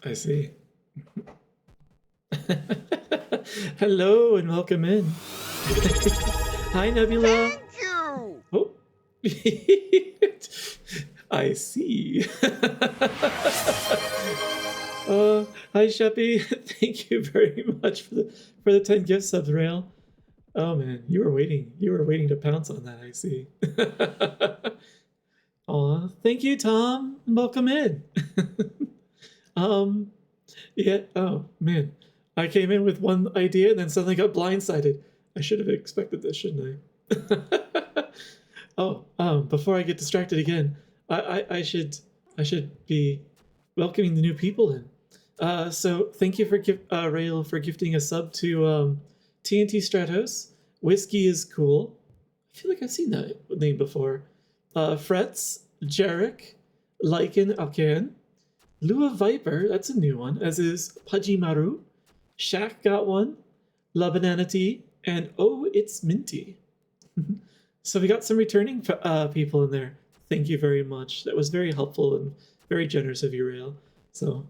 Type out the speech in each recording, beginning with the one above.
I see. Hello and welcome in. Hi, Nebula. Thank you! Oh. I see. Hi, Sheppy. Thank you very much for the 10 gift subs, Rail. Oh man, you were waiting. You were waiting to pounce on that, I see. Aw, thank you, Tom. Welcome in. Yeah, oh man. I came in with one idea and then suddenly got blindsided. I should have expected this, shouldn't I? Oh, before I get distracted again, I should be welcoming the new people in. So thank you for Rail for gifting a sub to TNT Stratos. Whiskey is cool. I feel like I've seen that name before. Frets, Jarek, Lycan Alcan, Lua Viper, that's a new one, as is Pudgy Maru. Shaq got one, La Banana Tea, and Oh, It's Minty. So we got some returning people in there. Thank you very much. That was very helpful and very generous of you, Rail. So,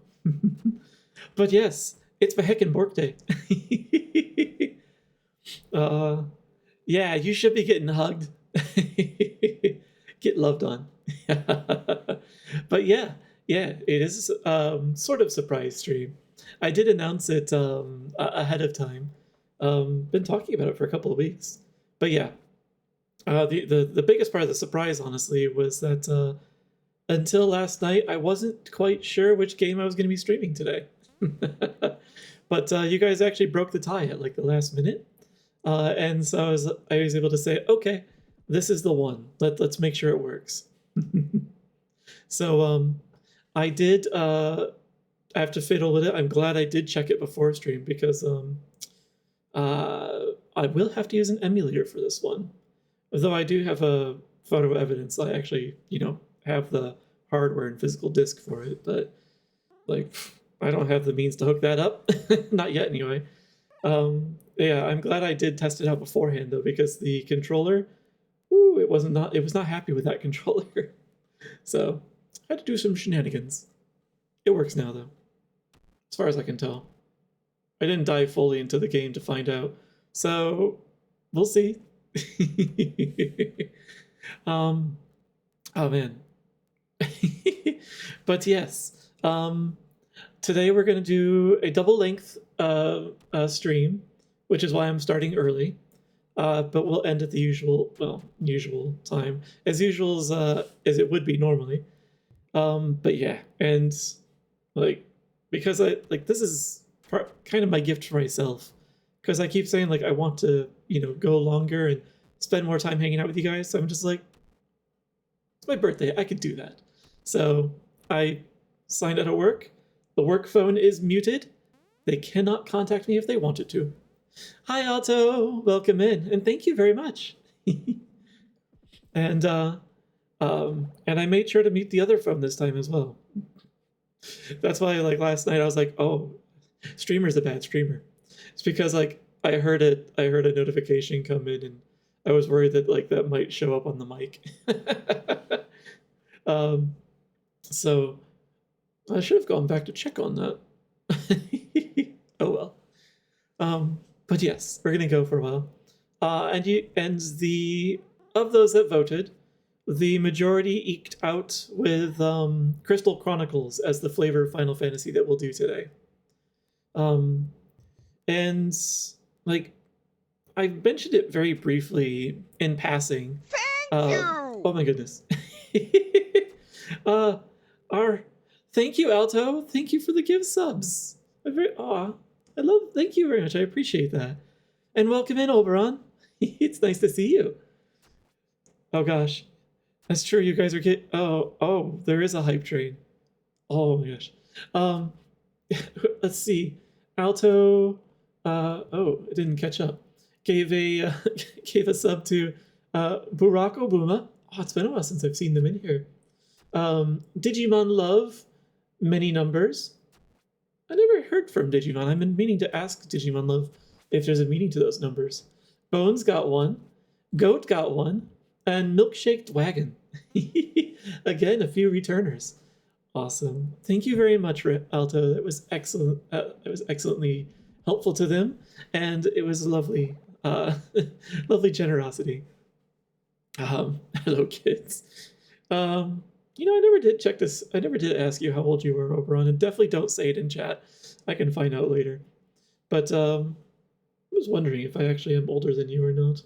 but yes, it's my heckin' Borkday. Yeah, you should be getting hugged. Get loved on. But yeah, it is sort of surprise stream. I did announce it ahead of time. Been talking about it for a couple of weeks. But yeah, the biggest part of the surprise, honestly, was that until last night, I wasn't quite sure which game I was going to be streaming today. But you guys actually broke the tie at like the last minute. And so I was able to say, okay, this is the one. Let's make sure it works. So I did have to fiddle with it. I'm glad I did check it before stream because I will have to use an emulator for this one. Although I do have a photo evidence, I actually, have the hardware and physical disc for it, but like I don't have the means to hook that up. Not yet anyway. Yeah, I'm glad I did test it out beforehand though, because the controller, it was not happy with that controller. So I had to do some shenanigans. It works now though, as far as I can tell. I didn't dive fully into the game to find out, so we'll see. Oh man. But yes, today we're going to do a double length stream, which is why I'm starting early. But we'll end at the usual time, as usual as it would be normally. But yeah, and like because this is kind of my gift for myself, because I keep saying like I want to go longer and spend more time hanging out with you guys. So I'm just like, it's my birthday, I could do that. So I signed out of work. The work phone is muted. They cannot contact me if they wanted to. Hi, Alto. Welcome in, and thank you very much. And I made sure to mute the other phone this time as well. That's why, like last night, I was like, "Oh, streamer's a bad streamer." It's because like I heard a notification come in, and I was worried that like that might show up on the mic. So I should have gone back to check on that. Oh well. But yes, we're gonna go for a while. And of those that voted, the majority eked out with Crystal Chronicles as the flavor of Final Fantasy that we'll do today. And like I mentioned it very briefly in passing. Thank you! Oh my goodness. Thank you, Alto. Thank you for the give subs. Thank you very much. I appreciate that. And welcome in, Oberon. It's nice to see you. Oh gosh. That's true. You guys are there is a hype train. Oh my gosh. Let's see. Alto, it didn't catch up. Gave a sub to Barack Obama. Oh, it's been a while since I've seen them in here. Digimon Love, many numbers. I never heard from Digimon. I've been meaning to ask Digimon Love if there's a meaning to those numbers. Bones got one, Goat got one, and Milkshaked Wagon. Again, a few returners. Awesome. Thank you very much, Alto. That was excellent. It was excellently helpful to them, and it was lovely, lovely generosity. Hello, kids. I never did check this. I never did ask you how old you were, Oberon, and definitely don't say it in chat. I can find out later. But I was wondering if I actually am older than you or not.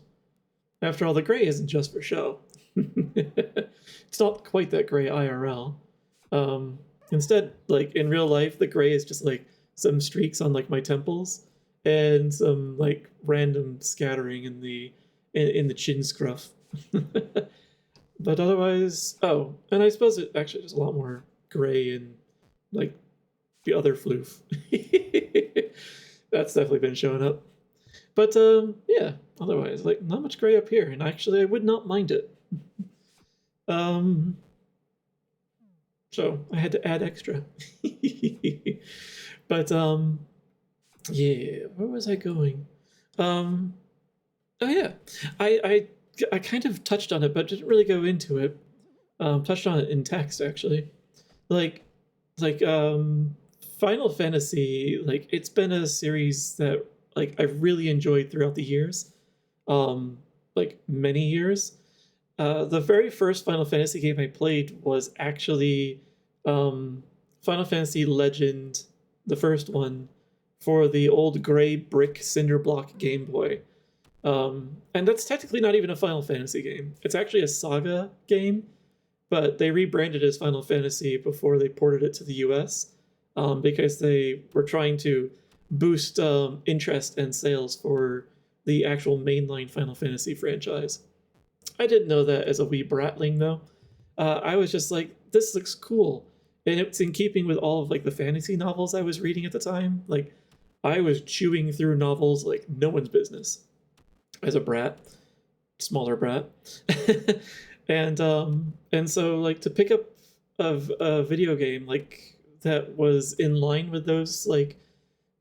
After all, the gray isn't just for show. It's not quite that gray IRL. Instead, like in real life, the gray is just like some streaks on like my temples and some like random scattering in the chin scruff. But otherwise, oh, and I suppose it actually is a lot more gray in like the other floof. That's definitely been showing up. But yeah, otherwise, like not much gray up here, and actually I would not mind it. So I had to add extra. But yeah, where was I going? Oh yeah, I kind of touched on it, but didn't really go into it. Touched on it in text actually, like Final Fantasy. Like it's been a series that like I've really enjoyed throughout the years, like many years. The very first Final Fantasy game I played was actually Final Fantasy Legend, the first one, for the old gray brick cinder block Game Boy. And that's technically not even a Final Fantasy game. It's actually a Saga game, but they rebranded it as Final Fantasy before they ported it to the US because they were trying to boost interest and sales for the actual mainline Final Fantasy franchise. I didn't know that as a wee bratling, though. I was just like, this looks cool. And it's in keeping with all of like the fantasy novels I was reading at the time. Like, I was chewing through novels like no one's business as a brat, smaller brat. And so like to pick up a video game like that was in line with those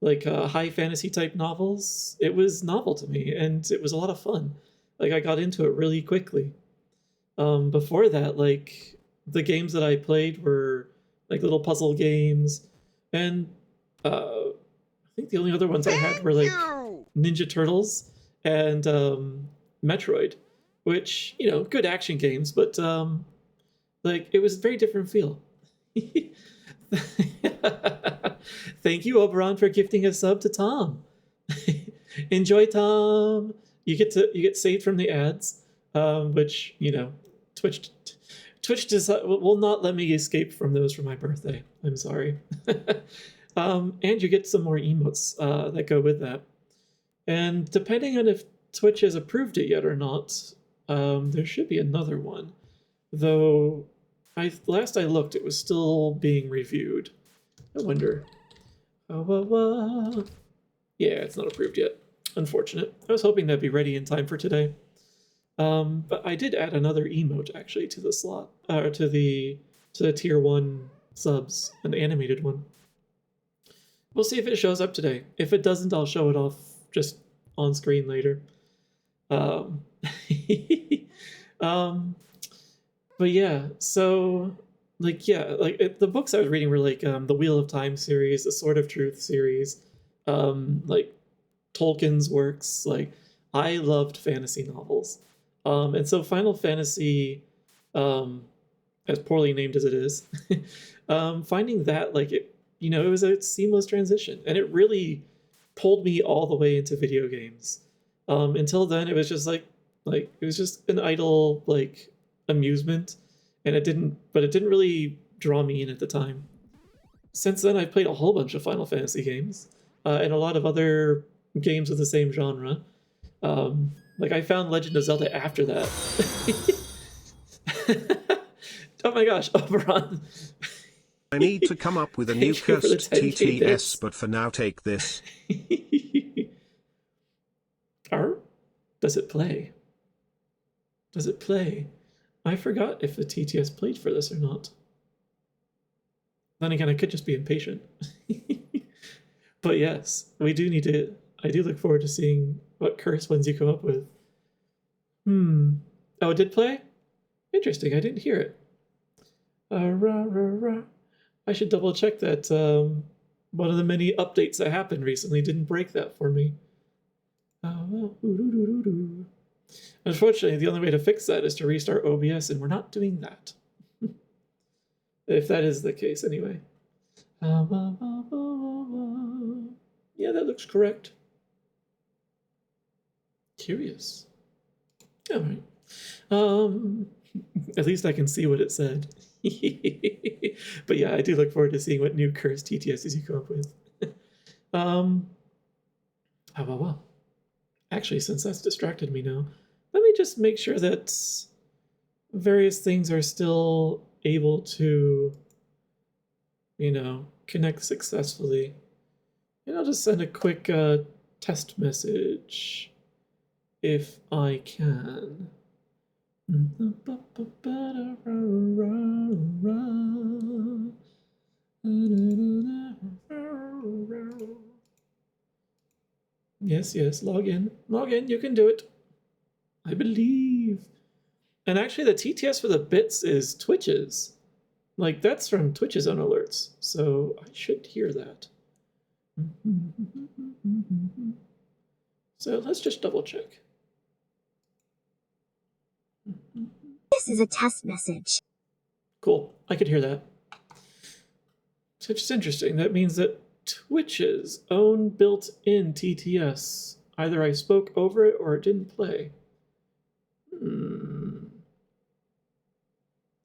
high fantasy type novels, it was novel to me and it was a lot of fun. Like I got into it really quickly. Before that, like the games that I played were like little puzzle games, and I think the only other ones I had were like Ninja Turtles and Metroid, which good action games, but like it was a very different feel. Thank you, Oberon, for gifting a sub to Tom. Enjoy, Tom. You get saved from the ads, which Twitch will not let me escape from those for my birthday. I'm sorry. And you get some more emotes that go with that. And depending on if Twitch has approved it yet or not, there should be another one. Though, last I looked, it was still being reviewed. I wonder. Yeah, it's not approved yet. Unfortunate. I was hoping that'd be ready in time for today. But I did add another emote actually to the slot, to the tier 1 subs, an animated one. We'll see if it shows up today. If it doesn't, I'll show it off just on screen later. But yeah, so the books I was reading were like the Wheel of Time series, the Sword of Truth series, like Tolkien's works. Like I loved fantasy novels. And so Final Fantasy, as poorly named as it is, finding that it was a seamless transition, and it really pulled me all the way into video games. Until then, it was just like it was just an idle amusement, and it didn't really draw me in at the time. Since then, I've played a whole bunch of Final Fantasy games, and a lot of other games of the same genre. I found Legend of Zelda after that. Oh my gosh, Oberon. I need to come up with a new cursed TTS, but for now take this. Does it play? Does it play? I forgot if the TTS played for this or not. Then again, I could just be impatient. But yes, we do need to... I do look forward to seeing what curse ones you come up with. Oh, it did play? Interesting, I didn't hear it. I should double check that one of the many updates that happened recently didn't break that for me. Unfortunately, the only way to fix that is to restart OBS, and we're not doing that. If that is the case, anyway. Yeah, that looks correct. Curious. All right. At least I can see what it said. But yeah, I do look forward to seeing what new cursed TTSs you come up with. Actually, since that's distracted me now, let me just make sure that various things are still able to, connect successfully. And I'll just send a quick test message if I can. Yes, log in, you can do it. I believe. And actually the TTS for the bits is Twitch's. Like, that's from Twitch's own alerts, so I should hear that. So let's just double check. This is a test message. Cool, I could hear that. So it's just interesting. That means that Twitch's own built-in TTS, either I spoke over it or it didn't play.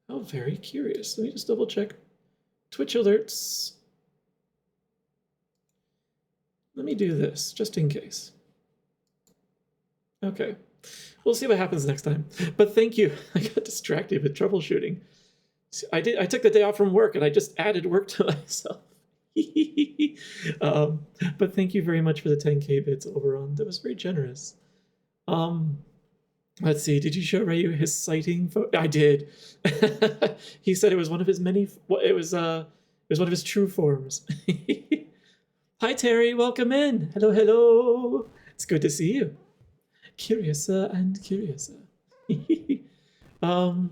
Oh, very curious. Let me just double check. Twitch alerts. Let me do this, just in case. Okay. We'll see what happens next time. But thank you. I got distracted with troubleshooting. I took the day off from work and I just added work to myself. But thank you very much for the 10K bits, Oberon. That was very generous. Let's see. Did you show Ryu his sighting? I did. He said it was one of his many. It was one of his true forms. Hi Terry, welcome in. Hello. It's good to see you. Curiouser and curiouser. Where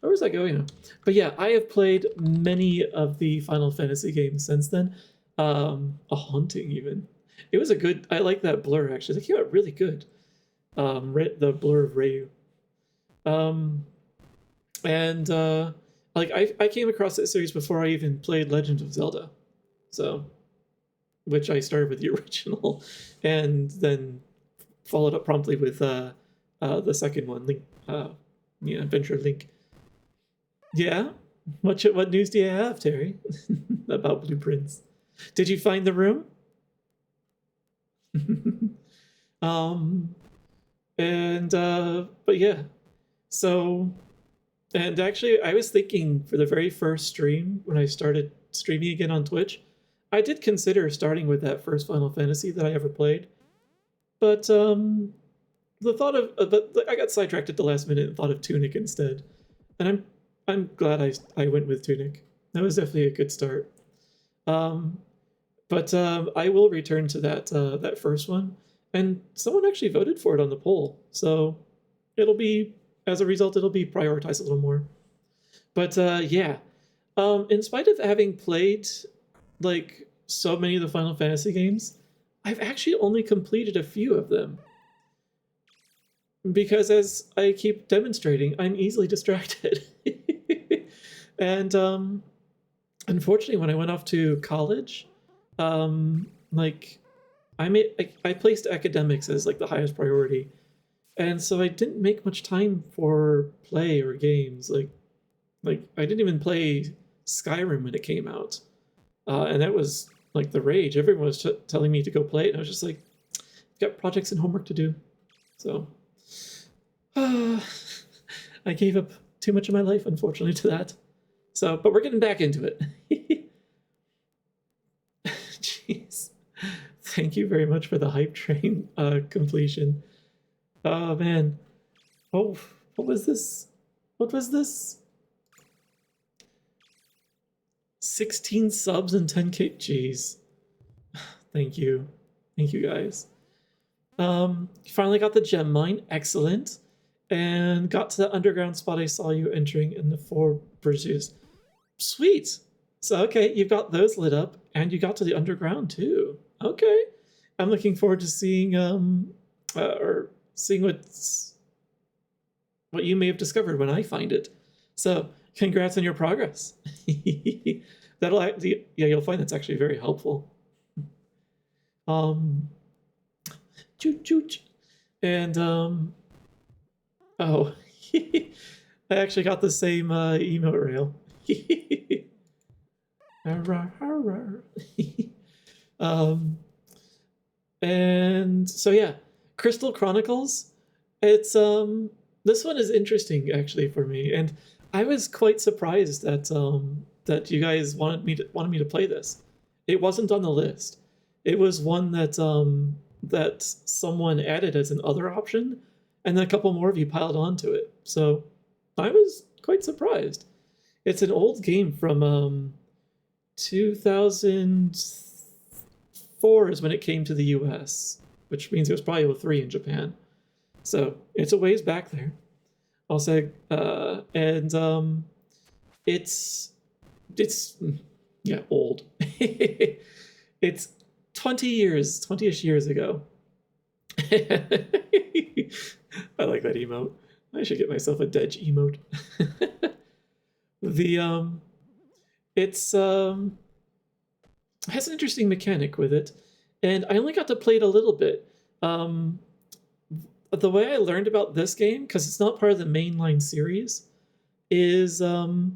was I going? But yeah, I have played many of the Final Fantasy games since then. A Haunting even. It was a good. I like that blur actually. It came out really good. The blur of Ryu. Like I came across that series before I even played Legend of Zelda, so which I started with the original, and then followed up promptly with the second one, Link, Adventure Link. Yeah, what news do you have, Terry, about blueprints? Did you find the room? But yeah, so, and actually I was thinking for the very first stream when I started streaming again on Twitch, I did consider starting with that first Final Fantasy that I ever played, but the thought of I got sidetracked at the last minute and thought of Tunic instead, and I'm glad I went with Tunic. That was definitely a good start. But I will return to that first one. And someone actually voted for it on the poll, so as a result, it'll be prioritized a little more. But yeah, in spite of having played like so many of the Final Fantasy games, I've actually only completed a few of them. Because as I keep demonstrating, I'm easily distracted. And unfortunately, when I went off to college, I placed academics as like the highest priority, and so I didn't make much time for play or games. Like I didn't even play Skyrim when it came out, and that was like the rage. Everyone was telling me to go play it, and I was just like, I've got projects and homework to do. So I gave up too much of my life, unfortunately, to that. So, but we're getting back into it. Jeez. Thank you very much for the hype train completion. Oh man. Oh, what was this? 16 subs and 10K. Jeez. Thank you guys. Finally got the gem mine. Excellent. And got to the underground spot I saw you entering in the 4 bridges. Sweet. So, okay, you've got those lit up, and you got to the underground too. Okay. I'm looking forward to seeing or seeing what you may have discovered when I find it. So, congrats on your progress. You'll find that's actually very helpful. Choo choo. And oh, I actually got the same emote rail. And so yeah, Crystal Chronicles. It's this one is interesting actually for me, and I was quite surprised that you guys wanted me to play this. It wasn't on the list. It was one that someone added as an other option, and then a couple more of you piled onto it. So I was quite surprised. It's an old game from 2004 is when it came to the US, which means it was probably 03 in Japan. So it's a ways back there. I'll say, and it's yeah, old. It's 20-ish years ago. I like that emote. I should get myself a Dej emote. It's has an interesting mechanic with it, and I only got to play it a little bit. The way I learned about this game, because it's not part of the mainline series, is a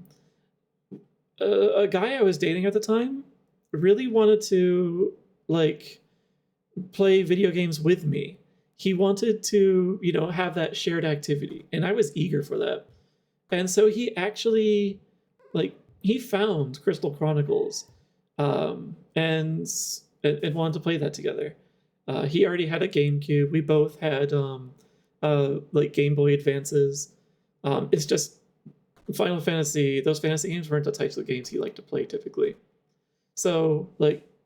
guy I was dating at the time really wanted to like play video games with me. He wanted to, have that shared activity, and I was eager for that. And so he actually, he found Crystal Chronicles, and wanted to play that together. He already had a GameCube. We both had Game Boy Advances. It's just Final Fantasy. Those fantasy games weren't the types of games he liked to play typically. So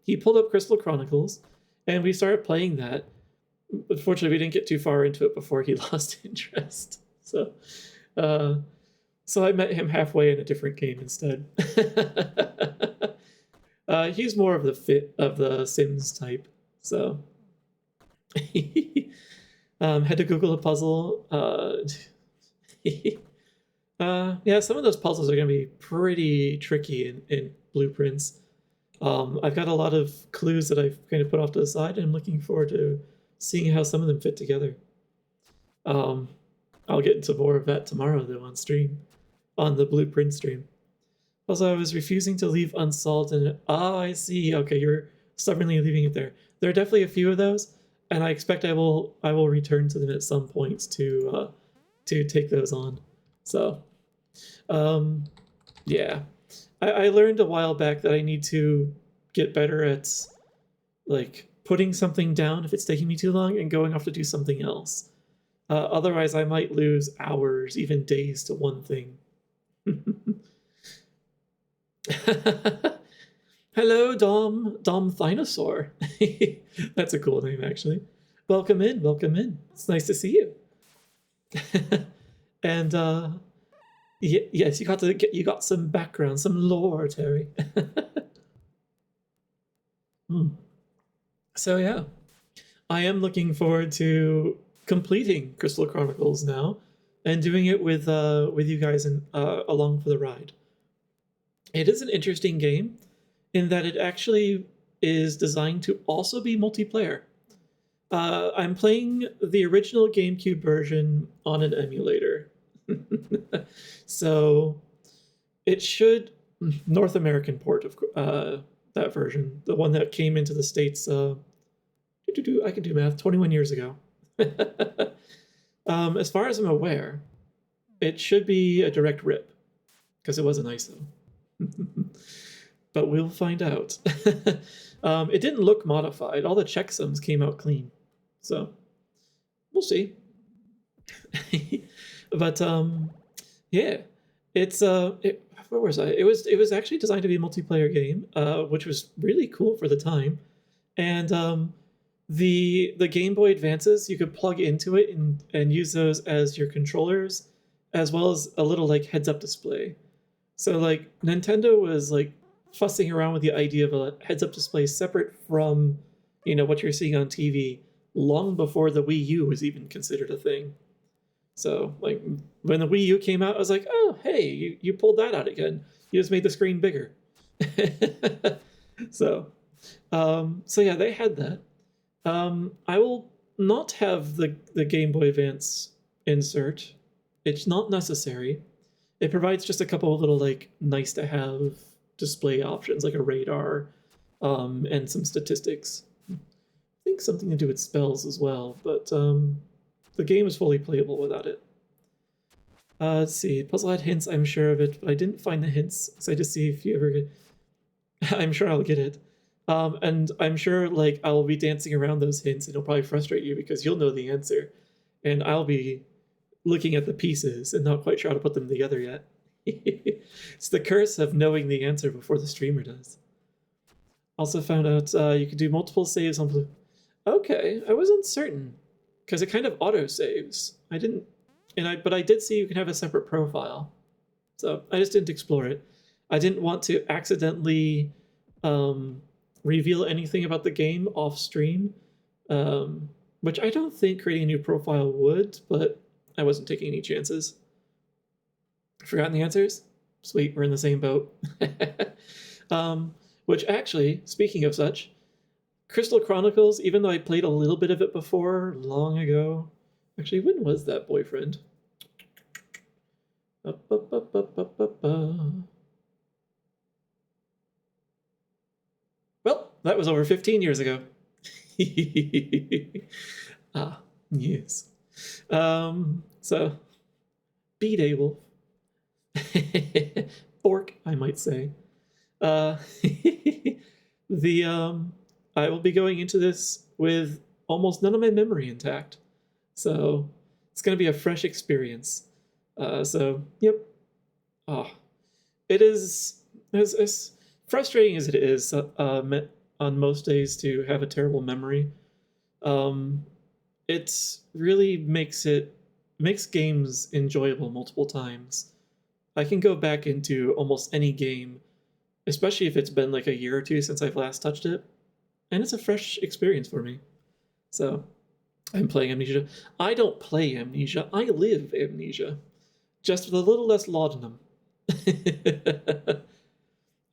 he pulled up Crystal Chronicles, and we started playing that. Unfortunately, we didn't get too far into it before he lost interest. So I met him halfway in a different game instead. He's more of the fit of the Sims type, so had to Google a puzzle. Yeah, some of those puzzles are going to be pretty tricky in Blueprints. I've got a lot of clues that I've kind of put off to the side, and I'm looking forward to seeing how some of them fit together. I'll get into more of that tomorrow, though, on stream, on the Blueprint stream. Also, I was refusing to leave unsolved, and I see. Okay, you're stubbornly leaving it there. There are definitely a few of those, and I expect I will return to them at some points to take those on. So, yeah, I learned a while back that I need to get better at putting something down if it's taking me too long and going off to do something else. Otherwise, I might lose hours, even days, to one thing. Hello, Dom Thinosaur. That's a cool name, actually. Welcome in. It's nice to see you. And yes, you got some background, some lore, Terry. So yeah, I am looking forward to completing Crystal Chronicles now, and doing it with you guys and along for the ride. It is an interesting game in that it actually is designed to also be multiplayer. I'm playing the original GameCube version on an emulator. So it should North American port of that version, the one that came into the States. I can do math. 21 years ago. As far as I'm aware, it should be a direct rip because it was an ISO. But we'll find out. It didn't look modified. All the checksums came out clean, so we'll see. But yeah, it's where was I? It was actually designed to be a multiplayer game, which was really cool for the time. And the Game Boy Advances, you could plug into it and use those as your controllers, as well as a little heads-up display. So Nintendo was fussing around with the idea of a heads-up display separate from, you know, what you're seeing on TV long before the Wii U was even considered a thing. So, like, when the Wii U came out, I was like, oh, hey, you pulled that out again. You just made the screen bigger. So yeah, they had that. I will not have the Game Boy Advance insert. It's not necessary. It provides just a couple of little, like, nice to have display options, like a radar, and some statistics. I think something to do with spells as well, but the game is fully playable without it. Let's see. Puzzle had hints, I'm sure of it, but I didn't find the hints, so I just see if you ever get... I'm sure I'll get it. And I'm sure, like, I'll be dancing around those hints, and it'll probably frustrate you because you'll know the answer, and I'll be looking at the pieces and not quite sure how to put them together yet. It's the curse of knowing the answer before the streamer does. Also found out you can do multiple saves on Blue. Okay, I was uncertain because it kind of auto saves. I didn't, but I did see you can have a separate profile, so I just didn't explore it. I didn't want to accidentally reveal anything about the game off stream, which I don't think creating a new profile would, but I wasn't taking any chances. Forgotten the answers? Sweet, we're in the same boat. Which actually, speaking of such, Crystal Chronicles, even though I played a little bit of it before, long ago. Actually, when was that, boyfriend? Well, that was over 15 years ago. Ah, yes. So, B-Day Wolf. Bork, I might say. I will be going into this with almost none of my memory intact. So, it's going to be a fresh experience. Yep. It is as frustrating as it is on most days to have a terrible memory. It really makes games enjoyable multiple times. I can go back into almost any game, especially if it's been like a year or two since I've last touched it, and it's a fresh experience for me. So, I'm playing Amnesia. I don't play Amnesia, I live Amnesia. Just with a little less laudanum. I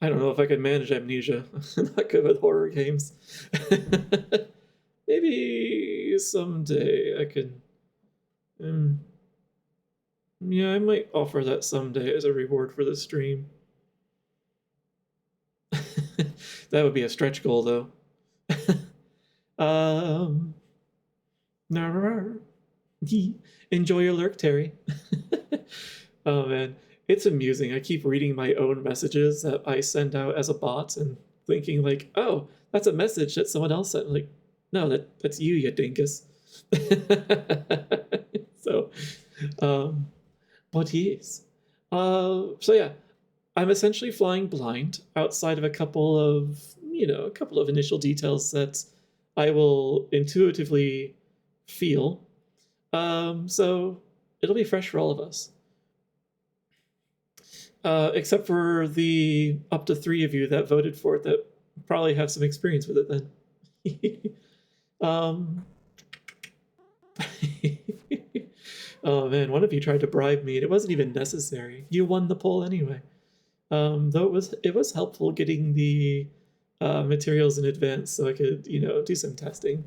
don't know if I can manage Amnesia. I'm not good with horror games. Maybe someday I can... yeah, I might offer that someday as a reward for the stream. That would be a stretch goal, though. Enjoy your lurk, Terry. Oh man, it's amusing. I keep reading my own messages that I send out as a bot and thinking like, oh, that's a message that someone else sent. Like, no, that's you, you dinkus. So, but yes. So yeah, I'm essentially flying blind outside of a couple of initial details that I will intuitively feel. So it'll be fresh for all of us. Except for the up to 3 of you that voted for it that probably have some experience with it then. Oh man, one of you tried to bribe me and it wasn't even necessary. You won the poll anyway. Though it was helpful getting the materials in advance so I could, do some testing.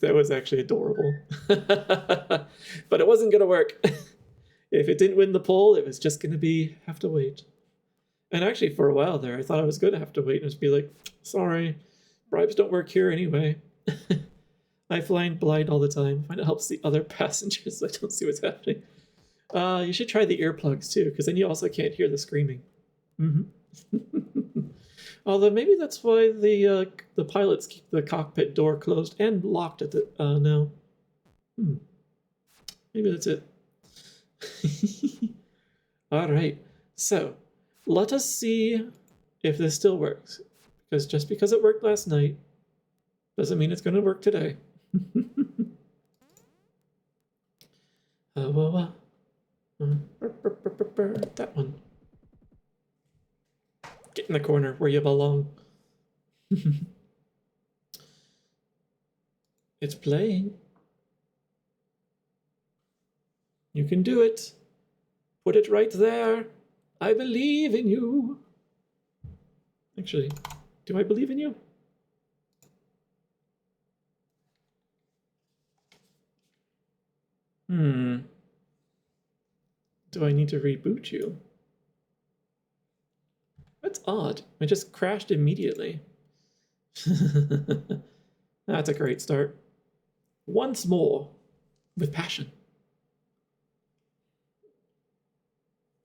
That was actually adorable. But it wasn't gonna work. If it didn't win the poll, it was just gonna have to wait. And actually for a while there, I thought I was gonna have to wait and just be like, sorry, bribes don't work here anyway. I fly blind all the time. I find it helps the other passengers so I don't see what's happening. You should try the earplugs too, because then you also can't hear the screaming. Although maybe that's why the pilots keep the cockpit door closed and locked at the now. Maybe that's it. All right, so let us see if this still works. Because just because it worked last night doesn't mean it's going to work today. That one. Get in the corner where you belong. It's playing. You can do it. Put it right there. I believe in you. Actually, do I believe in you? Do I need to reboot you? That's odd. It just crashed immediately. That's a great start. Once more, with passion.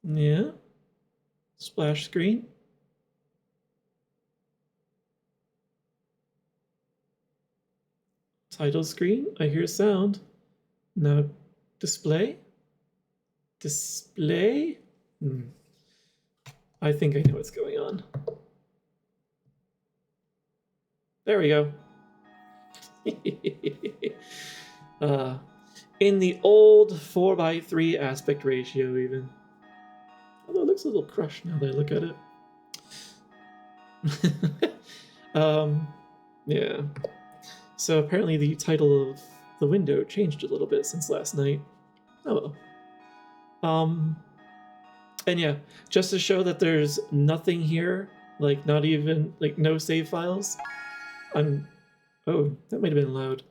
Yeah. Splash screen. Title screen. I hear sound. Now, display. Display. I think I know what's going on. There we go. In the old 4:3 aspect ratio, even. Although it looks a little crushed now that I look at it. Yeah. So apparently the title of the window changed a little bit since last night. Oh well. And yeah, just to show that there's nothing here, like not even, like no save files, oh, that might have been loud.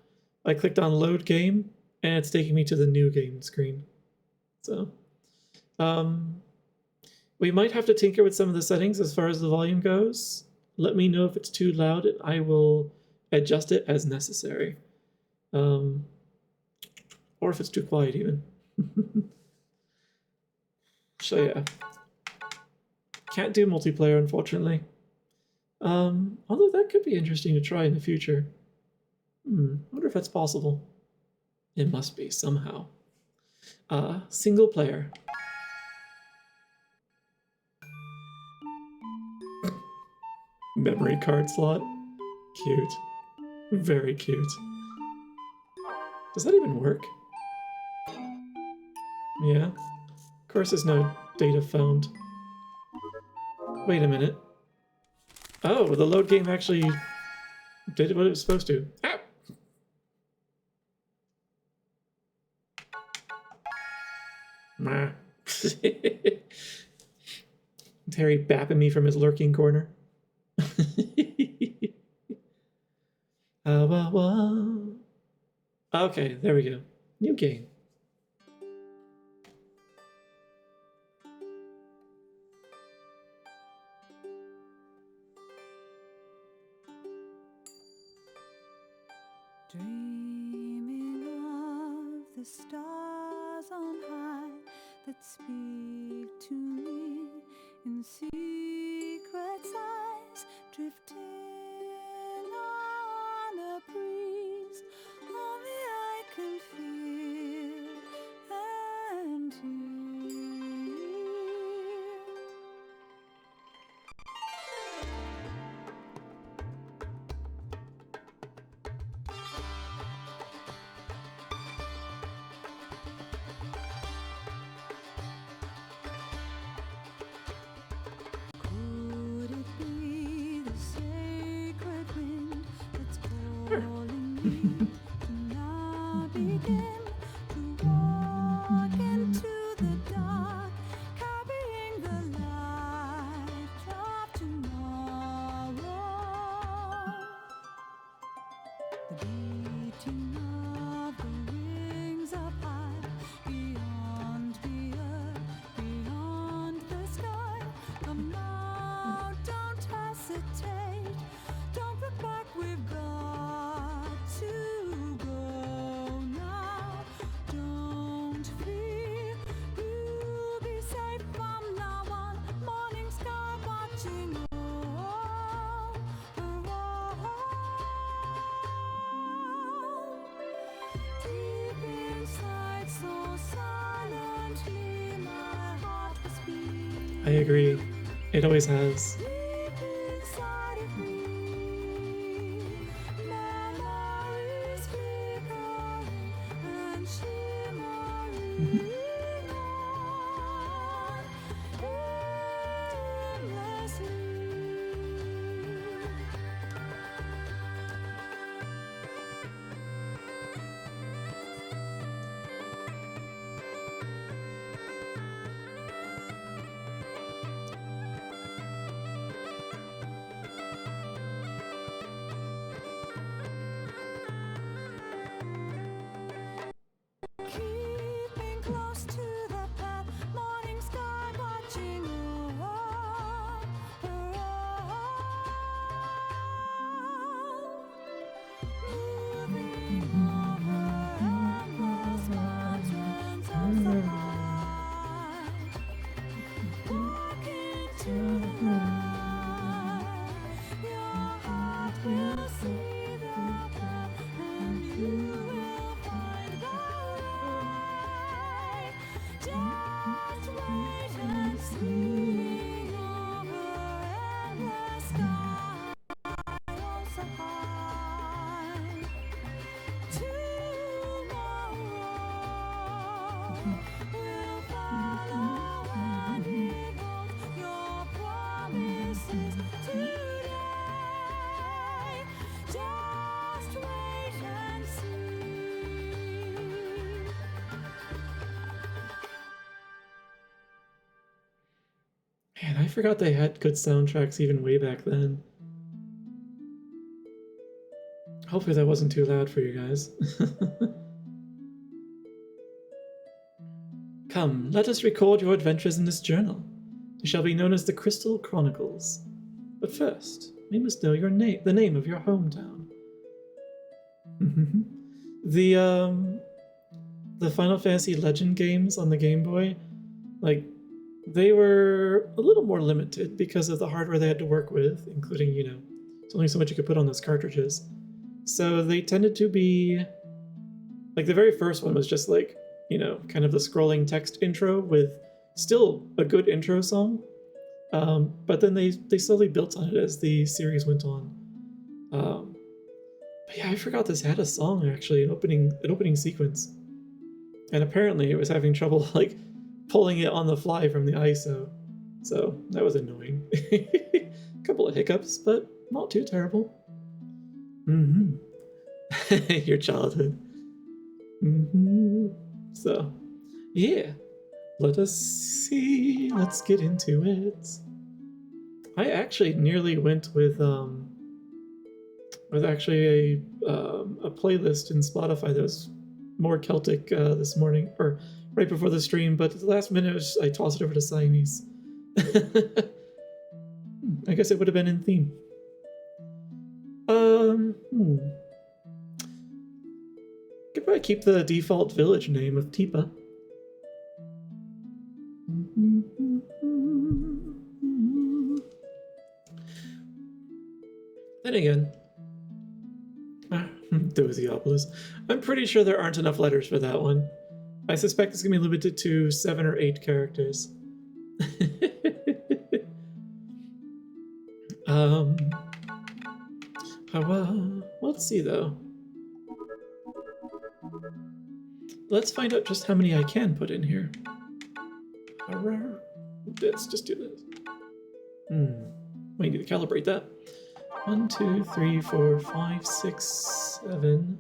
I clicked on load game, and it's taking me to the new game screen. So, we might have to tinker with some of the settings as far as the volume goes. Let me know if it's too loud, and I will adjust it as necessary. Or if it's too quiet even. So yeah. Can't do multiplayer, unfortunately. Although that could be interesting to try in the future. I wonder if that's possible. It must be, somehow. Single player. Memory card slot. Cute. Very cute. Does that even work? Yeah. Of course there's no data found. Wait a minute. Oh, the load game actually did what it was supposed to. Ow! Nah. Terry bapping me from his lurking corner. Okay, there we go. New game. Dreaming of the stars on high that speak to me in secret sighs, drifting on a breeze. Only I can feel and hear. Could it be the sacred wind that's calling me to now begin to walk into the dark, carrying the light of tomorrow? The beating of the wings up high, beyond the earth, beyond the sky. Come now, don't hesitate, don't look back, we've got to go now. Don't fear, you'll be safe from now on. Morning sky watching all around. Deep inside, so silently, my heart was beating. I agree. It always has. Deep inside of me, memories flickering and shimmering on, endlessly. I forgot they had good soundtracks even way back then. Hopefully that wasn't too loud for you guys. Come, let us record your adventures in this journal. They shall be known as the Crystal Chronicles. But first, we must know your name, the name of your hometown. The Final Fantasy Legend games on the Game Boy, like, they were a little more limited because of the hardware they had to work with, including, you know, there's only so much you could put on those cartridges. So they tended to be, like, the very first one was just like, you know, kind of the scrolling text intro with still a good intro song. But then they slowly built on it as the series went on. But yeah, I forgot this had a song actually, an opening sequence. And apparently it was having trouble like pulling it on the fly from the ISO. So that was annoying. A couple of hiccups, but not too terrible. Your childhood. So, yeah. Let us see. Let's get into it. I actually nearly went with actually a playlist in Spotify that was more Celtic this morning, or right before the stream, but at the last minute I tossed it over to Siamese. I guess it would have been in theme. Could probably keep the default village name of Tipa. Then again, Doziopolis. I'm pretty sure there aren't enough letters for that one. I suspect it's going to be limited to 7 or 8 characters. Let's see though. Let's find out just how many I can put in here. Let's just do this. We need to calibrate that. 1, 2, 3, 4, 5, 6, 7.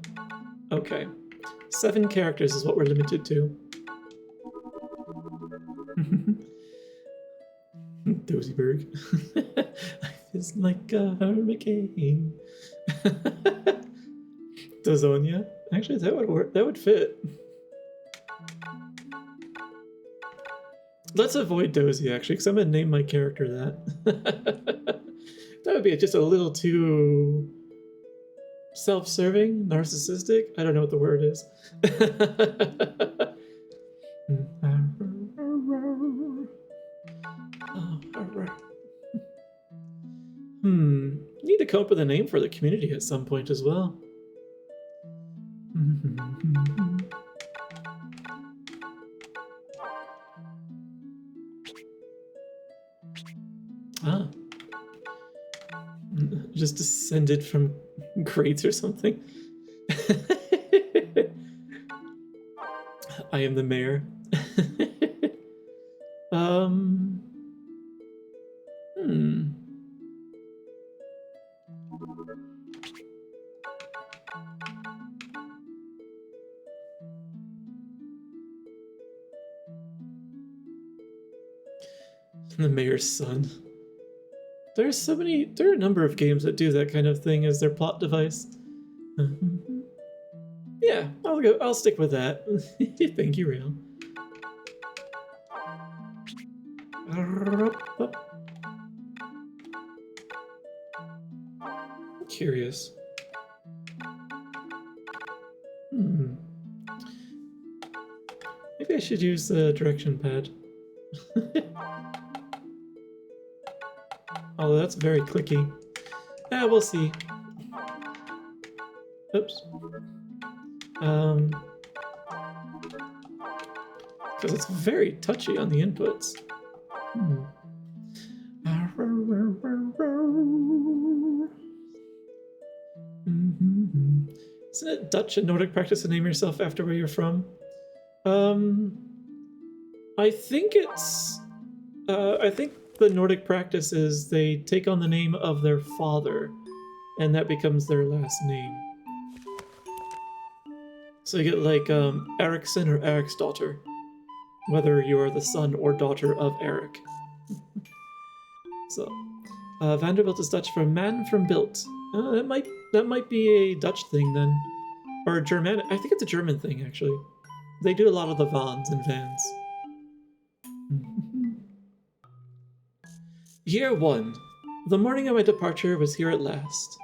Okay. 7 characters is what we're limited to. Dozyberg. Life is like a hurricane. Dozonia. Actually, that would work. That would fit. Let's avoid Dozy, actually, because I'm going to name my character that. That would be just a little too self-serving, narcissistic. I don't know what the word is. Need to come up with a name for the community at some point as well. Just descended from grades or something. I am the mayor. The mayor's son. There are a number of games that do that kind of thing as their plot device. Yeah, I'll stick with that. Thank you, Rail. Curious. Maybe I should use the direction pad. Although that's very clicky. Yeah, we'll see. Oops. Because it's very touchy on the inputs. Isn't it Dutch and Nordic practice to name yourself after where you're from? I think it's... I think the Nordic practice is they take on the name of their father, and that becomes their last name. So you get like Eriksson or Eriksdotter, whether you are the son or daughter of Eric. So, Vanderbilt is Dutch for man from built. That might be a Dutch thing then, or German. I think it's a German thing actually. They do a lot of the vans and vans. Year 1. The morning of my departure was here at last.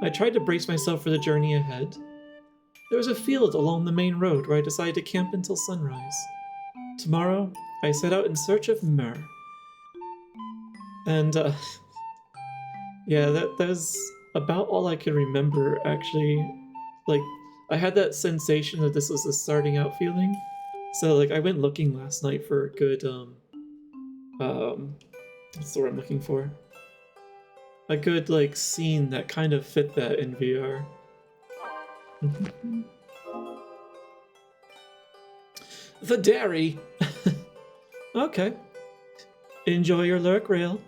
I tried to brace myself for the journey ahead. There was a field along the main road where I decided to camp until sunrise. Tomorrow, I set out in search of myrrh. And, yeah, that was about all I could remember, actually. Like, I had that sensation that this was a starting out feeling. So, like, I went looking last night for a good, what's the word I'm looking for? A good, like, scene that kind of fit that in VR. The dairy! Okay. Enjoy your lurk rail.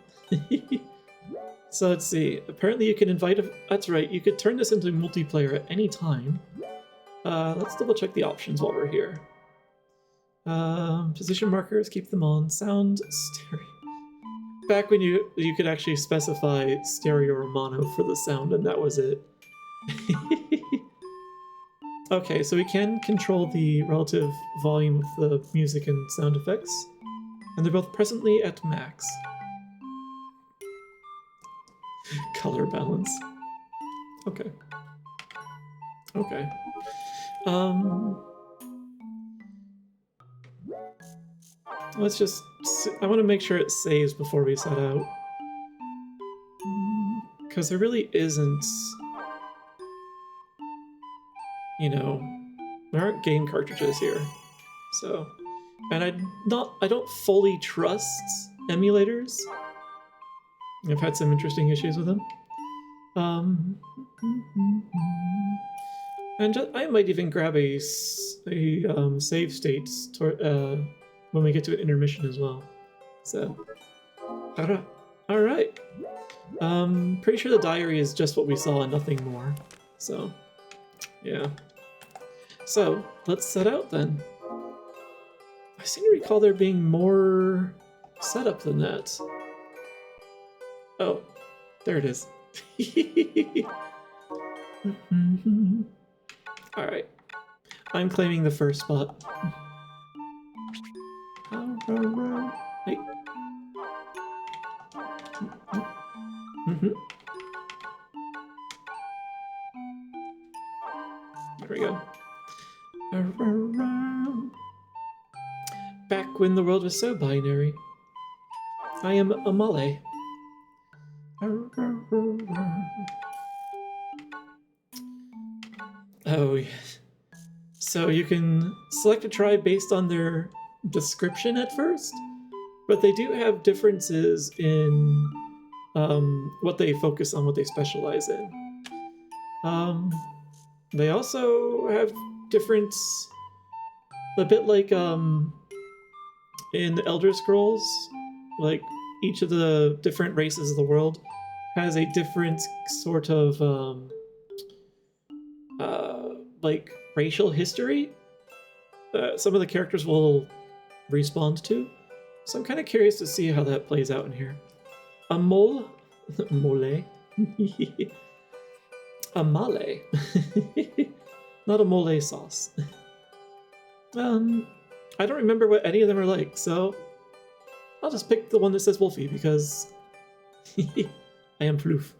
So let's see. Apparently you can invite a... That's right, you could turn this into multiplayer at any time. Let's double check the options while we're here. Position markers, keep them on. Sound, stereo. Back when you could actually specify stereo or mono for the sound, and that was it. Okay, so we can control the relative volume of the music and sound effects, and they're both presently at max. Color balance. Okay. Okay. Let's just... I want to make sure it saves before we set out. Because there really isn't... You know, there aren't game cartridges here. So... And I don't fully trust emulators. I've had some interesting issues with them. And I might even grab a save state when we get to an intermission as well. So, all right. Pretty sure the diary is just what we saw and nothing more. So, yeah. So let's set out then. I seem to recall there being more setup than that. Oh, there it is. Alright. I'm claiming the first spot. Hey. There we go. Back when the world was so binary. I am a Malay. Oh, yeah. So you can select a tribe based on their description at first, but they do have differences in what they focus on, what they specialize in. They also have different, a bit like in the Elder Scrolls, like each of the different races of the world has a different sort of like racial history some of the characters will respond to. So I'm kind of curious to see how that plays out in here. A mole, mole, a male, not a mole sauce. I don't remember what any of them are like, so I'll just pick the one that says Wolfie because I am proof.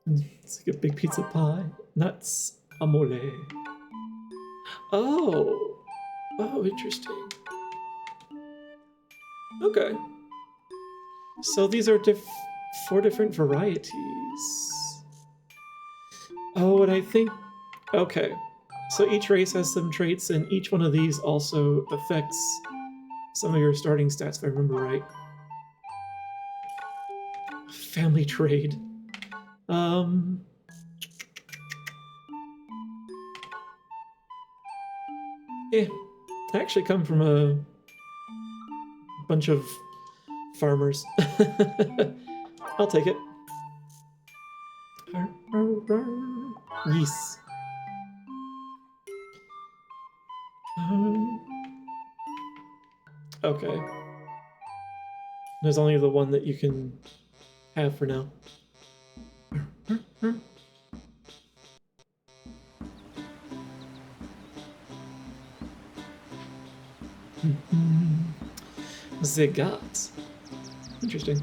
It's like a big pizza pie. Nuts, a mole. Oh, interesting. Okay. So these are 4 different varieties. Oh, and I think... Okay. So each race has some traits, and each one of these also affects some of your starting stats, if I remember right. Family trade. I actually come from a bunch of farmers. I'll take it. Yes. Okay. There's only the one that you can have for now. Zigot. Interesting.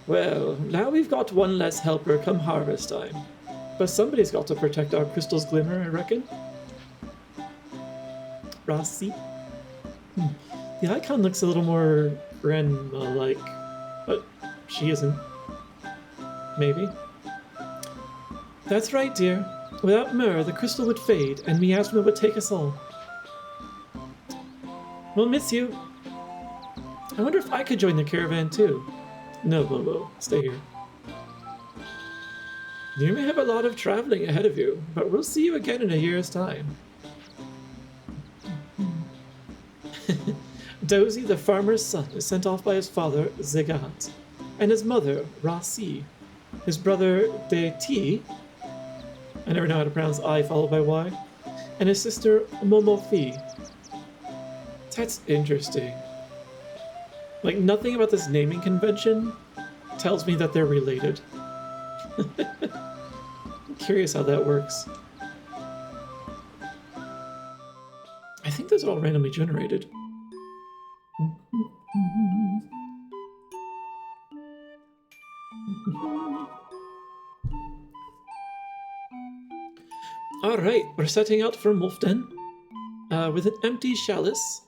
Well, now we've got one less helper come harvest time. But somebody's got to protect our crystal's glimmer, I reckon. Rossi? The icon looks a little more grandma-like, but she isn't. Maybe. That's right, dear. Without Myrrh, the crystal would fade, and Miasma would take us all. We'll miss you. I wonder if I could join the caravan too. No, Momo, stay here. You may have a lot of traveling ahead of you, but we'll see you again in a year's time. Dozy, the farmer's son, is sent off by his father, Zegat, and his mother, Rasi, his brother, De-Ti, I never know how to pronounce I followed by Y, and his sister, Momofi. That's interesting. Like, nothing about this naming convention tells me that they're related. I'm curious how that works. I think those are all randomly generated. Alright, we're setting out for Mulfden with an empty chalice.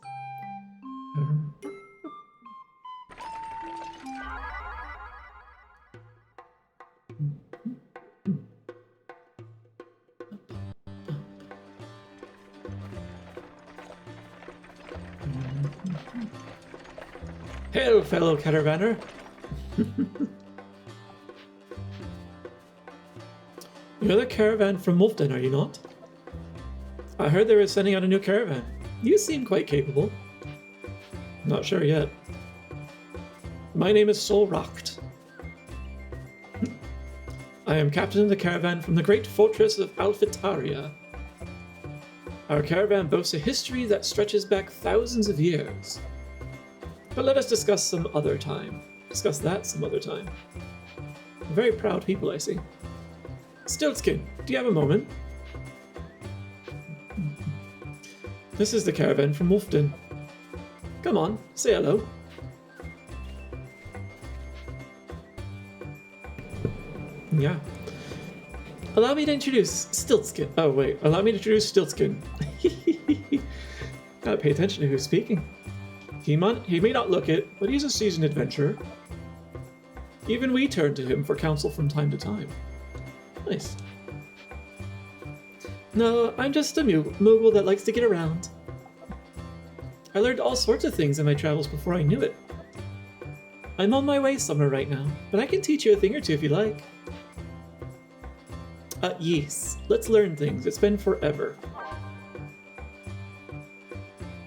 Hail, fellow caravanner! You're the caravan from Mulfden, are you not? I heard they were sending out a new caravan. You seem quite capable. Not sure yet. My name is Solrocht. I am captain of the caravan from the great fortress of Alphitaria. Our caravan boasts a history that stretches back thousands of years. But let us discuss some other time. Discuss that some other time. Very proud people, I see. Stiltskin, do you have a moment? This is the caravan from Mulfden. Come on, say hello. Yeah. Allow me to introduce Stiltskin. Oh, wait. Allow me to introduce Stiltskin. Gotta pay attention to who's speaking. He may not look it, but he's a seasoned adventurer. Even we turn to him for counsel from time to time. Nice. No, I'm just a Moogle that likes to get around. I learned all sorts of things in my travels before I knew it. I'm on my way somewhere right now, but I can teach you a thing or two if you like. Yes. Let's learn things. It's been forever.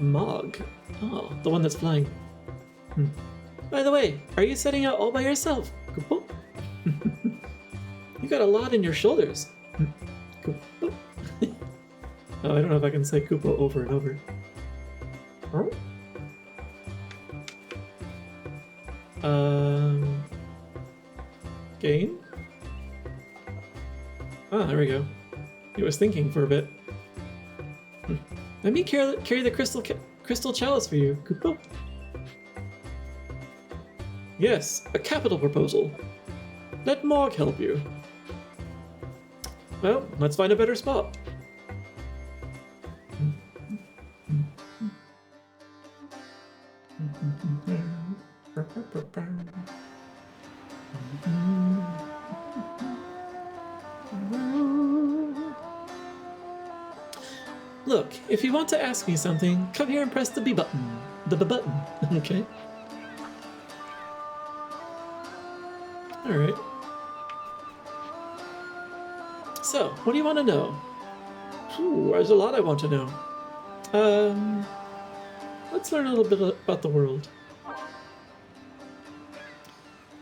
Mog. Oh, the one that's flying. By the way, are you setting out all by yourself? Kupo? You got a lot in your shoulders. Kupo. Oh, I don't know if I can say Kupo over and over. Oh? Gain? Ah, there we go. It was thinking for a bit. Let me carry the crystal chalice for you, Kupo. Yes, a capital proposal. Let Mog help you. Well, let's find a better spot. Look, if you want to ask me something, come here and press the B button. The B button, okay? Alright. So, what do you want to know? Ooh, there's a lot I want to know. Let's learn a little bit about the world.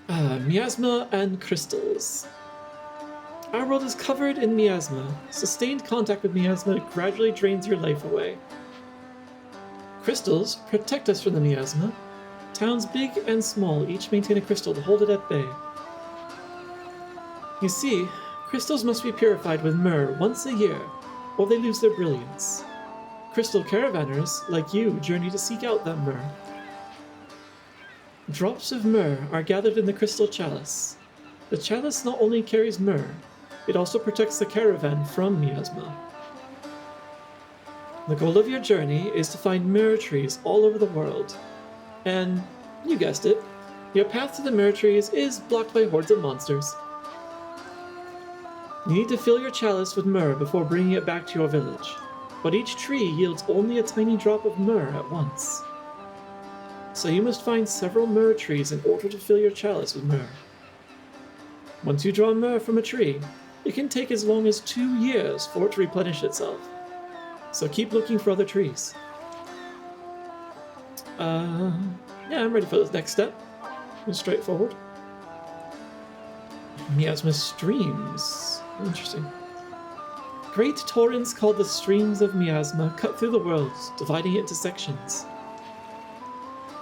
Miasma and crystals. Our world is covered in miasma. Sustained contact with miasma gradually drains your life away. Crystals protect us from the miasma. Towns big and small each maintain a crystal to hold it at bay. You see, crystals must be purified with myrrh once a year, or they lose their brilliance. Crystal caravanners, like you, journey to seek out that myrrh. Drops of myrrh are gathered in the crystal chalice. The chalice not only carries myrrh, it also protects the caravan from miasma. The goal of your journey is to find myrrh trees all over the world. And, you guessed it, your path to the myrrh trees is blocked by hordes of monsters. You need to fill your chalice with myrrh before bringing it back to your village, but each tree yields only a tiny drop of myrrh at once. So you must find several myrrh trees in order to fill your chalice with myrrh. Once you draw myrrh from a tree, it can take as long as 2 years for it to replenish itself. So keep looking for other trees. Yeah, I'm ready for this next step. It's straightforward. Miasma streams. Interesting. Great torrents called the streams of miasma cut through the world, dividing it into sections.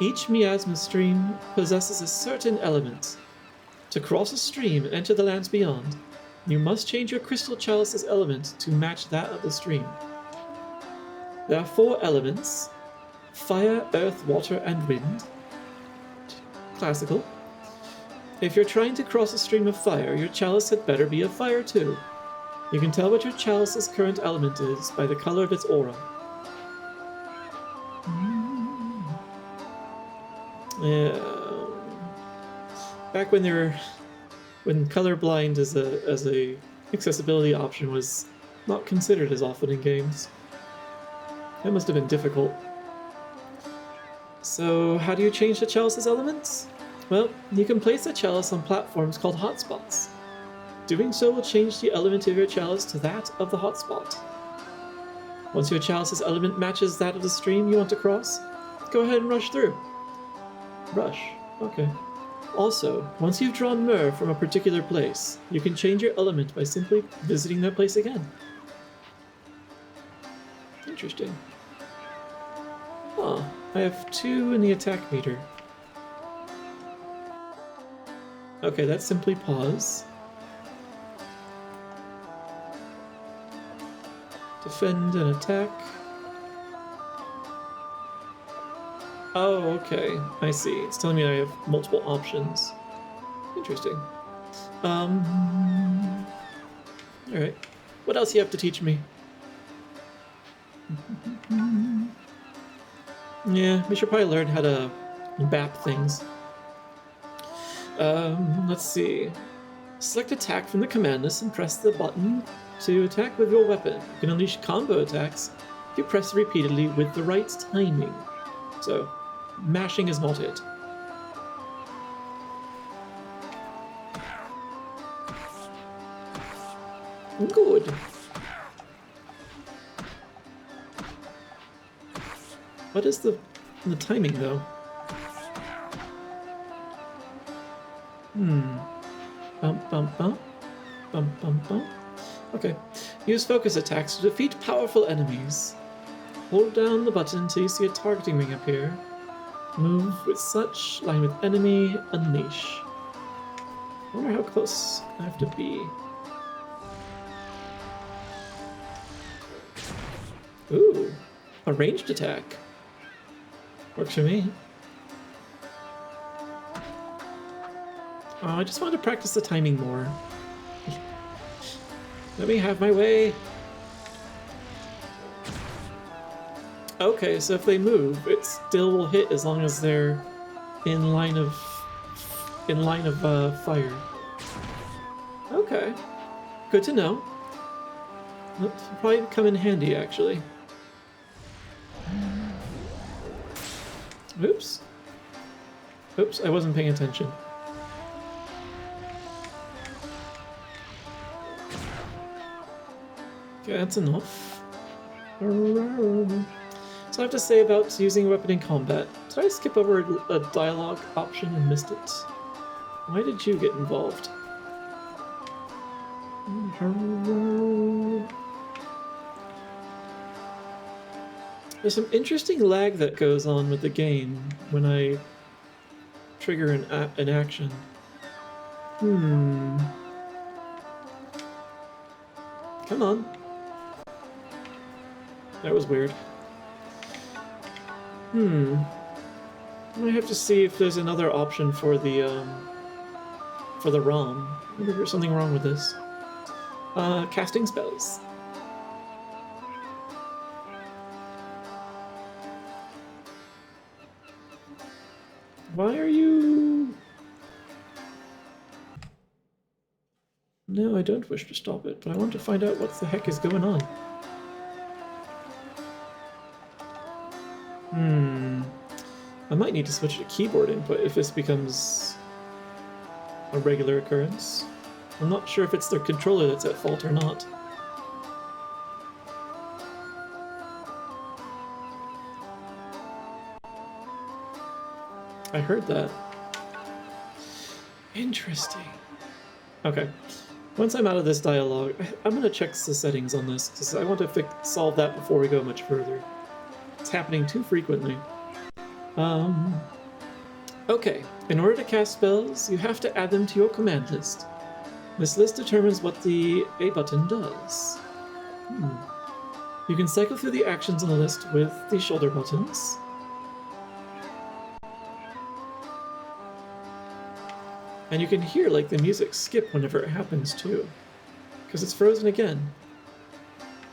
Each miasma stream possesses a certain element. To cross a stream and enter the lands beyond, you must change your crystal chalice's element to match that of the stream. There are 4 elements: fire, earth, water, and wind. Classical. If you're trying to cross a stream of fire, your chalice had better be of fire too. You can tell what your chalice's current element is by the color of its aura. Yeah. Back when colorblind as a accessibility option was not considered as often in games. That must have been difficult. So, how do you change the chalice's elements? Well, you can place the chalice on platforms called hotspots. Doing so will change the element of your chalice to that of the hotspot. Once your chalice's element matches that of the stream you want to cross, go ahead and rush through. Rush, okay. Also, once you've drawn myrrh from a particular place, you can change your element by simply visiting that place again. Interesting. Huh, I have 2 in the attack meter. Okay, that's simply pause. Defend and attack. Oh, okay. I see. It's telling me I have multiple options. Interesting. Alright. What else do you have to teach me? Yeah, we should probably learn how to bap things. Let's see. Select attack from the command list and press the button to attack with your weapon. You can unleash combo attacks if you press repeatedly with the right timing. So, mashing is not it. Good. What is the timing, though? Bump, bump, bump. Bump, bump, bump. Okay. Use focus attacks to defeat powerful enemies. Hold down the button until you see a targeting ring appear. Move with such, line with enemy, unleash. I wonder how close I have to be. Ooh, a ranged attack. Works for me. Oh, I just want to practice the timing more. Let me have my way. Okay, so if they move, it still will hit as long as they're in line of fire. Okay, good to know. That'll probably come in handy, actually. Oops. Oops, I wasn't paying attention. Okay, that's enough. So I have to say about using a weapon in combat. Did I skip over a dialogue option and missed it? Why did you get involved? There's some interesting lag that goes on with the game when I trigger an action. Come on. That was weird. I might have to see if there's another option for the ROM. Maybe there's something wrong with this. Casting spells. Why are you... No, I don't wish to stop it, but I want to find out what the heck is going on. I might need to switch to keyboard input if this becomes a regular occurrence. I'm not sure if it's the controller that's at fault or not. I heard that. Interesting. Okay. Once I'm out of this dialogue, I'm going to check the settings on this, because I want to solve that before we go much further. It's happening too frequently. Okay. In order to cast spells, you have to add them to your command list. This list determines what the A button does. You can cycle through the actions on the list with the shoulder buttons. And you can hear, like, the music skip whenever it happens, too. Because it's frozen again.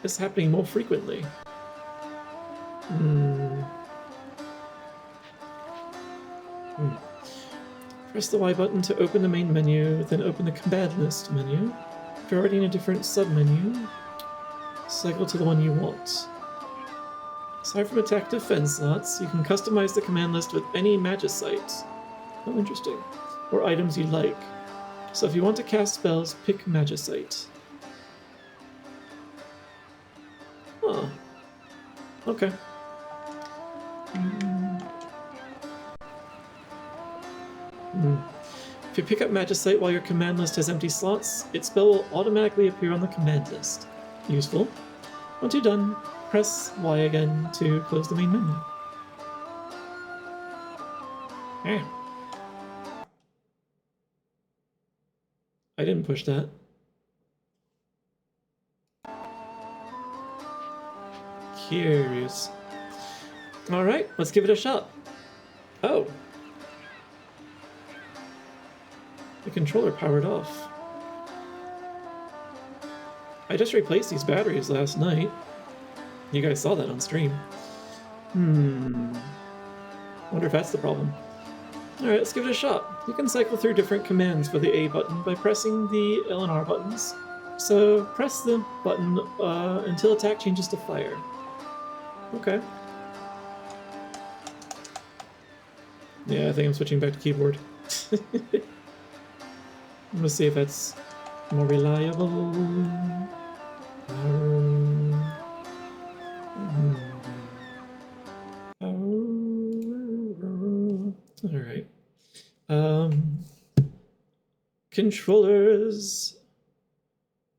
It's happening more frequently. Press the Y button to open the main menu, then open the command list menu. If you're already in a different sub-menu, cycle to the one you want. Aside from attack defense slots, you can customize the command list with any magicite. Oh, interesting. Or items you like. So if you want to cast spells, pick magicite. Huh. Okay. If you pick up magicite while your command list has empty slots, its spell will automatically appear on the command list. Useful. Once you're done, press Y again to close the main menu. I didn't push that. Curious. Alright, let's give it a shot. Oh. The controller powered off. I just replaced these batteries last night. You guys saw that on stream. Wonder if that's the problem. Alright, let's give it a shot. You can cycle through different commands for the A button by pressing the L and R buttons. So press the button until attack changes to fire. Okay. Yeah, I think I'm switching back to keyboard. I'm gonna see if that's more reliable. Alright. Controllers.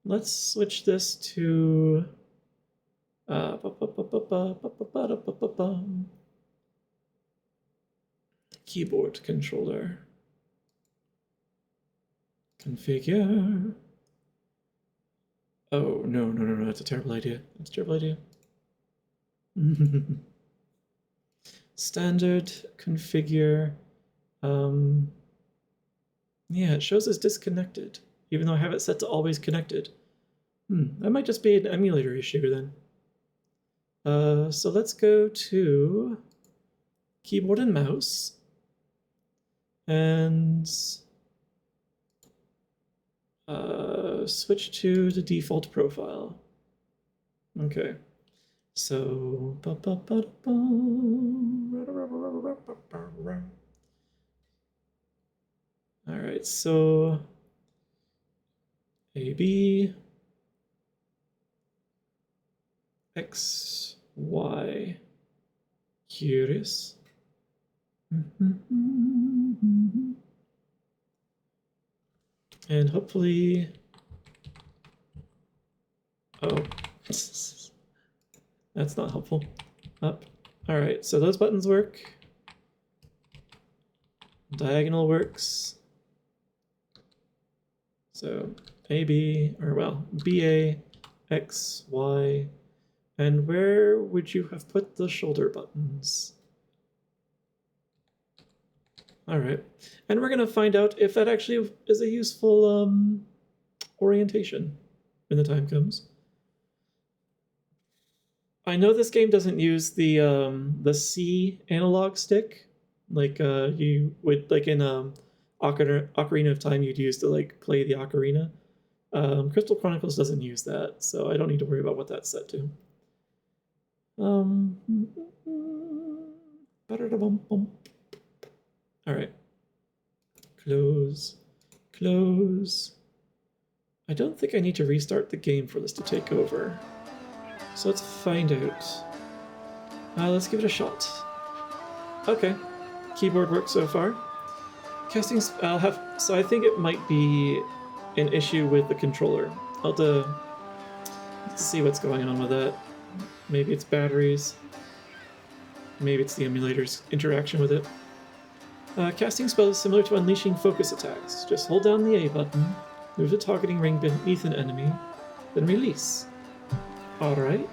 Let's switch this to keyboard controller. Configure. Oh, no, that's a terrible idea. That's a terrible idea. Standard, configure. Yeah, it shows as disconnected, even though I have it set to always connected. That might just be an emulator issue then. So let's go to keyboard and mouse. And switch to the default profile. Okay. So all right, so AB X Y curious. And hopefully, oh, that's not helpful. Up. All right, so those buttons work. Diagonal works. So AB, or well, BA, X, Y, and where would you have put the shoulder buttons? Alright, and we're going to find out if that actually is a useful orientation when the time comes. I know this game doesn't use the C analog stick like you would, like in Ocarina of Time you'd use to like play the ocarina. Crystal Chronicles doesn't use that, so I don't need to worry about what that's set to. Alright. Close. Close. I don't think I need to restart the game for this to take over. So let's find out. Let's give it a shot. Okay. Keyboard works so far. Casting, I'll have, so I think it might be an issue with the controller. I'll have to see what's going on with that. Maybe it's batteries. Maybe it's the emulator's interaction with it. Casting spells is similar to unleashing focus attacks. Just hold down the A button, move the targeting ring beneath an enemy, then release. Alright.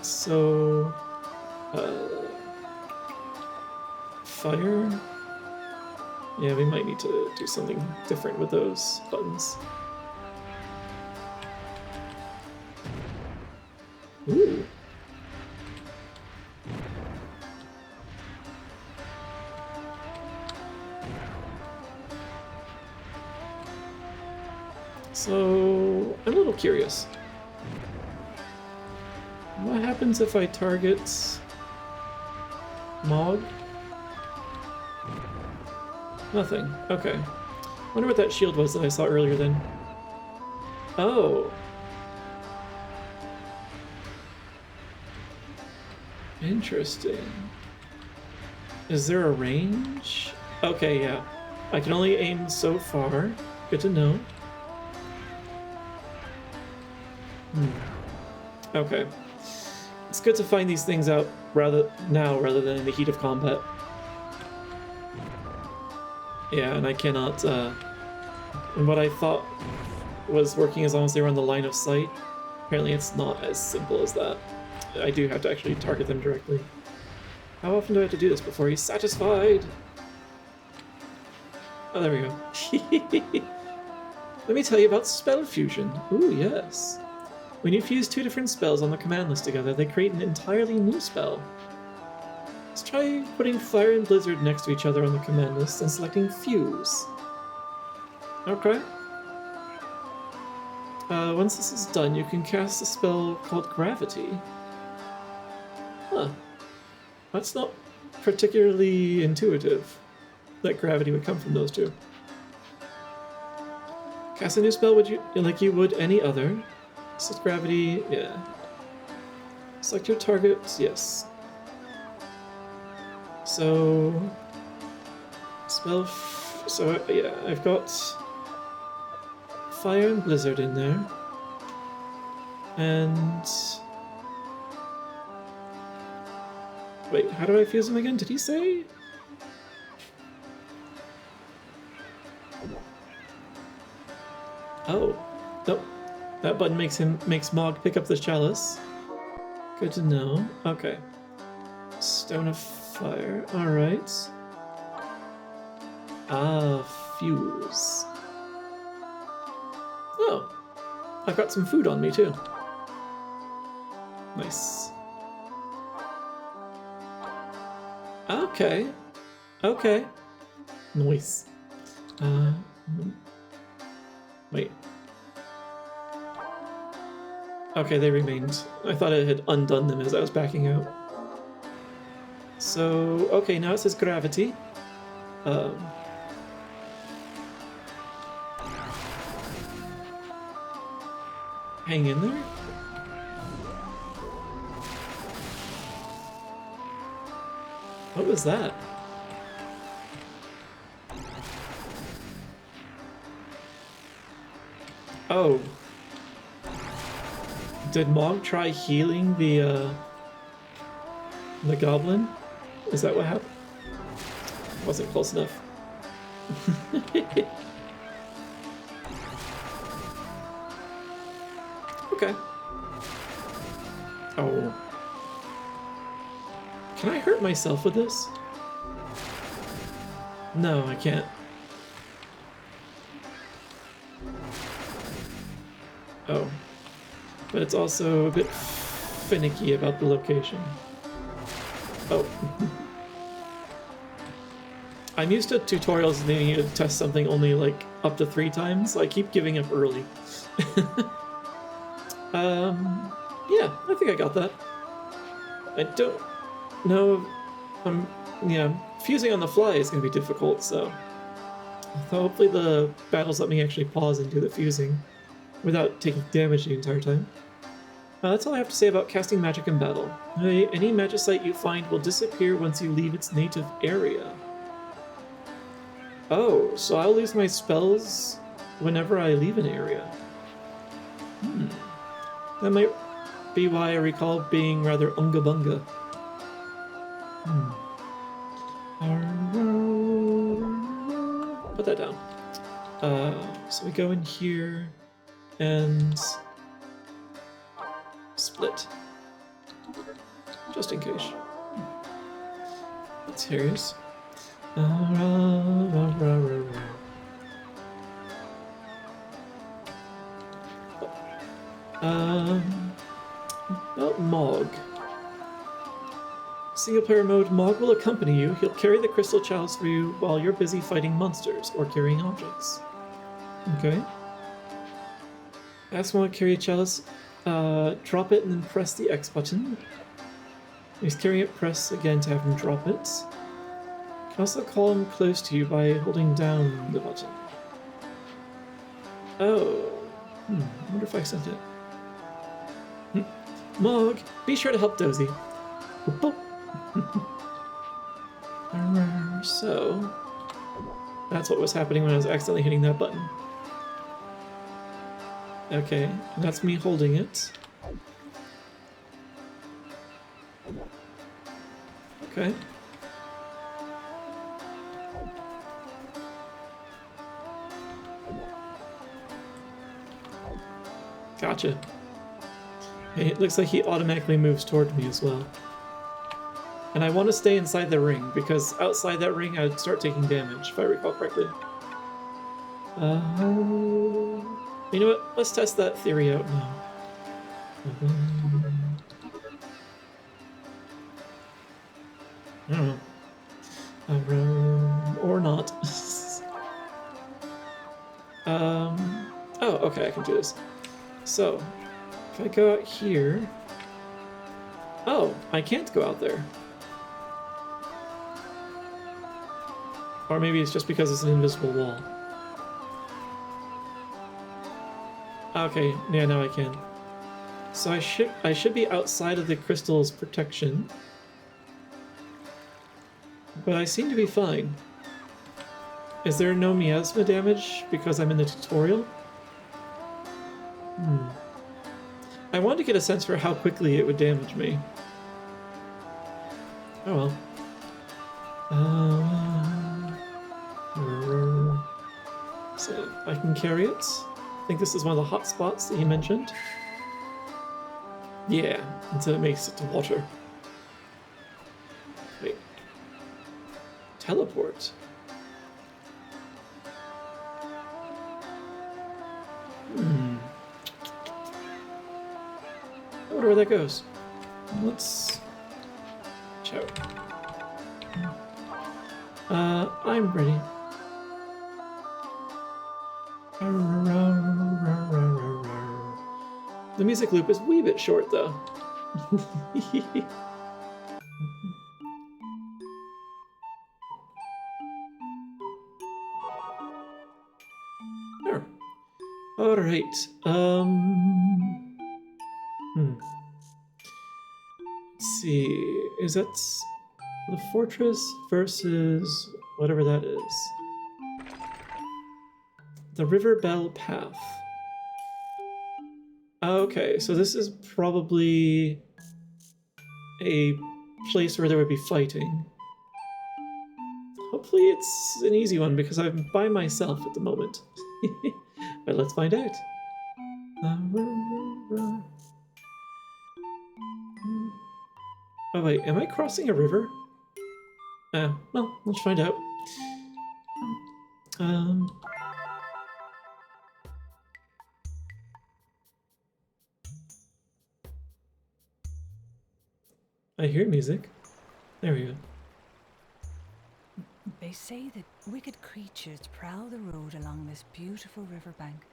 So... fire? Yeah, we might need to do something different with those buttons. Ooh. So, I'm a little curious. What happens if I target Mog? Nothing. Okay. Wonder what that shield was that I saw earlier then. Oh. Interesting. Is there a range? Okay, yeah. I can only aim so far. Good to know. Okay. It's good to find these things out rather than in the heat of combat. Yeah, and I cannot, and what I thought was working as long as they were on the line of sight, apparently it's not as simple as that. I do have to actually target them directly. How often do I have to do this before he's satisfied? Oh, there we go. Let me tell you about spell fusion. Ooh, yes. When you fuse two different spells on the command list together, they create an entirely new spell. Let's try putting Fire and Blizzard next to each other on the command list and selecting Fuse. Okay. Once this is done, you can cast a spell called Gravity. Huh. That's not particularly intuitive, that gravity would come from those two. Cast a new spell like you would any other. Set gravity, yeah. Select your target, yes. So, so yeah, I've got Fire and Blizzard in there, and wait, how do I fuse them again? Did he say? Oh, nope. That button makes Mog pick up the chalice. Good to know. Okay. Stone of Fire. Alright. Fuse. Oh. I've got some food on me too. Nice. Okay. Okay. Nice. Wait. Okay, they remained. I thought it had undone them as I was backing out. So, okay, now it says gravity. Hang in there. What was that? Oh. Did Mog try healing the goblin? Is that what happened? Wasn't close enough. Oh. Can I hurt myself with this? No, I can't. Oh. But it's also a bit finicky about the location. Oh. I'm used to tutorials needing you to test something only like up to 3 times, so I keep giving up early. Yeah, I think I got that. I don't know. Yeah, fusing on the fly is going to be difficult, so hopefully the battles let me actually pause and do the fusing without taking damage the entire time. That's all I have to say about casting magic in battle. Any magicite you find will disappear once you leave its native area. Oh, so I'll lose my spells whenever I leave an area. That might be why I recall being rather unga bunga. Put that down. So we go in here and split. Just in case. That's serious. About Mog. Single player mode, Mog will accompany you. He'll carry the crystal chalice for you while you're busy fighting monsters or carrying objects. Okay. Ask Mog to carry a chalice. Drop it and then press the X button. He's carrying it, press again to have him drop it. You can also call him close to you by holding down the button. Oh. I wonder if I sent it. Mog, be sure to help Dozy. So, that's what was happening when I was accidentally hitting that button. Okay, and that's me holding it. Okay. Gotcha. Okay, it looks like he automatically moves toward me as well. And I want to stay inside the ring, because outside that ring I would start taking damage, if I recall correctly. You know what? Let's test that theory out now. I don't know. Or not. Oh, okay, I can do this. So, if I go out here... Oh, I can't go out there. Or maybe it's just because it's an invisible wall. Okay, yeah, now I can. So I should be outside of the crystal's protection. But I seem to be fine. Is there no miasma damage because I'm in the tutorial? I wanted to get a sense for how quickly it would damage me. Oh well. So I can carry it. I think this is one of the hot spots that he mentioned. Yeah, until it makes it to water. Wait. Teleport. I wonder where that goes. Let's chow. I'm ready. The music loop is a wee bit short though. There. All right. Let's see. Is that the fortress versus whatever that is? The River Bell Path. Okay, so this is probably a place where there would be fighting. Hopefully it's an easy one because I'm by myself at the moment. But let's find out. Oh wait, am I crossing a river? Well, let's find out. I hear music. There we go. They say that wicked creatures prowl the road along this beautiful riverbank,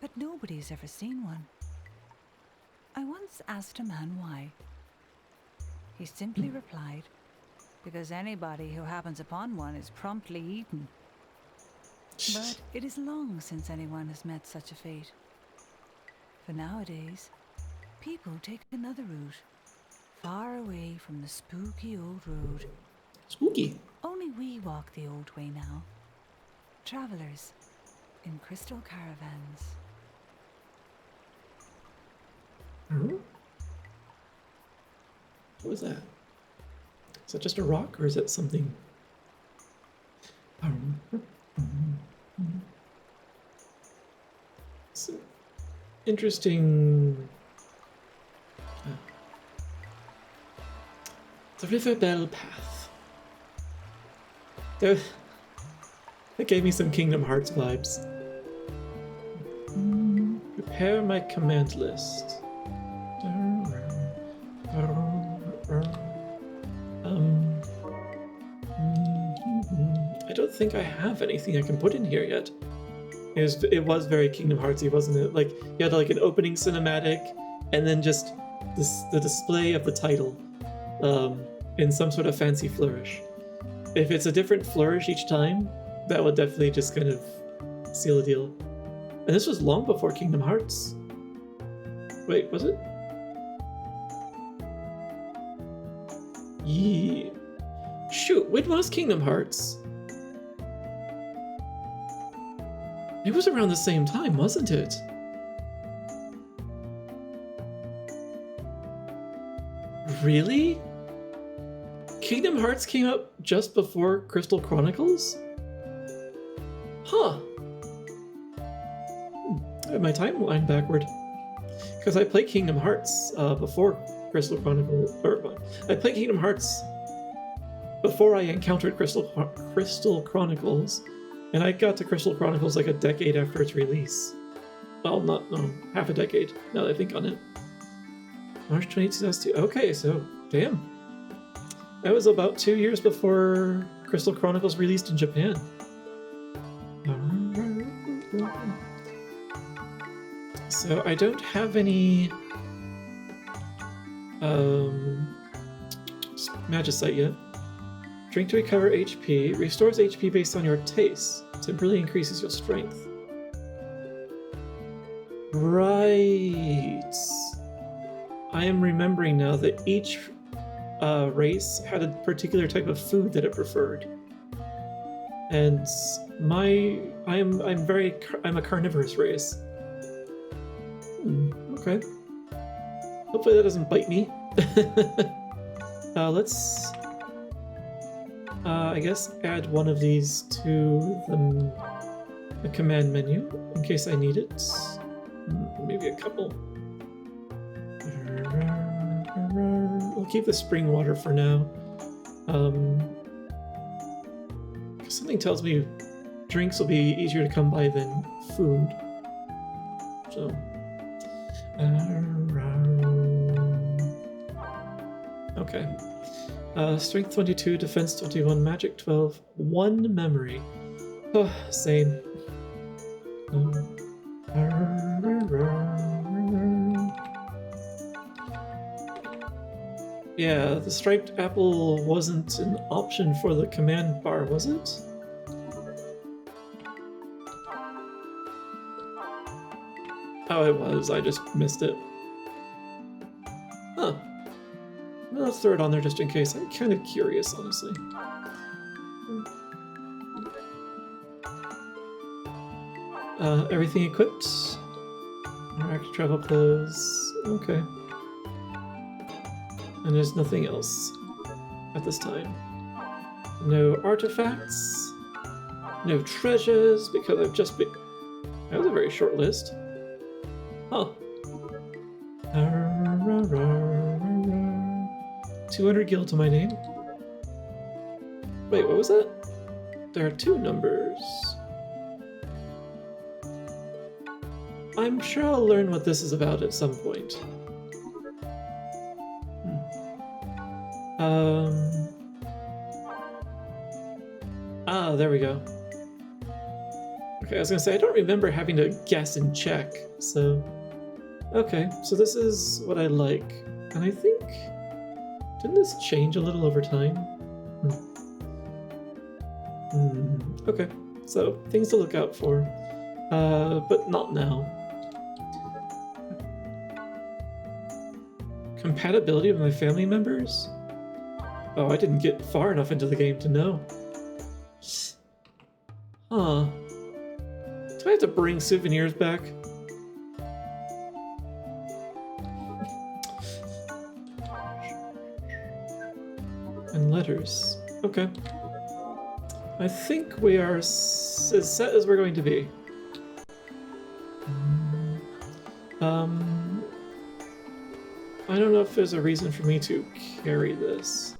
but nobody's ever seen one. I once asked a man why. He simply replied, because anybody who happens upon one is promptly eaten. But it is long since anyone has met such a fate. For nowadays, people take another route, far away from the spooky old road. Spooky. Only we walk the old way now. Travelers in crystal caravans. What was that? Is that just a rock or is that something? It's an interesting. The River Bell Path. That gave me some Kingdom Hearts vibes. Prepare my command list. I don't think I have anything I can put in here yet. It was very Kingdom Heartsy, wasn't it? Like you had like an opening cinematic, and then just the display of the title, in some sort of fancy flourish. If it's a different flourish each time, that would definitely just kind of seal the deal. And this was long before Kingdom Hearts. Wait, was it? Yeah. Shoot, when was Kingdom Hearts? It was around the same time, wasn't it? Really? Kingdom Hearts came out just before Crystal Chronicles? Huh. I have my timeline backward. Because I played Kingdom Hearts before Crystal Chronicles. I played Kingdom Hearts before I encountered Crystal Chronicles, and I got to Crystal Chronicles like a decade after its release. Well, no, half a decade, now that I think on it. March 22, 2002. Okay, so, damn. That was about 2 years before Crystal Chronicles released in Japan. So I don't have any Magicite yet. Drink to recover HP. Restores HP based on your taste. Temporarily increases your strength. Right. I am remembering now that each race had a particular type of food that it preferred. And I'm a carnivorous race. Okay. Hopefully that doesn't bite me. Let's I guess add one of these to the command menu in case I need it. Maybe a couple. We'll keep the spring water for now. Something tells me drinks will be easier to come by than food. So. Okay. Strength 22, defense 21, magic 12, 1 memory. Oh, same. Yeah, the striped apple wasn't an option for the command bar, was it? Oh, it was. I just missed it. Huh. Well, let's throw it on there just in case. I'm kind of curious, honestly. Everything equipped. Active travel clothes. Okay. And there's nothing else at this time. No artifacts. No treasures, because I've just been... That was a very short list. Huh. 200 gil to my name. Wait, what was that? There are 2 numbers. I'm sure I'll learn what this is about at some point. Ah, there we go. Okay, I was gonna say, I don't remember having to guess and check, so... Okay, so this is what I like. And I think... Didn't this change a little over time? Okay, so things to look out for. But not now. Compatibility with my family members? Oh, I didn't get far enough into the game to know. Huh. Do I have to bring souvenirs back? And letters. Okay. I think we are as set as we're going to be. I don't know if there's a reason for me to carry this.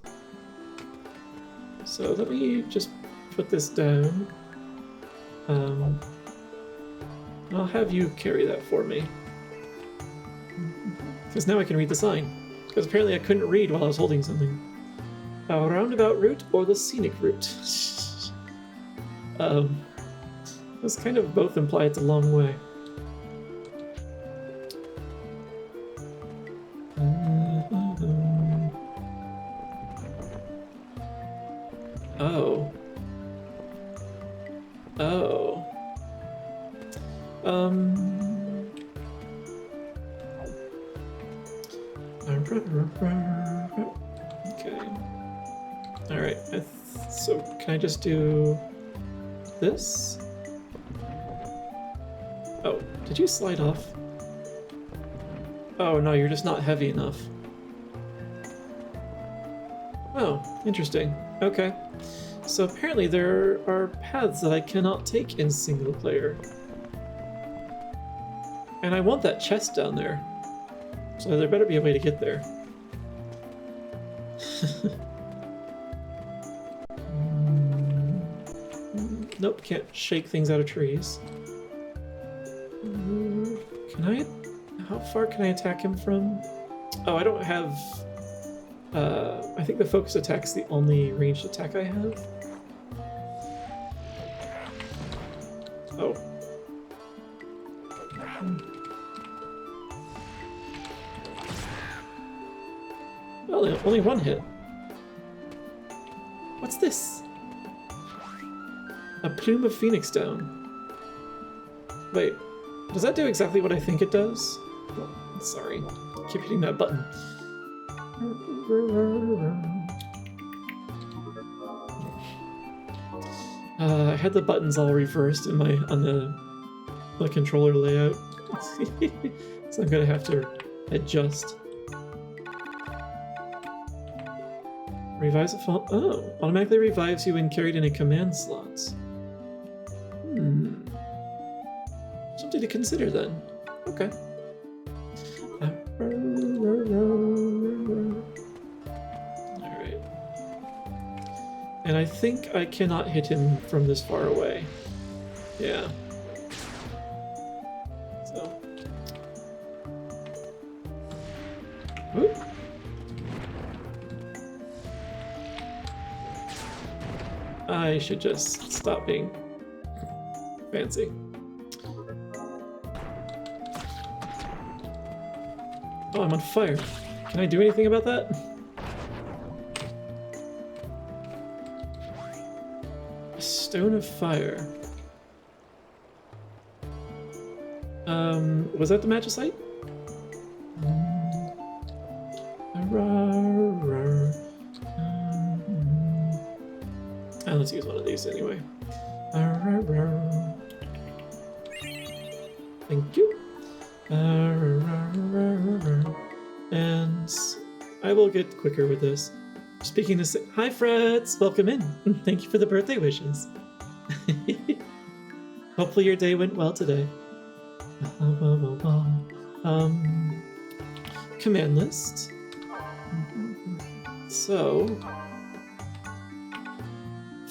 So let me just put this down. I'll have you carry that for me. Because now I can read the sign. Because apparently I couldn't read while I was holding something. A roundabout route or the scenic route? Those kind of both imply it's a long way. Oh. Oh. Okay. Alright, so can I just do this? Oh, did you slide off? Oh no, you're just not heavy enough. Oh, interesting. Okay. So apparently there are paths that I cannot take in single player. And I want that chest down there. So there better be a way to get there. Nope, can't shake things out of trees. Can I... How far can I attack him from? Oh, I don't have... I think the focus attack's the only ranged attack I have. Oh. Well, only one hit. What's this? A plume of phoenix down. Wait, does that do exactly what I think it does? Oh, sorry, keep hitting that button. I had the buttons all reversed in on the controller layout, so I'm gonna have to adjust. Revives a fall. Oh, automatically revives you when carried in a command slot. Something to consider then. Okay. Alright. And I think I cannot hit him from this far away. Yeah. So. Whoop. I should just stop being fancy. Oh, I'm on fire. Can I do anything about that? A stone of fire. Was that the magicite? Let's use one of these anyway. Thank you. And I will get quicker with this. Speaking to say, hi Freds, welcome in. Thank you for the birthday wishes. Hopefully your day went well today. Command list. So...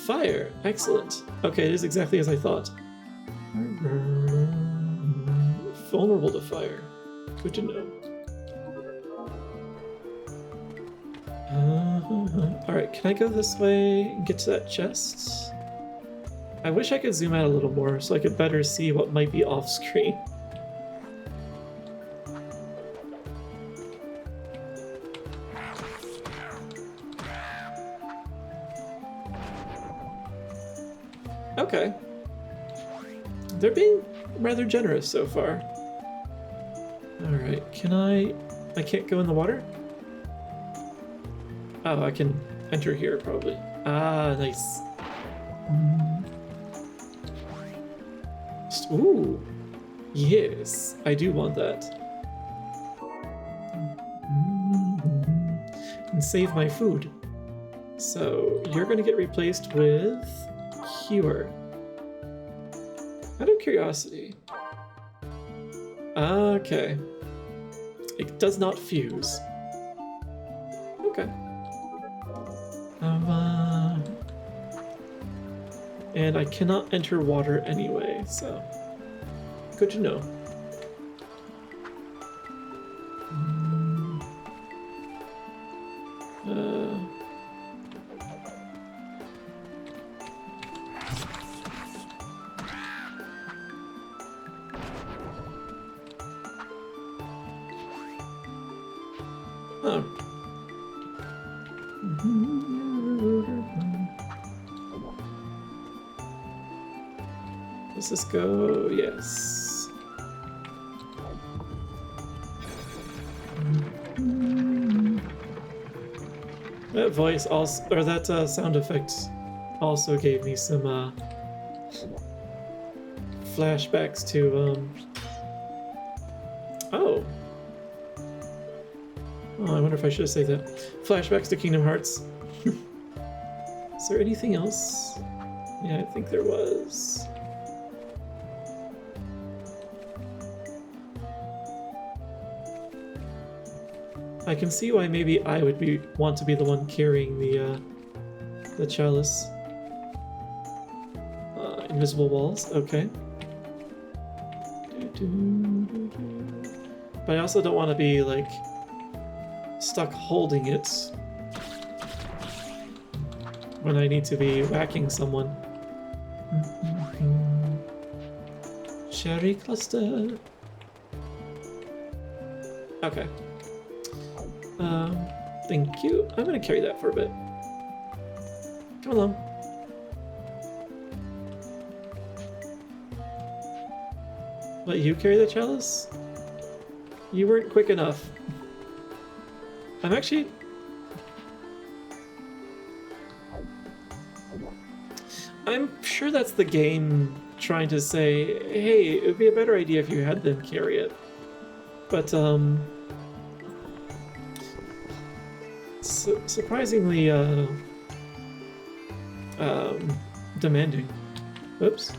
Fire! Excellent. Okay, it is exactly as I thought. Vulnerable to fire. Good to know. Alright, can I go this way and get to that chest? I wish I could zoom out a little more so I could better see what might be off screen. Okay. They're being rather generous so far. Alright, can I can't go in the water? Oh, I can enter here probably. Ah, nice. Ooh. Yes, I do want that. And save my food. So, you're gonna get replaced with Cure. Out of curiosity. Okay. It does not fuse. Okay. And I cannot enter water anyway, so good to know. Oh. Does this go? Yes. That voice also, or that sound effect also gave me some flashbacks to oh, I wonder if I should have said that. Flashbacks to Kingdom Hearts. Is there anything else? Yeah, I think there was. I can see why maybe I would want to be the one carrying the chalice. Invisible walls, okay. But I also don't want to be like stuck holding it when I need to be whacking someone. Cherry cluster. Okay. Thank you. I'm gonna carry that for a bit. Come along. Let you carry the chalice? You weren't quick enough. I'm actually... I'm sure that's the game trying to say, hey, it would be a better idea if you had them carry it. But, surprisingly, demanding. Oops.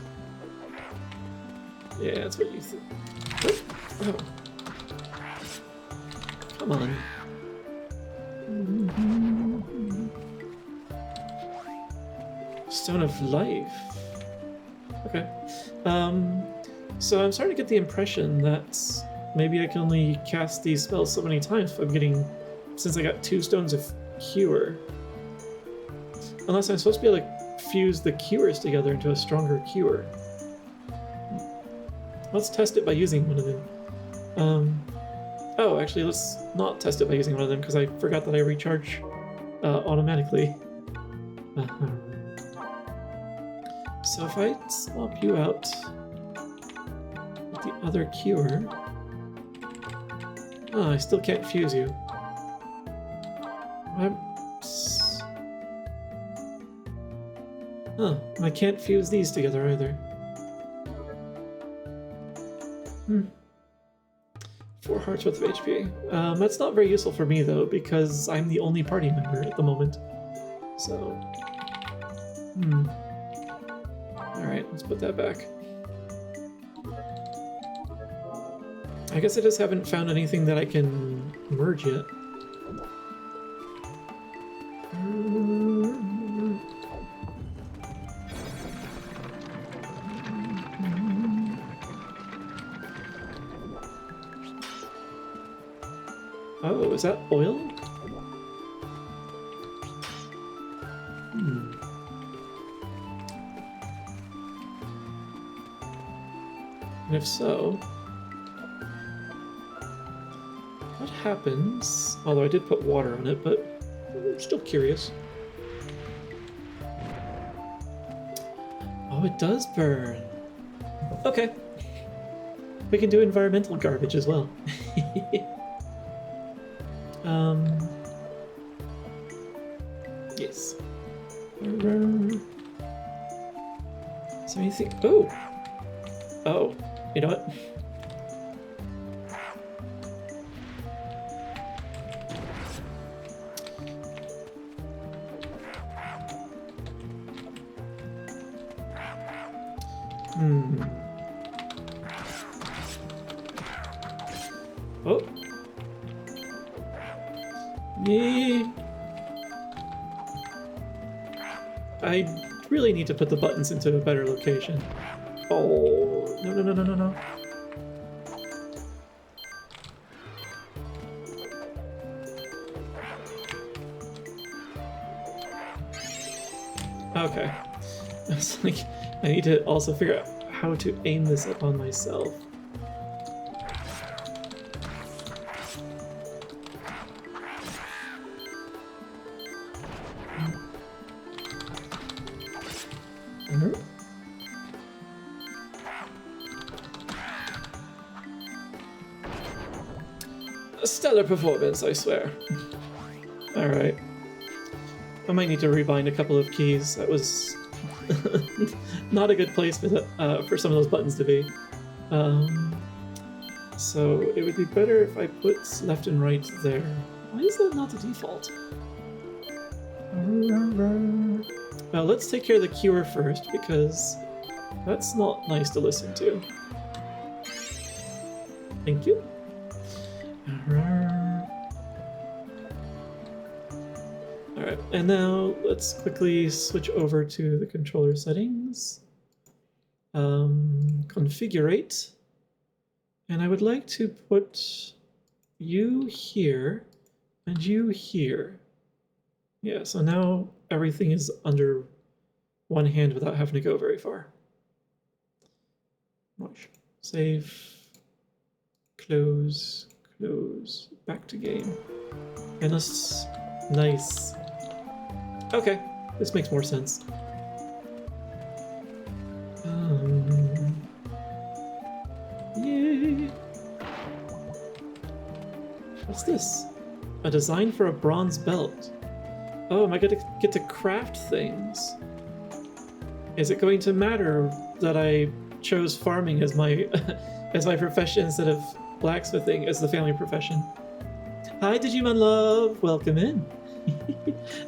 Yeah, that's what you think. Oh. Come on. Stone of Life. Okay. So I'm starting to get the impression that maybe I can only cast these spells so many times if I'm getting... Since I got 2 Stones of Cure. Unless I'm supposed to be able to fuse the cures together into a stronger cure. Let's test it by using one of them. Oh, actually, let's not test it by using one of them because I forgot that I recharge automatically. So if I swap you out with the other cure... Oh, I still can't fuse you. I can't fuse these together either. 4 hearts worth of HP. That's not very useful for me though, because I'm the only party member at the moment. So... Alright, let's put that back. I guess I just haven't found anything that I can merge yet. Oh, is that oil? And if so, what happens? Although I did put water on it, but I'm still curious. Oh, it does burn. Okay. We can do environmental garbage as well. Yes. So you think, oh, you know what? Oh. Yeah. I really need to put the buttons into a better location. Oh, no. Okay. I was like, I need to also figure out how to aim this upon myself. A stellar performance, I swear. Alright. I might need to rebind a couple of keys. That was not a good place for some of those buttons to be. So it would be better if I put left and right there. Why is that not the default? Well, let's take care of the cure first, because that's not nice to listen to. Thank you. Alright, and now let's quickly switch over to the controller settings. Configurate. And I would like to put you here and you here. Yeah, so now everything is under one hand without having to go very far. Watch. Save. Close. Close. Back to game. And that's nice. Okay, this makes more sense. Yay! What's this? A design for a bronze belt. Oh, am I going to get to craft things? Is it going to matter that I chose farming as my as my profession instead of blacksmithing as the family profession? Hi, Digimon Love! Welcome in!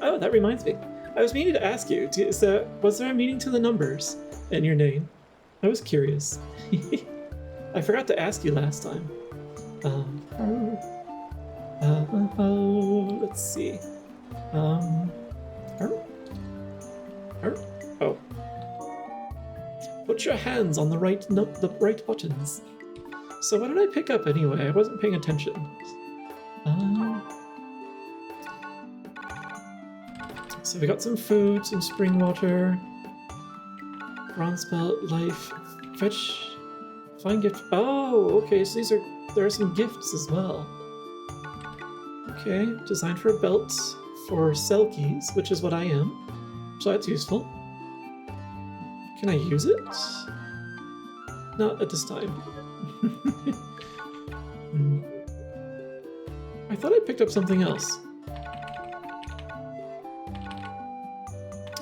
Oh, that reminds me. I was meaning to ask you, was there a meaning to the numbers in your name? I was curious. I forgot to ask you last time. Let's see. Oh. Put your hands on the right buttons. So what did I pick up anyway? I wasn't paying attention. So we got some food, some spring water, bronze belt, life, fetch, find gift. Oh, okay. So there are some gifts as well. Okay, designed for a belt for Selkies, which is what I am. So that's useful. Can I use it? Not at this time. I thought I picked up something else.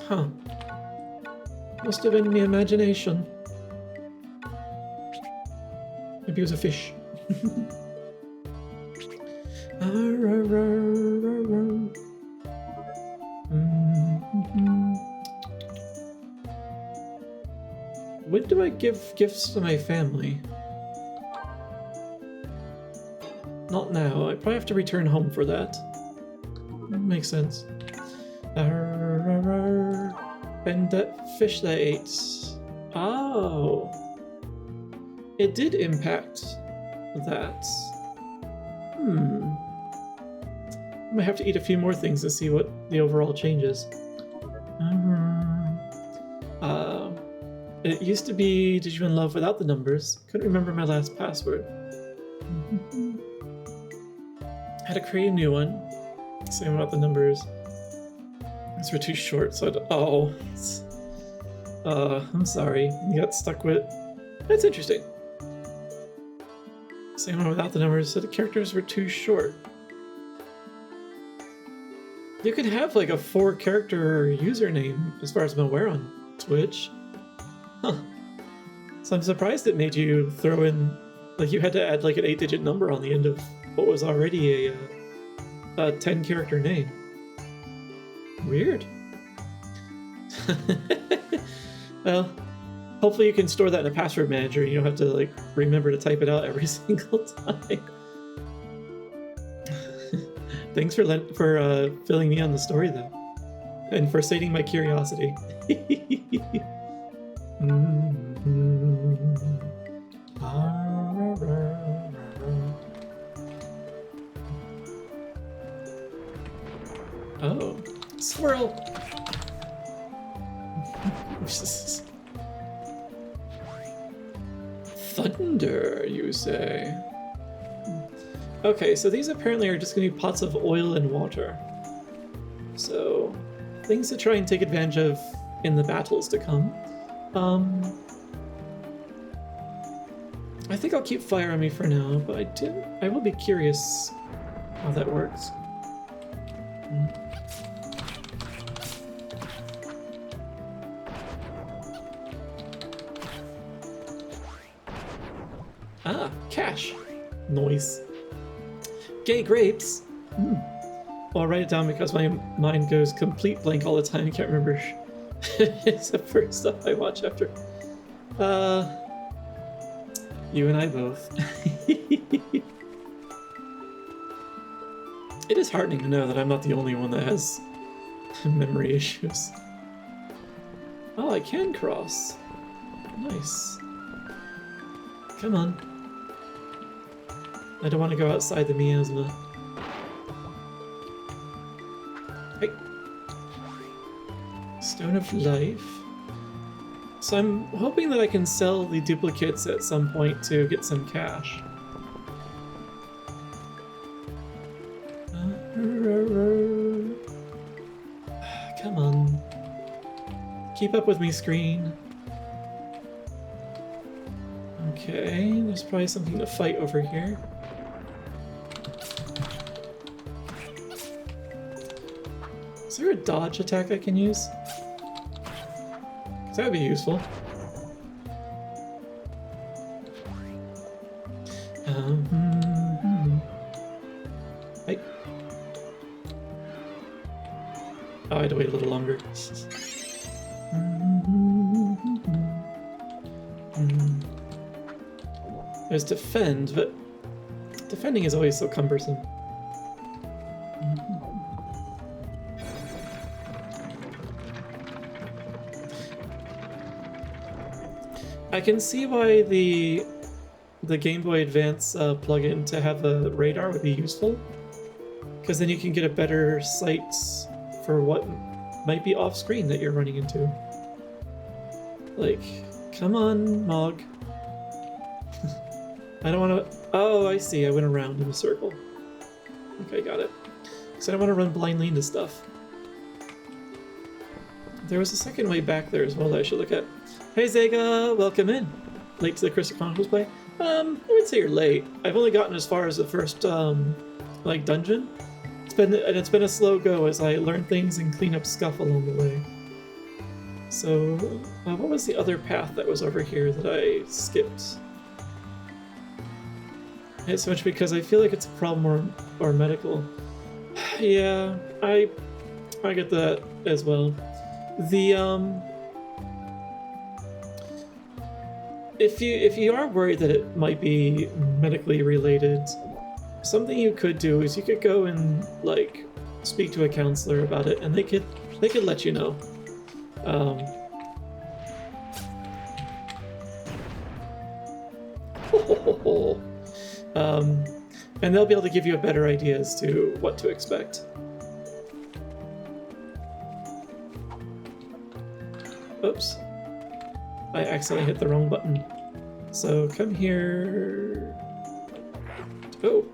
Huh. Must have been my imagination. Maybe it was a fish. When do I give gifts to my family? Not now. I probably have to return home for that. Makes sense. And that fish that I ate. Oh. It did impact that. I might have to eat a few more things to see what the overall change is. It used to be Did You in Love without the numbers. Couldn't remember my last password. Had to create a new one. Same about the numbers. These were too short, so I'm sorry. You got stuck with... That's interesting. Same one without the numbers, so the characters were too short. You could have like a 4-character username, as far as I'm aware, on Twitch. Huh. So I'm surprised it made you throw in... Like, you had to add like an 8-digit number on the end of what was already a 10-character name. Weird. Well, hopefully you can store that in a password manager and you don't have to like remember to type it out every single time. Thanks for filling me on the story though, and for sating my curiosity. Oh, swirl! Thunder, you say? Okay, so these apparently are just going to be pots of oil and water. So, things to try and take advantage of in the battles to come. I think I'll keep fire on me for now, but I will be curious how that works. Ah, cash. Noise. Gay grapes. Well, I'll write it down because my mind goes complete blank all the time. I can't remember except for stuff I watch after. You and I both. It is heartening to know that I'm not the only one that has memory issues. Oh, I can cross. Nice. Come on. I don't want to go outside the miasma. Hey. Stone of Life. So I'm hoping that I can sell the duplicates at some point to get some cash. Come on. Keep up with me, screen. Okay, there's probably something to fight over here. Is there a dodge attack I can use? 'Cause that would be useful. Hey. Oh, I had to wait a little longer. There's defend, but defending is always so cumbersome. I can see why the Game Boy Advance plugin to have a radar would be useful, because then you can get a better sight for what might be off screen that you're running into. Like, come on, Mog. I don't want to... Oh, I see. I went around in a circle. Okay, got it. Because I don't want to run blindly into stuff. There was a second way back there as well that I should look at. Hey, Zega! Welcome in. Late to the Crystal Chronicles play. I wouldn't say you're late. I've only gotten as far as the first, like, dungeon. It's been a slow go as I learn things and clean up scuff along the way. So, what was the other path that was over here that I skipped? It's so much because I feel like it's a problem or medical. Yeah, I get that as well. If you are worried that it might be medically related, something you could do is you could go and like speak to a counselor about it, and they could let you know. And they'll be able to give you a better idea as to what to expect. Oops. I accidentally hit the wrong button. So come here. Oh.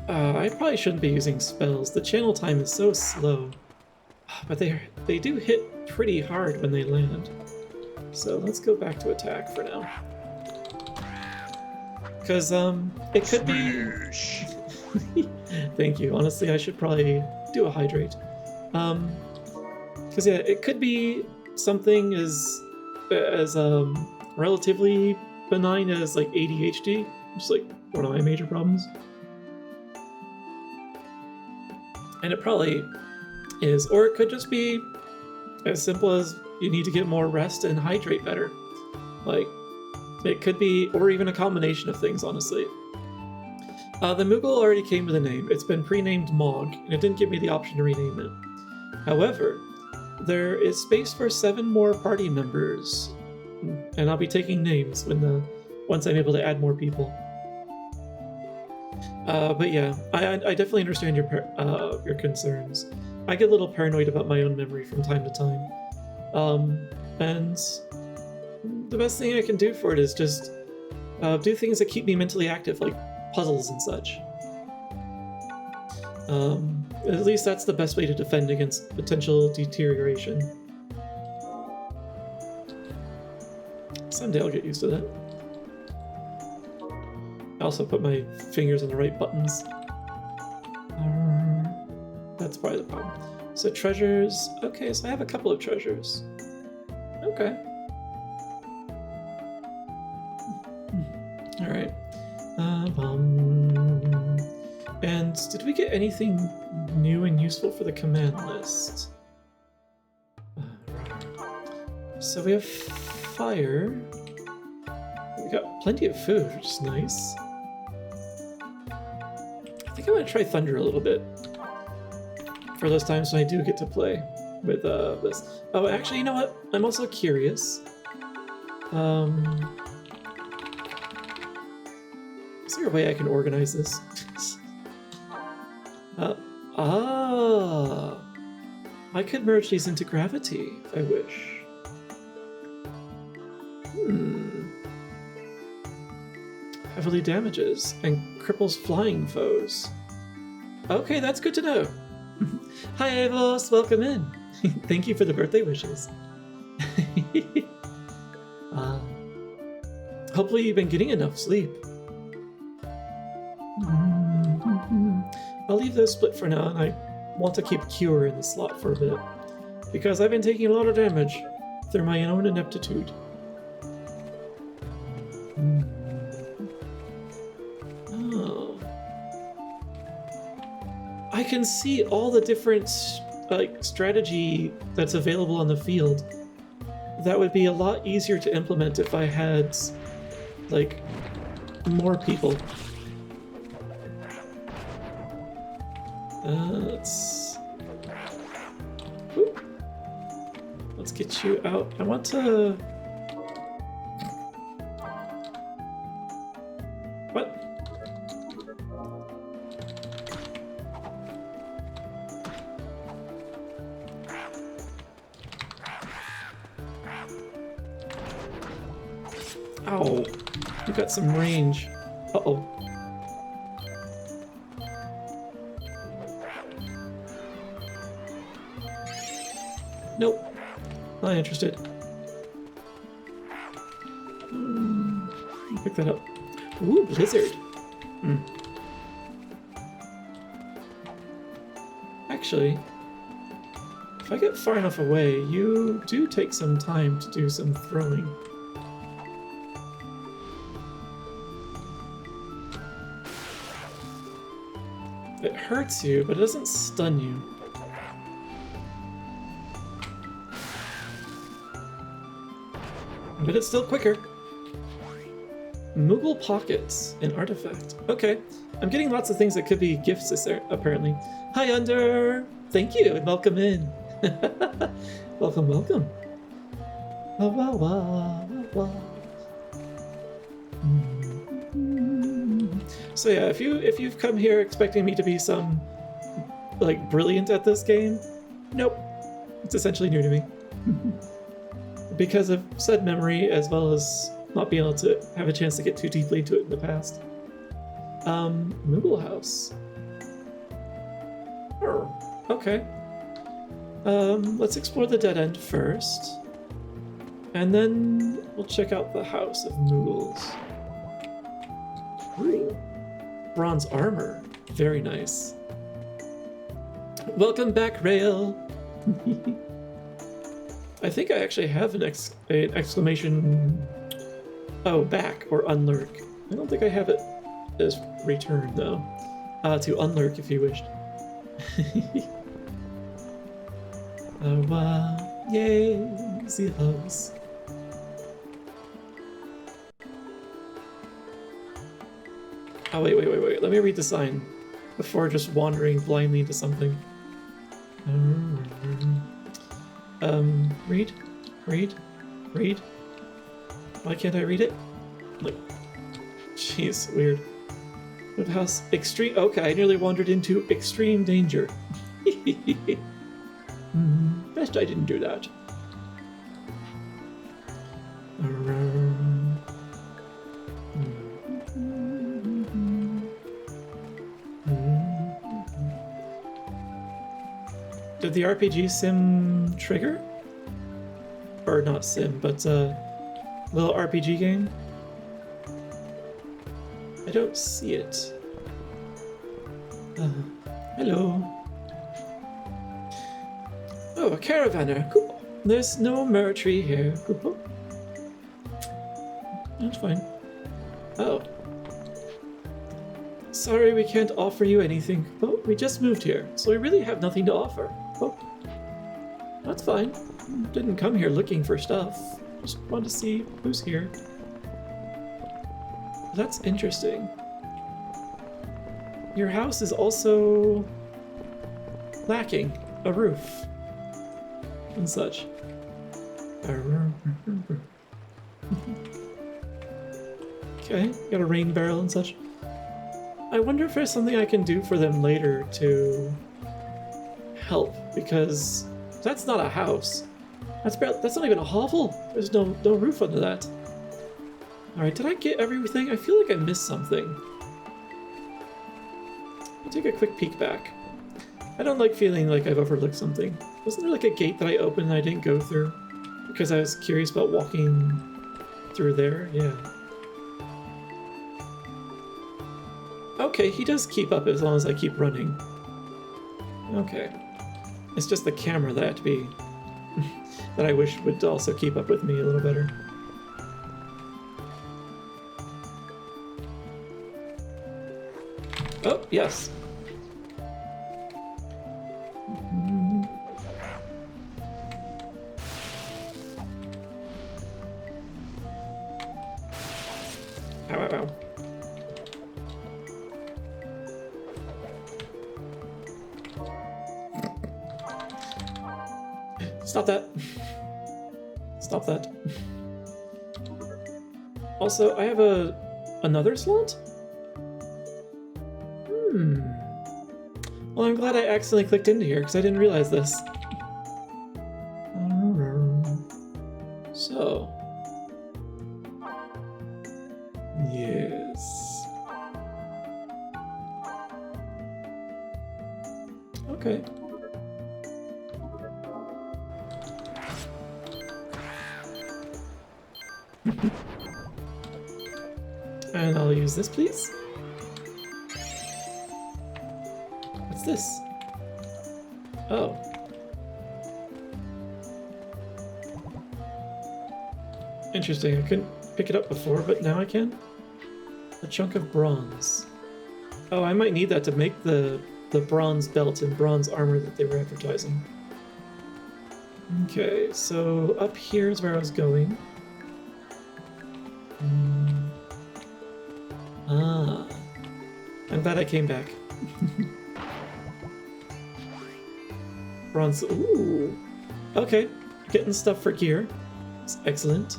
I probably shouldn't be using spells. The channel time is so slow. But they do hit pretty hard when they land. So let's go back to attack for now. Because it could be... Thank you. Honestly, I should probably do a hydrate. Because yeah, it could be something as relatively benign as like ADHD, just like one of my major problems. And it probably is, or it could just be as simple as you need to get more rest and hydrate better. Like, it could be, or even a combination of things, honestly. The Moogle already came with a name. It's been pre-named Mog, and it didn't give me the option to rename it. However, there is space for 7 more party members, and I'll be taking names once I'm able to add more people. But yeah, I definitely understand your concerns. I get a little paranoid about my own memory from time to time. And the best thing I can do for it is just do things that keep me mentally active, like puzzles and such. At least that's the best way to defend against potential deterioration. Someday I'll get used to that. I also put my fingers on the right buttons. That's probably the problem. So treasures. Okay, so I have a couple of treasures. Okay. All right. And did we get anything new and useful for the command list? So we have fire. We got plenty of food, which is nice. I think I'm gonna try thunder a little bit for those times when I do get to play with this. Oh, actually, you know what? I'm also curious. Is there a way I can organize this? I could merge these into gravity if I wish. Heavily damages and cripples flying foes. Okay, that's good to know. Hi, Avos, welcome in. Thank you for the birthday wishes. Hopefully you've been getting enough sleep. I'll leave those split for now, and I want to keep Cure in the slot for a bit, because I've been taking a lot of damage through my own ineptitude. Oh. I can see all the different strategy that's available on the field. That would be a lot easier to implement if I had more people. Let's get you out. I want to... What? Ow. You got some range. Uh-oh. Nope. Not interested. Pick that up. Ooh, blizzard. Actually, if I get far enough away, you do take some time to do some throwing. It hurts you, but it doesn't stun you. But it's still quicker. Moogle Pockets, an artifact. Okay, I'm getting lots of things that could be gifts this apparently. Hi, Under! Thank you, and welcome in. Welcome, welcome. Wah, wah, wah, wah, wah. So yeah, if you've come here expecting me to be some like brilliant at this game, nope. It's essentially new to me. Because of said memory, as well as not being able to have a chance to get too deeply into it in the past. Moogle House. Oh, okay. Let's explore the dead end first. And then we'll check out the House of Moogles. Ooh. Bronze armor. Very nice. Welcome back, Rail! I think I actually have an exclamation... Oh, back or unlurk. I don't think I have it as return, though. To unlurk if you wished. Oh, wow. Yay! The house. Oh, wait. Let me read the sign before just wandering blindly into something. Read. Why can't I read it? Like, jeez, weird. Woodhouse, extreme. Okay, I nearly wandered into extreme danger. Best I didn't do that. Did the RPG sim trigger? Or not sim, but little RPG game? I don't see it. Hello. Oh, a caravaner. Cool. There's no Murtree here. Cool. That's fine. Oh. Sorry, we can't offer you anything. Oh, we just moved here, so we really have nothing to offer. Oh. That's fine. Didn't come here looking for stuff. Just wanted to see who's here. That's interesting. Your house is also lacking a roof and such. Okay, got a rain barrel and such. I wonder if there's something I can do for them later to help, because that's not a house. That's not even a hovel. There's no roof under that. Alright, did I get everything? I feel like I missed something. I'll take a quick peek back. I don't like feeling like I've overlooked something. Wasn't there like a gate that I opened and I didn't go through? Because I was curious about walking through there? Yeah. Okay, he does keep up as long as I keep running. Okay. It's just the camera that I have to be... that I wish would also keep up with me a little better. Oh, yes. Ow. Stop that. Stop that. Also, I have another slot? Well, I'm glad I accidentally clicked into here, because I didn't realize this. So. Yes. Okay. And I'll use this, please. What's this? Oh. Interesting, I couldn't pick it up before, but now I can. A chunk of bronze. Oh, I might need that to make the bronze belt and bronze armor that they were advertising. Okay, so up here is where I was going. Ah. I'm glad I came back. Bronze. Ooh. Okay. Getting stuff for gear. It's excellent.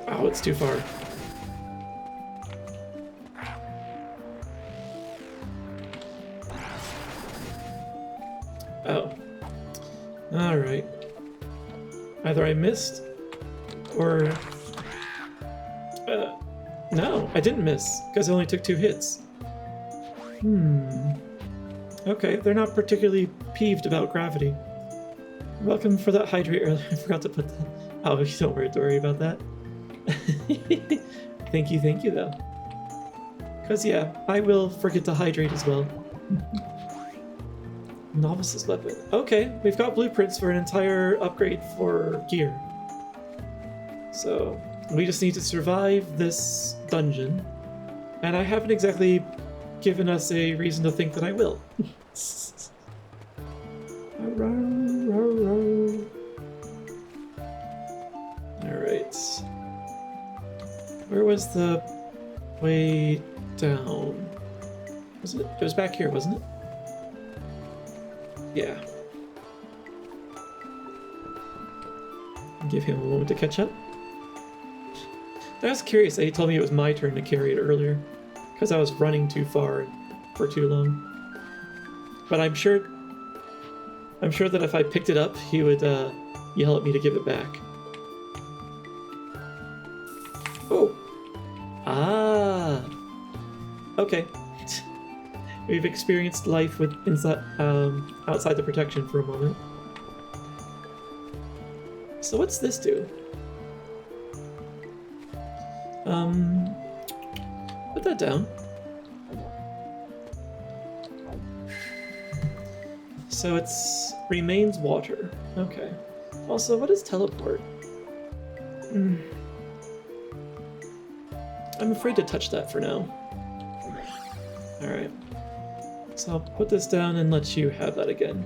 Oh, it's too far. Oh. Alright. Either I missed, or... no, I didn't miss, because I only took 2 hits. Okay, they're not particularly peeved about gravity. Welcome for that hydrate earlier. I forgot to put that... Oh, you don't worry about that. Thank you though. Because yeah, I will forget to hydrate as well. Novice's weapon. Okay, we've got blueprints for an entire upgrade for gear. So, we just need to survive this dungeon. And I haven't exactly given us a reason to think that I will. Alright. Where was the way down? Was it? It was back here, wasn't it? Yeah. Give him a moment to catch up. I was curious that he told me it was my turn to carry it earlier, because I was running too far for too long. But I'm sure that if I picked it up, he would yell at me to give it back. Oh. Ah. Okay. We've experienced life with outside the protection for a moment. So what's this do? Put that down. So it's remains water. Okay. Also, what is teleport? I'm afraid to touch that for now. Alright. So I'll put this down and let you have that again.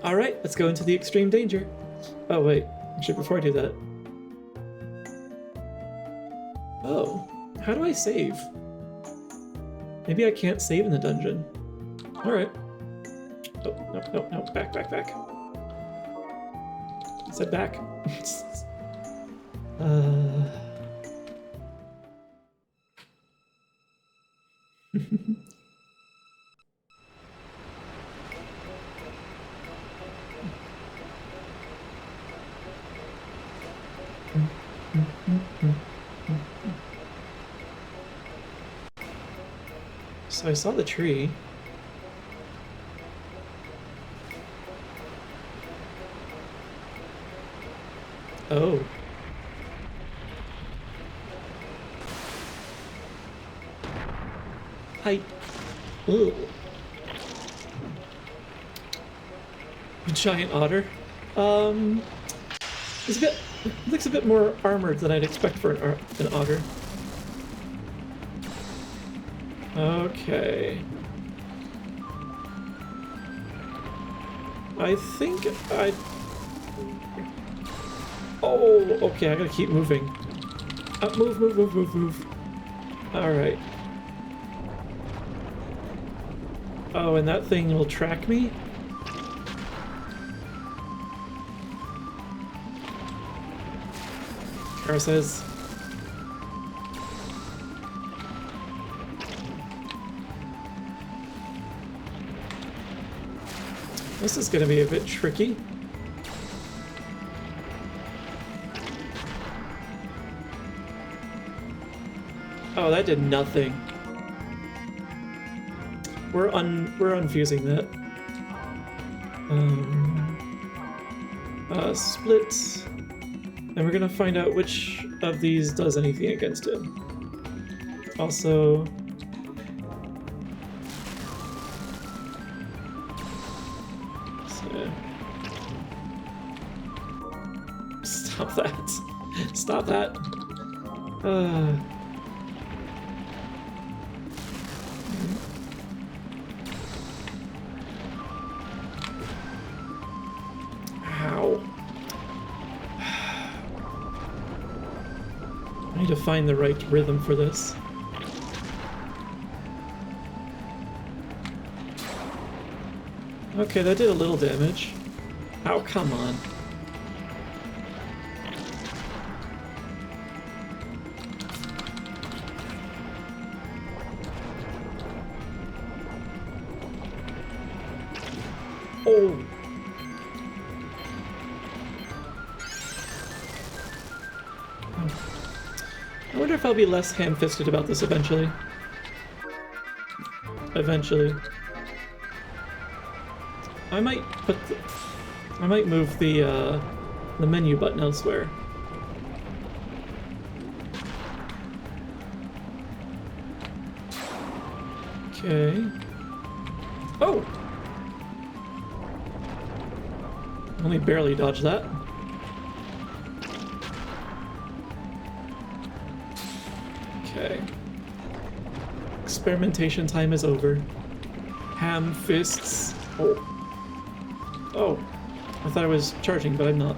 Alright, let's go into the extreme danger. Oh wait, actually before I do that. Oh, how do I save? Maybe I can't save in the dungeon. Alright. Oh, no, back. I said back. So I saw the tree. Oh. Hi. Ooh. Giant otter. It's a bit. It looks a bit more armored than I'd expect for an otter. Okay. I think I... Oh, okay, I gotta keep moving. Move. Alright. Oh, and that thing will track me? Kara says... This is gonna be a bit tricky. Oh, that did nothing. We're unfusing that. Split. And we're gonna find out which of these does anything against him. Also... Stop that. Stop that. find the right rhythm for this. Okay, that did a little damage. Oh, come on. Oh. I wonder if I'll be less ham-fisted about this eventually. Eventually. I might move the menu button elsewhere. Okay. Oh! Only barely dodged that. Okay. Experimentation time is over. Ham fists. Oh. Oh. I thought I was charging, but I'm not.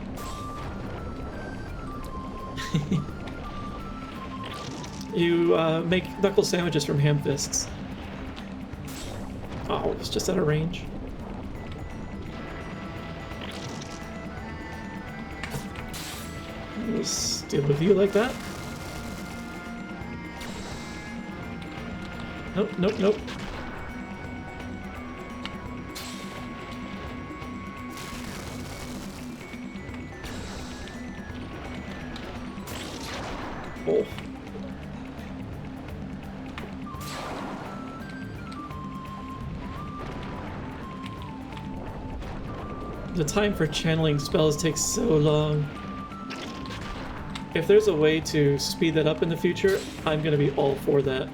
You make knuckle sandwiches from ham fists. Oh, it's just out of range. I'll just deal with you like that. Nope, nope, nope. Oh. The time for channeling spells takes so long. If there's a way to speed that up in the future, I'm gonna be all for that.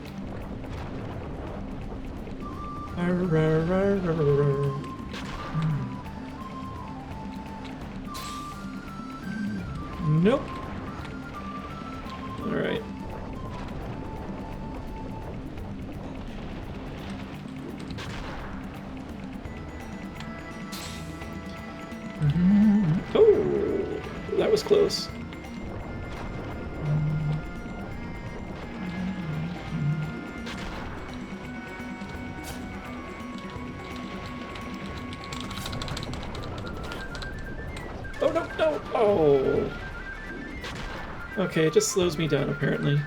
Nope. All right. Oh, that was close. Oh, no, no! Oh! Okay, it just slows me down, apparently.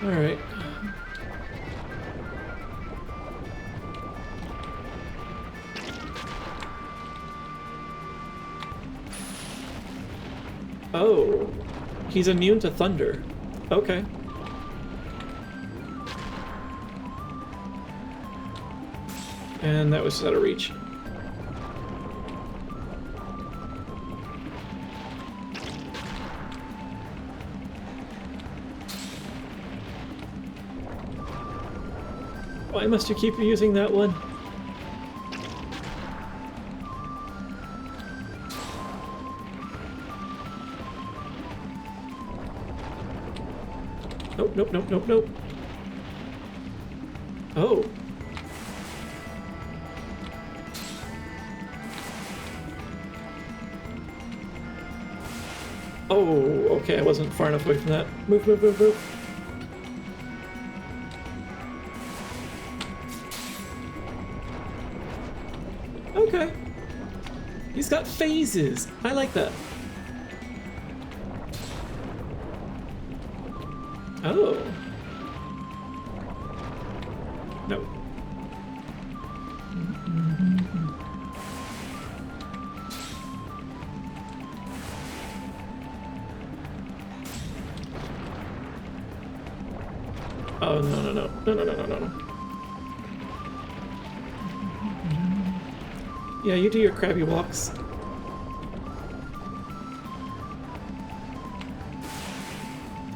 Alright. Oh. He's immune to thunder. Okay. And that was out of reach. Why must you keep using that one? Nope, nope, nope, nope, nope. Oh. Oh, okay, I wasn't far enough away from that. Move, move, move, move. Okay. He's got phases. I like that. Oh. No. Oh, no, no, no. No, no, no, no, no. Yeah, you do your crabby walks.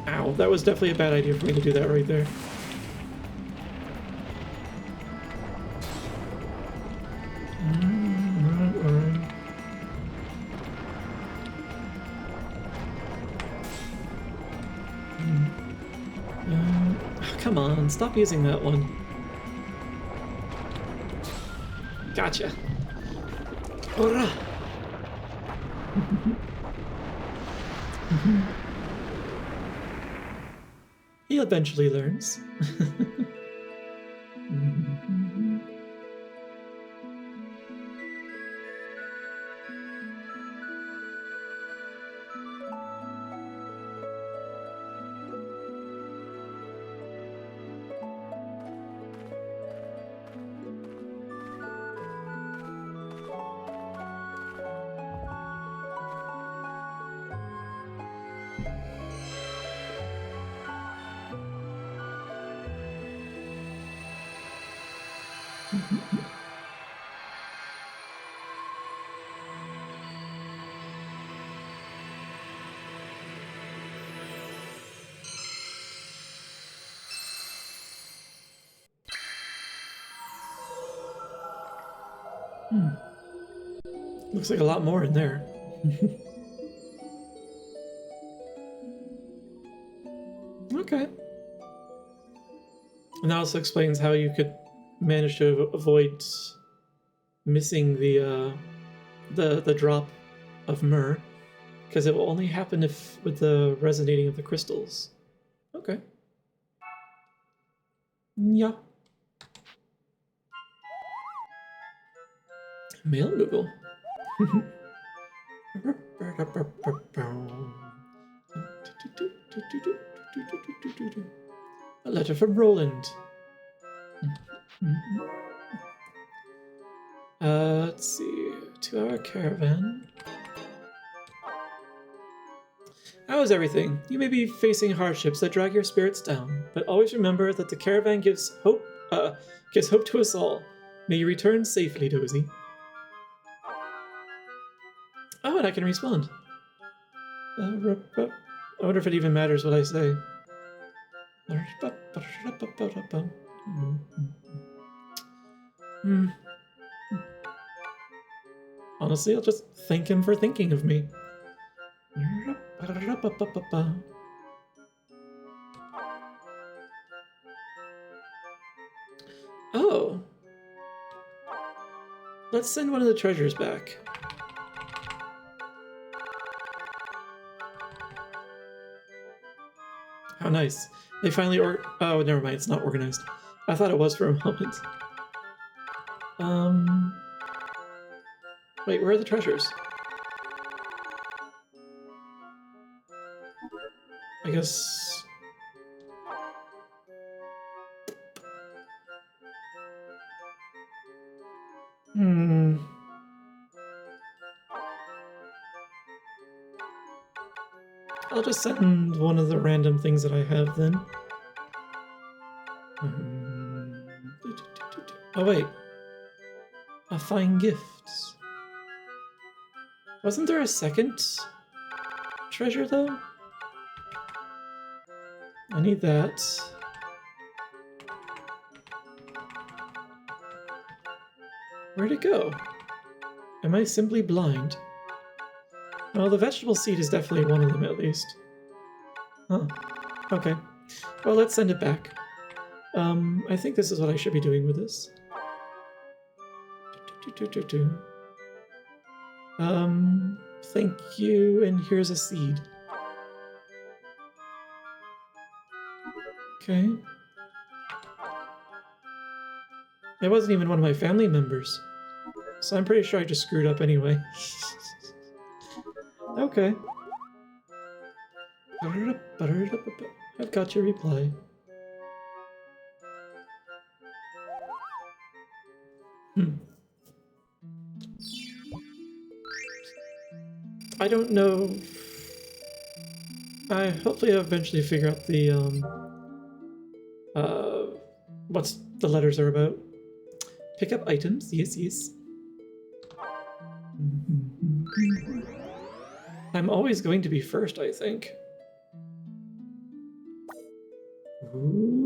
Ow, that was definitely a bad idea for me to do that right there. Come on, stop using that one. Gotcha. Hurrah! He eventually learns. Looks like a lot more in there. Okay. And that also explains how you could manage to avoid missing the drop of myrrh, because it will only happen if with the resonating of the crystals. Okay. Yeah. Mail Google. A letter from Roland. Let's see. 2-hour caravan. How is everything? You may be facing hardships that drag your spirits down, but always remember that the caravan gives hope to us all. May you return safely, Dozy. Oh, and I can respond. I wonder if it even matters what I say. Honestly, I'll just thank him for thinking of me. Oh. Let's send one of the treasures back. How nice. They finally oh, never mind, it's not organized. I thought it was for a moment. Wait, where are the treasures? I guess... I'll just send one of the random things that I have then. Oh wait. A fine gift. Wasn't there a second treasure though? I need that. Where'd it go? Am I simply blind? Well, the vegetable seed is definitely one of them at least. Huh. Okay. Well, let's send it back. I think this is what I should be doing with this. Thank you, and here's a seed. Okay. It wasn't even one of my family members, so I'm pretty sure I just screwed up anyway. Okay. I've got your reply. I don't know. I hopefully I'll eventually figure out the what's the letters are about. Pick up items, yes. I'm always going to be first, I think. Ooh.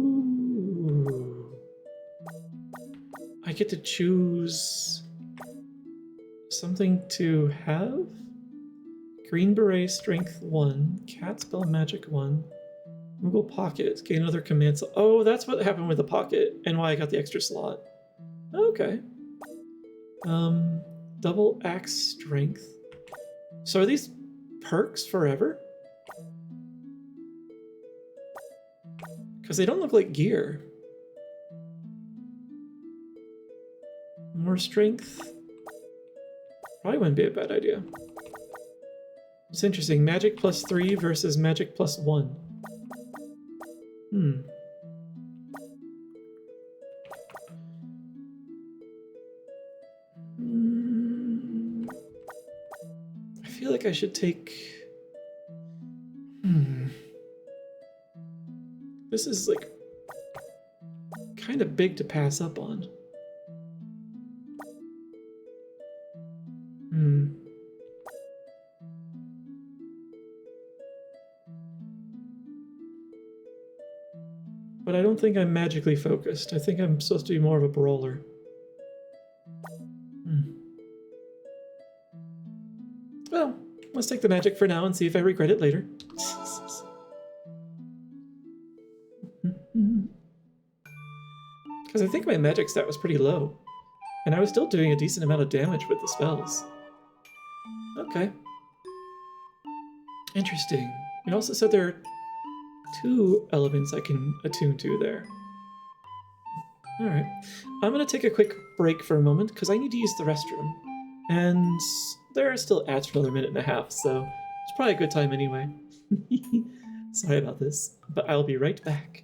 I get to choose something to have? Green Beret Strength 1, Cat Spell Magic 1, Google Pocket, gain another command slot. Oh, that's what happened with the Pocket and why I got the extra slot. Okay. Double Axe Strength. So are these perks forever? Because they don't look like gear. More strength. Probably wouldn't be a bad idea. It's interesting. Magic +3 versus magic +1. I feel like I should take... This is like kind of big to pass up on. But I don't think I'm magically focused. I think I'm supposed to be more of a brawler. Well, let's take the magic for now and see if I regret it later. Because I think my magic stat was pretty low. And I was still doing a decent amount of damage with the spells. Okay. Interesting. We also said there are 2 elements I can attune to there. Alright. I'm going to take a quick break for a moment because I need to use the restroom. And there are still ads for another minute and a half, so it's probably a good time anyway. Sorry about this, but I'll be right back.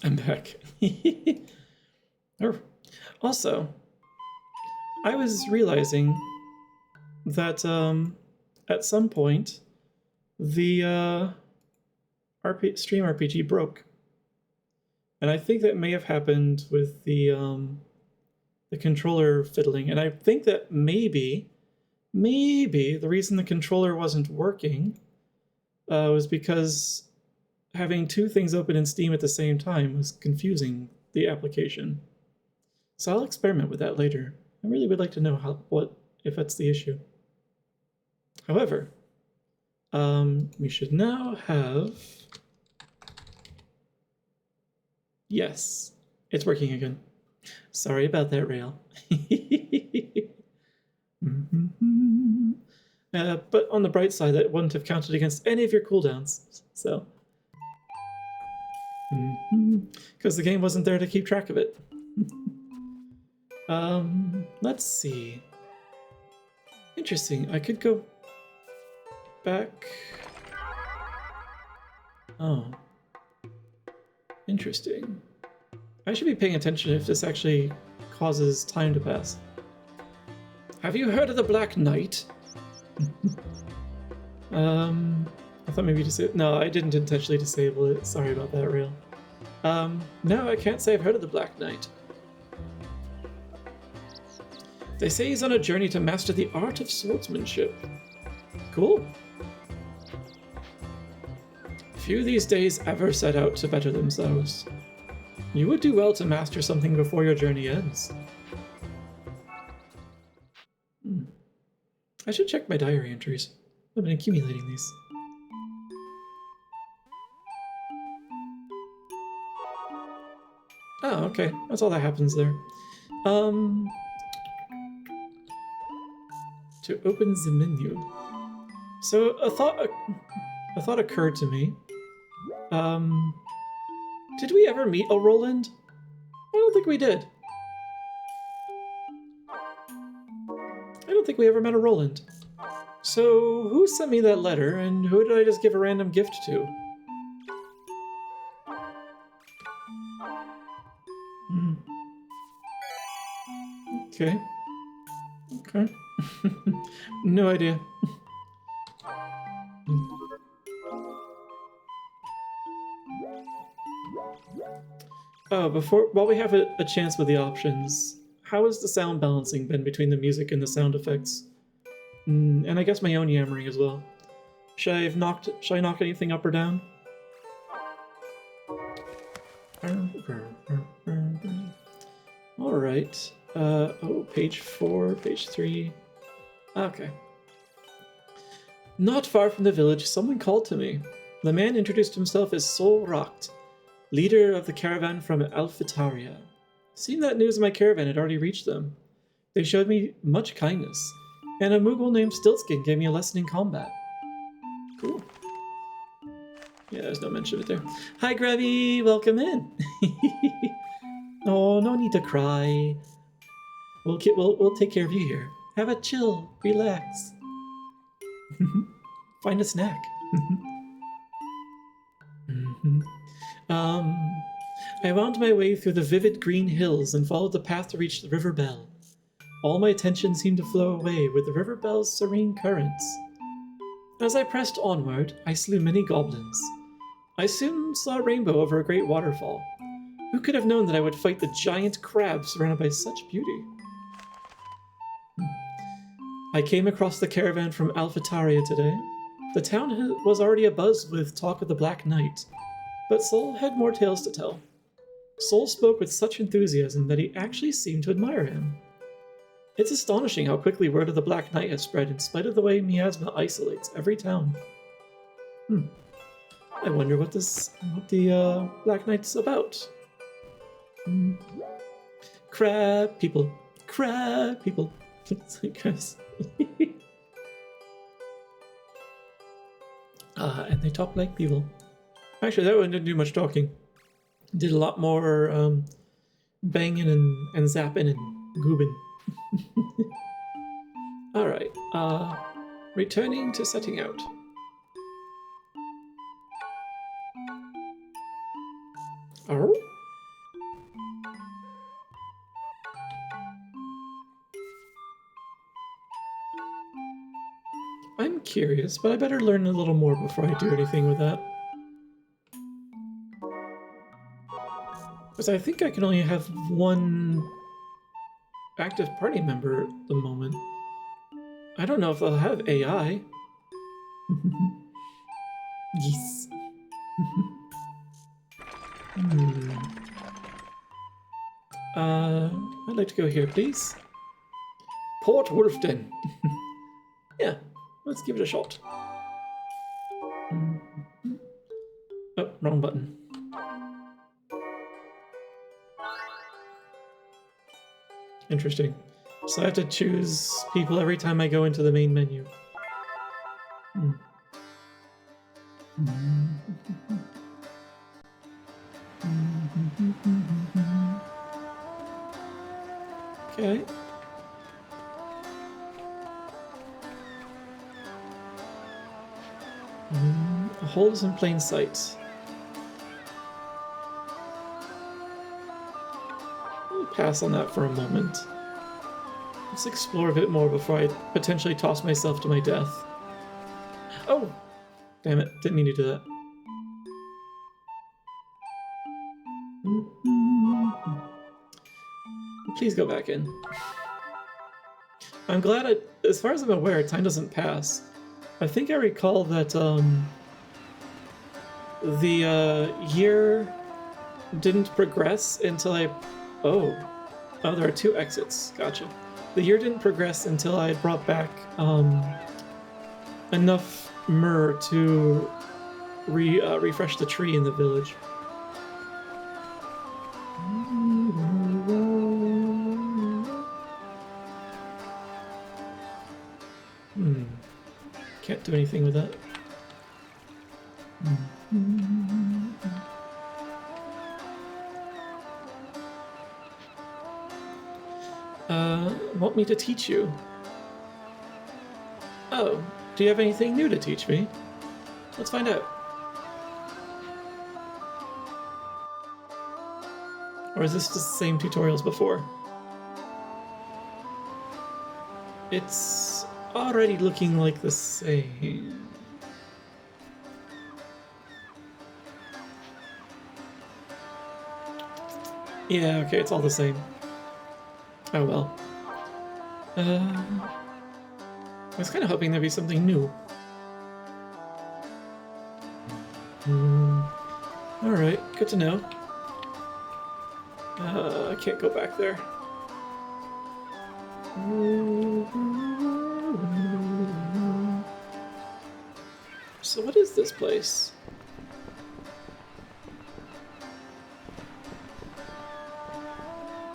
I'm back. Also, I was realizing that at some point the Stream RPG broke, and I think that may have happened with the controller fiddling, and I think that maybe the reason the controller wasn't working was because having two things open in Steam at the same time was confusing the application. So I'll experiment with that later. I really would like to know if that's the issue. However, we should now have... Yes, it's working again. Sorry about that, Rail. But on the bright side, that wouldn't have counted against any of your cooldowns. So, because the game wasn't there to keep track of it. Let's see. Interesting. I could go back. Oh. Interesting. I should be paying attention if this actually causes time to pass. Have you heard of the Black Knight? I thought maybe no, I didn't intentionally disable it. Sorry about that, Rail. No, I can't say I've heard of the Black Knight. They say he's on a journey to master the art of swordsmanship. Cool. Few these days ever set out to better themselves. You would do well to master something before your journey ends. I should check my diary entries. I've been accumulating these. Oh, okay. That's all that happens there. To open the menu. So a thought occurred to me. Did we ever meet a Roland? I don't think we did. I don't think we ever met a Roland. So who sent me that letter, and who did I just give a random gift to? Okay. Okay. No idea. Oh, while we have a chance with the options, how has the sound balancing been between the music and the sound effects? And I guess my own yammering as well. Should I knock anything up or down? Alright. Oh, page 4, page 3. Okay. Not far from the village, someone called to me. The man introduced himself as Sol Rakt, leader of the caravan from Alphitaria. Seeing that news of my caravan had already reached them, they showed me much kindness, and a Moogle named Stiltskin gave me a lesson in combat. Cool. Yeah, there's no mention of it there. Hi, Grabby! Welcome in! Oh, no need to cry. We'll take care of you here. Have a chill, relax. Find a snack. I wound my way through the vivid green hills and followed the path to reach the River Bell. All my attention seemed to flow away with the River Bell's serene currents. As I pressed onward, I slew many goblins. I soon saw a rainbow over a great waterfall. Who could have known that I would fight the giant crab surrounded by such beauty? I came across the caravan from Alphitaria today. The town was already abuzz with talk of the Black Knight, but Sol had more tales to tell. Sol spoke with such enthusiasm that he actually seemed to admire him. It's astonishing how quickly word of the Black Knight has spread in spite of the way Miasma isolates every town. I wonder what the Black Knight's about. Crab people. Crab people. And they talk like people. Actually, that one didn't do much talking. Did a lot more banging and zapping and goobing. Alright, returning to setting out. Oh? I'm curious, but I better learn a little more before I do anything with that. Because I think I can only have one active party member at the moment. I don't know if they'll have AI. Yes. I'd like to go here, please. Port Wolfden. Yeah, let's give it a shot. Oh, wrong button. Interesting. So I have to choose people every time I go into the main menu. Okay. A hole is in plain sight. I'll pass on that for a moment. Let's explore a bit more before I potentially toss myself to my death. Oh! Damn it, didn't mean to do that. Please go back in. I'm glad as far as I'm aware, time doesn't pass. I think I recall that the year didn't progress until I... Oh, there are 2 exits. Gotcha. The year didn't progress until I had brought back enough myrrh to refresh the tree in the village. Can't do anything with that. Want me to teach you? Oh, do you have anything new to teach me? Let's find out. Or is this just the same tutorials before? It's already looking like the same. Yeah, okay, it's all the same. Oh well. I was kind of hoping there'd be something new. Alright, good to know. I can't go back there. So what is this place?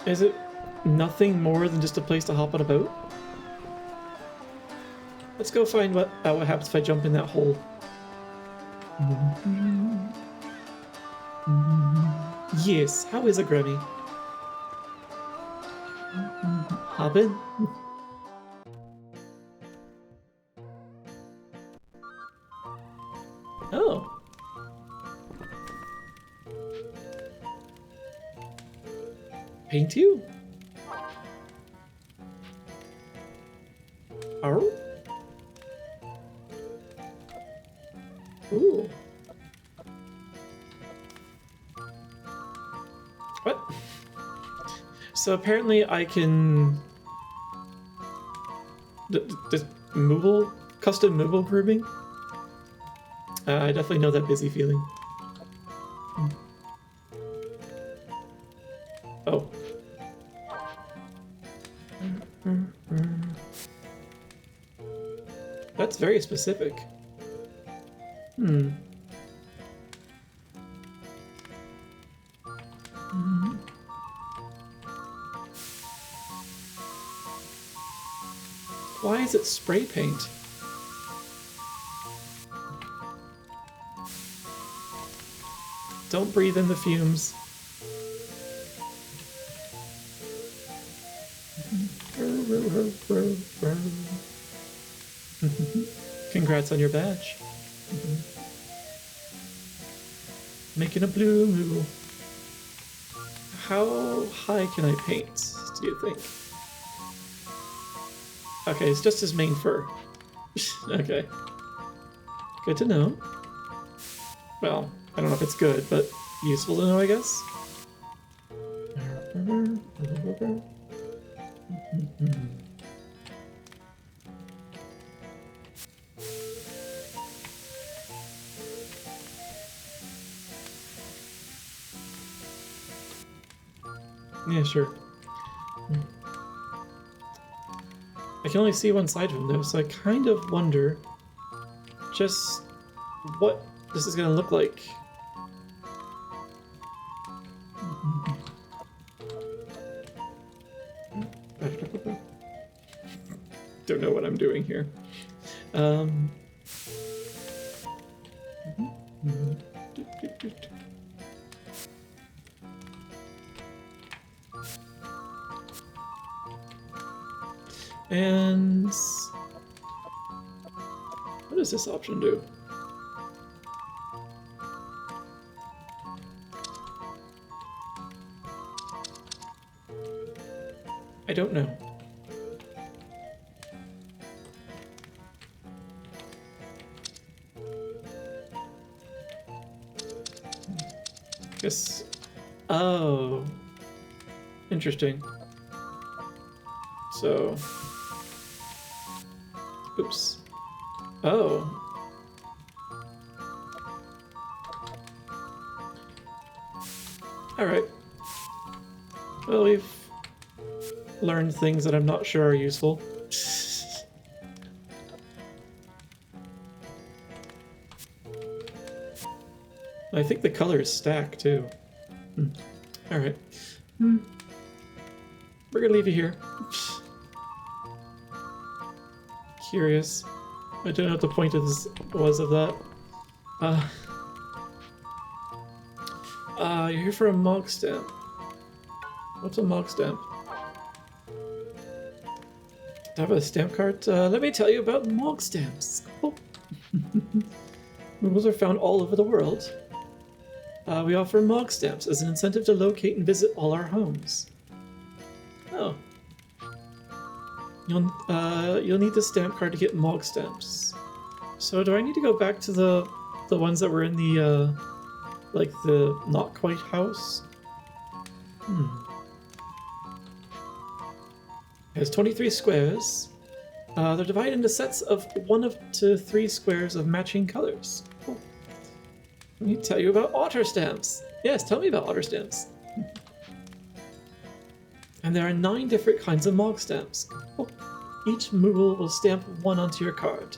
Is it nothing more than just a place to hop on a boat? Let's go find what happens if I jump in that hole. Yes, how is it, Grammy? Hop in. Oh. Paint you? Oh. Ooh. What? So apparently I can... Just custom movable grooming? I definitely know that busy feeling. Oh. That's very specific. Why is it spray paint? Don't breathe in the fumes. Congrats on your badge. Making a blue moo. How high can I paint, do you think? Okay, it's just his main fur. Okay. Good to know. Well, I don't know if it's good, but useful to know, I guess. Yeah, sure. I can only see one side of him though, so I kind of wonder just what this is gonna look like. Don't know what I'm doing here. And what does this option do? I don't know. Guess. Oh. Interesting. So. Oops. Oh. Alright. Well, we've learned things that I'm not sure are useful. I think the colors stack too. Alright. We're gonna leave you here. Curious. I don't know what the point of this was of that. You're here for a mog stamp. What's a mog stamp? Do I have a stamp card? Let me tell you about mog stamps. Oh. Moogles are found all over the world. We offer mog stamps as an incentive to locate and visit all our homes. Oh. You'll need the stamp card to get mog stamps. So do I need to go back to the ones that were in the like the not quite house? It has 23 squares. They're divided into sets of 1 to 3 squares of matching colors. Cool. Let me tell you about otter stamps. Yes, tell me about otter stamps. And there are 9 different kinds of mog stamps. Cool. Each Moogle will stamp 1 onto your card.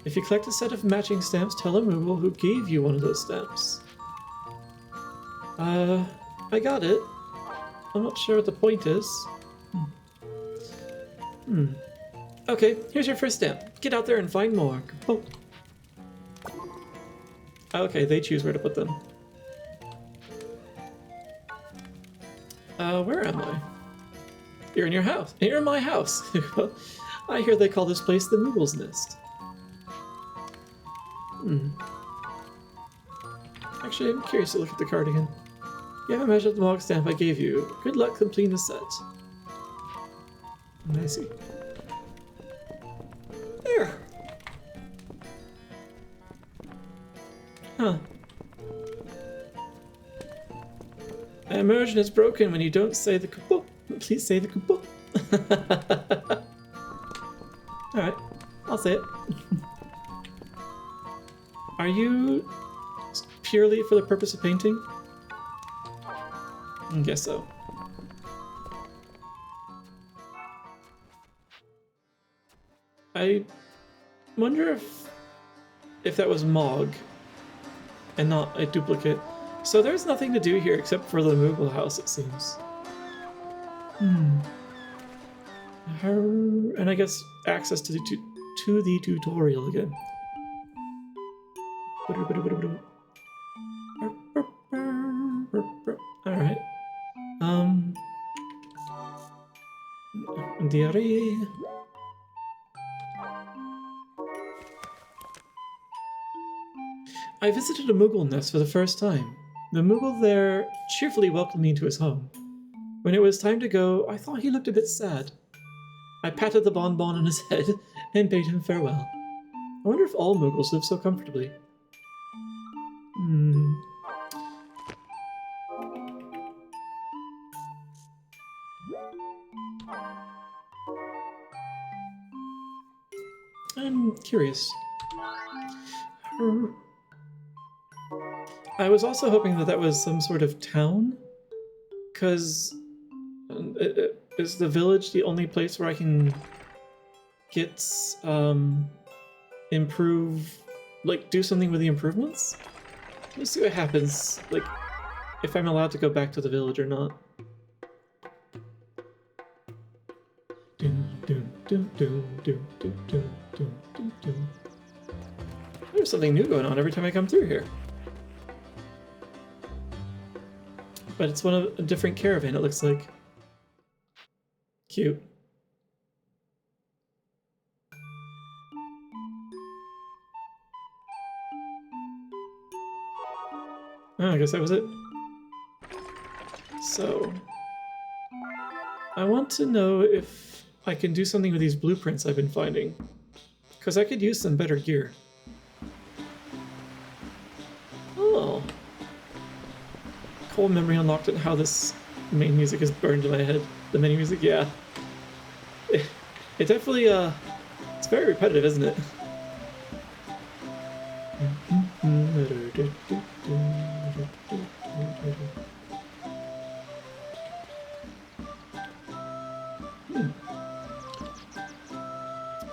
If you collect a set of matching stamps, tell a Moogle who gave you one of those stamps. I got it. I'm not sure what the point is. Okay, here's your first stamp. Get out there and find more. Oh. Okay, they choose where to put them. Where am I? You're in your house. You're in my house. I hear they call this place the Moogle's Nest. Actually, I'm curious to look at the card again. You haven't measured the mog stamp I gave you. Good luck completing the set. I see. There. Huh. An immersion is broken when you don't say the kupo. Please say the kupo. Alright, I'll say it. Are you purely for the purpose of painting? I guess so. I wonder if that was Mog and not a duplicate. So there's nothing to do here except for the Moogle house, it seems. And I guess access to the tutorial again. Alright. Diary. I visited a Moogle nest for the first time. The Moogle there cheerfully welcomed me into his home. When it was time to go, I thought he looked a bit sad. I patted the bonbon on his head and bade him farewell. I wonder if all Muggles live so comfortably. I'm curious. I was also hoping that that was some sort of town, because is the village the only place where I can get improve, like do something with the improvements? Let's see what happens, like if I'm allowed to go back to the village or not. There's something new going on every time I come through here. But it's one of a different caravan, it looks like. Cute. Oh, I guess that was it. So, I want to know if I can do something with these blueprints I've been finding, because I could use some better gear. Oh. Cold memory unlocked and how this main music is burned in my head. The menu music, yeah. It definitely, it's very repetitive, isn't it?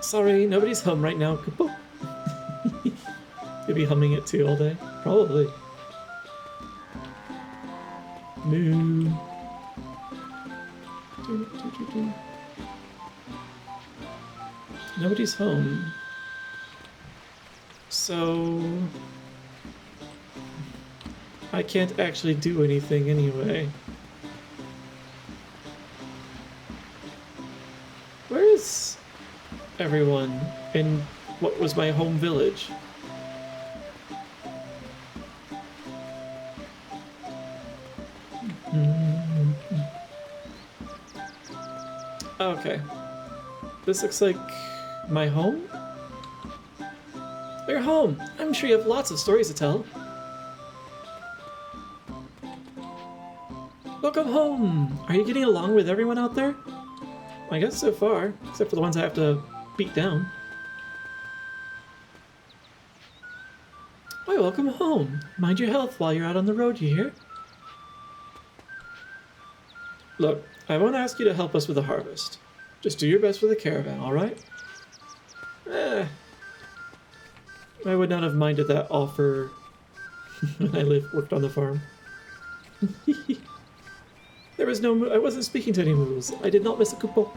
Sorry, nobody's home right now. You'll be humming it too all day? Probably. Moo. Nobody's home. So I can't actually do anything anyway. Where is everyone in what was my home village? Okay. This looks like my home? Your home! I'm sure you have lots of stories to tell. Welcome home! Are you getting along with everyone out there? I guess so far, except for the ones I have to beat down. Why, welcome home. Mind your health while you're out on the road, you hear? Look, I won't ask you to help us with the harvest. Just do your best for the caravan, alright? I would not have minded that offer when I worked on the farm. There was no... I wasn't speaking to any moves. I did not miss a couple.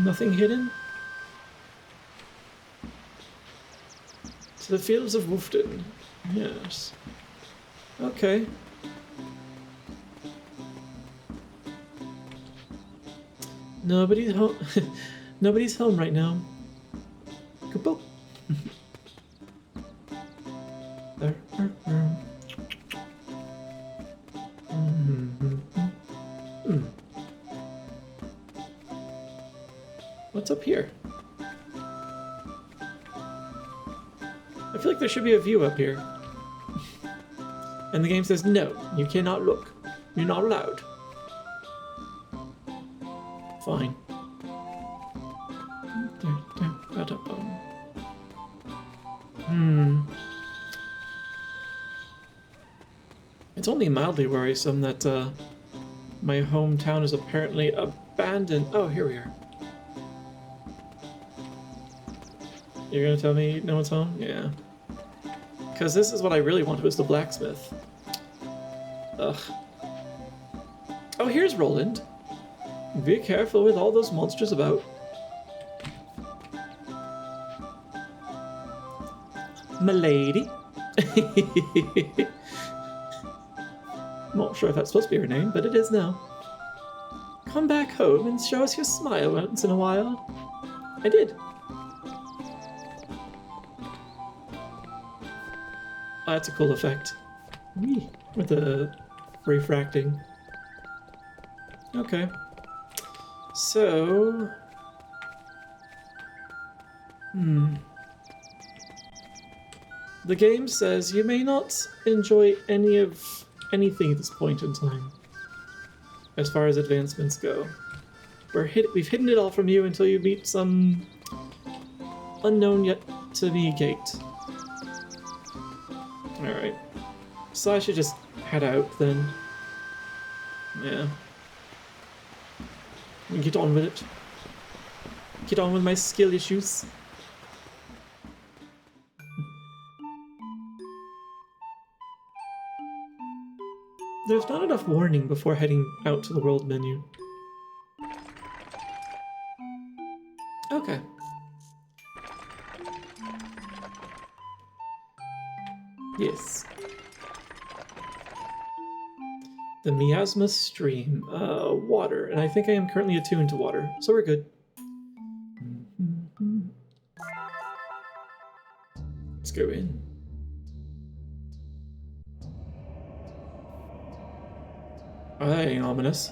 Nothing hidden? To the fields of Wolfton. Yes. Okay. Nobody's home. Nobody's home right now. Kaboom. What's up here? I feel like there should be a view up here. And the game says, no, you cannot look. You're not allowed. Fine. It's only mildly worrisome that my hometown is apparently abandoned. Oh, here we are. You're gonna tell me no one's home? Yeah. Because this is what I really wanted, was the blacksmith. Ugh. Oh, here's Roland. Be careful with all those monsters about. Milady. Not sure if that's supposed to be her name, but it is now. Come back home and show us your smile once in a while. I did. Oh, that's a cool effect. Whee! With the refracting. Okay. So... The game says you may not enjoy anything at this point in time, as far as advancements go. We've hidden it all from you until you meet some unknown yet to me gate. Alright. So I should just head out then. Yeah. And get on with it. Get on with my skill issues. There's not enough warning before heading out to the world menu. Okay. Yes. The miasma stream. Water. And I think I am currently attuned to water, so we're good. Let's go in. Oh, that ain't ominous.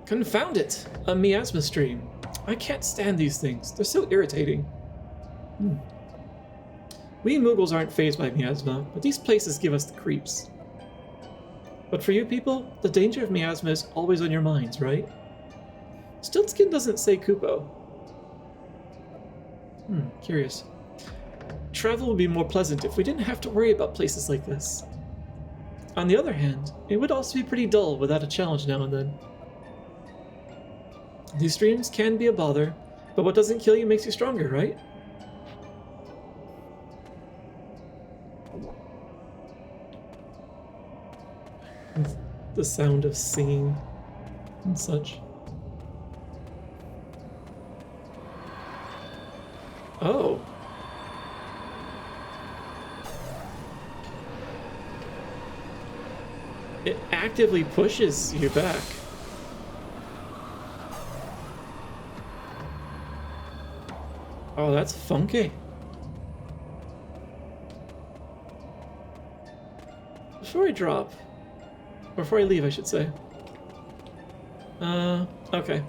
Confound it! A miasma stream. I can't stand these things. They're so irritating. We Moogles aren't fazed by miasma, but these places give us the creeps. But for you people, the danger of miasma is always on your minds, right? Stiltskin doesn't say Kupo. Curious. Travel would be more pleasant if we didn't have to worry about places like this. On the other hand, it would also be pretty dull without a challenge now and then. These streams can be a bother, but what doesn't kill you makes you stronger, right? The sound of singing and such. Oh. It actively pushes you back. Oh, that's funky. Before I leave, I should say. Okay.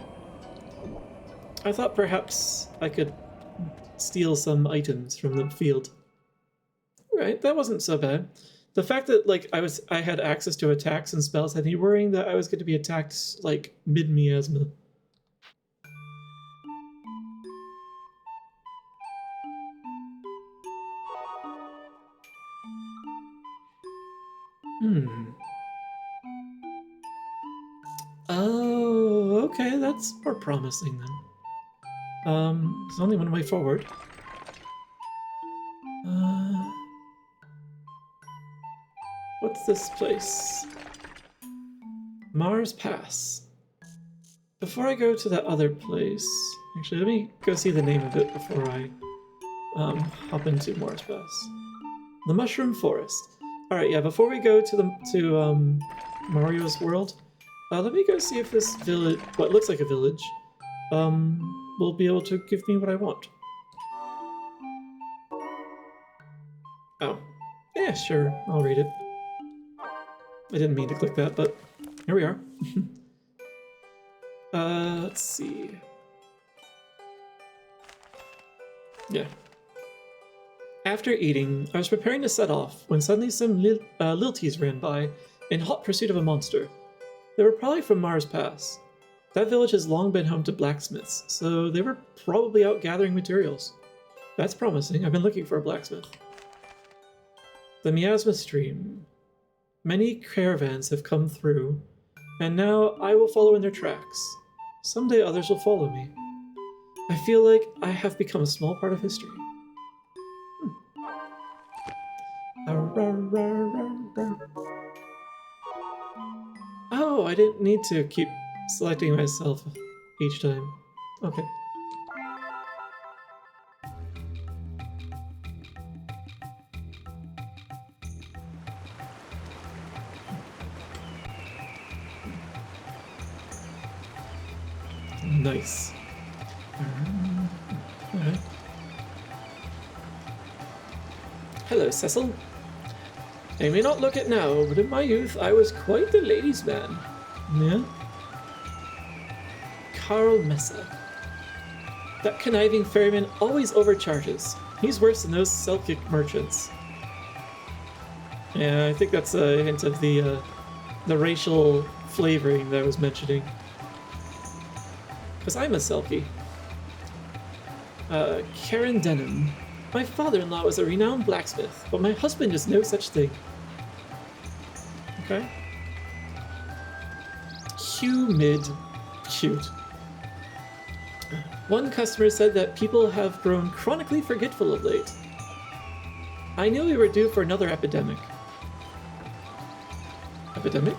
I thought perhaps I could steal some items from the field. Right, that wasn't so bad. The fact that like I had access to attacks and spells had me worrying that I was going to be attacked like mid-miasma. Oh, okay, that's more promising then. There's only one way forward. What's this place? Mars Pass. Before I go to that other place, actually, let me go see the name of it before I hop into Mars Pass. The Mushroom Forest. All right, yeah. Before we go to Mario's world, let me go see if this village, what looks like a village, will be able to give me what I want. Oh, yeah, sure. I'll read it. I didn't mean to click that, but here we are. Let's see. Yeah. After eating, I was preparing to set off when suddenly some lilties ran by in hot pursuit of a monster. They were probably from Mars Pass. That village has long been home to blacksmiths, so they were probably out gathering materials. That's promising. I've been looking for a blacksmith. The Miasma Stream. Many caravans have come through, and now I will follow in their tracks. Someday others will follow me. I feel like I have become a small part of history. Oh, I didn't need to keep selecting myself each time. Okay. Nice. Hello, Cecil. I may not look it now, but in my youth I was quite the ladies' man. Yeah? Carl Messa. That conniving ferryman always overcharges. He's worse than those Selkic merchants. Yeah, I think that's a hint of the racial flavoring that I was mentioning. Because I'm a Selkie. Karen Denham. My father-in-law was a renowned blacksmith, but my husband is no such thing. Okay. Humid. Cute. One customer said that people have grown chronically forgetful of late. I knew we were due for another epidemic. Epidemic?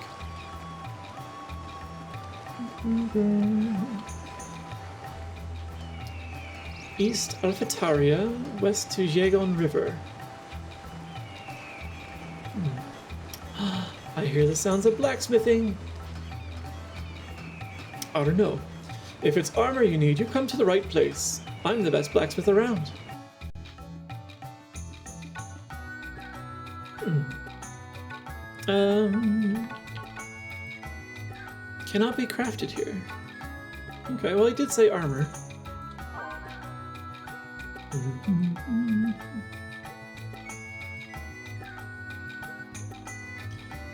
East Alphataria, west to Jagon River. I hear the sounds of blacksmithing. I don't know. If it's armor you need, you come to the right place. I'm the best blacksmith around. Cannot be crafted here. Okay, well, he did say armor.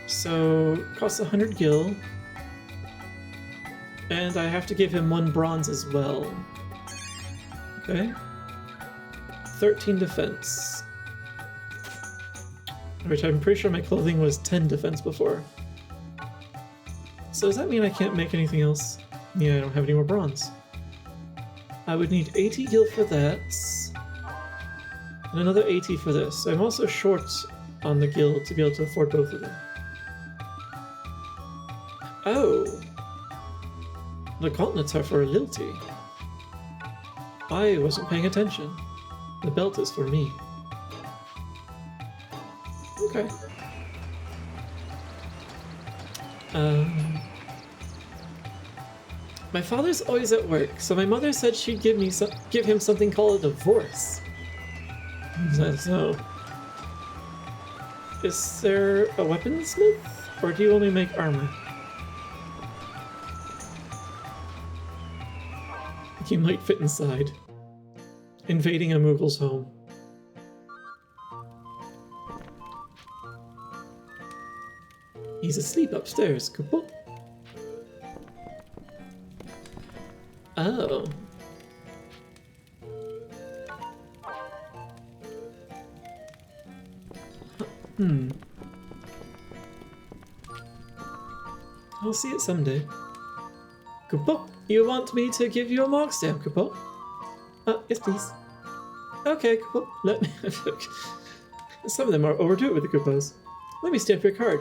So, costs 100 gil. And I have to give him 1 bronze as well. Okay. 13 defense. Which I'm pretty sure my clothing was 10 defense before. So does that mean I can't make anything else? Yeah, I don't have any more bronze. I would need 80 gil for that. And another 80 for this. I'm also short on the gil to be able to afford both of them. Oh! The gauntlets are for Lilty. I wasn't paying attention. The belt is for me. Okay. My father's always at work, so my mother said she'd give him something called a divorce. So, is there a weaponsmith, or do you only make armor? He might fit inside. Invading a Moogle's home. He's asleep upstairs, Kupo. Oh. I'll see it someday. Kupo, you want me to give you a mark stamp, Kupo? Yes, please. Okay, Kupo, let me... Some of them are overdo it with the Kupos. Let me stamp your card.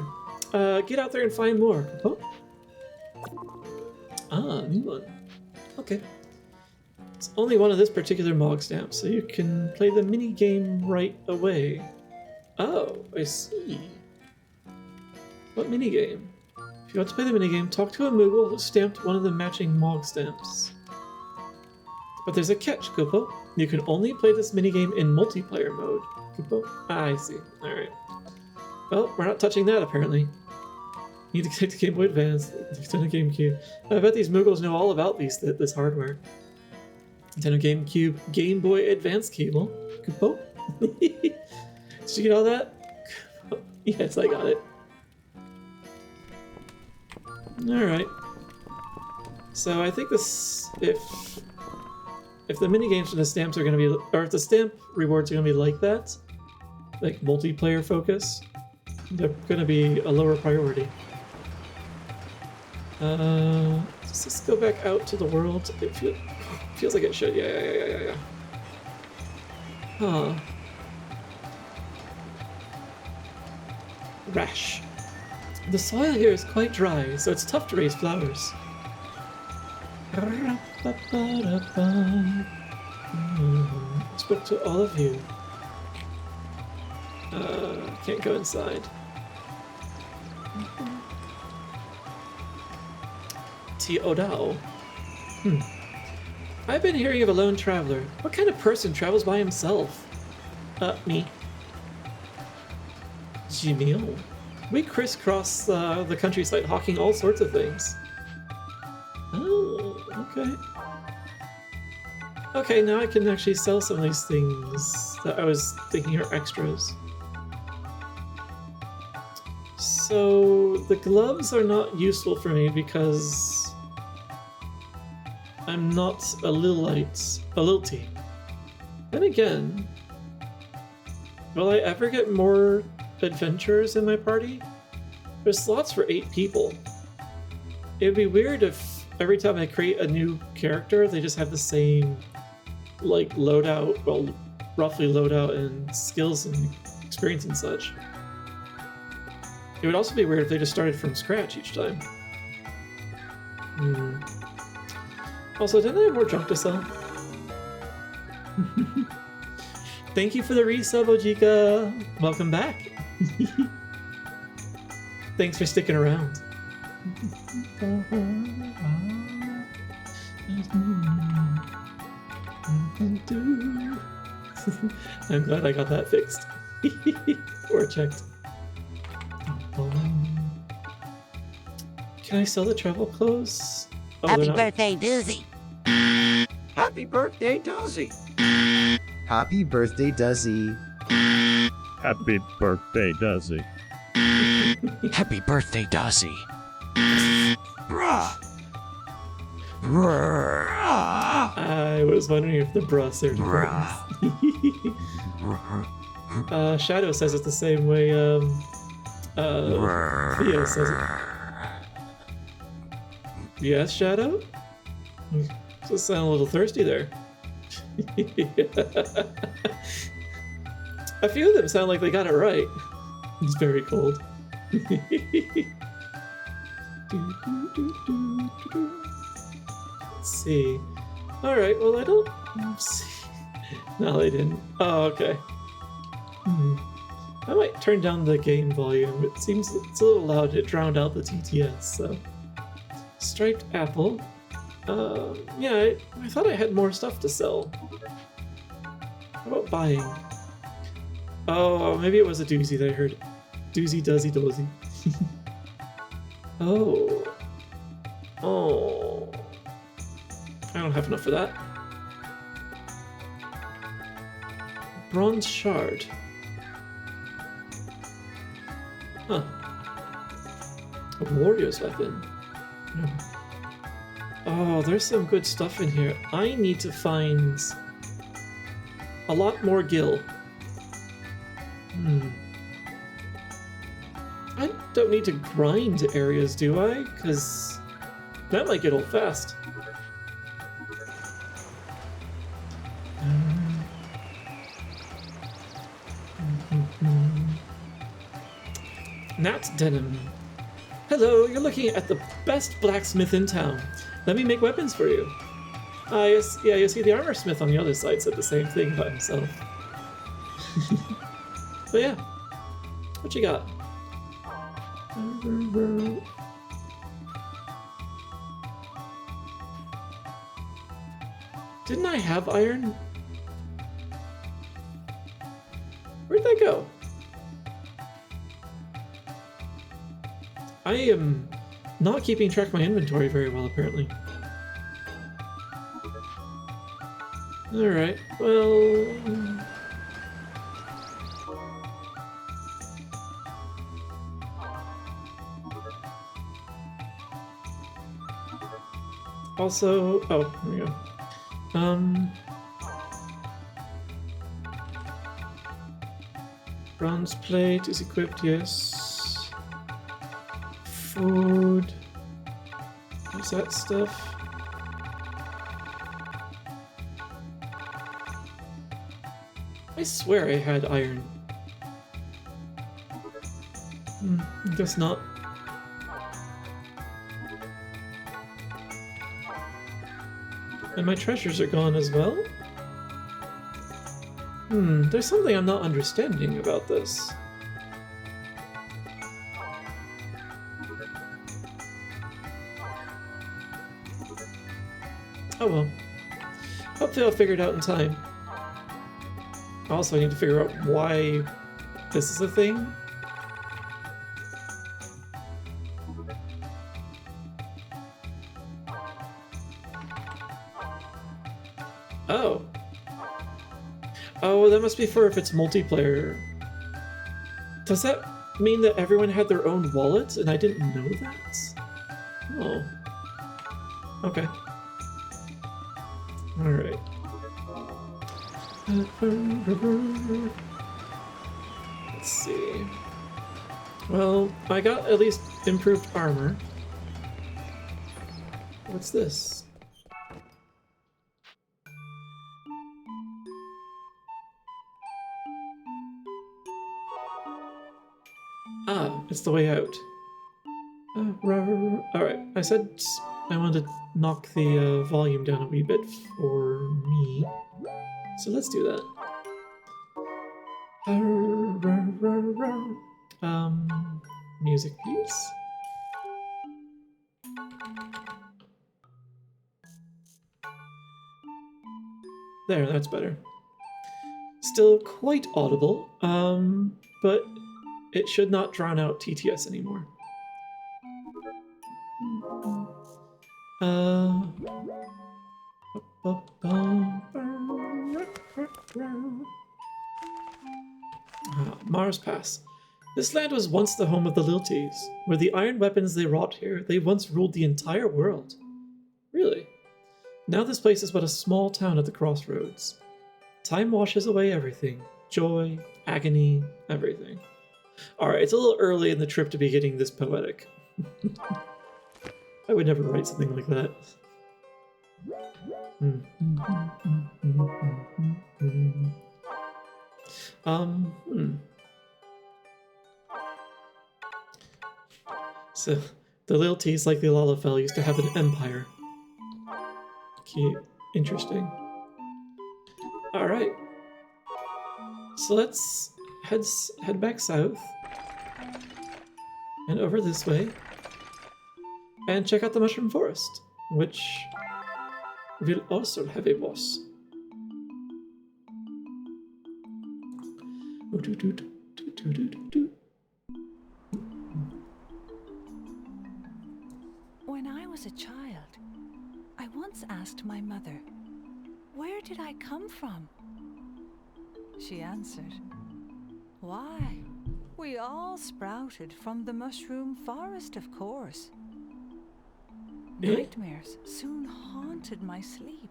Get out there and find more, Kupo. Ah, new one. Okay. It's only one of this particular Mog stamp, so you can play the mini game right away. Oh, I see. What mini game? If you want to play the mini game, talk to a Moogle who stamped one of the matching Mog stamps. But there's a catch, Kupo. You can only play this mini game in multiplayer mode, Kupo. Ah, I see. Alright. Well, we're not touching that, apparently. Need to take the Game Boy Advance, Nintendo GameCube. I bet these Moogles know all about this hardware. Nintendo GameCube Game Boy Advance cable. Kupo? Did you get all that? Yes, I got it. Alright. So I think this... If the minigames and the stamps are going to be... Or if the stamp rewards are going to be like that, like multiplayer focus, they're going to be a lower priority. Does this go back out to the world? It feels like it should. Yeah. Huh. Rash. The soil here is quite dry, so it's tough to raise flowers. Spoke to all of you. Can't go inside. T. Odao. I've been hearing of a lone traveler. What kind of person travels by himself? Me. Gmail. We crisscross the countryside hawking all sorts of things. Oh, okay. Okay, now I can actually sell some of these things that I was thinking are extras. So the gloves are not useful for me because I'm not a lilty. Then again, will I ever get more adventurers in my party? There's slots for 8 people. It'd be weird if every time I create a new character, they just have the same, like, loadout, well, roughly loadout and skills and experience and such. It would also be weird if they just started from scratch each time. Also, didn't I have more junk to sell? Thank you for the resub, Ojika! Welcome back! Thanks for sticking around. I'm glad I got that fixed. Or checked. Can I sell the travel clothes? Oh, Happy birthday, Dizzy. Happy birthday, Dozzy. Happy birthday, Duzzy. Happy birthday, Duzzy. Happy birthday, Dozzy. Bruh. I was wondering if the bruh served Shadow says it the same way Theo says it. Yes, Shadow? Just sound a little thirsty there. A few of them sound like they got it right. It's very cold. Let's see. Alright, well I don't see. No, they didn't. Oh, okay. I might turn down the game volume. It seems it's a little loud. It drowned out the TTS, so. Striped apple. Yeah, I thought I had more stuff to sell. How about buying? Oh, maybe it was a doozy that I heard. Doozy, dozy, dozy. Oh. Oh. I don't have enough for that. Bronze shard. Huh. A warrior's weapon. Oh, there's some good stuff in here. I need to find a lot more gil. I don't need to grind areas, do I? Because that might get old fast. Nat Denim. Hello, you're looking at the best blacksmith in town. Let me make weapons for you. Yes, yeah, you see the armor smith on the other side said the same thing by himself. But yeah, what you got? Didn't I have iron? Where'd that go? I am not keeping track of my inventory very well, apparently. Alright, well... Also... oh, here we go. Bronze plate is equipped, yes. Food. What's that stuff? I swear I had iron. I guess not. And my treasures are gone as well? There's something I'm not understanding about this. Oh well. Hopefully I'll figure it out in time. Also, I need to figure out why this is a thing. Oh, that must be for if it's multiplayer. Does that mean that everyone had their own wallet and I didn't know that? Oh. Okay. Alright. Let's see. Well, I got at least improved armor. What's this? Ah, it's the way out. Alright, I said I wanted to knock the volume down a wee bit for me. So let's do that. Music please. There, that's better. Still quite audible, but it should not drown out TTS anymore. Mars Pass. This land was once the home of the Lilties. With the iron weapons they wrought here, they once ruled the entire world. Really? Now this place is but a small town at the crossroads. Time washes away everything. Joy, agony, everything. Alright, it's a little early in the trip to be getting this poetic. I would never write something like that. So, the Lilties, like the Lalafell, used to have an empire. Cute. Interesting. Alright. So let's head back south. And over this way. And check out the Mushroom Forest, which will also have a boss. When I was a child, I once asked my mother, "Where did I come from?" She answered, "Why, we all sprouted from the mushroom forest, of course." Nightmares soon haunted my sleep.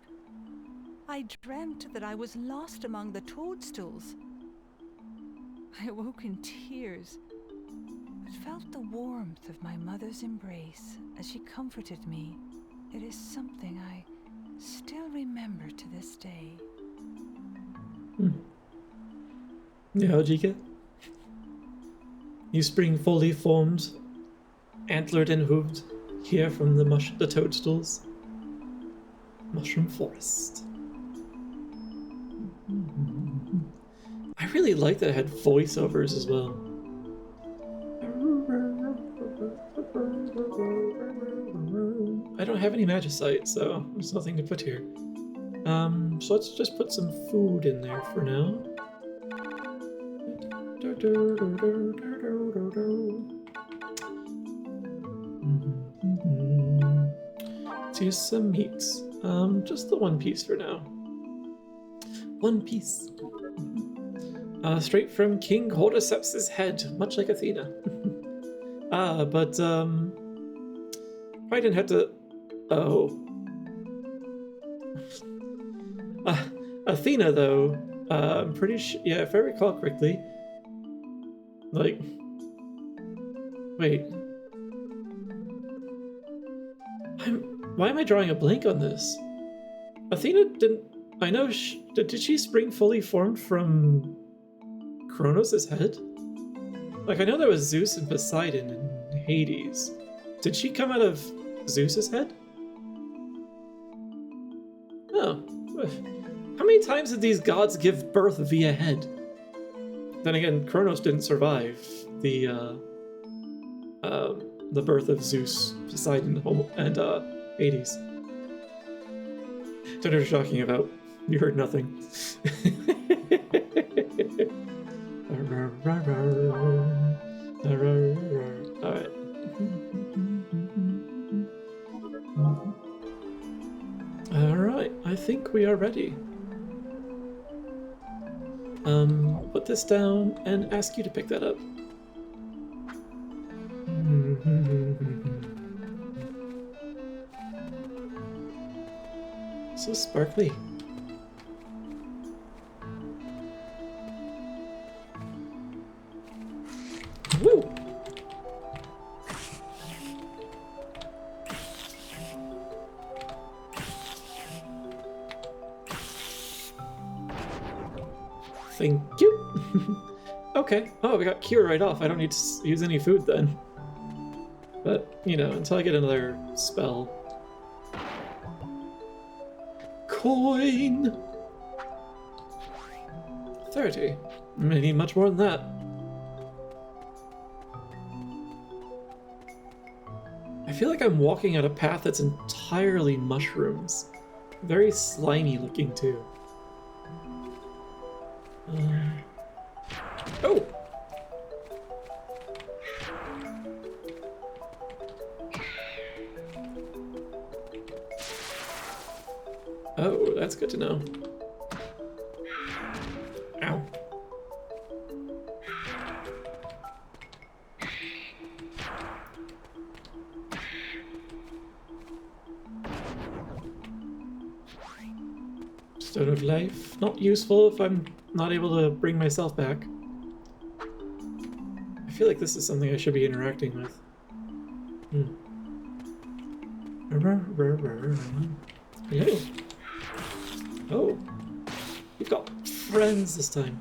I dreamt that I was lost among the toadstools. I awoke in tears, but felt the warmth of my mother's embrace as she comforted me. It is something I still remember to this day. Yeah, how'd you get? You spring fully formed, antlered and hooved, here from the toadstools. Mushroom Forest. I really like that it had voiceovers as well. I don't have any magicite, so there's nothing to put here. So let's just put some food in there for now. Let's use some meats. Just the one piece for now. One piece. Straight from King Cordyceps's head, much like Athena. But I didn't have to. Oh. Athena, though, I'm pretty sure. Yeah, if I recall correctly. Like. Wait. Why am I drawing a blank on this? Athena didn't. I know. Did she spring fully formed from Kronos' head? Like, I know there was Zeus and Poseidon and Hades. Did she come out of Zeus's head? Oh. How many times did these gods give birth via head? Then again, Kronos didn't survive the birth of Zeus, Poseidon, and Hades. Don't know what you're talking about. You heard nothing. Alright. Alright, I think we are ready. Put this down and ask you to pick that up. So sparkly. Woo! Thank you. Okay. Oh, we got cure right off. I don't need to use any food then. But, you know, until I get another spell. Coin! 30. I need much more than that. I feel like I'm walking on a path that's entirely mushrooms. Very slimy looking too. Oh! Oh, that's good to know. Ow. Stone of Life. Not useful if I'm not able to bring myself back. I feel like this is something I should be interacting with. Hello. Oh. You've got friends this time.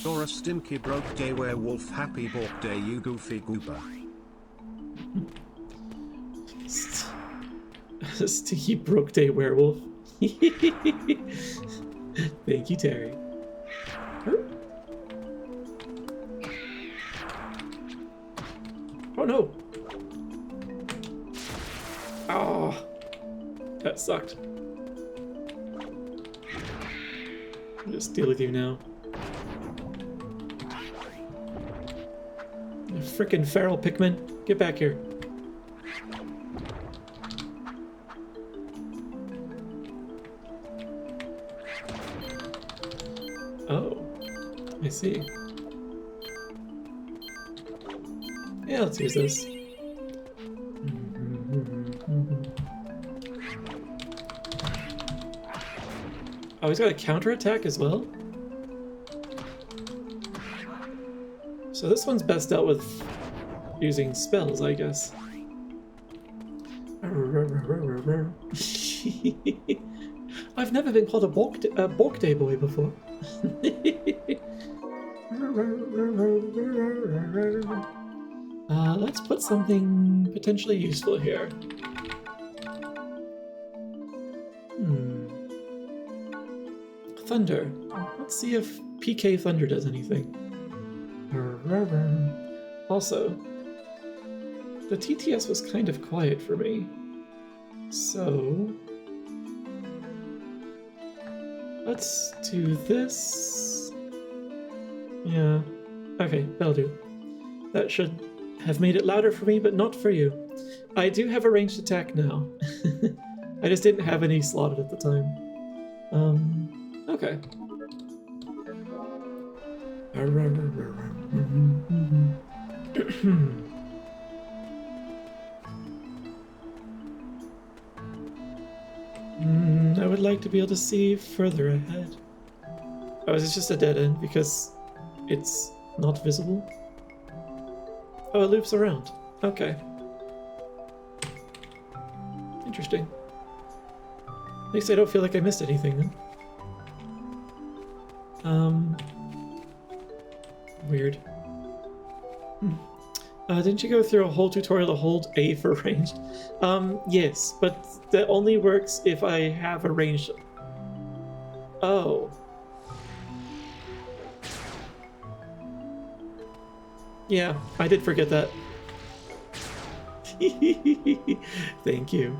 You're a stinky broke day werewolf. Happy Borkday, you goofy goober. Sticky broke day werewolf. Thank you, Terry. Oh no! Oh, that sucked. I'll just deal with you now. You frickin' feral Pikmin, get back here. Oh, I see. Yeah, let's use this. Oh, he's got a counterattack as well? So this one's best dealt with using spells, I guess. I've never been called a Borkday boy before. Let's put something potentially useful here. Thunder. Let's see if PK Thunder does anything. Also, the TTS was kind of quiet for me. So let's do this. Yeah. Okay, that'll do. That should have made it louder for me, but not for you. I do have a ranged attack now. I just didn't have any slotted at the time. Okay. I would like to be able to see further ahead. Oh, is this just a dead end because it's not visible? Oh, it loops around. Okay. Interesting. At least I don't feel like I missed anything then. Weird. Didn't you go through a whole tutorial to hold A for ranged? Yes, but that only works if I have a ranged... Oh. Yeah, I did forget that. Thank you.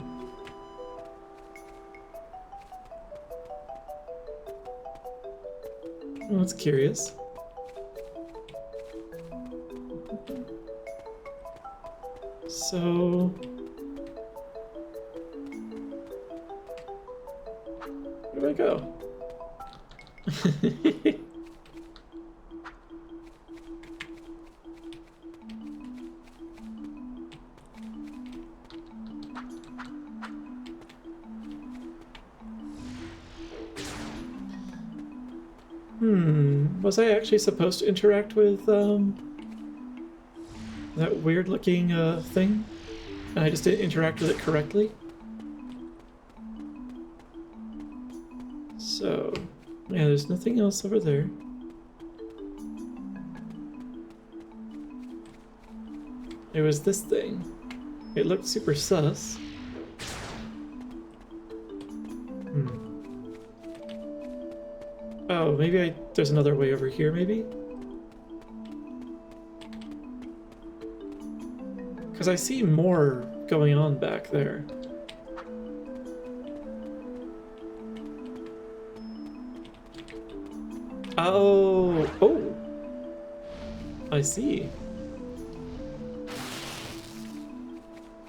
Oh, that's curious. So... Where do I go? Was I actually supposed to interact with, that weird-looking, thing? And I just didn't interact with it correctly? So, yeah, there's nothing else over there. It was this thing. It looked super sus. Oh, maybe there's another way over here, maybe? Because I see more going on back there. Oh, I see.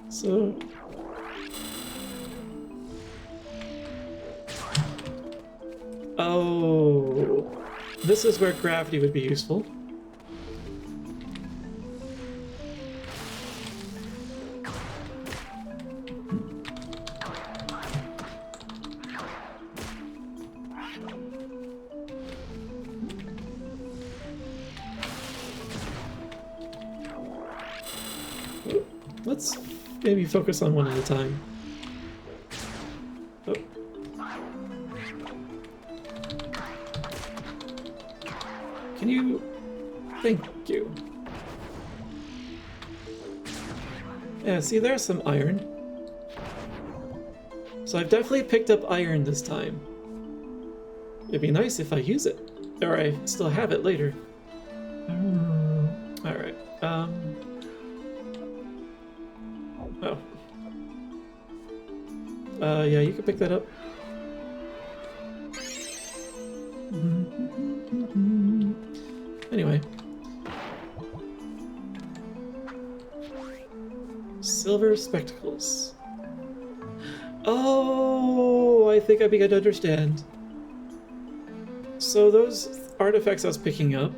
So... Oh, this is where gravity would be useful. Let's maybe focus on one at a time. Oh. Can you... Thank you. Yeah, see, there's some iron. So I've definitely picked up iron this time. It'd be nice if I use it. Or I still have it later. Alright, oh. Yeah, you can pick that up. Anyway. Silver spectacles. Oh, I think I began to understand. So those artifacts I was picking up,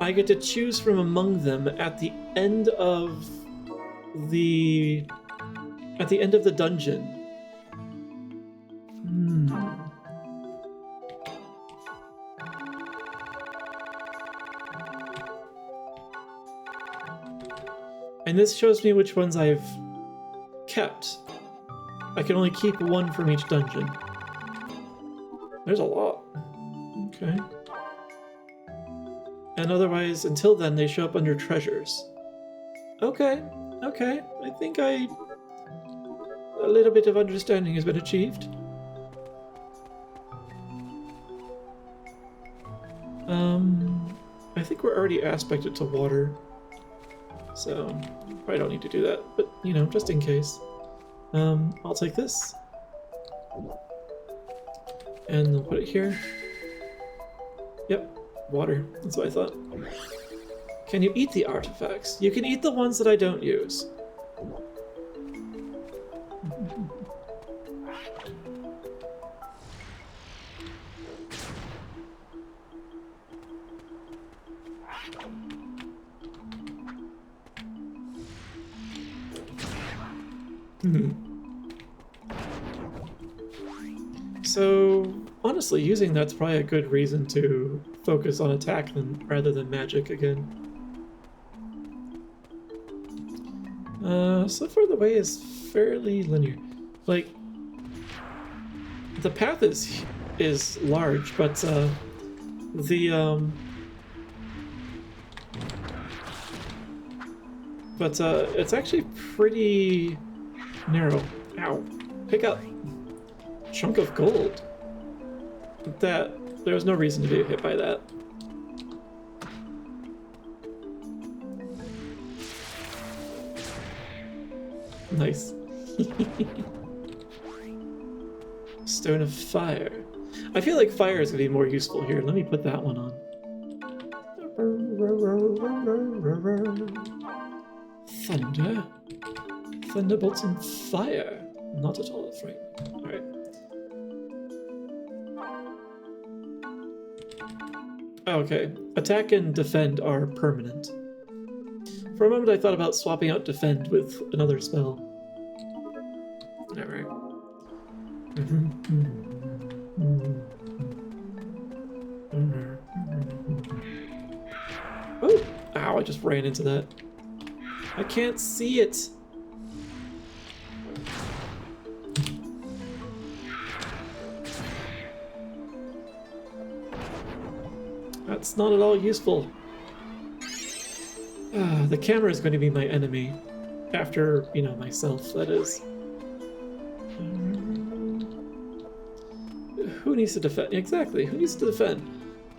I get to choose from among them at the end of the dungeon. And this shows me which ones I've kept. I can only keep one from each dungeon. There's a lot. Okay. And otherwise, until then, they show up under treasures. Okay, okay. I think a little bit of understanding has been achieved. I think we're already aspected to water. So, probably don't need to do that, but, you know, just in case. I'll take this. And I'll put it here. Yep, water. That's what I thought. Can you eat the artifacts? You can eat the ones that I don't use. So, honestly, using that's probably a good reason to focus on attack rather than magic again. So far the way is fairly linear. Like, the path is large, but it's actually pretty narrow. Ow. Pick up. Chunk of gold. There was no reason to be hit by that. Nice. Stone of fire. I feel like fire is going to be more useful here. Let me put that one on. Thunder. Thunderbolts and fire. Not at all frightening. Alright. Okay, attack and defend are permanent. For a moment I thought about swapping out defend with another spell. Alright. Oh! Ow, I just ran into that. I can't see it! That's not at all useful. The camera is going to be my enemy. After, you know, myself, that is. Who needs to defend? Exactly, who needs to defend?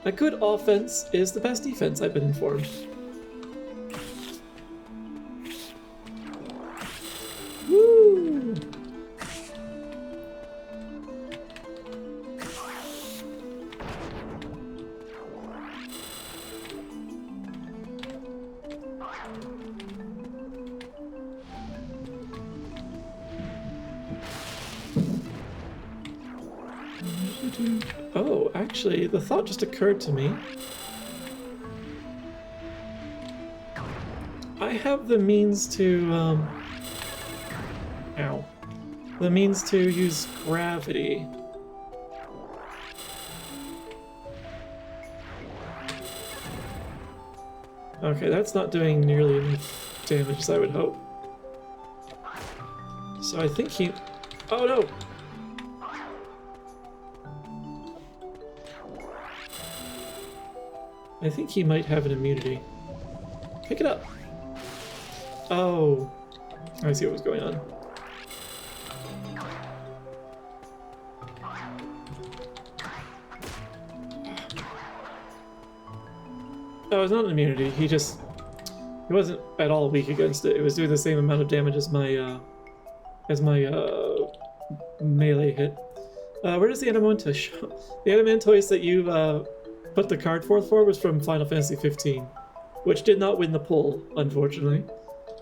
A good offense is the best defense, I've been informed. Woo! Oh, actually, the thought just occurred to me. I have the means to, ow. The means to use gravity. Okay, that's not doing nearly enough damage as I would hope. So I think he... Oh no! I think he might have an immunity. Pick it up! Oh, I see what was going on. Oh, it's not an immunity. He wasn't at all weak against it. It was doing the same amount of damage as my melee hit. Where does the Adamantoise show? The Adamantoise that you put the card forth for was from Final Fantasy 15, which did not win the poll, unfortunately.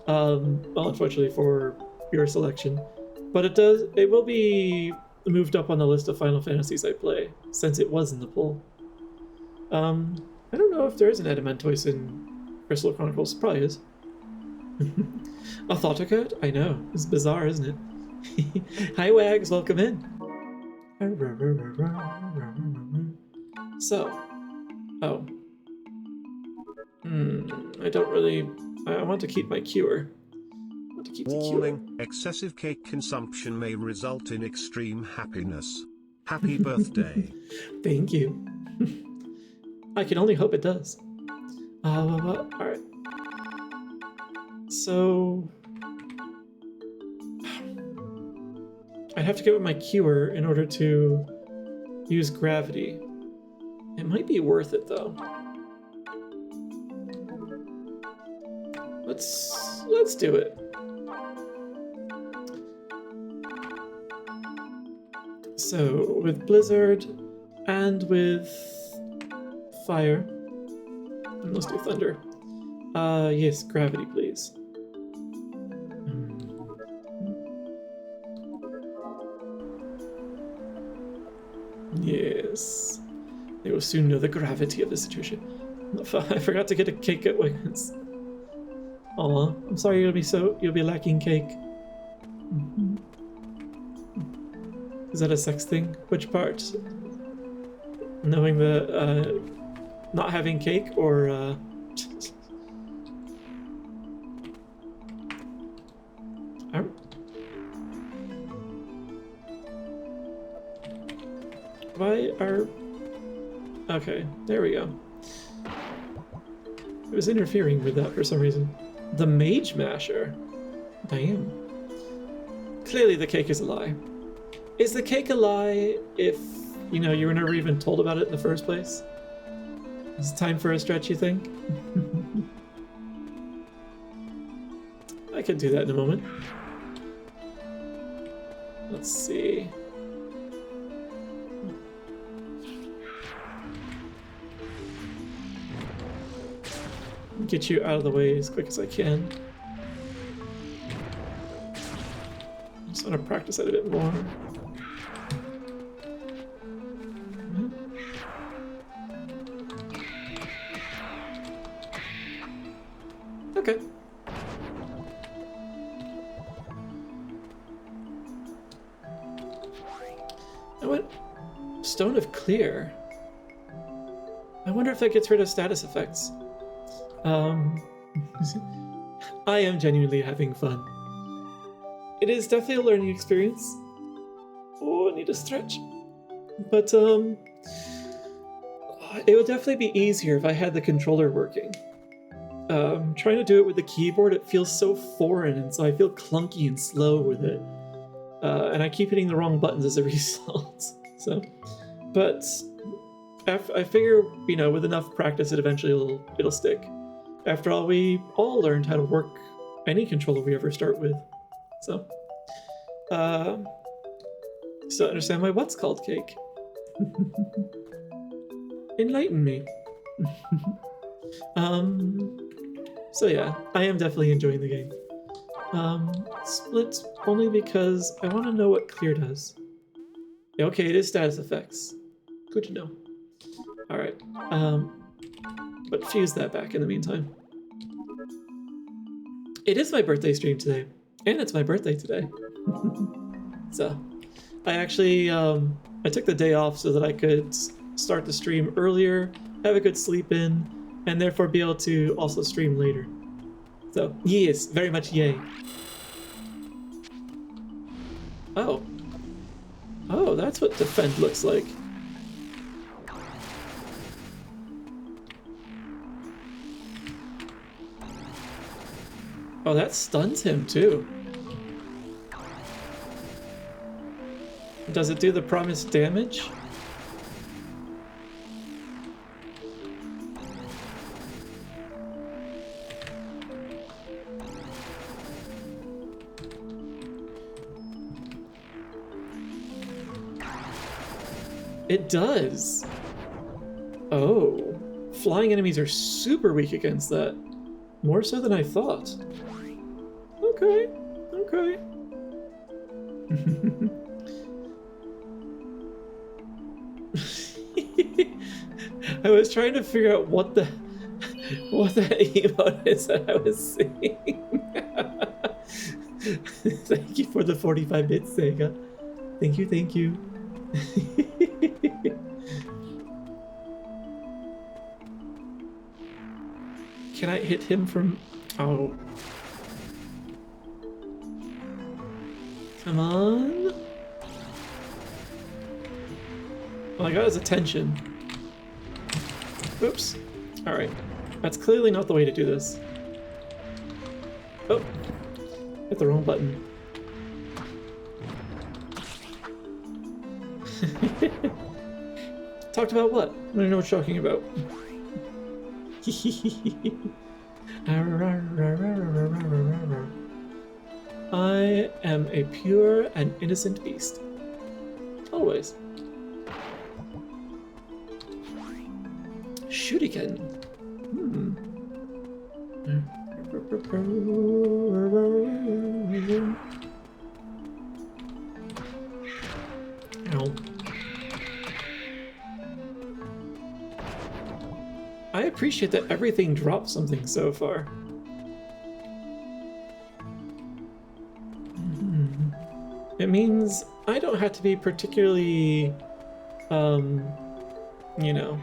Well, unfortunately for your selection, but it will be moved up on the list of Final Fantasies I play since it was in the poll. I don't know if there is an Adamantoise in Crystal Chronicles. Probably is. A Thoughtocard? I know. It's bizarre, isn't it? Hi, Wags. Welcome in. So. Oh. I don't really... I want to keep my cure. I want to keep the cure. Warning, excessive cake consumption may result in extreme happiness. Happy birthday. Thank you. I can only hope it does. Alright. So... I'd have to get with my cure in order to use gravity. It might be worth it, though. Let's do it. So, with Blizzard and with Fire, and let's do Thunder. Yes, gravity, please. Yes. They will soon know the gravity of the situation. I forgot to get a cake at Wiggins. Aw, I'm sorry you'll be lacking cake. Is that a sex thing? Which part? Knowing the, not having cake, or, Why are... Okay, there we go. It was interfering with that for some reason. The Mage Masher? Damn. Clearly the cake is a lie. Is the cake a lie if, you know, you were never even told about it in the first place? Is it time for a stretch, you think? I could do that in a moment. Let's see. Get you out of the way as quick as I can. I just want to practice it a bit more. I went Stone of Clear. I wonder if that gets rid of status effects. I am genuinely having fun. It is definitely a learning experience. Oh, I need to stretch. But it would definitely be easier if I had the controller working. Trying to do it with the keyboard, it feels so foreign, and so I feel clunky and slow with it. And I keep hitting the wrong buttons as a result. So, but I figure, you know, with enough practice, it eventually it'll stick. After all, we all learned how to work any controller we ever start with. So, still understand why what's called cake. Enlighten me. So yeah, I am definitely enjoying the game. Split only because I want to know what clear does. Yeah, okay, it is status effects. Good to know. Alright, but fuse that back in the meantime. It is my birthday stream today, and it's my birthday today. So, I actually, I took the day off so that I could start the stream earlier, have a good sleep in, and therefore be able to also stream later. So, yes, very much yay. Oh. Oh, that's what defend looks like. Oh, that stuns him too. Does it do the promised damage? It does. Oh, flying enemies are super weak against that. More so than I thought. Okay, okay. I was trying to figure out what that emote is that I was seeing. Thank you for the 45 bits, Sega. Thank you, thank you. Can I hit him from... Oh. Come on. Well, I got his attention. Oops. Alright. That's clearly not the way to do this. Oh. Hit the wrong button. Talked about what? I don't know what you're talking about. I am a pure and innocent beast. Always. Shuriken. Ow. I appreciate that everything dropped something so far. It means I don't have to be particularly, you know,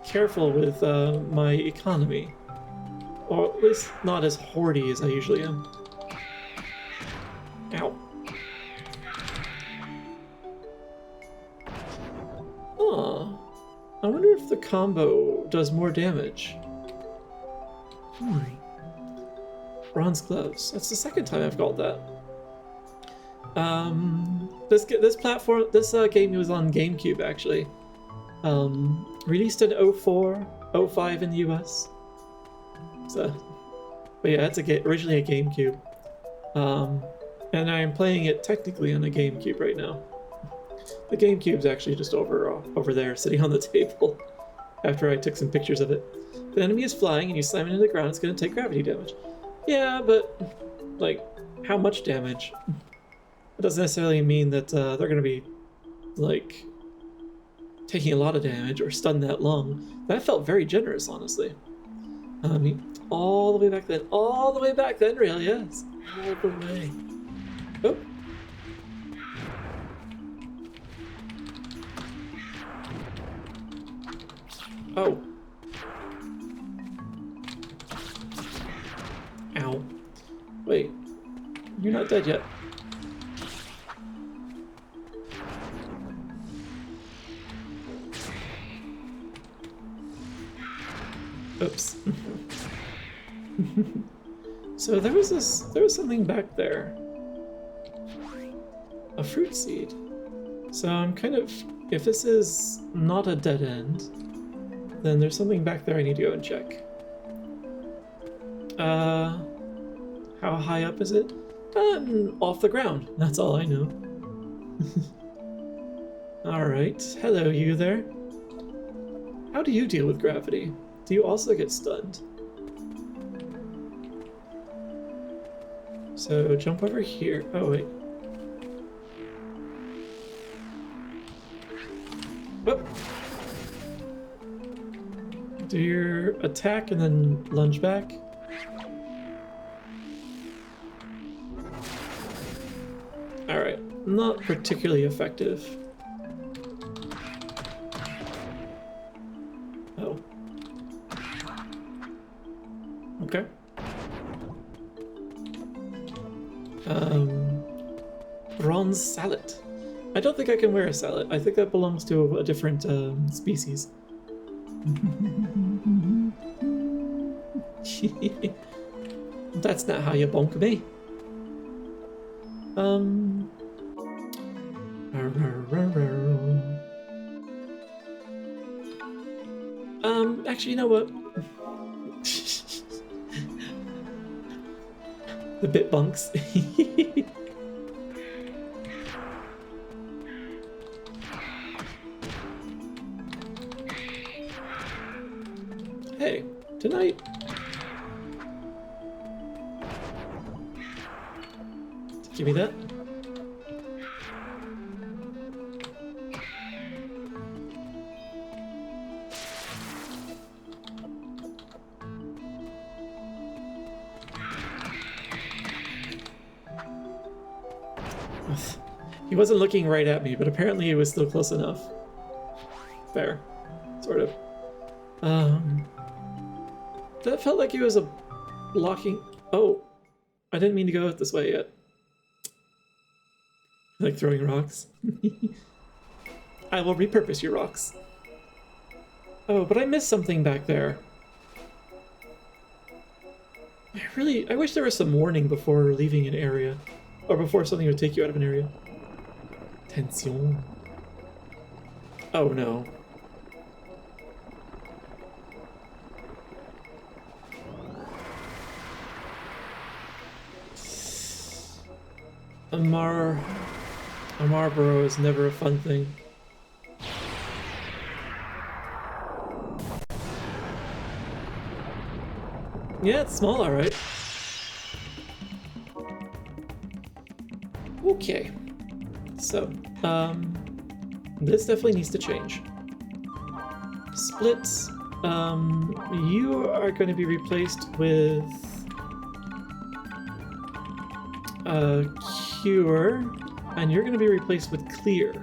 careful with my economy. Or at least not as hoardy as I usually am. Ow. Huh. I wonder if the combo does more damage. Bronze gloves. That's the second time I've got that. This game was on GameCube actually. Released in 04, 05 in the US. So, but yeah, it's originally a GameCube. And I'm playing it technically on a GameCube right now. The GameCube's actually just over there, sitting on the table. After I took some pictures of it. If an enemy is flying and you slam it into the ground, it's going to take gravity damage. Yeah, but like, how much damage? It doesn't necessarily mean that they're going to be like taking a lot of damage or stunned that long. That felt very generous, honestly. I mean, all the way back then, really, yes. All the way. Oh. Oh. Ow. Wait. You're not dead yet. Oops. So there was something back there. A fruit seed. So I'm kind of, if this is not a dead end, then there's something back there I need to go and check. How high up is it? Off the ground. That's all I know. Alright. Hello, you there. How do you deal with gravity? Do you also get stunned? So jump over here. Oh, wait. Whoop. Do your attack and then lunge back. Alright, not particularly effective. Oh. Okay. Bronze salad. I don't think I can wear a salad. I think that belongs to a different species. That's not how you bonk me. Actually, you know what? The bit bunks. Hey, tonight. Give me that. He wasn't looking right at me, but apparently he was still close enough. Fair. Sort of. That felt like he was a blocking... Oh. I didn't mean to go this way yet. Like throwing rocks. I will repurpose your rocks. Oh, but I missed something back there. I wish there was some warning before leaving an area. Or before something would take you out of an area. Tension. Oh no. A Marlboro is never a fun thing. Yeah, it's small, alright. Okay. So, this definitely needs to change. Splits, you are going to be replaced with Cure, and you're going to be replaced with Clear.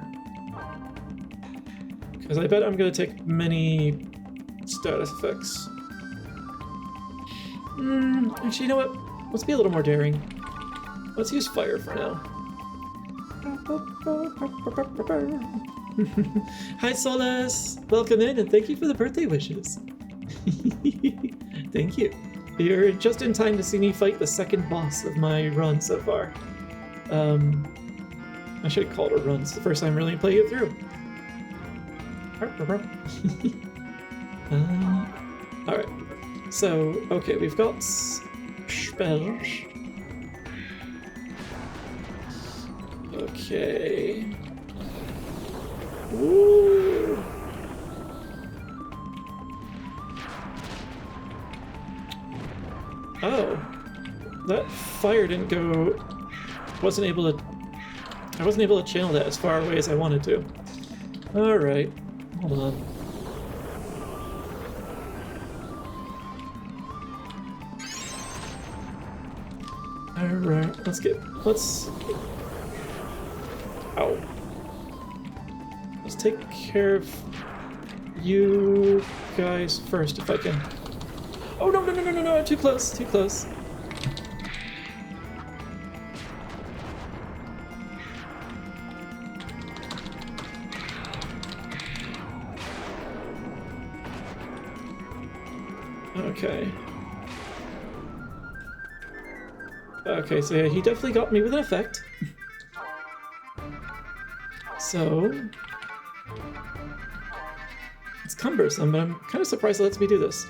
Because I bet I'm going to take many status effects. Actually, you know what? Let's be a little more daring. Let's use Fire for now. Hi Solus! Welcome in and thank you for the birthday wishes. Thank you. You're just in time to see me fight the second boss of my run so far. I should call it a run. It's the first time really playing it through. Alright. So, okay, we've got spells. Okay. Woo! Oh. That fire didn't go... I wasn't able to channel that as far away as I wanted to. Alright. Hold on. Alright, let's... Ow. Let's take care of you guys first if I can. Oh no, no, no, no, no, no, too close, too close. Okay. Okay, so yeah, he definitely got me with an effect. So... it's cumbersome, but I'm kind of surprised it lets me do this.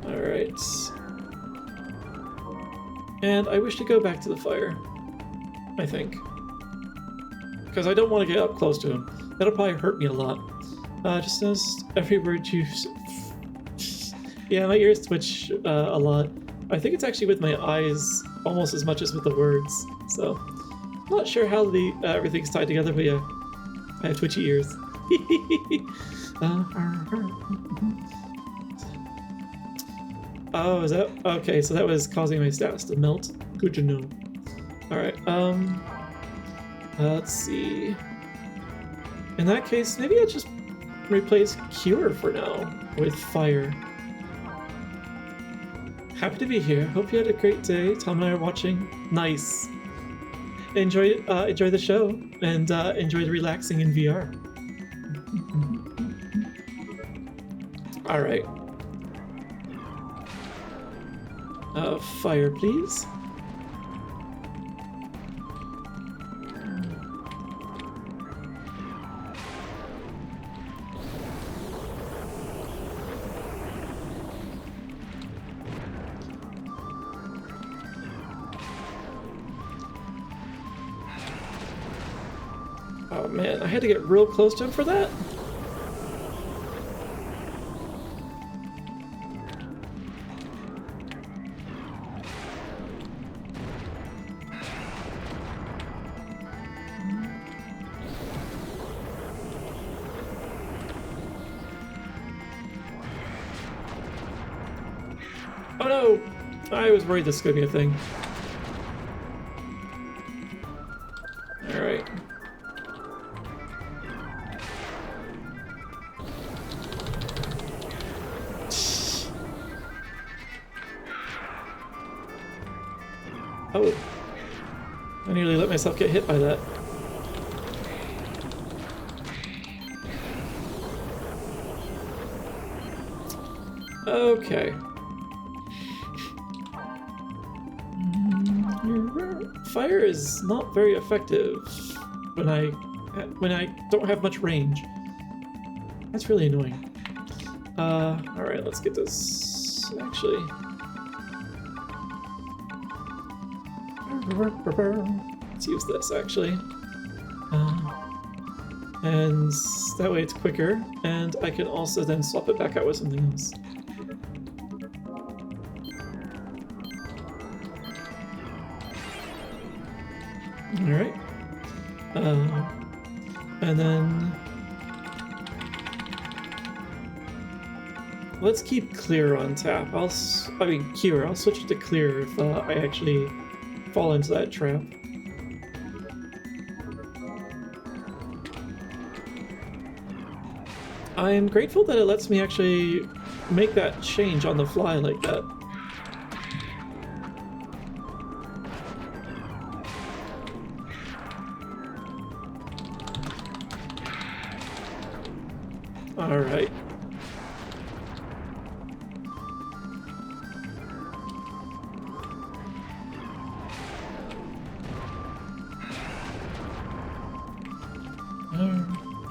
Alright. And I wish to go back to the fire. I think. Because I don't want to get up close to him. That'll probably hurt me a lot. Just notice every word you... yeah, my ears twitch a lot. I think it's actually with my eyes almost as much as with the words. So, not sure how the everything's tied together, but yeah. I have twitchy ears. Oh, is that... okay, so that was causing my stats to melt. Good to know. Alright, let's see. In that case, maybe I'll just replace Cure for now with Fire. Happy to be here. Hope you had a great day. Tom and I are watching. Nice. Enjoy the show and enjoy the relaxing in VR. All right. Fire, please. Oh man, I had to get real close to him for that? Oh no! I was worried this could be a thing. Alright. Oh. I nearly let myself get hit by that. Okay. Fire is not very effective when I don't have much range. That's really annoying. Alright, let's get this actually. Let's use this actually. And that way it's quicker, and I can also then swap it back out with something else. Alright. And then... let's keep Clear on tap. Cure. I'll switch it to Clear if I actually fall into that trap. I'm grateful that it lets me actually make that change on the fly like that. Alright.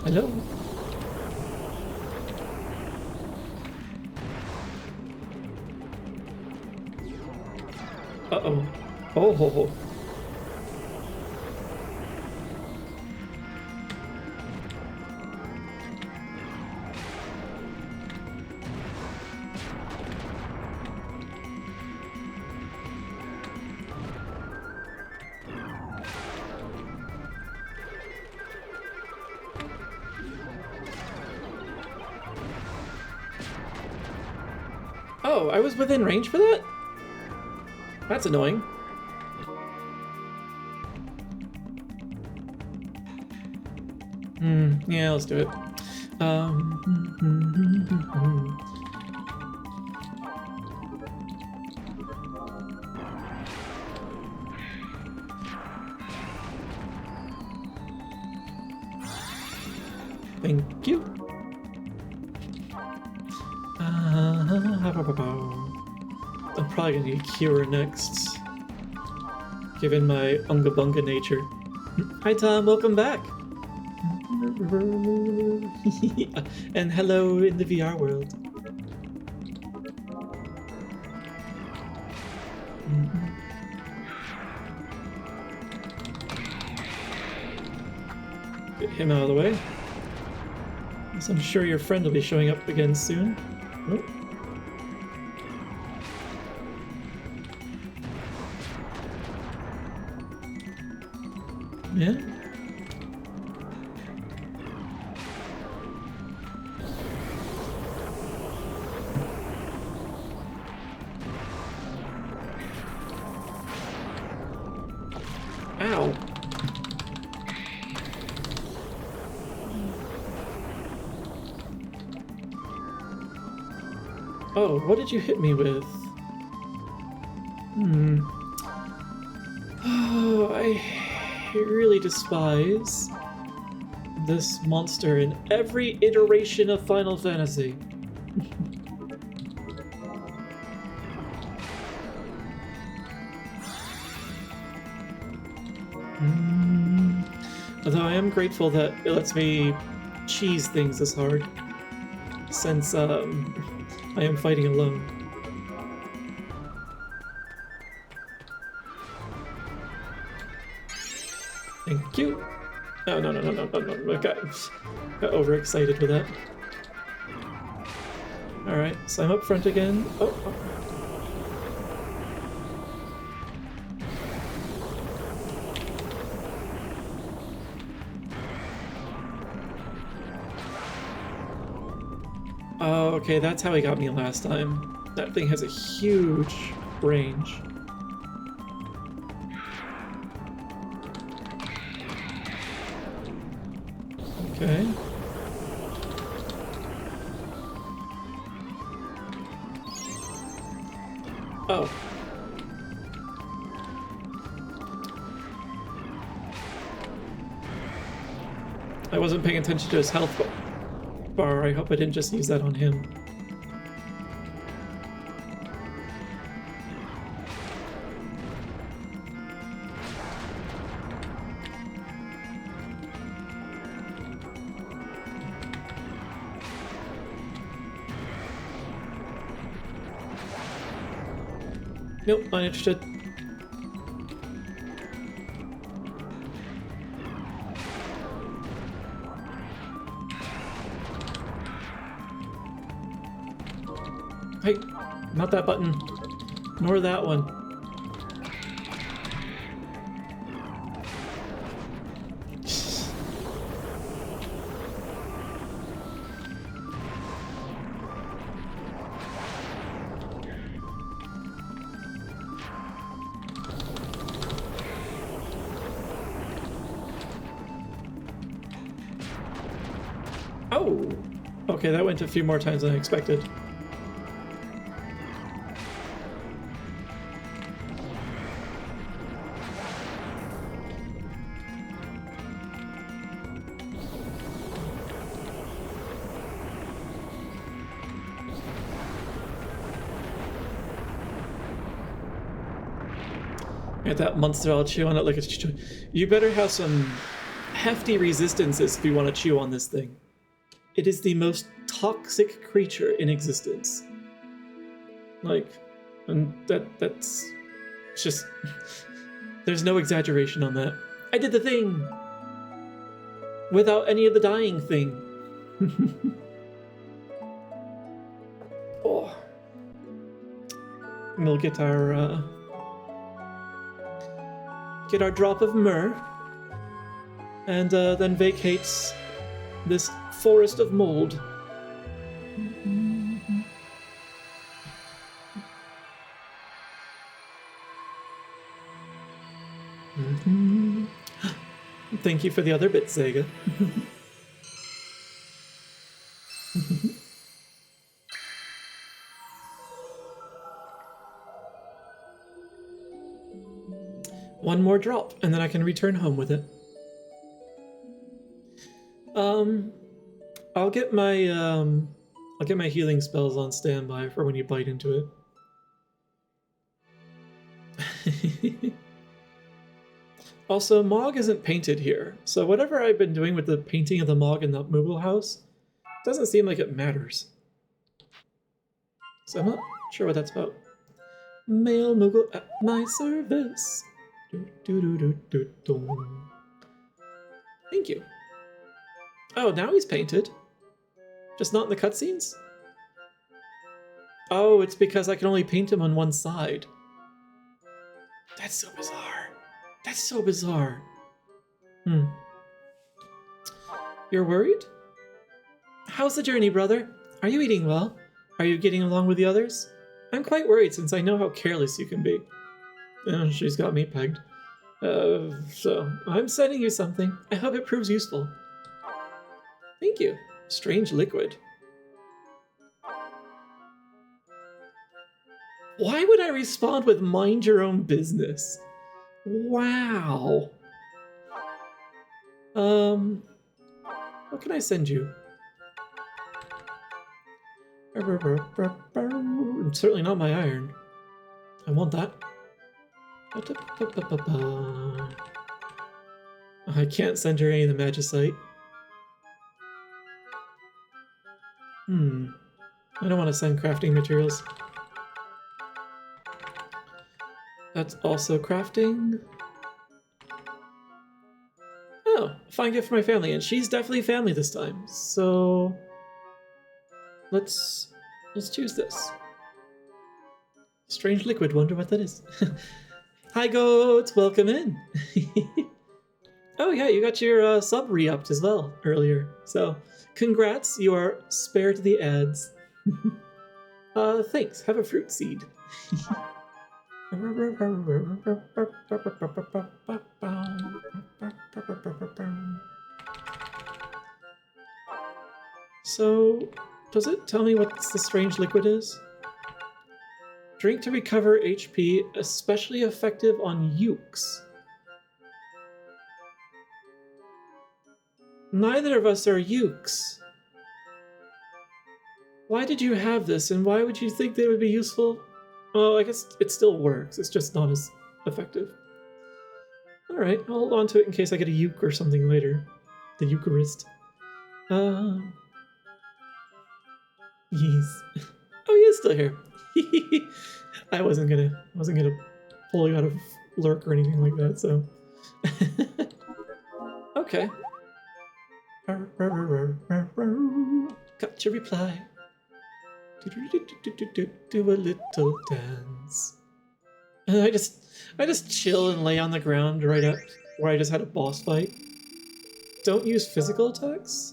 Hello? Uh-oh. Oh, ho, ho. Oh, I was within range for that? That's annoying. Yeah, let's do it. Thank you. I'm probably gonna need Cure next, given my Unga Bunga nature. Hi Tom, welcome back. And hello in the VR world. Get him out of the way. So I'm sure your friend will be showing up again soon. Oh. Yeah. Ow. Oh, what did you hit me with? Oh, I really despise this monster in every iteration of Final Fantasy. Although I am grateful that it lets me cheese things this hard, since I am fighting alone. Thank you. No. I got overexcited with that. Alright, so I'm up front again. Oh. Oh, okay, that's how he got me last time. That thing has a huge range. Okay. Oh. I wasn't paying attention to his health bar. I hope I didn't just use that on him. Nope, not interested. Hey, not that button, nor that one. Oh! Okay, that went a few more times than I expected. Get that monster, I'll chew on it like it's chew. You better have some hefty resistances if you want to chew on this thing. It is the most toxic creature in existence. Like, and that's just, there's no exaggeration on that. I did the thing without any of the dying thing. Oh. And we'll get our drop of myrrh, and then vacates this forest of mold. Thank you for the other bit, Sega. One more drop, and then I can return home with it. I'll get my healing spells on standby for when you bite into it. Also, Mog isn't painted here, so whatever I've been doing with the painting of the Mog in the Moogle house doesn't seem like it matters. So I'm not sure what that's about. Male Moogle at my service. Thank you. Oh, now he's painted. Just not in the cutscenes? Oh, it's because I can only paint him on one side. That's so bizarre. That's so bizarre. You're worried? How's the journey, brother? Are you eating well? Are you getting along with the others? I'm quite worried since I know how careless you can be. She's got me pegged. So, I'm sending you something. I hope it proves useful. Thank you. Strange liquid. Why would I respond with mind your own business? Wow. What can I send you? Certainly not my iron. I want that. I can't send her any of the magicite. I don't want to send crafting materials. That's also crafting. Oh, a fine gift for my family, and she's definitely family this time. So let's choose this. Strange liquid, wonder what that is. Hi goats, welcome in. Oh yeah, you got your sub re-upped as well earlier. So congrats, you are spared the ads. Thanks, have a fruit seed. So, does it tell me what the strange liquid is? Drink to recover HP, especially effective on Ukes. Neither of us are Ukes. Why did you have this, and why would you think they would be useful? Well, I guess it still works, it's just not as effective. Alright, I'll hold on to it in case I get a uke or something later. The Eucharist. Yes. Oh, he is still here. I wasn't gonna pull you out of lurk or anything like that, so. Okay. Got your reply. Do a little dance. And I just chill and lay on the ground right up where I just had a boss fight. Don't use physical attacks?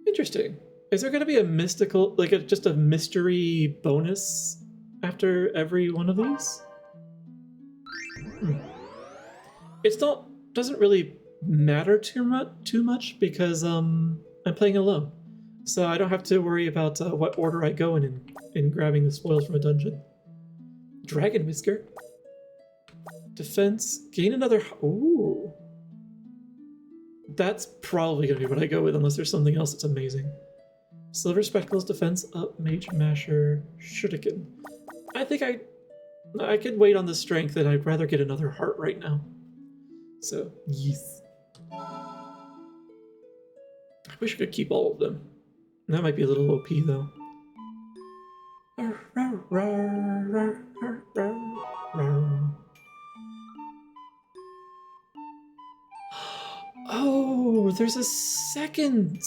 Interesting. Is there going to be a mystical, like just a mystery bonus after every one of these? Doesn't really matter too much because I'm playing alone. So I don't have to worry about what order I go in grabbing the spoils from a dungeon. Dragon Whisker. Defense. Gain another... Ooh. That's probably going to be what I go with unless there's something else that's amazing. Silver Spectacles, Defense up, Mage Masher, Shuriken. I think I could wait on the strength and I'd rather get another heart right now. So, yes. I wish I could keep all of them. That might be a little OP though. Oh, there's a second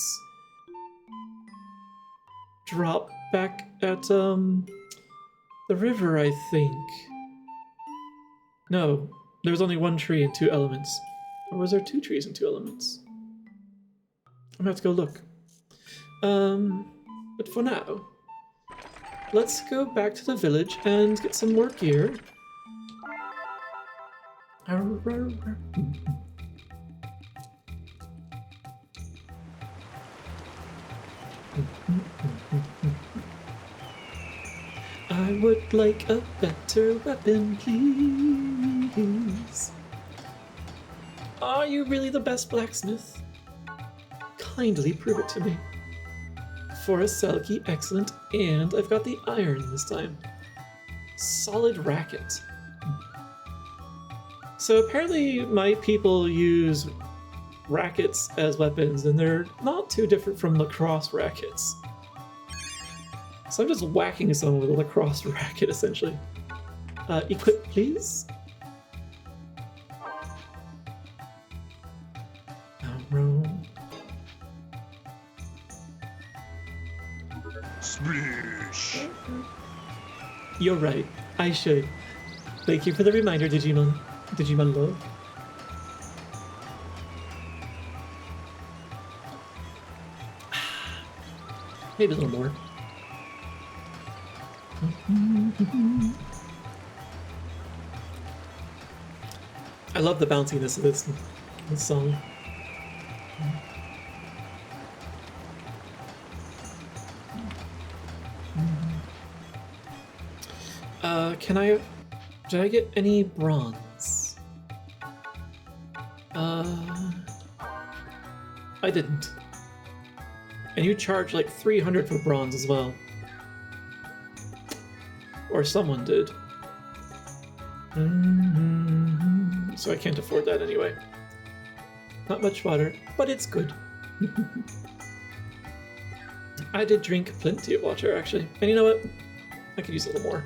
drop back at the river, I think. No, there was only one tree and 2 elements. Or was there 2 trees and 2 elements? I'm gonna have to go look. But for now, let's go back to the village and get some more gear. I would like a better weapon, please. Are you really the best blacksmith? Kindly prove it to me. For a Selkie, excellent, and I've got the iron this time. Solid racket. So apparently my people use rackets as weapons, and they're not too different from lacrosse rackets. So I'm just whacking someone with a lacrosse racket, essentially. Equip, please. Splish. You're right. I should. Thank you for the reminder, Digimon. Digimon love. Maybe a little more. I love the bounciness of this song. Did I get any bronze? I didn't. And you charge like 300 for bronze as well. Or someone did. So I can't afford that anyway. Not much water, but it's good. I did drink plenty of water, actually. And you know what? I could use a little more.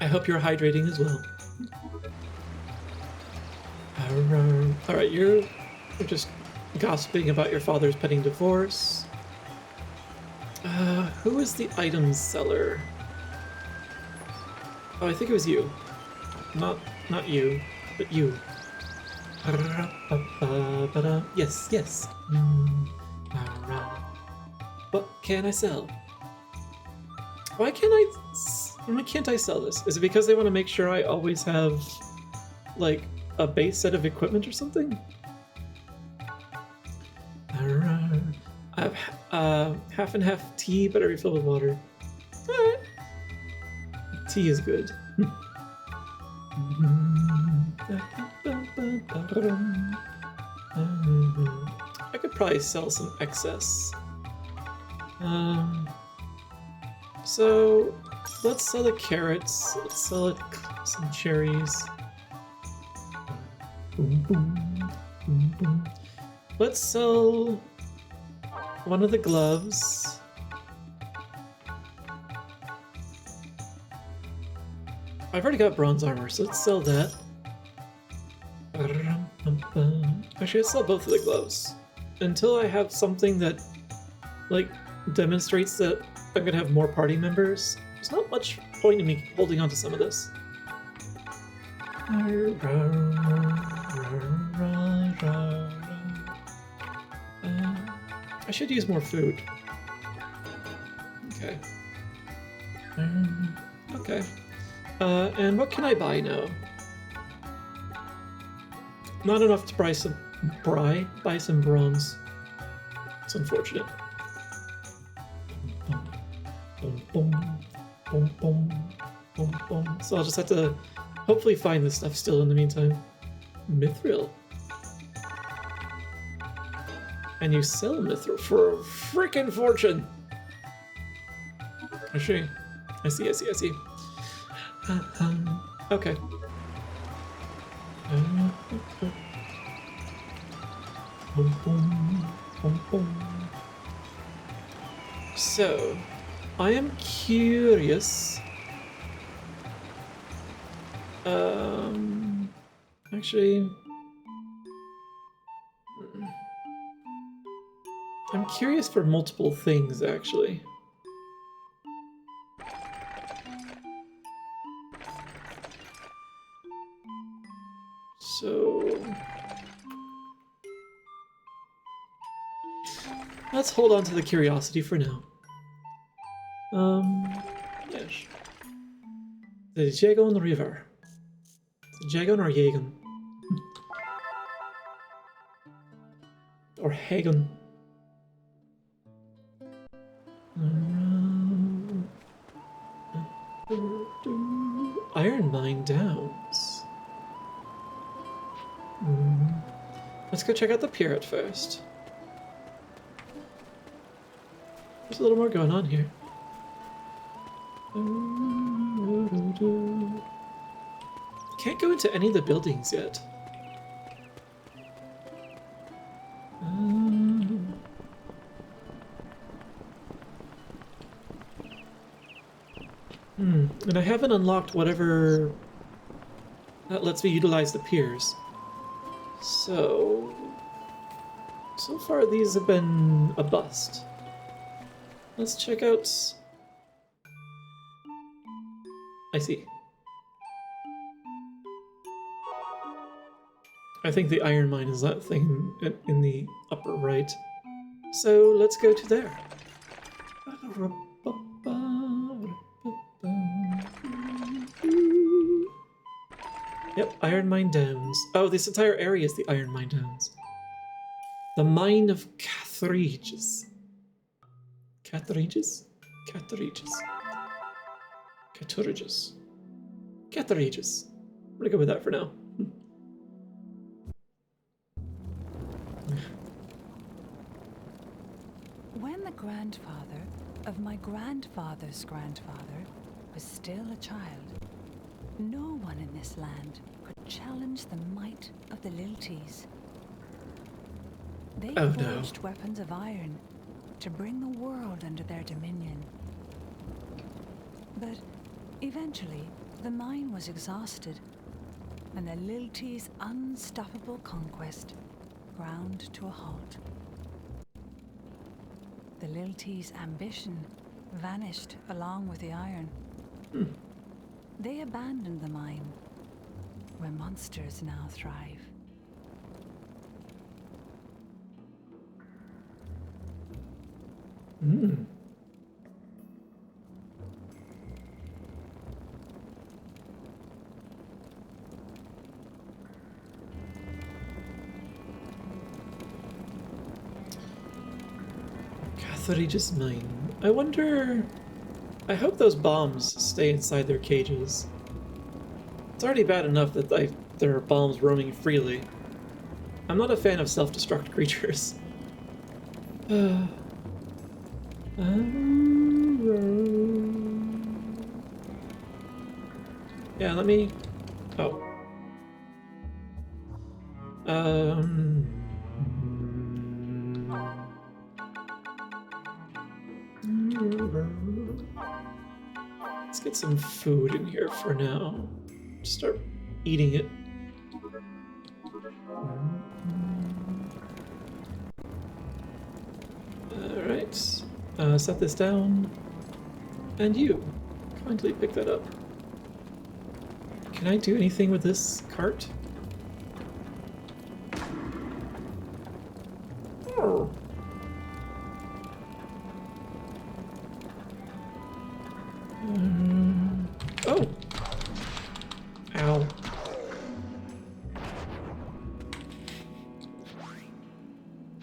I hope you're hydrating as well. Alright, you're just gossiping about your father's pending divorce. Who is the item seller? Oh, I think it was you. Not you, but you. Yes, yes. What can I sell? Why can't I sell this? Is it because they want to make sure I always have, like, a base set of equipment or something? I have half and half tea, but I refill with water. Alright. Tea is good. I could probably sell some excess. So let's sell the carrots. Let's sell it some cherries. Let's sell one of the gloves. I've already got bronze armor, so let's sell that. Actually, let's sell both of the gloves. Until I have something that, like, demonstrates that I'm gonna have more party members, there's not much point in me holding on to some of this. I should use more food. Okay. Okay. And what can I buy now? Not enough to buy some bronze. It's unfortunate. So I'll just have to hopefully find this stuff still in the meantime. Mithril. And you sell mithril for a freaking fortune. I see. I see. Okay. So, I am curious. Actually, I'm curious for multiple things, actually. So, let's hold on to the curiosity for now. Yes. The Jagon River. Jagon or Jagan? Or Hagen? Iron Mine Downs. Let's go check out the pier at first. There's a little more going on here. Can't go into any of the buildings yet. And I haven't unlocked whatever that lets me utilize the piers. So far these have been a bust. Let's check out... I see. I think the iron mine is that thing in the upper right. So let's go to there. Yep, Iron Mine Downs. Oh, this entire area is the Iron Mine Downs. The Mine of Cathrages. Cathrages? Cathrages. Cathrages. Cathrages. I'm gonna go with that for now. When the grandfather of my grandfather's grandfather was still a child, no one in this land could challenge the might of the Lilties. They forged weapons of iron to bring the world under their dominion. But eventually, the mine was exhausted, and the Lilties' unstoppable conquest ground to a halt. The Lilties' ambition vanished along with the iron. They abandoned the mine, where monsters now thrive. Cathrages Mine. I wonder... I hope those bombs stay inside their cages. It's already bad enough that there are bombs roaming freely. I'm not a fan of self-destruct creatures. Yeah, let me... Oh. Let's get some food in here for now. Just start eating it. Alright. Set this down. And you. Kindly pick that up. Can I do anything with this cart? Oh. Oh! Ow.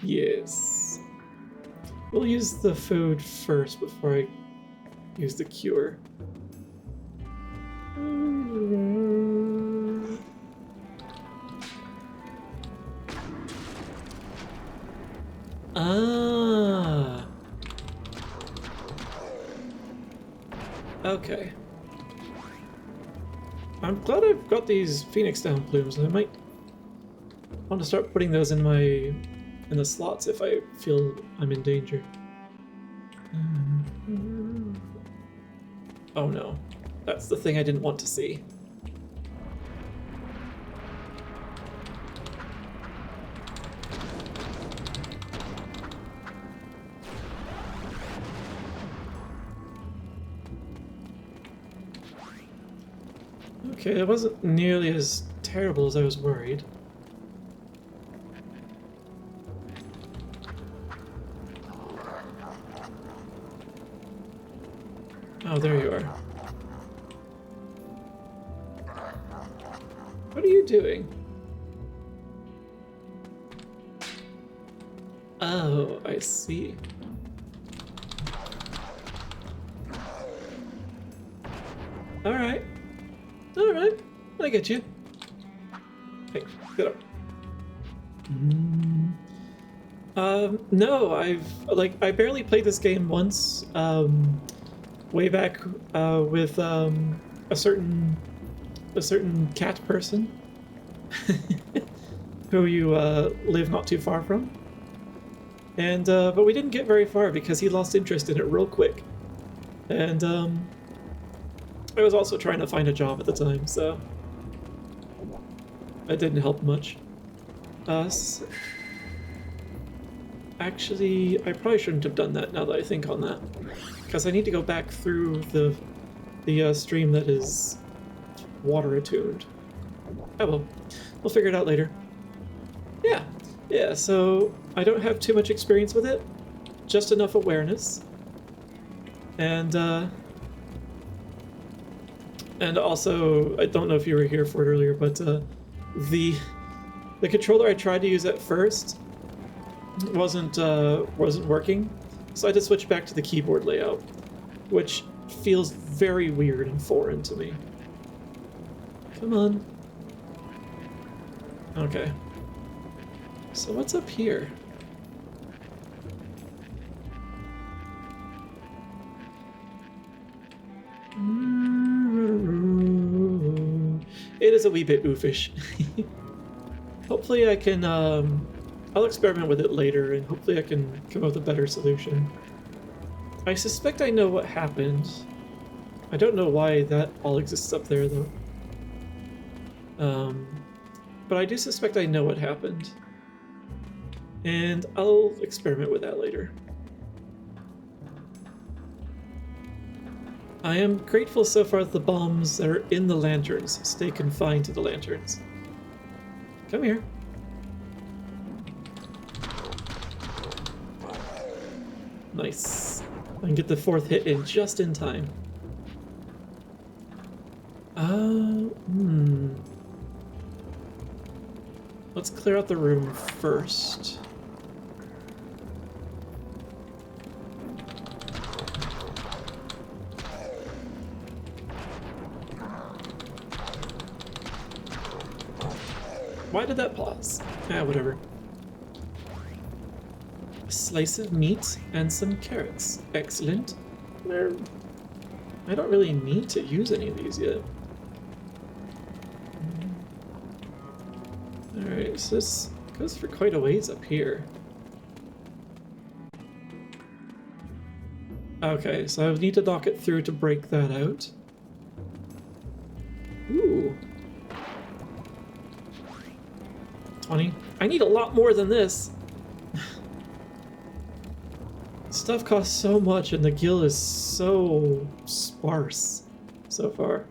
Yes. We'll use the food first before I use the cure. Ah. Okay. I'm glad I've got these phoenix down plumes. I might want to start putting those in the slots if I feel I'm in danger. Oh no. That's the thing I didn't want to see. Okay, it wasn't nearly as terrible as I was worried. Oh, there you are. What are you doing? Oh, I see. Alright. Alright. I get you. Hey, get up. No, I barely played this game once, way back, with, a certain cat person who you, live not too far from. And, but we didn't get very far because he lost interest in it real quick. And, I was also trying to find a job at the time, so that didn't help much. Actually, I probably shouldn't have done that now that I think on that, because I need to go back through the stream that is water attuned. Oh well, we'll figure it out later. Yeah, so I don't have too much experience with it, just enough awareness. And also, I don't know if you were here for it earlier, but the controller I tried to use at first wasn't working, so I had to switch back to the keyboard layout, which feels very weird and foreign to me. Come on. Okay. So what's up here? It is a wee bit oofish. Hopefully I can, I'll experiment with it later, and hopefully I can come up with a better solution. I suspect I know what happened. I don't know why that all exists up there, though. But I do suspect I know what happened. And I'll experiment with that later. I am grateful so far that the bombs that are in the lanterns stay confined to the lanterns. Come here. Nice. I can get the fourth hit in just in time. Let's clear out the room first. Why did that pause? Ah, whatever. A slice of meat and some carrots. Excellent. I don't really need to use any of these yet. Alright, so this goes for quite a ways up here. Okay, so I need to knock it through to break that out. Ooh. 20. I need a lot more than this. Stuff costs so much and the guild is so sparse so far.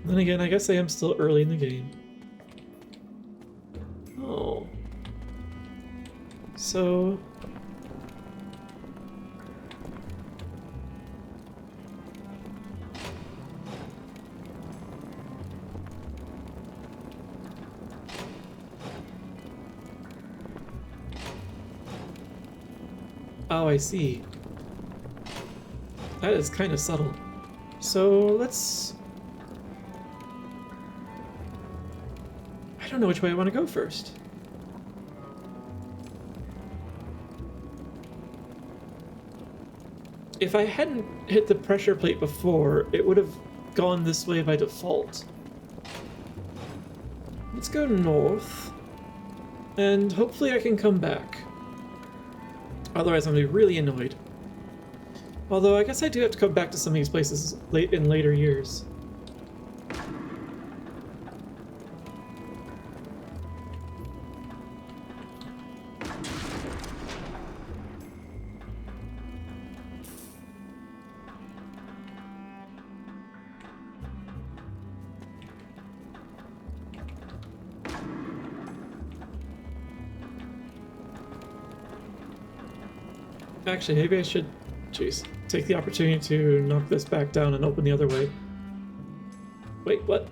Then again, I guess I am still early in the game. Oh. So... Oh, I see. That is kind of subtle. So let's... I don't know which way I want to go first. If I hadn't hit the pressure plate before, it would have gone this way by default. Let's go north, and hopefully I can come back. Otherwise I'm going to be really annoyed. Although I guess I do have to come back to some of these places in later years. Actually, maybe I should, take the opportunity to knock this back down and open the other way. Wait, what?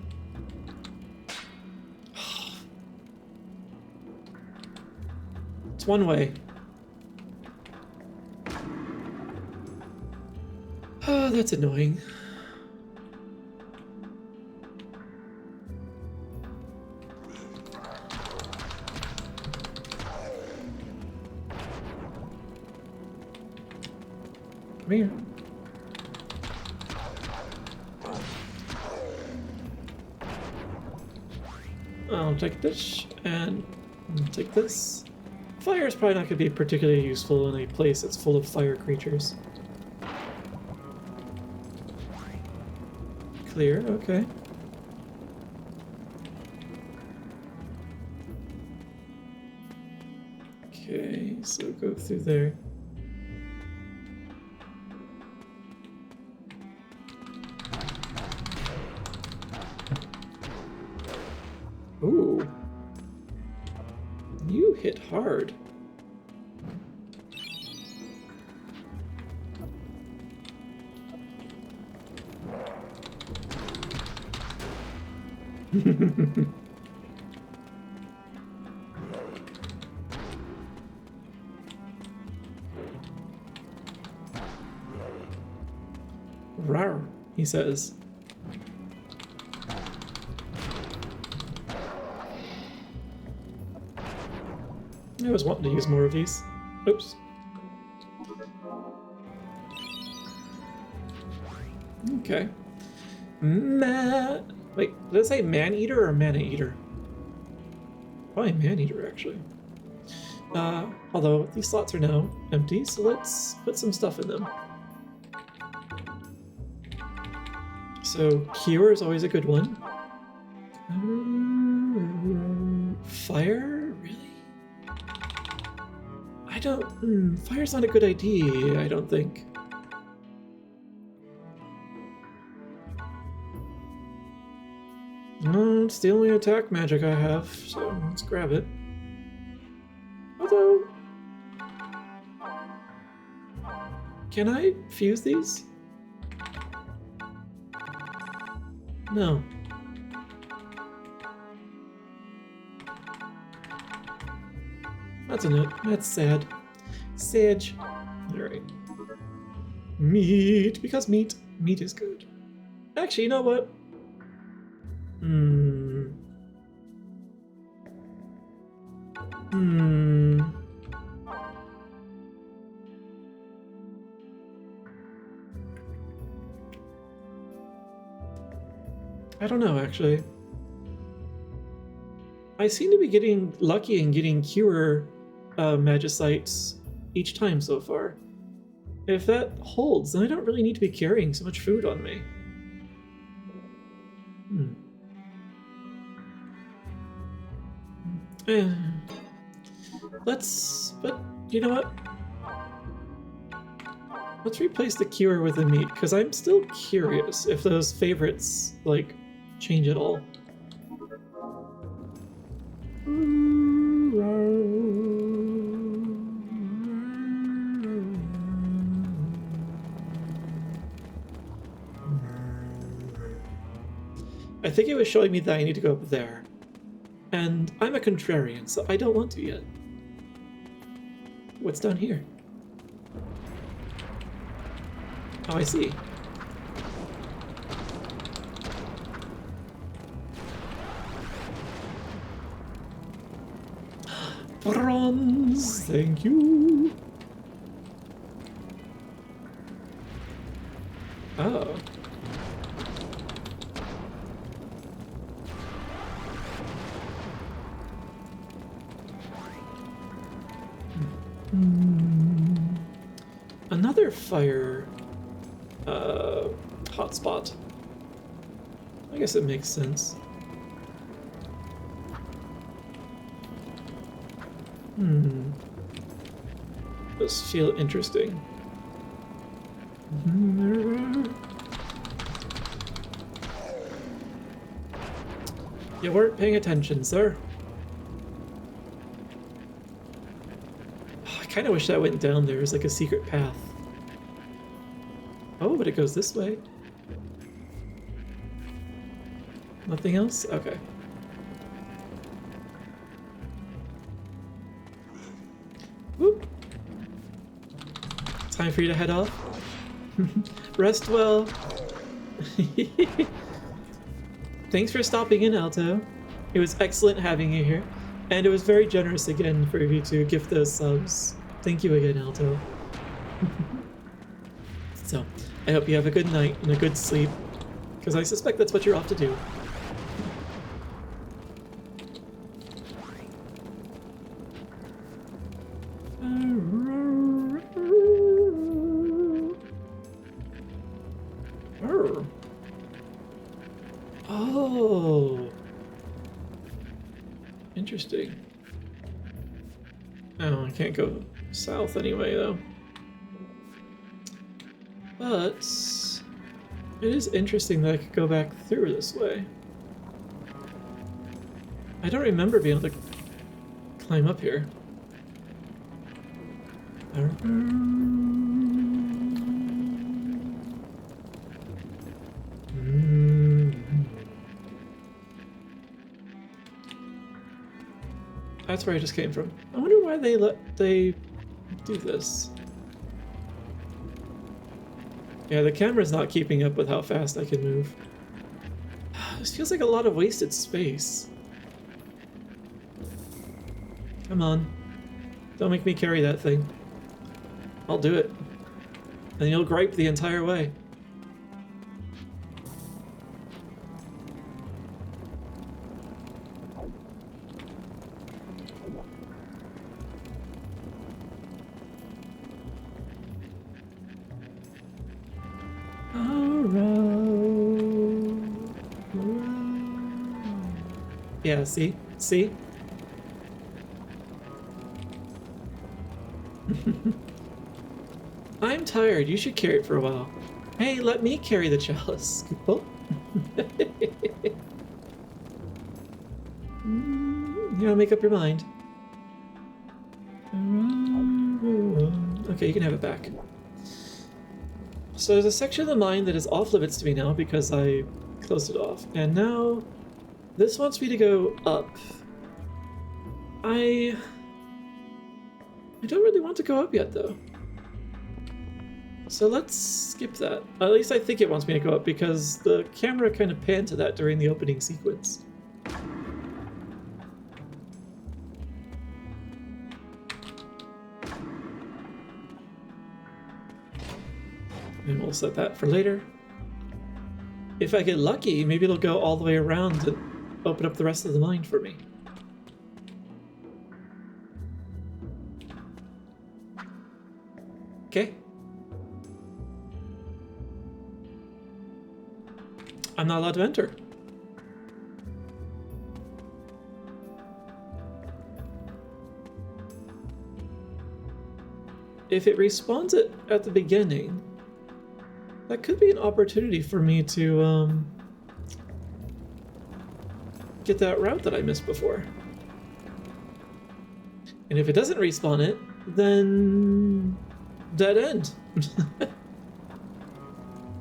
It's one way. Oh, that's annoying. Come here. I'll take this and take this. Fire is probably not going to be particularly useful in a place that's full of fire creatures. Clear, okay. Okay, so go through there. Ooh. You hit hard. Rawr, he says. I was wanting to use more of these. Oops. Okay. Wait, did it say man-eater or mana-eater? Probably man-eater, actually. Although these slots are now empty, so let's put some stuff in them. So, Cure is always a good one. Fire? Really? I don't... fire's not a good idea, I don't think. It's the only attack magic I have, so let's grab it. Although... can I fuse these? No. That's a note. That's sad. Sage. Alright. Meat, because meat is good. Actually, you know what? I don't know, actually. I seem to be getting lucky in getting Cure Magicites each time so far. If that holds, then I don't really need to be carrying so much food on me. But you know what? Let's replace the Cure with the meat, because I'm still curious if those favorites, like, change at all. I think it was showing me that I need to go up there. And I'm a contrarian, so I don't want to yet. What's down here? Oh, I see. Bronze, thank you. Oh. Another fire hotspot. I guess it makes sense. Those feel interesting. You weren't paying attention, sir. Oh, I kind of wish that went down there as like a secret path. Oh, but it goes this way. Nothing else? Okay. Whoop. Time for you to head off. Rest well. Thanks for stopping in, Alto. It was excellent having you here. And it was very generous again for you to gift those subs. Thank you again, Alto. So, I hope you have a good night and a good sleep, because I suspect that's what you're off to do. Oh, interesting. Oh, I can't go south anyway, though. But it is interesting that I could go back through this way. I don't remember being able to climb up here. That's where I just came from. I wonder why they do this. Yeah, the camera's not keeping up with how fast I can move. This feels like a lot of wasted space. Come on. Don't make me carry that thing. I'll do it. And you'll gripe the entire way. Yeah, see? See? I'm tired. You should carry it for a while. Hey, let me carry the chalice. Oh. You gotta make up your mind. Okay, you can have it back. So there's a section of the mine that is off limits to me now because I closed it off. And now this wants me to go up. I don't really want to go up yet, though. So let's skip that. At least I think it wants me to go up because the camera kind of panned to that during the opening sequence. And we'll set that for later. If I get lucky, maybe it'll go all the way around and open up the rest of the mine for me. Okay. I'm not allowed to enter. If it respawns it at the beginning, that could be an opportunity for me to get that route that I missed before. And if it doesn't respawn it, then dead end.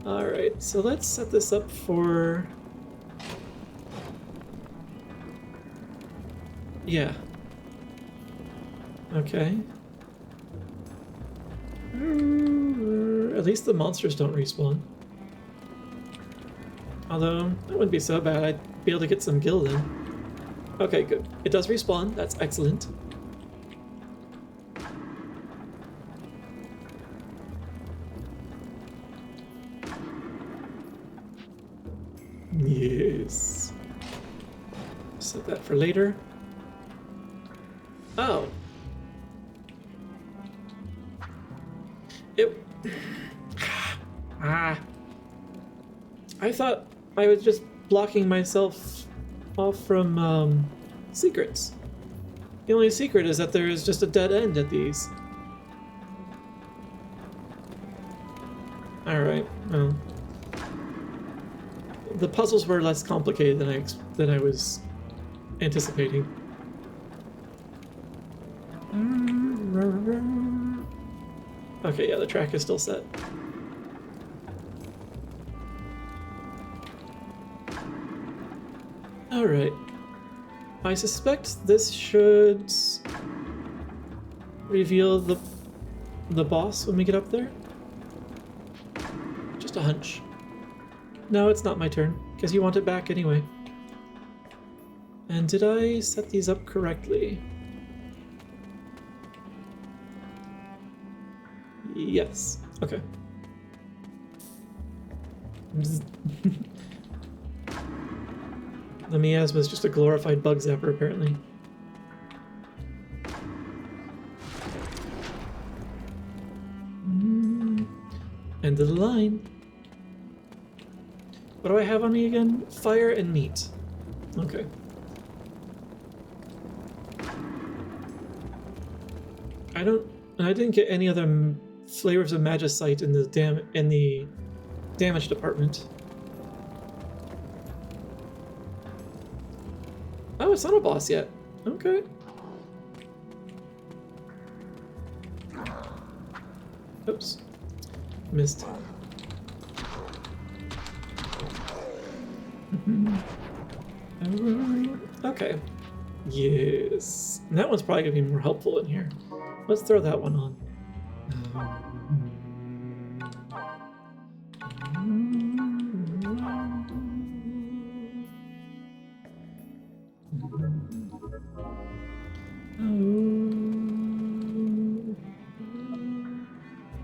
Alright, so let's set this up for... Yeah. Okay. At least the monsters don't respawn. Although, that wouldn't be so bad. I'd be able to get some gil then. Okay, good. It does respawn. That's excellent. Yes. Set that for later. Oh. It... I thought I was just blocking myself off from secrets. The only secret is that there is just a dead end at these. Alright, well. The puzzles were less complicated than I was anticipating. Okay, yeah, the track is still set. Alright. I suspect this should reveal the boss when we get up there. Just a hunch. No, it's not my turn, because you want it back anyway. And did I set these up correctly? Yes. Okay. The miasma is just a glorified bug zapper, apparently. End of the line. What do I have on me again? Fire and meat. Okay. I didn't get any other flavors of magicite in the damage department. Oh, it's not a boss yet. Okay. Oops. Missed. Okay. Yes. And that one's probably gonna be more helpful in here. Let's throw that one on.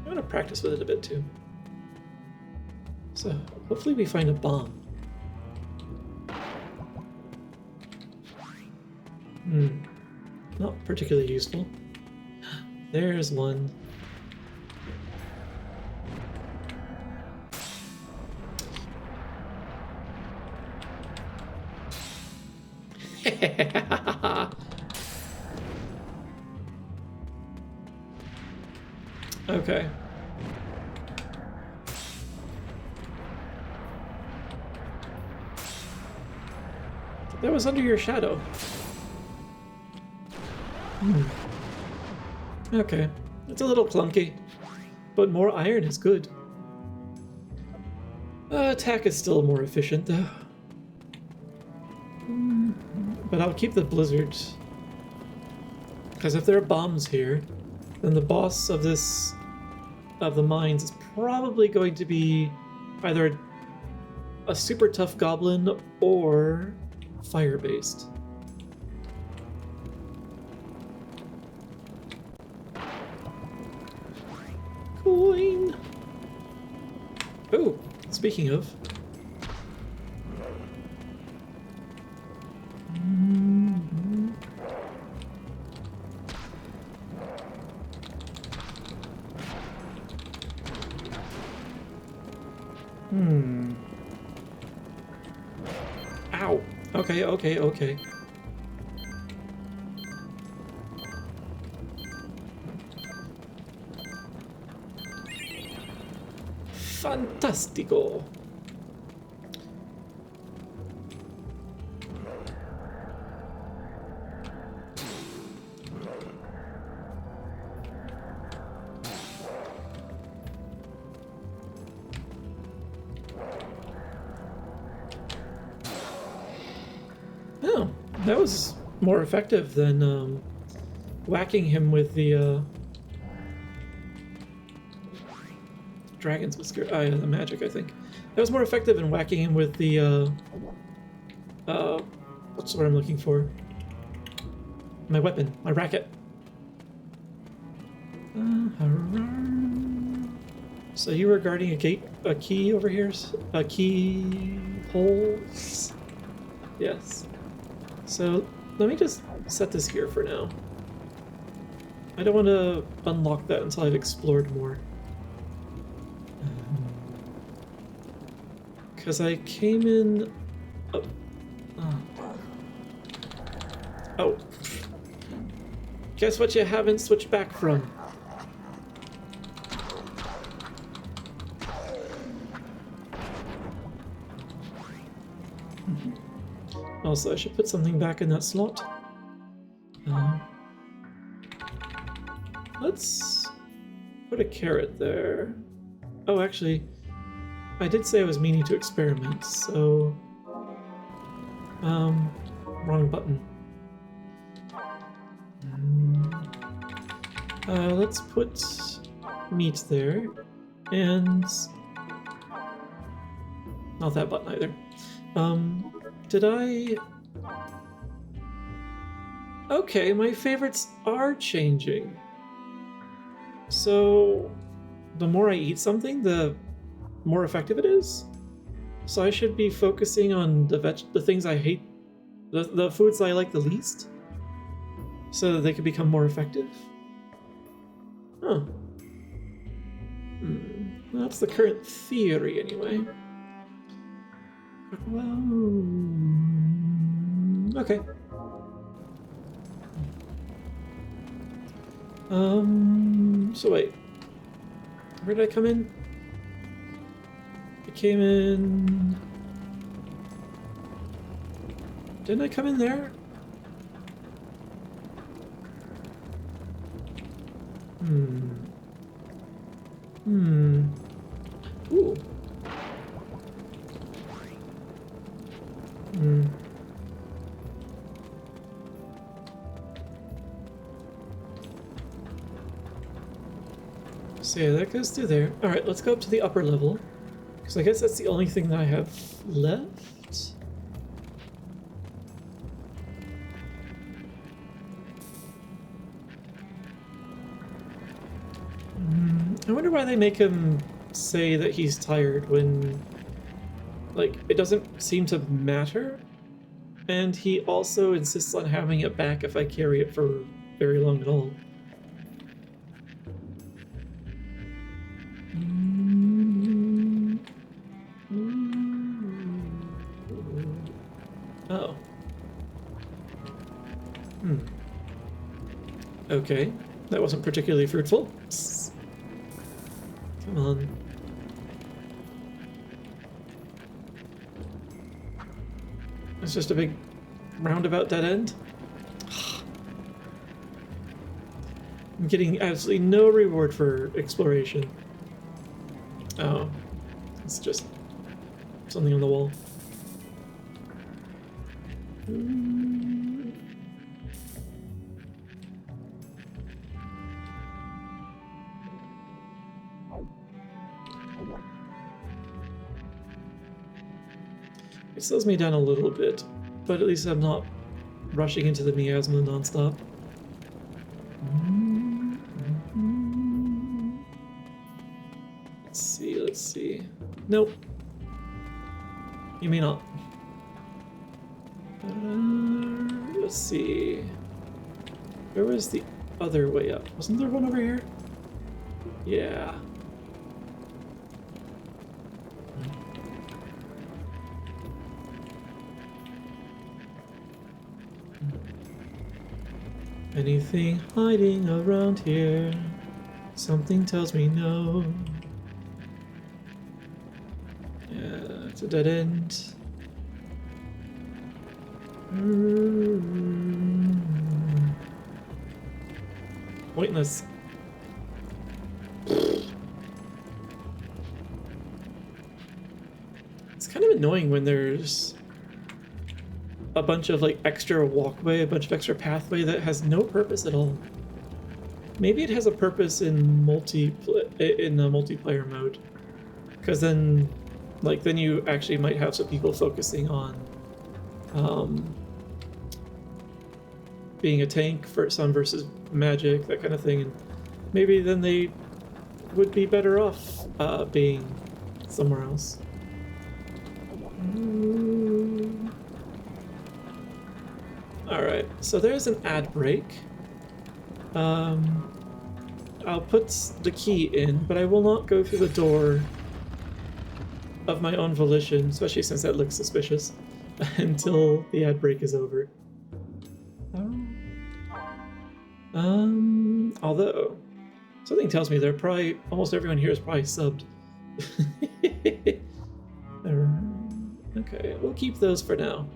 I'm gonna practice with it a bit too. So hopefully we find a bomb. Not particularly useful. There's one. Okay. That was under your shadow. Okay. It's a little clunky, but more iron is good. Attack is still more efficient, though. But I'll keep the blizzards. Because if there are bombs here, then the boss of the mines is probably going to be either a super tough goblin or fire-based. Coin! Oh, speaking of. Ow. Okay. Fantastico. Oh, that was more effective than whacking him with the Dragon's Whisker. Yeah, the magic, I think. That was more effective than whacking him with the what's the word I'm looking for? My weapon, my racket. So you were guarding a key over here? A key hole? Yes. So let me just set this here for now. I don't want to unlock that until I've explored more. Because I came in... Oh. Guess what you haven't switched back from? Also, I should put something back in that slot. Let's put a carrot there. Oh, actually, I did say I was meaning to experiment, so... wrong button. Let's put meat there, and... not that button either. Did I... Okay, my favorites are changing. So, the more I eat something, the more effective it is? So I should be focusing on the things I hate, the foods I like the least, so that they can become more effective. Huh. Well, that's the current theory, anyway. Well, okay. So wait. Where did I come in? I came in... Didn't I come in there? Ooh. So yeah, that goes through there. Alright, let's go up to the upper level. Because I guess that's the only thing that I have left. I wonder why they make him say that he's tired when, like, it doesn't seem to matter. And he also insists on having it back if I carry it for very long at all. Oh. Okay. That wasn't particularly fruitful. Psst. Come on. It's just a big roundabout dead end. I'm getting absolutely no reward for exploration. Oh. It's just something on the wall. It slows me down a little bit, but at least I'm not rushing into the miasma nonstop. Let's see. Nope. You may not. Let's see. Where was the other way up? Wasn't there one over here? Yeah. Anything hiding around here? Something tells me no. Yeah, it's a dead end. Pointless. It's kind of annoying when there's a bunch of like extra walkway, a bunch of extra pathway that has no purpose at all. Maybe it has a purpose in the multiplayer mode, because then you actually might have some people focusing on being a tank for some versus magic, that kind of thing, and maybe then they would be better off being somewhere else. Alright, so there's an ad break. I'll put the key in, but I will not go through the door of my own volition, especially since that looks suspicious, until the ad break is over. Although, something tells me they're probably, almost everyone here is probably subbed. Okay, we'll keep those for now.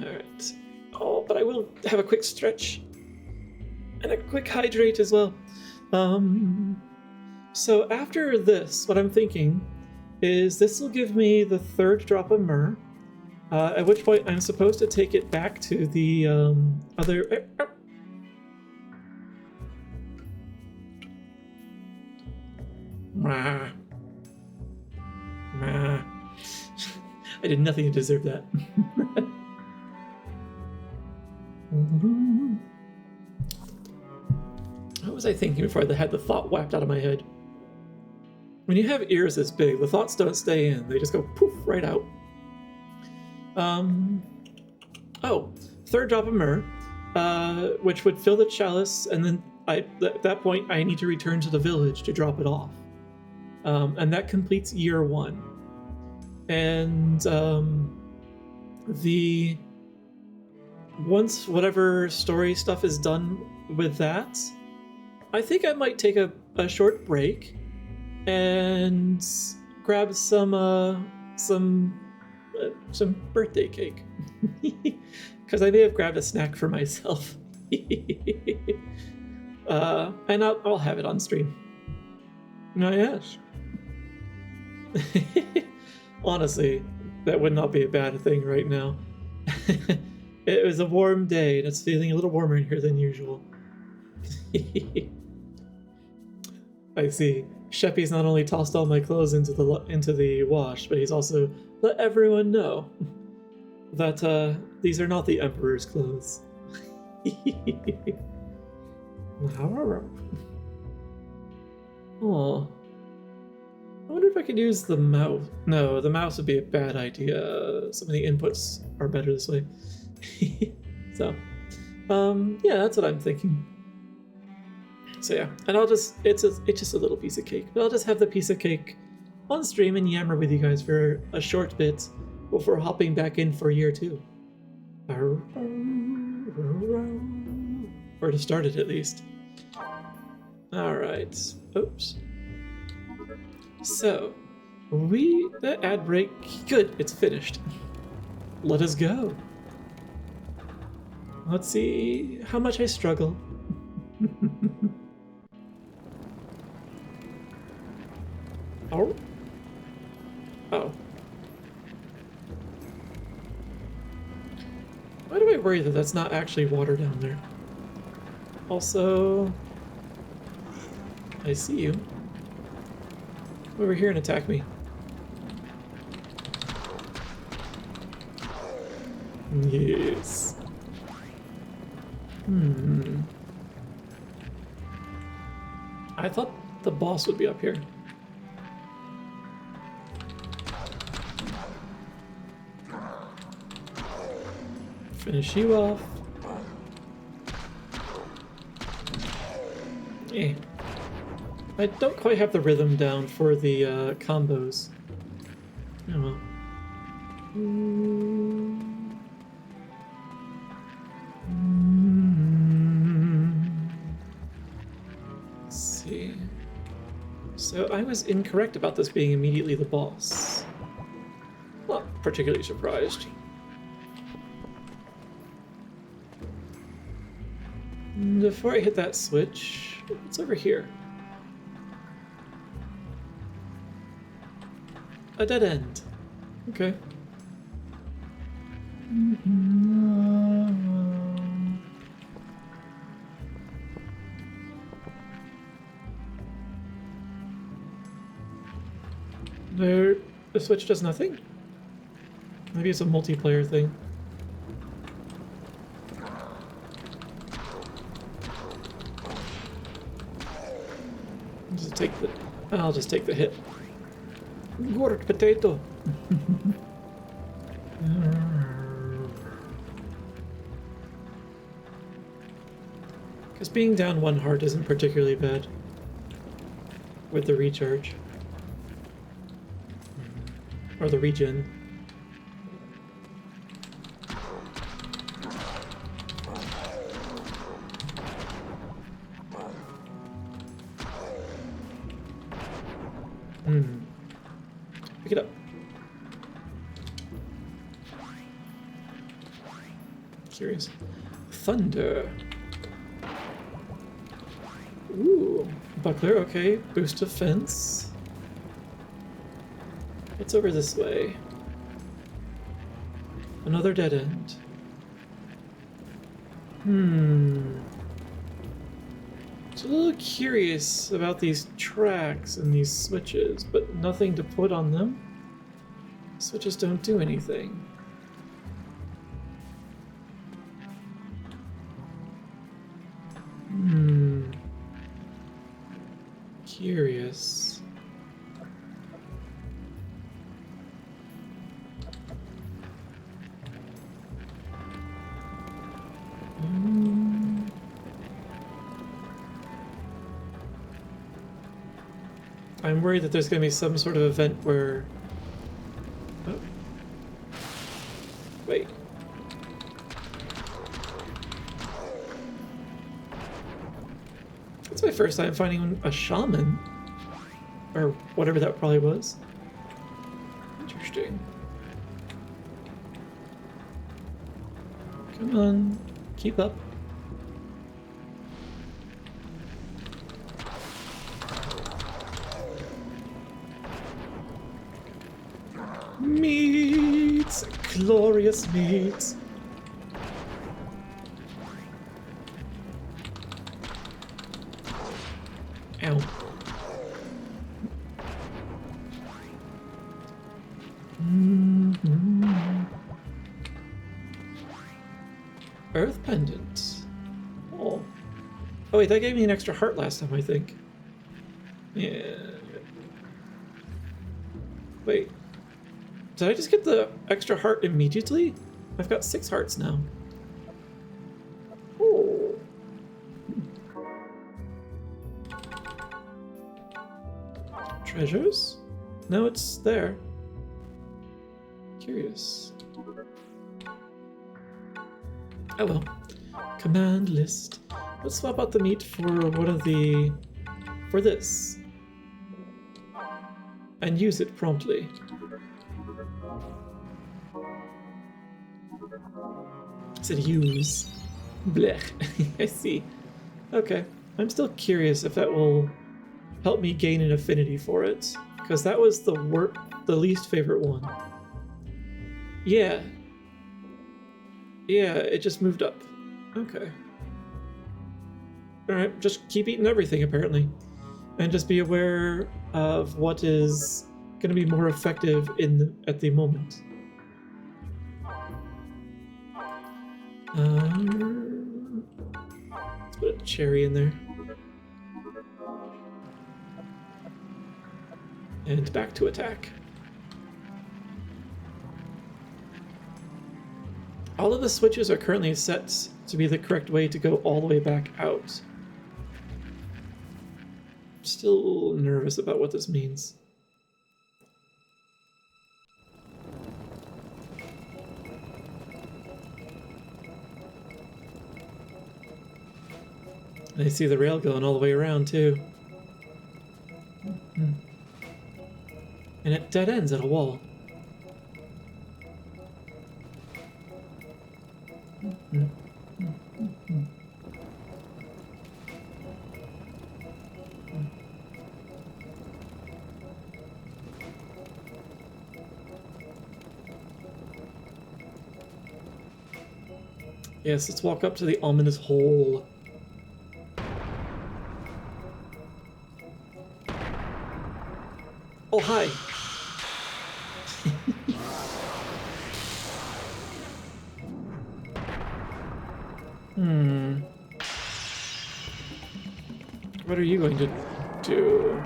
Alright. Oh, but I will have a quick stretch and a quick hydrate as well. So after this, what I'm thinking is this will give me the third drop of myrrh, at which point I'm supposed to take it back to the other... I did nothing to deserve that. Oh, was I thinking before I had the thought whacked out of my head? When you have ears this big, the thoughts don't stay in. They just go poof right out. Oh, third drop of myrrh, which would fill the chalice, and then at that point I need to return to the village to drop it off. And that completes year 1. And once whatever story stuff is done with that, I think I might take a short break and grab some birthday cake, because I may have grabbed a snack for myself. And I'll have it on stream. No, yes. Honestly, that would not be a bad thing right now. It was a warm day, and it's feeling a little warmer in here than usual. I see. Sheppy's not only tossed all my clothes into the wash, but he's also let everyone know that these are not the Emperor's clothes. Oh. I wonder if I could use the mouse. No, the mouse would be a bad idea. Some of the inputs are better this way. So, yeah, that's what I'm thinking. So yeah, and it's just a little piece of cake, but I'll just have the piece of cake on stream and yammer with you guys for a short bit before hopping back in for year 2. Or to start it at least. Alright. Oops. So, the ad break, good, it's finished. Let us go. Let's see how much I struggle. Oh. Oh. Why do I worry that that's not actually water down there? Also, I see you. Come over here and attack me. Yes. I thought the boss would be up here. Finish you off. Eh. I don't quite have the rhythm down for the combos. Oh well. Let's see. So I was incorrect about this being immediately the boss. Not particularly surprised. Before I hit that switch, it's over here. A dead end. Okay. The switch does nothing? Maybe it's a multiplayer thing. I'll just take the hit. Gourd potato. Because being down 1 heart isn't particularly bad with the recharge. Or the regen. Pick it up. Curious. Thunder. Ooh. Buckler, okay. Boost defense. It's over this way. Another dead end. Just a little curious about these tracks and these switches, but nothing to put on them. Switches don't do anything. curious. I'm worried that there's going to be some sort of event where... Oh. Wait. It's my first time finding a shaman. Or whatever that probably was. Interesting. Come on, keep up. Meat! Glorious meat! Ow. Earth pendant. Oh. Oh wait, that gave me an extra heart last time, I think. Yeah. Wait. Did I just get the extra heart immediately? I've got 6 hearts now. Oh. Treasures? No, it's there. Curious. Oh well. Command list. Let's swap out the meat for one of the... for this. And use it promptly. I said use. Blech. I see. Okay. I'm still curious if that will help me gain an affinity for it. Because that was the least favorite one. Yeah. Yeah, it just moved up. Okay. Alright, just keep eating everything, apparently. And just be aware of what is going to be more effective at the moment. Let's put a cherry in there. And back to attack. All of the switches are currently set to be the correct way to go all the way back out. Still nervous about what this means. I see the rail going all the way around too. And it dead ends at a wall. Yes, let's walk up to the ominous hole. Oh, hi. What are you going to do?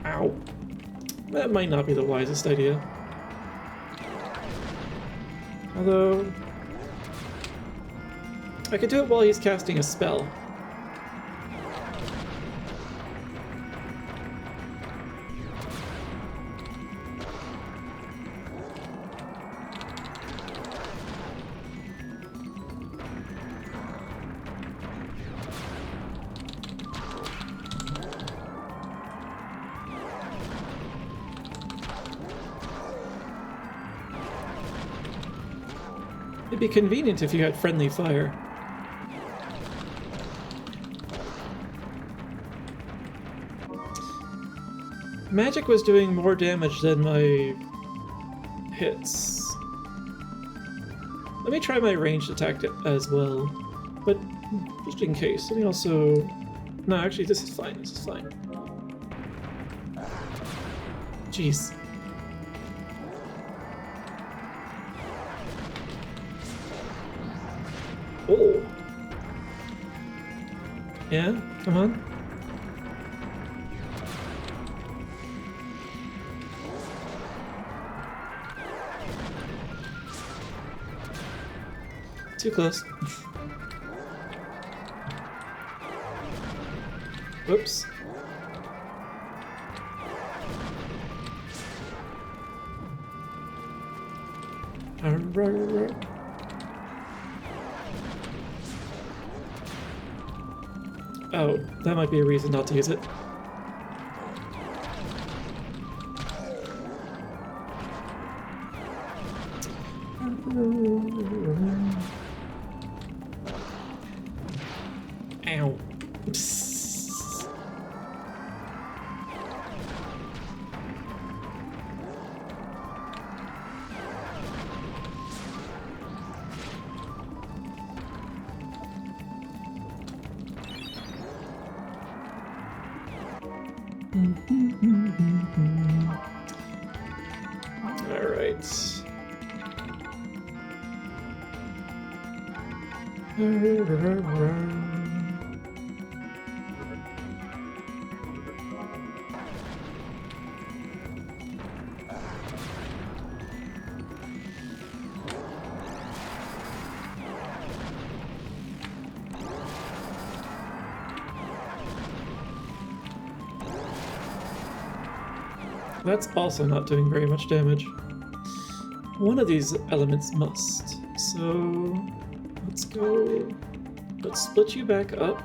Ow. That might not be the wisest idea. Although... I could do it while he's casting a spell. It'd be convenient if you had friendly fire. Magic was doing more damage than my hits. Let me try my ranged attack as well, but just in case. Let me also... No, actually, this is fine. This is fine. Jeez. Oh. Yeah, come on. Too close. Whoops. Oh, that might be a reason not to use it. Ow. All right. That's also not doing very much damage. One of these elements must. So let's go. Let's split you back up.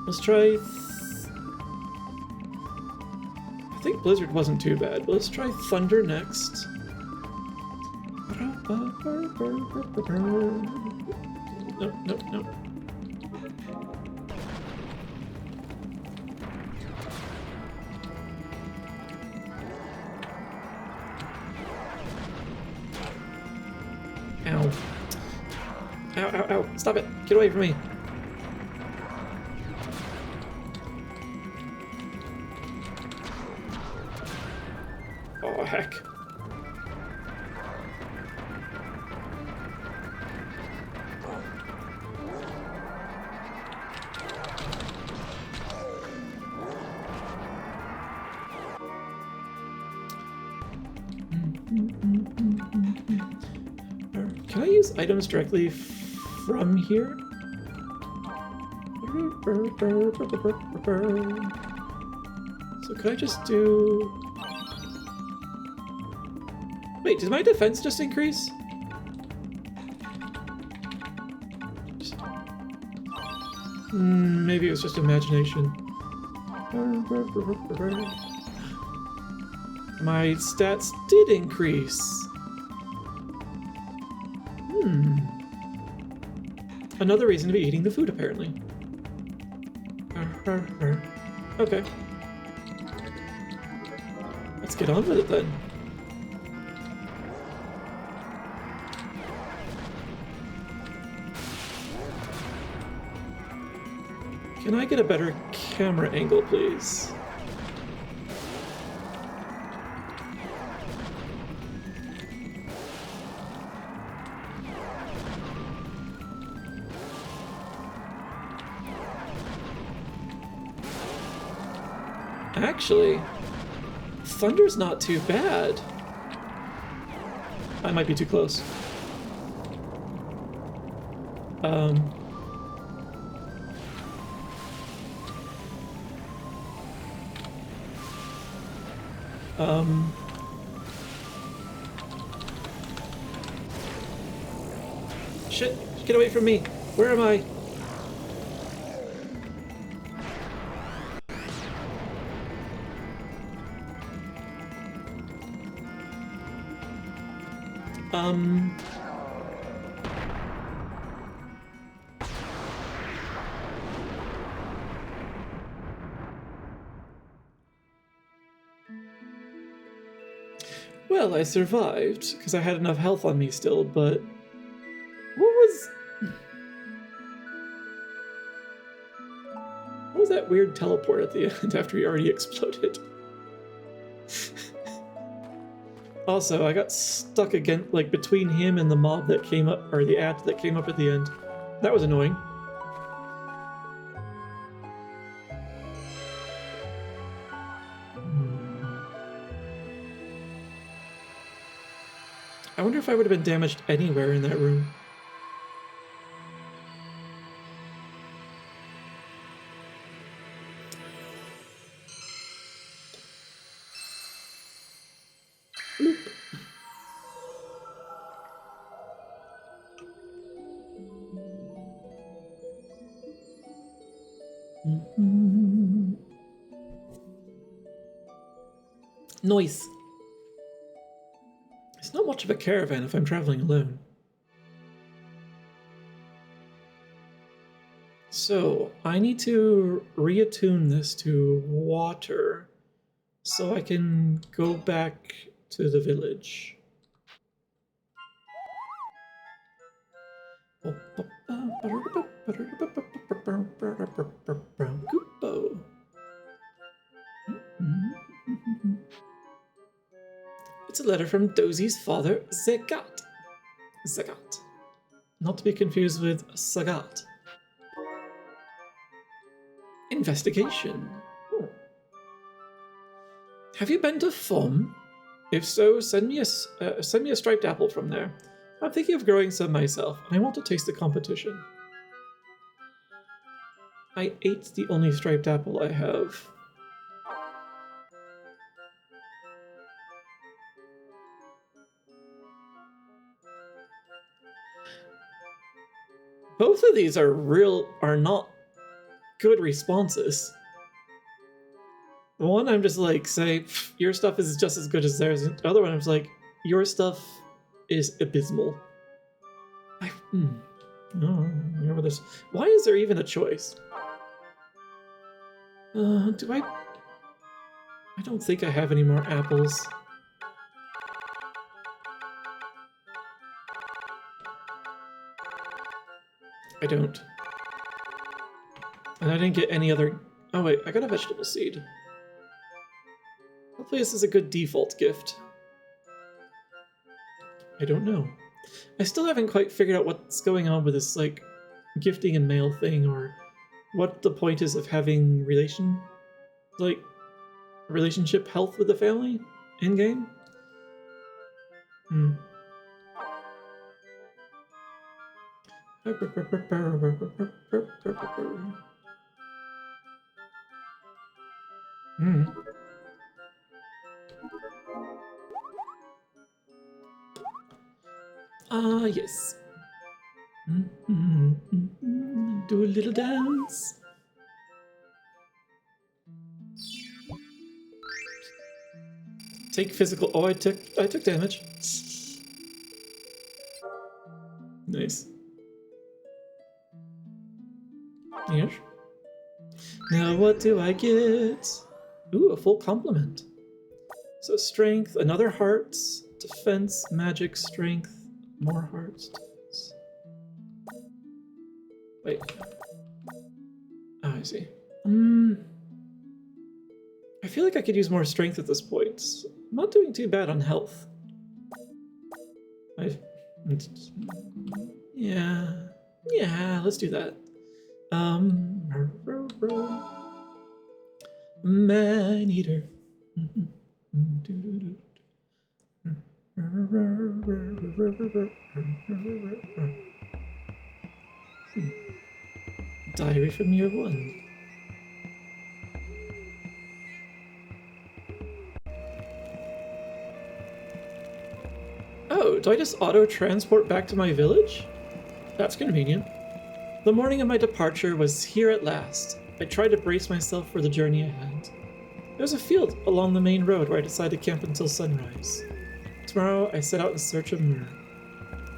Let's try. I think Blizzard wasn't too bad, but let's try Thunder next. Nope, nope, nope. Ow. Ow, ow, ow. Stop it. Get away from me. Oh, heck. Can I use items directly from here? So could I just do... Wait, did my defense just increase? Maybe it was just imagination. My stats did increase. Another reason to be eating the food, apparently. Okay. Let's get on with it then. Can I get a better camera angle, please? Actually, Thunder's not too bad. I might be too close. Shit, get away from me. Where am I? Well, I survived, because I had enough health on me still, but... What was that weird teleport at the end after he already exploded? Also, I got stuck again, like, between him and the mob that came up, or the app that came up at the end. That was annoying. I wonder if I would have been damaged anywhere in that room. Bloop. Noise. It's not much of a caravan if I'm traveling alone. So, I need to reattune this to water so I can go back to the village. It's a letter from Dozie's father, Zagat. Zagat. Not to be confused with Sagat. Investigation. Have you been to Fom? If so, send me a striped apple from there. I'm thinking of growing some myself, and I want to taste the competition. I ate the only striped apple I have. Both of these are not good responses. The one I'm just like, say, your stuff is just as good as theirs. The other one I'm just like, your stuff is abysmal. I don't remember this. Why is there even a choice? I don't think I have any more apples. I don't. And I didn't get any other... Oh wait, I got a vegetable seed. Hopefully this is a good default gift. I don't know. I still haven't quite figured out what's going on with this, like, gifting and mail thing, or what the point is of having relationship health with the family in-game. Yes. Do a little dance. Take physical. Oh, I took damage. Nice. Yes. Now what do I get? Ooh, a full complement. So strength, another hearts, defense, magic, strength, more hearts. Wait. Oh, I see. I feel like I could use more strength at this point. I'm not doing too bad on health. Yeah, let's do that. Man-eater. Diary from year 1. Oh, do I just auto-transport back to my village? That's convenient. The morning of my departure was here at last. I tried to brace myself for the journey ahead. There's a field along the main road where I decided to camp until sunrise. Tomorrow, I set out in search of Myr.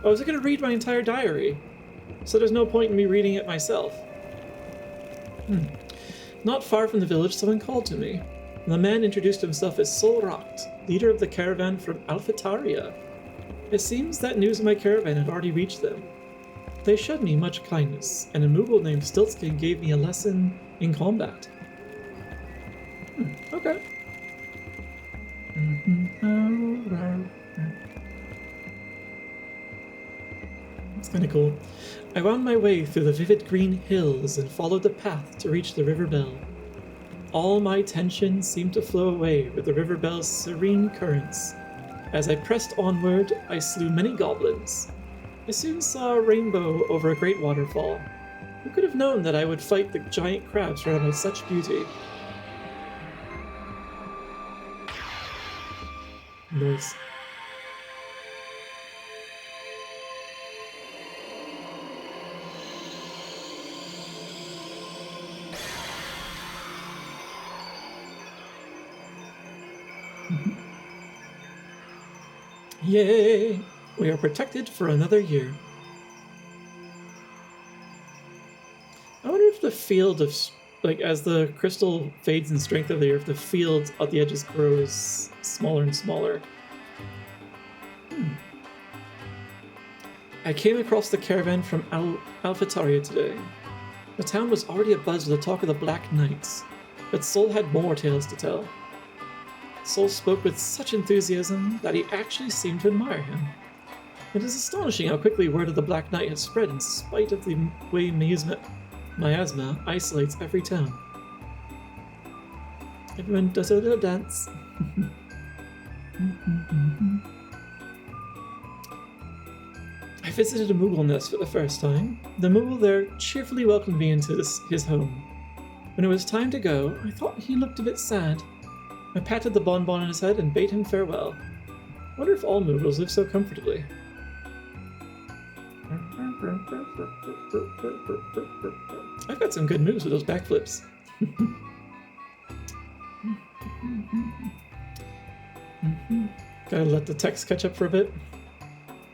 I was going to read my entire diary, so there's no point in me reading it myself. Not far from the village, someone called to me. The man introduced himself as Solrakt. leader of the caravan from Alphataria. It seems that news of my caravan had already reached them. They showed me much kindness, and a Moogle named Stiltskin gave me a lesson in combat. Okay. It's kind of cool. I wound my way through the vivid green hills and followed the path to reach the River Bell. All my tension seemed to flow away with the River Bell's serene currents. As I pressed onward, I slew many goblins. I soon saw a rainbow over a great waterfall. Who could have known that I would fight the giant crabs surrounded by such beauty? Nice. Yay! We are protected for another year. I wonder if the field of, like, as the crystal fades in strength of the year, if the field at the edges grows smaller and smaller. I came across the caravan from Alphataria today. The town was already abuzz with the talk of the Black Knights, but Sol had more tales to tell. Sol spoke with such enthusiasm that he actually seemed to admire him. It is astonishing how quickly word of the Black Knight has spread in spite of the way miasma isolates every town. Everyone does a little dance. I visited a Moogle nest for the first time. The Moogle there cheerfully welcomed me into his home. When it was time to go, I thought he looked a bit sad. I patted the bonbon on his head and bade him farewell. Wonder if all Moogles live so comfortably. I've got some good moves with those backflips. Gotta let the text catch up for a bit.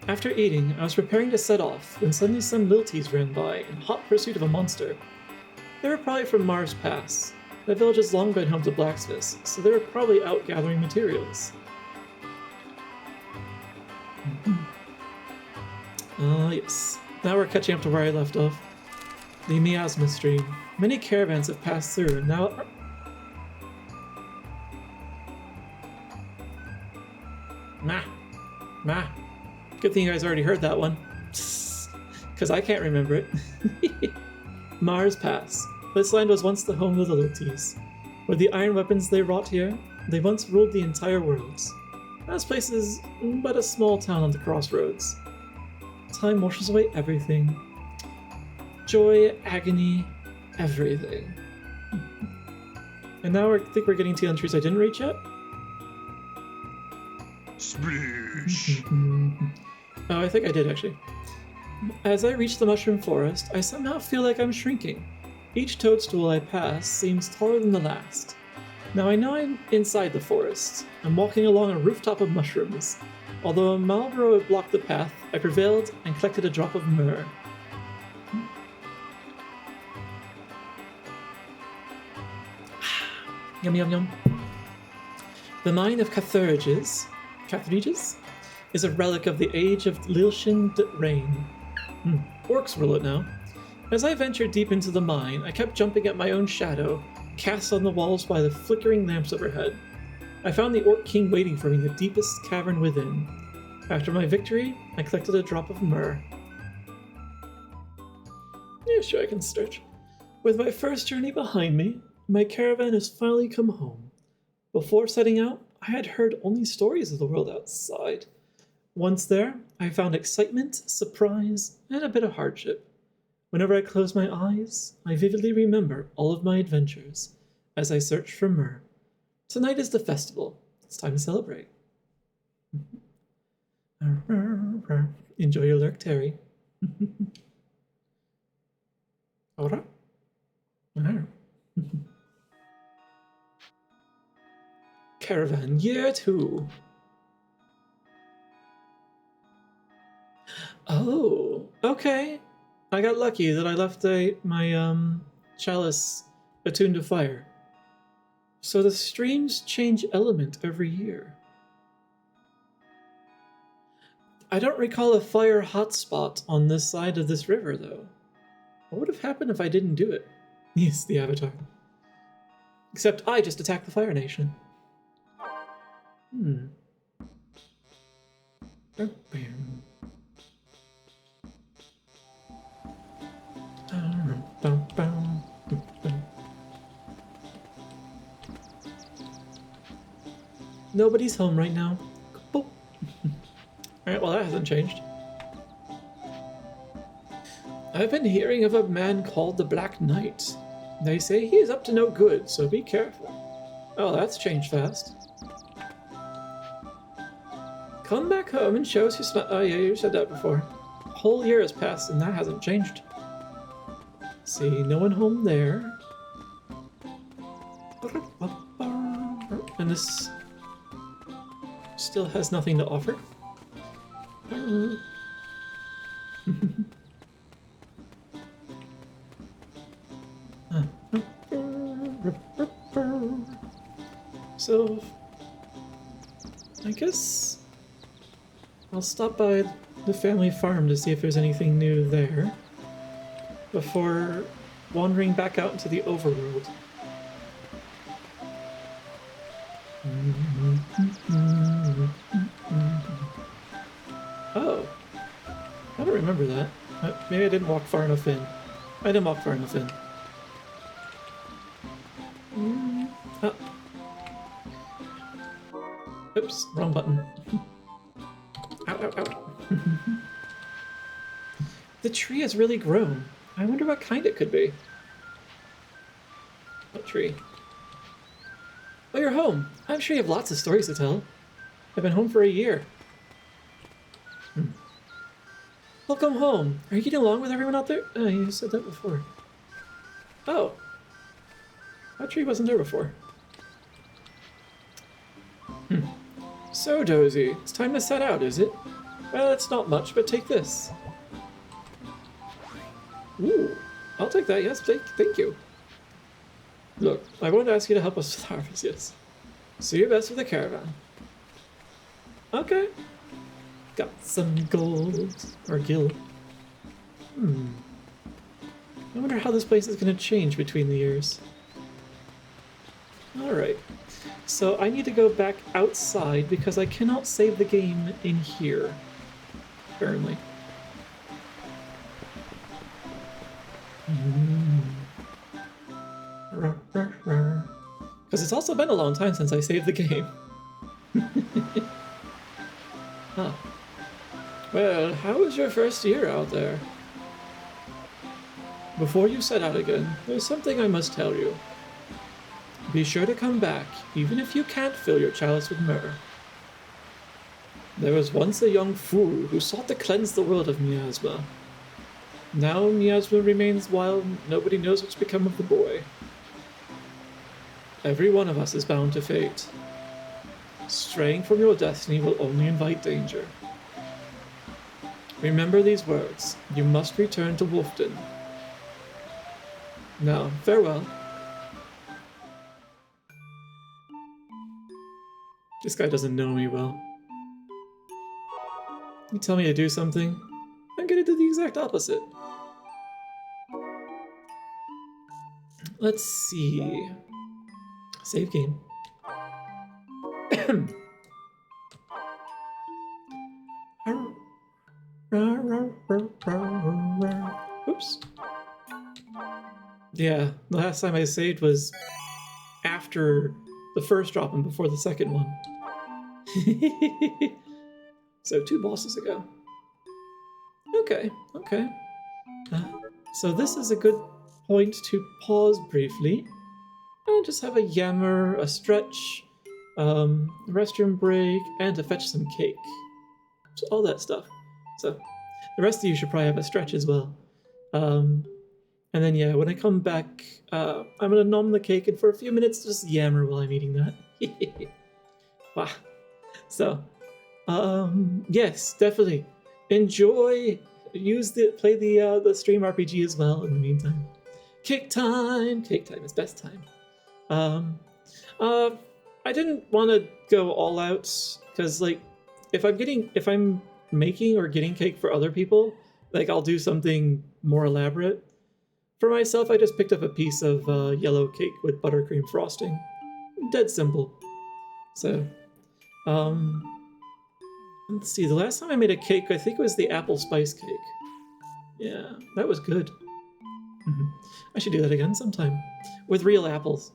After eating, I was preparing to set off when suddenly some Lilties ran by in hot pursuit of a monster. They were probably from Mars Pass. That village has long been home to blacksmiths, so they were probably out gathering materials. Yes. Now we're catching up to where I left off. The miasma stream. Many caravans have passed through, and now... Good thing you guys already heard that one. Because I can't remember it. Mars Pass. This land was once the home of the Lilties. With the iron weapons they wrought here, they once ruled the entire world. Now this place is but a small town on the crossroads. Time washes away everything. Joy, agony, everything. And now I think we're getting to entries I didn't reach yet. Splish. Oh, I think I did actually. As I reach the mushroom forest, I somehow feel like I'm shrinking. Each toadstool I pass seems taller than the last. Now I know I'm inside the forest. I'm walking along a rooftop of mushrooms. Although a Marlborough had blocked the path, I prevailed and collected a drop of myrrh. Yum yum yum. The mine of Carthrages is a relic of the age of Lilshin Rain. Orcs rule it now. As I ventured deep into the mine, I kept jumping at my own shadow, cast on the walls by the flickering lamps overhead. I found the Orc King waiting for me in the deepest cavern within. After my victory, I collected a drop of myrrh. Yeah, sure, I can stretch. With my first journey behind me, my caravan has finally come home. Before setting out, I had heard only stories of the world outside. Once there, I found excitement, surprise, and a bit of hardship. Whenever I close my eyes, I vividly remember all of my adventures as I search for myrrh. Tonight is the festival. It's time to celebrate. Enjoy your lurk, Terry. Alright. Caravan year 2. Oh, okay. I got lucky that I left my chalice attuned to fire. So the streams change element every year. I don't recall a fire hotspot on this side of this river, though. What would have happened if I didn't do it? Yes, the Avatar. Except I just attacked the Fire Nation. Nobody's home right now. Boop. Alright, well that hasn't changed. I've been hearing of a man called the Black Knight. They say he is up to no good, so be careful. Oh, that's changed fast. Come back home and show us your smile. Oh yeah, you said that before. A whole year has passed and that hasn't changed. See, no one home there. And this still has nothing to offer. So, I guess I'll stop by the family farm to see if there's anything new there before wandering back out into the overworld. Oh, I don't remember that. Maybe I didn't walk far enough in. I didn't walk far enough in. Oh. Oops, wrong button. Ow, ow, ow. The tree has really grown. I wonder what kind it could be. What tree? Oh, you're home. I'm sure you have lots of stories to tell. I've been home for a year. Welcome home. Are you getting along with everyone out there? Oh, you said that before. Oh. That tree wasn't there before. So, Dozy, it's time to set out, is it? Well, it's not much, but take this. Ooh, I'll take that, yes, thank you. Look, I won't ask you to help us with harvest, yes. Do your best with the caravan. Okay. Got some gold. Or gil. I wonder how this place is going to change between the years. Alright. So I need to go back outside because I cannot save the game in here. Apparently. Because it's also been a long time since I saved the game. Huh. Well, how was your first year out there? Before you set out again, there's something I must tell you. Be sure to come back, even if you can't fill your chalice with myrrh. There was once a young fool who sought to cleanse the world of miasma. Now miasma remains wild, nobody knows what's become of the boy. Every one of us is bound to fate. Straying from your destiny will only invite danger. Remember these words. You must return to Wolfden. Now, farewell. This guy doesn't know me well. You tell me to do something, I'm gonna do the exact opposite. Let's see. Save game. Oops. Yeah, the last time I saved was after the first drop and before the second one. So 2 bosses ago. Okay. So this is a good point to pause briefly and just have a yammer, a stretch, restroom break, and to fetch some cake. So all that stuff. So the rest of you should probably have a stretch as well. And then yeah, when I come back, I'm gonna nom the cake and for a few minutes just yammer while I'm eating that. Wow. So, yes, definitely enjoy. Play the stream RPG as well. In the meantime, cake time is best time. I didn't want to go all out because like if I'm making or getting cake for other people. Like, I'll do something more elaborate. For myself, I just picked up a piece of yellow cake with buttercream frosting. Dead simple. So, let's see. The last time I made a cake, I think it was the apple spice cake. Yeah, that was good. I should do that again sometime with real apples.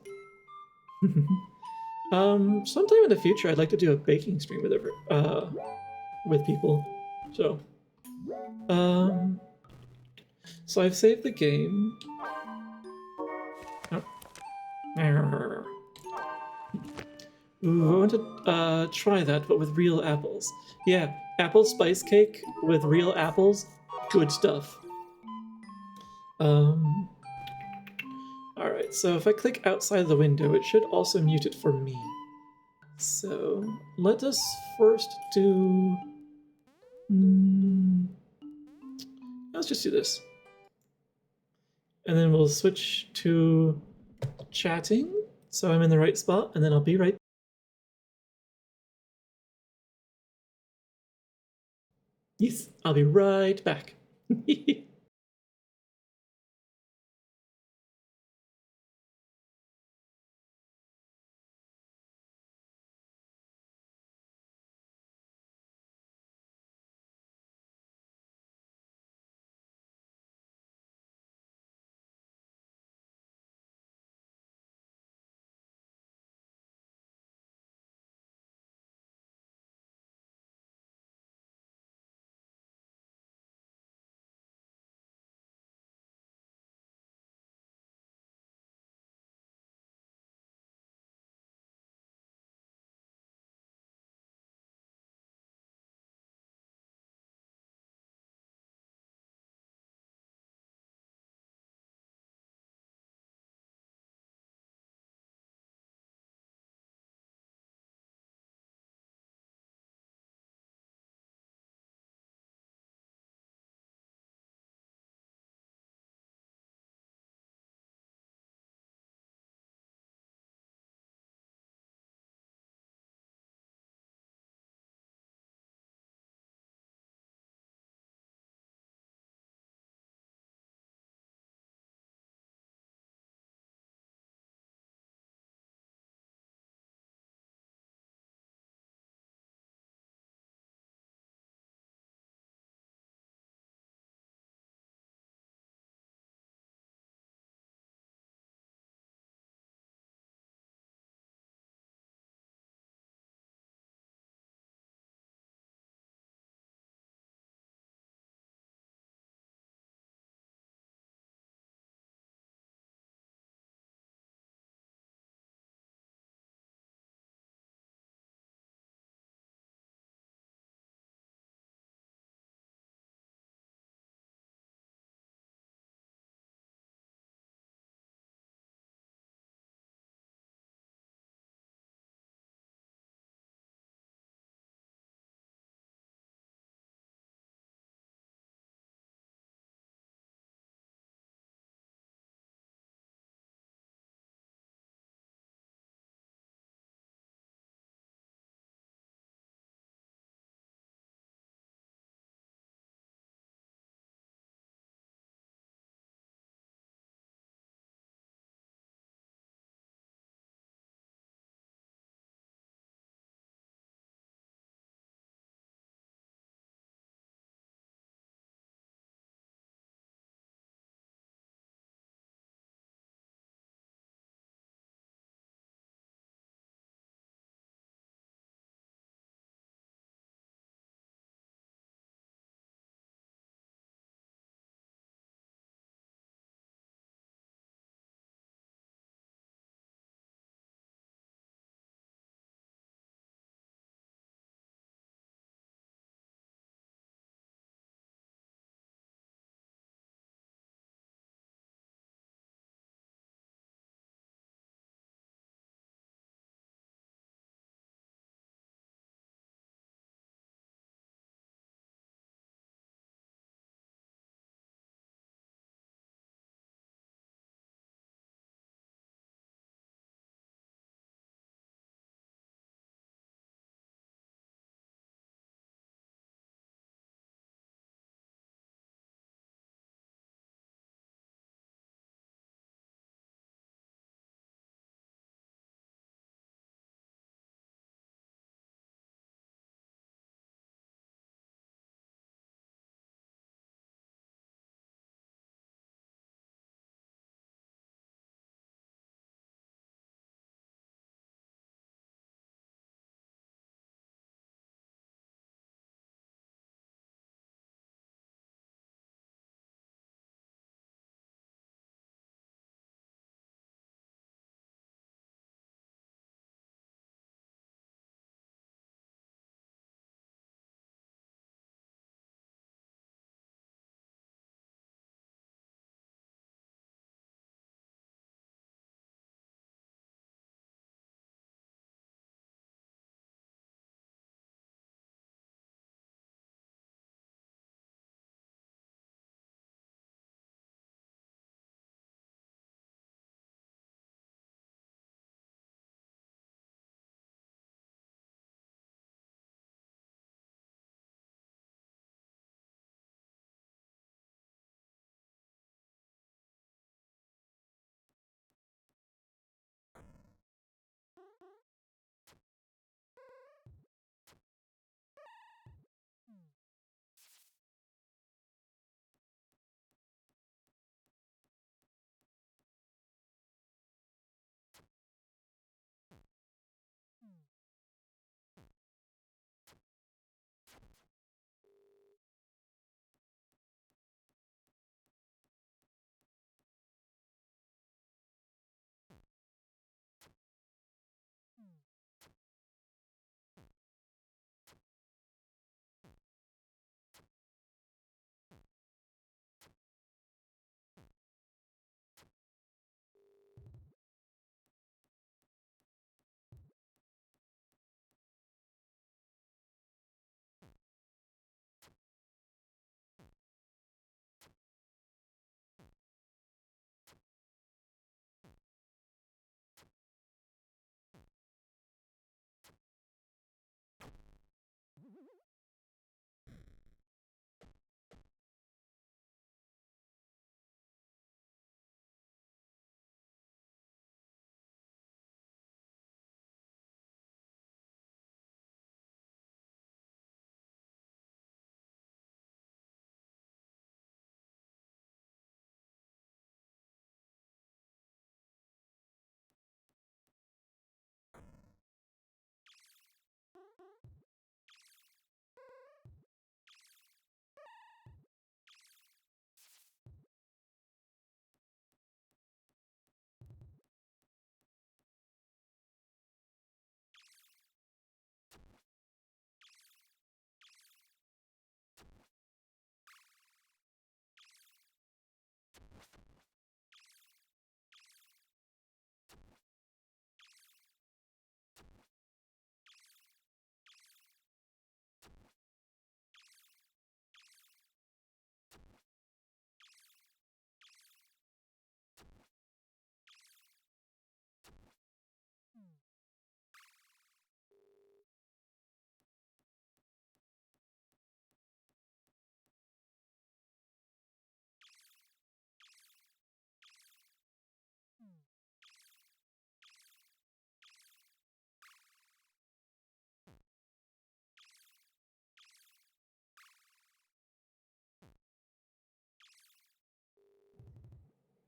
Sometime in the future, I'd like to do a baking stream with people. So, so I've saved the game. Oh. Ooh, I want to try that, but with real apples. Yeah, apple spice cake with real apples. Good stuff. Alright, so if I click outside the window, it should also mute it for me. So, let us first do... let's just do this. And then we'll switch to chatting, so I'm in the right spot, and then I'll be right. Yes, I'll be right back.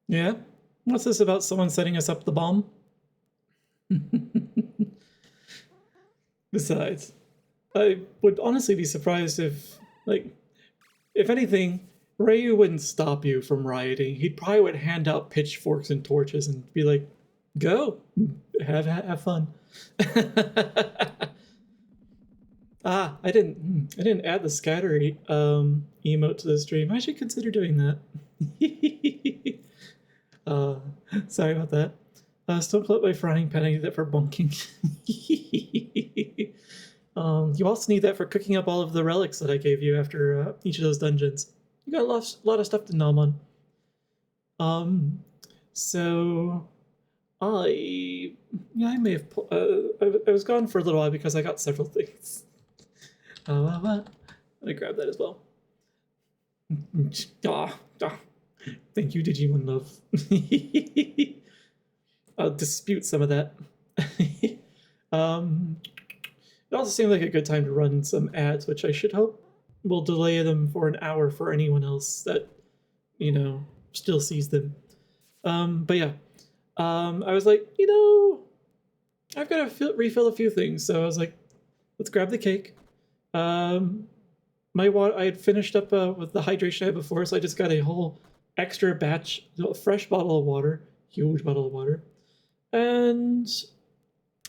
Yeah? What's this about someone setting us up the bomb? Besides, I would honestly be surprised if, like, if anything, Ryu wouldn't stop you from rioting. He'd probably would hand out pitchforks and torches and be like, "Go, have fun." Ah, I didn't add the scatter emote to the stream. I should consider doing that. Sorry about that. Still clip my frying pan. I need that for bunking. You also need that for cooking up all of the relics that I gave you after each of those dungeons. You got a lot of stuff to nom on. So I may have. I was gone for a little while because I got several things. Let me grab that as well. Thank you, Digimon Love. I'll dispute some of that. It also seemed like a good time to run some ads, which I should hope will delay them for an hour for anyone else that, still sees them. But yeah, I was like, I've got to refill a few things. So I was like, let's grab the cake. My water, I had finished up with the hydration I had before, so I just got a whole extra batch, a fresh bottle of water, huge bottle of water. And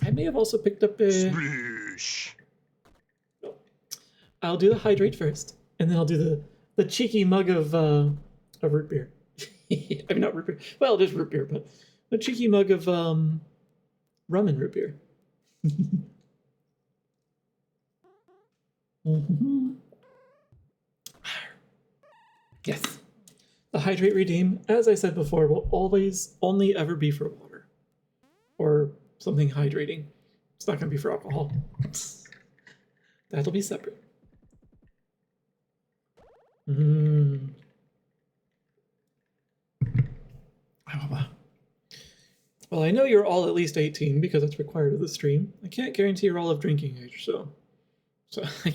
I may have also picked up a... Splish. I'll do the hydrate first, and then I'll do the cheeky mug of root beer. I mean, not root beer. Well, it is root beer, but a cheeky mug of rum and root beer. Yes. The hydrate redeem, as I said before, will always only ever be for water. Or something hydrating. It's not going to be for alcohol. That'll be separate. Well, I know you're all at least 18 because it's required of the stream. I can't guarantee you're all of drinking age, so I'm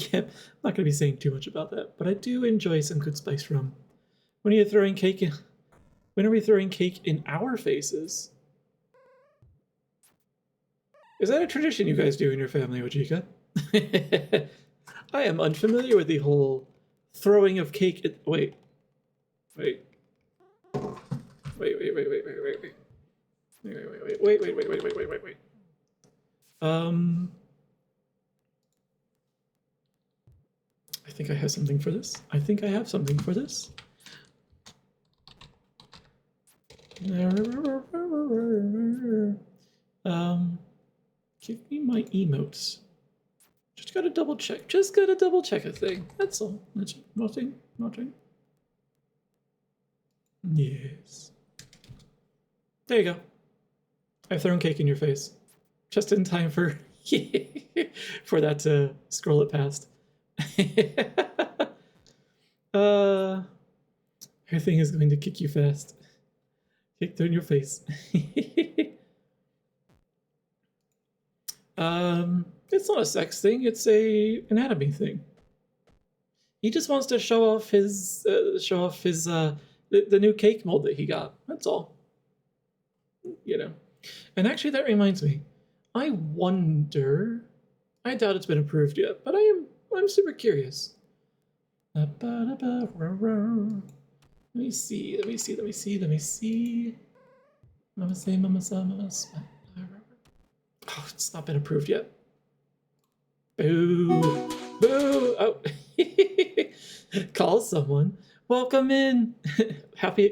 not going to be saying too much about that. But I do enjoy some good spice rum. When are you throwing cake in? When are we throwing cake in our faces? Is that a tradition you guys do in your family, Ojika? I am unfamiliar with the whole throwing of cake. Wait. I think I have something for this. Give me my emotes. Just gotta double check a thing. That's all. That's nothing. Yes. There you go. I've thrown cake in your face. Just in time for for that to scroll it past. Her thing is going to kick you fast. Kick through in your face. It's not a sex thing, it's a anatomy thing. He just wants to show off his the new cake mold that he got. That's all. And actually that reminds me. I wonder, I doubt it's been approved yet, but I'm super curious. Let me see. Mama say. Oh, it's not been approved yet. Boo! Oh, call someone. Welcome in.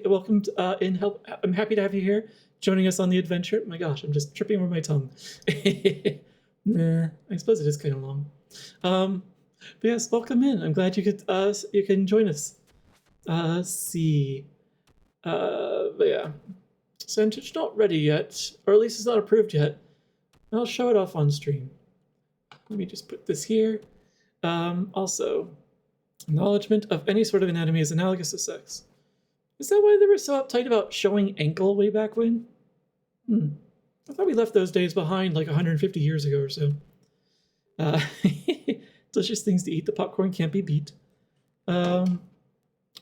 Welcome in. Help. I'm happy to have you here, joining us on the adventure. My gosh, I'm just tripping over my tongue. Nah, I suppose it is kind of long. But yes, welcome in. I'm glad you can join us. See. But yeah, since it's not ready yet, or at least it's not approved yet, I'll show it off on stream. Let me just put this here. Also, acknowledgement of any sort of anatomy is analogous to sex. Is that why they were so uptight about showing ankle way back when? I thought we left those days behind like 150 years ago or so. Delicious things to eat. The popcorn can't be beat. Why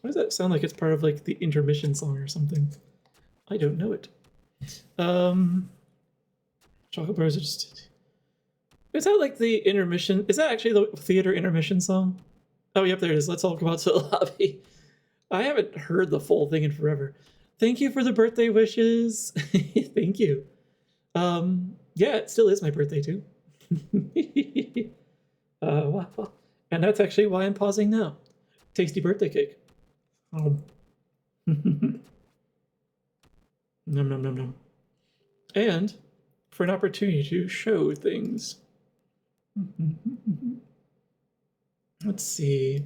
does that sound like it's part of like the intermission song or something? I don't know it. Chocolate bars are just... Is that like the intermission? Is that actually the theater intermission song? Oh, yep, there it is. Let's all go out to the lobby. I haven't heard the full thing in forever. Thank you for the birthday wishes. Thank you. Yeah, it still is my birthday too. Wow. And that's actually why I'm pausing now. Tasty birthday cake. Nom nom nom nom. And for an opportunity to show things. Let's see.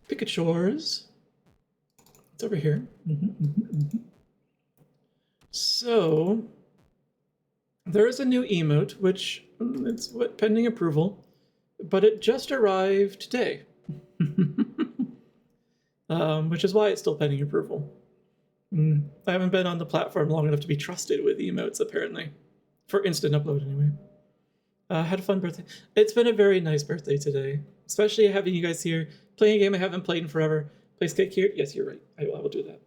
Picatures. It's over here. So there is a new emote, which it's pending approval, but it just arrived today, which is why it's still pending approval. I haven't been on the platform long enough to be trusted with emotes, apparently, for instant upload anyway. Had a fun birthday. It's been a very nice birthday today, especially having you guys here, playing a game I haven't played in forever. Place cake here? Yes, you're right. I will do that.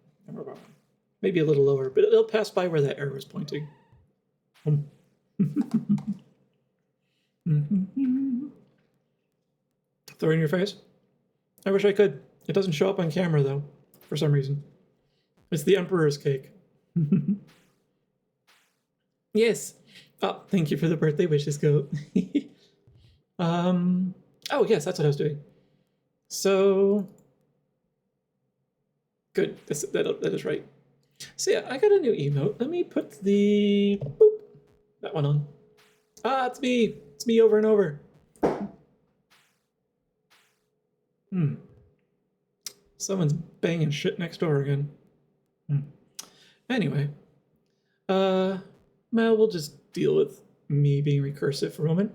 Maybe a little lower, but it'll pass by where that arrow is pointing. Throw it in your face? I wish I could. It doesn't show up on camera, though, for some reason. It's the Emperor's cake. Yes. Oh, thank you for the birthday wishes, Goat. Oh, yes, that's what I was doing. So... Good. That is right. So yeah, I got a new emote. Let me put the... Boop, that one on. Ah, it's me. It's me over and over. Someone's banging shit next door again. Anyway. Well, we'll just deal with me being recursive for a moment.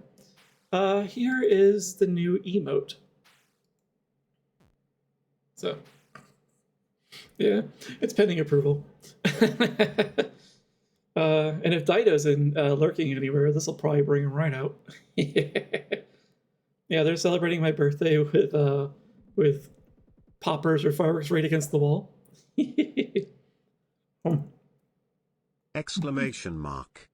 Here is the new emote. So... yeah, it's pending approval. And if Dido's lurking anywhere, this will probably bring him right out. Yeah, they're celebrating my birthday with poppers or fireworks right against the wall. Exclamation mark.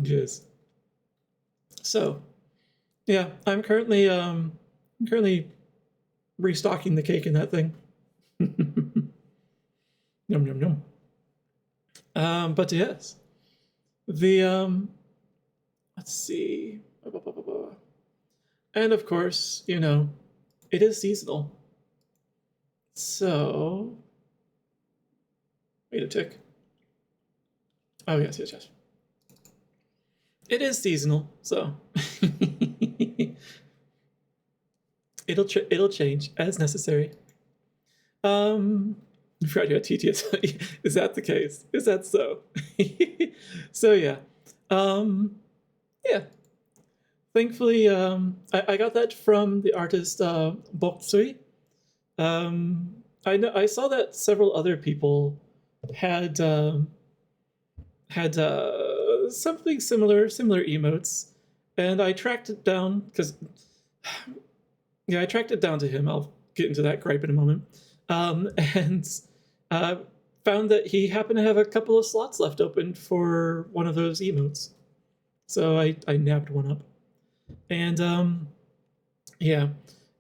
Yes. So, yeah, I'm currently restocking the cake in that thing. Yum yum yum. But yes, the let's see, and of course, you know, it is seasonal. So, wait a tick. Oh yes, yes, yes. It is seasonal, so it'll change as necessary. I forgot you had TTS. Is that the case? Is that so? So yeah, yeah. Thankfully, I got that from the artist Borkday. I saw that several other people had something similar emotes, and I tracked it down because yeah, I tracked it down to him. I'll get into that gripe in a moment. And found that he happened to have a couple of slots left open for one of those emotes. So I nabbed one up. And yeah,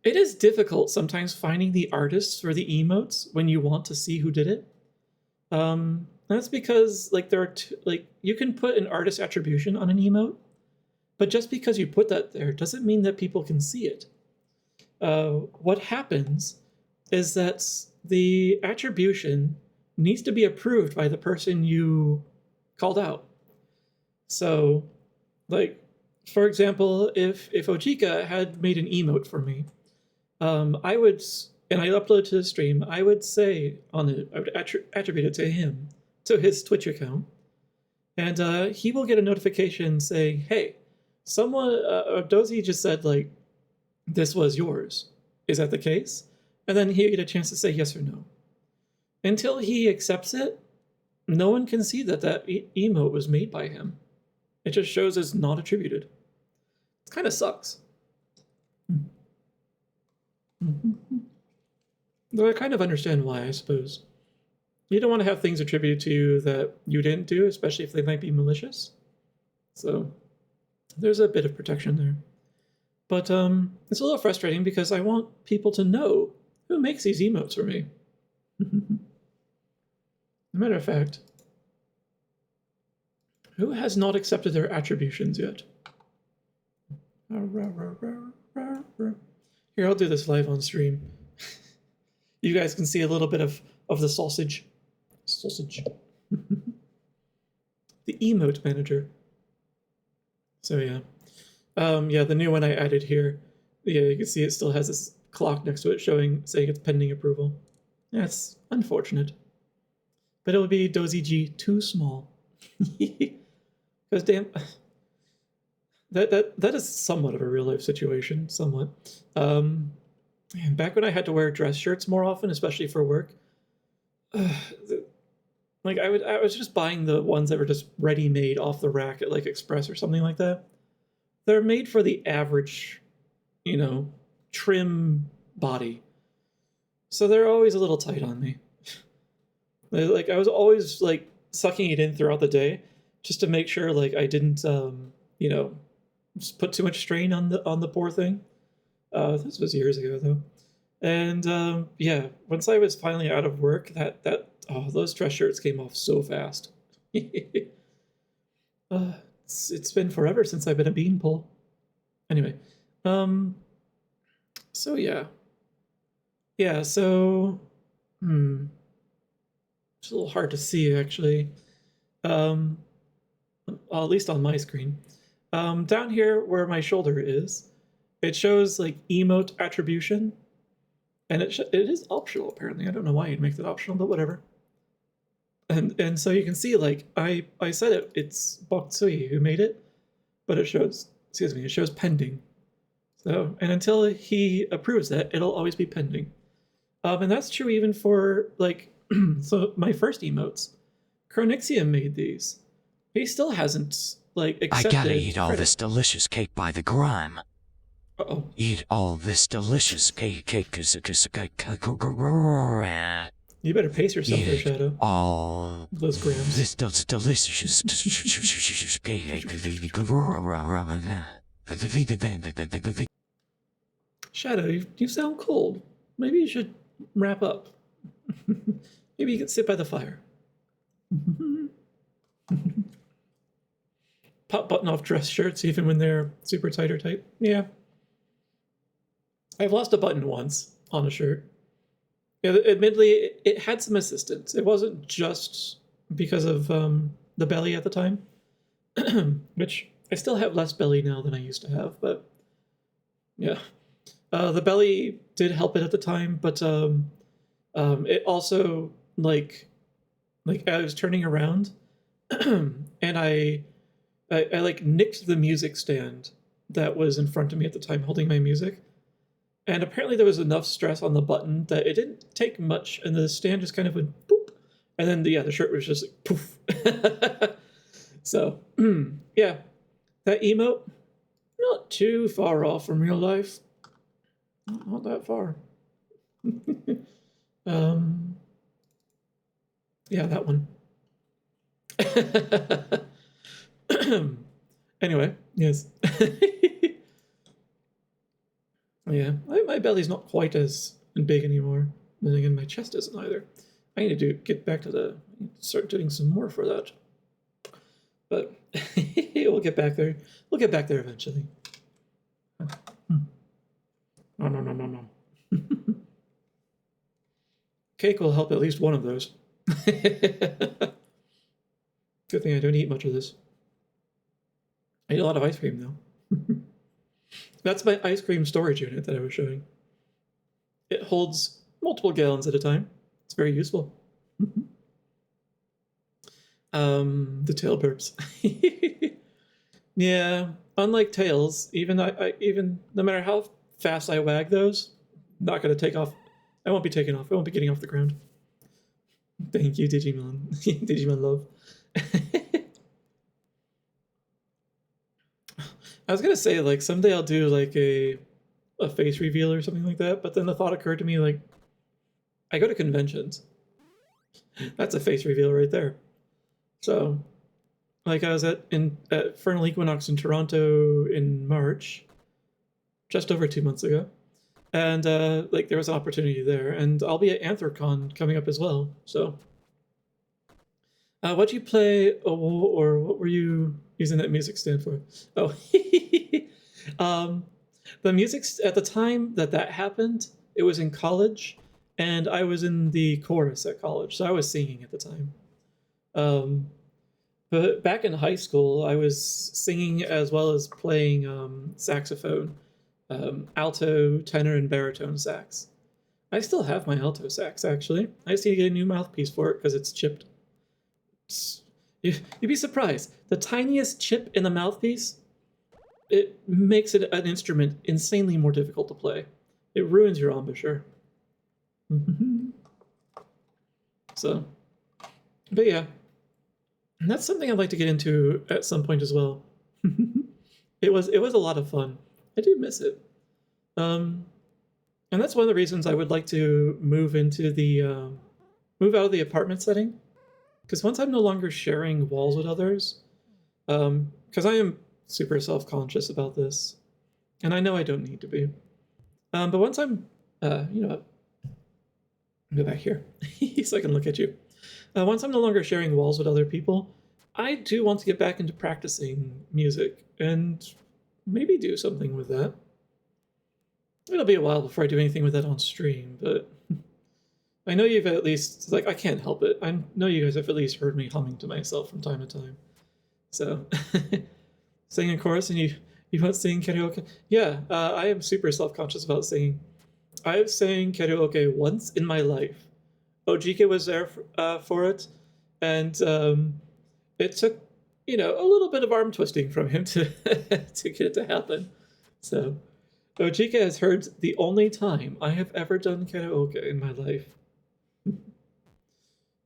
it is difficult sometimes finding the artists for the emotes when you want to see who did it. That's because like there are you can put an artist attribution on an emote, but just because you put that there doesn't mean that people can see it. What happens is that the attribution needs to be approved by the person you called out. So, like, for example, if Ojika had made an emote for me, I would, and I upload to the stream, I would say I would attribute it to him, to his Twitch account, and he will get a notification saying, hey, someone, Dozy just said, like, this was yours. Is that the case? And then he'll get a chance to say yes or no. Until he accepts it, no one can see that emote was made by him. It just shows as not attributed. It kind of sucks. Though I kind of understand why, I suppose. You don't want to have things attributed to you that you didn't do, especially if they might be malicious. So there's a bit of protection there. But it's a little frustrating because I want people to know who makes these emotes for me. As a matter of fact, who has not accepted their attributions yet? Here, I'll do this live on stream. You guys can see a little bit of the sausage. Sausage. The emote manager. So yeah. Yeah, the new one I added here. Yeah, you can see it still has this clock next to it saying it's pending approval. Yeah, it's unfortunate. But it would be Dozy G too small. Because damn, that is somewhat of a real life situation, somewhat. Man, back when I had to wear dress shirts more often, especially for work, like I was just buying the ones that were just ready made off the rack at like Express or something like that. They're made for the average, you know, trim body, so they're always a little tight on me. Like I was always like sucking it in throughout the day, just to make sure like I didn't, you know, just put too much strain on the poor thing. This was years ago though, and yeah, once I was finally out of work, those dress shirts came off so fast. It's been forever since I've been a beanpole. Anyway, so yeah, so it's a little hard to see actually. Well, at least on my screen. Down here where my shoulder is, it shows like emote attribution, and it is optional apparently. I don't know why you'd make that optional, but whatever. And so you can see like I said it's Borkday who made it, but it shows pending. So, and until he approves that, it'll always be pending. And that's true even for like so my first emotes. Chronixium made these. He still hasn't like accepted. I gotta eat all this delicious cake by the gram. Uh-oh. Eat all this delicious cake. You better pace yourself there, Shadow. All those grams. This delicious cake. Shadow, you sound cold. Maybe you should wrap up. Maybe you can sit by the fire. Pop button off dress shirts even when they're super tight or tight. Yeah. I've lost a button once on a shirt. Yeah, admittedly, it had some assistance. It wasn't just because of the belly at the time, which I still have less belly now than I used to have, but yeah. The belly did help it at the time, but it also, like I was turning around, and I like nicked the music stand that was in front of me at the time holding my music. And apparently there was enough stress on the button that it didn't take much, and the stand just kind of went boop, and then the shirt was just like poof. So yeah, that emote, not too far off from real life. Not that far. Yeah, that one. Anyway, yes. Yeah, my belly's not quite as big anymore. Then again, my chest isn't either. I need to get back to start doing some more for that. But we'll get back there. We'll get back there eventually. No. Cake will help at least one of those. Good thing I don't eat much of this. I eat a lot of ice cream though. That's my ice cream storage unit that I was showing. It holds multiple gallons at a time. It's very useful. The tail burps. Yeah, unlike tails, even no matter how fast I wag those, not gonna take off. I won't be taking off. I won't be getting off the ground. Thank you, Digimon. Digimon love. I was gonna say like someday I'll do like a face reveal or something like that, but then the thought occurred to me like I go to conventions. That's a face reveal right there. So, like, I was at Fernal Equinox in Toronto in March, just over 2 months ago, and like there was an opportunity there, and I'll be at Anthrocon coming up as well. So, what'd you play, or what were you using that music stand for? Oh, the music at the time that happened, it was in college, and I was in the chorus at college, so I was singing at the time. But back in high school, I was singing as well as playing saxophone, alto, tenor, and baritone sax. I still have my alto sax, actually. I just need to get a new mouthpiece for it because it's chipped. You'd be surprised. The tiniest chip in the mouthpiece, it makes it an instrument insanely more difficult to play. It ruins your embouchure. So, but yeah. And that's something I'd like to get into at some point as well. It was a lot of fun. I do miss it. And that's one of the reasons I would like to move into the move out of the apartment setting. Because once I'm no longer sharing walls with others, because I am super self-conscious about this, and I know I don't need to be. But once I'm, you know what? Go back here so I can look at you. Once I'm no longer sharing walls with other people, I do want to get back into practicing music and maybe do something with that. It'll be a while before I do anything with that on stream, but I know you've at least, like, I can't help it. I know you guys have at least heard me humming to myself from time to time. So, singing a chorus and you want to sing karaoke? Yeah, I am super self-conscious about singing. I've sang karaoke once in my life. Ojike was there for it, and it took, you know, a little bit of arm twisting from him to to get it to happen. So, Ojike has heard the only time I have ever done karaoke in my life.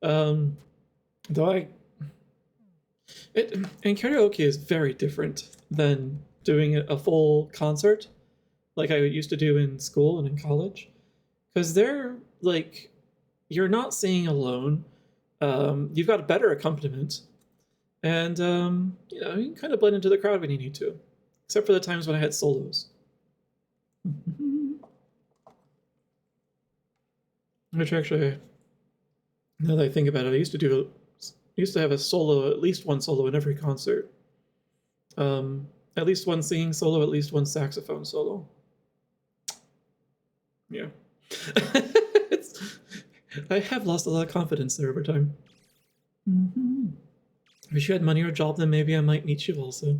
Though and karaoke is very different than doing a full concert, like I used to do in school and in college, because they're like, you're not singing alone. You've got a better accompaniment, and you know, you can kind of blend into the crowd when you need to, except for the times when I had solos. Which actually, now that I think about it, I used to have a solo, at least one solo in every concert. At least one singing solo, at least one saxophone solo. Yeah. I have lost a lot of confidence there over time. If you had money or a job, then maybe I might meet you also.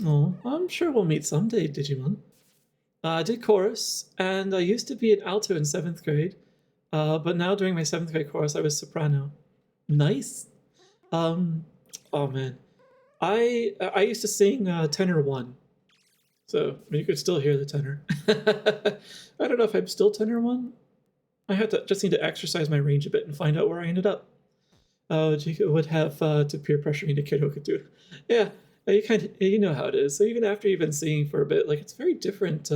Oh, I'm sure we'll meet someday, Digimon. I did chorus, and I used to be an alto in 7th grade, but now during my 7th grade chorus, I was soprano. Nice. Oh man, I used to sing tenor 1, so you could still hear the tenor. I don't know if I'm still tenor 1. I just need to exercise my range a bit and find out where I ended up. Jika would have to peer pressure me to karaoke too. Yeah, you know how it is. So even after you've been singing for a bit, like, it's very different.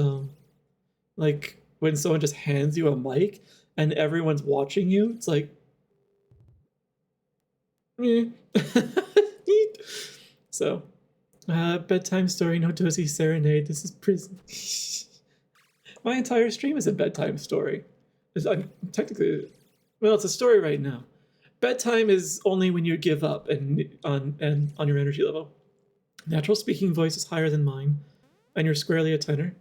Like when someone just hands you a mic and everyone's watching you, it's like, So, bedtime story, no dozy serenade. This is prison. My entire stream is a bedtime story. Technically, well, it's a story right now. Bedtime is only when you give up and on your energy level. Natural speaking voice is higher than mine, and you're squarely a tenor.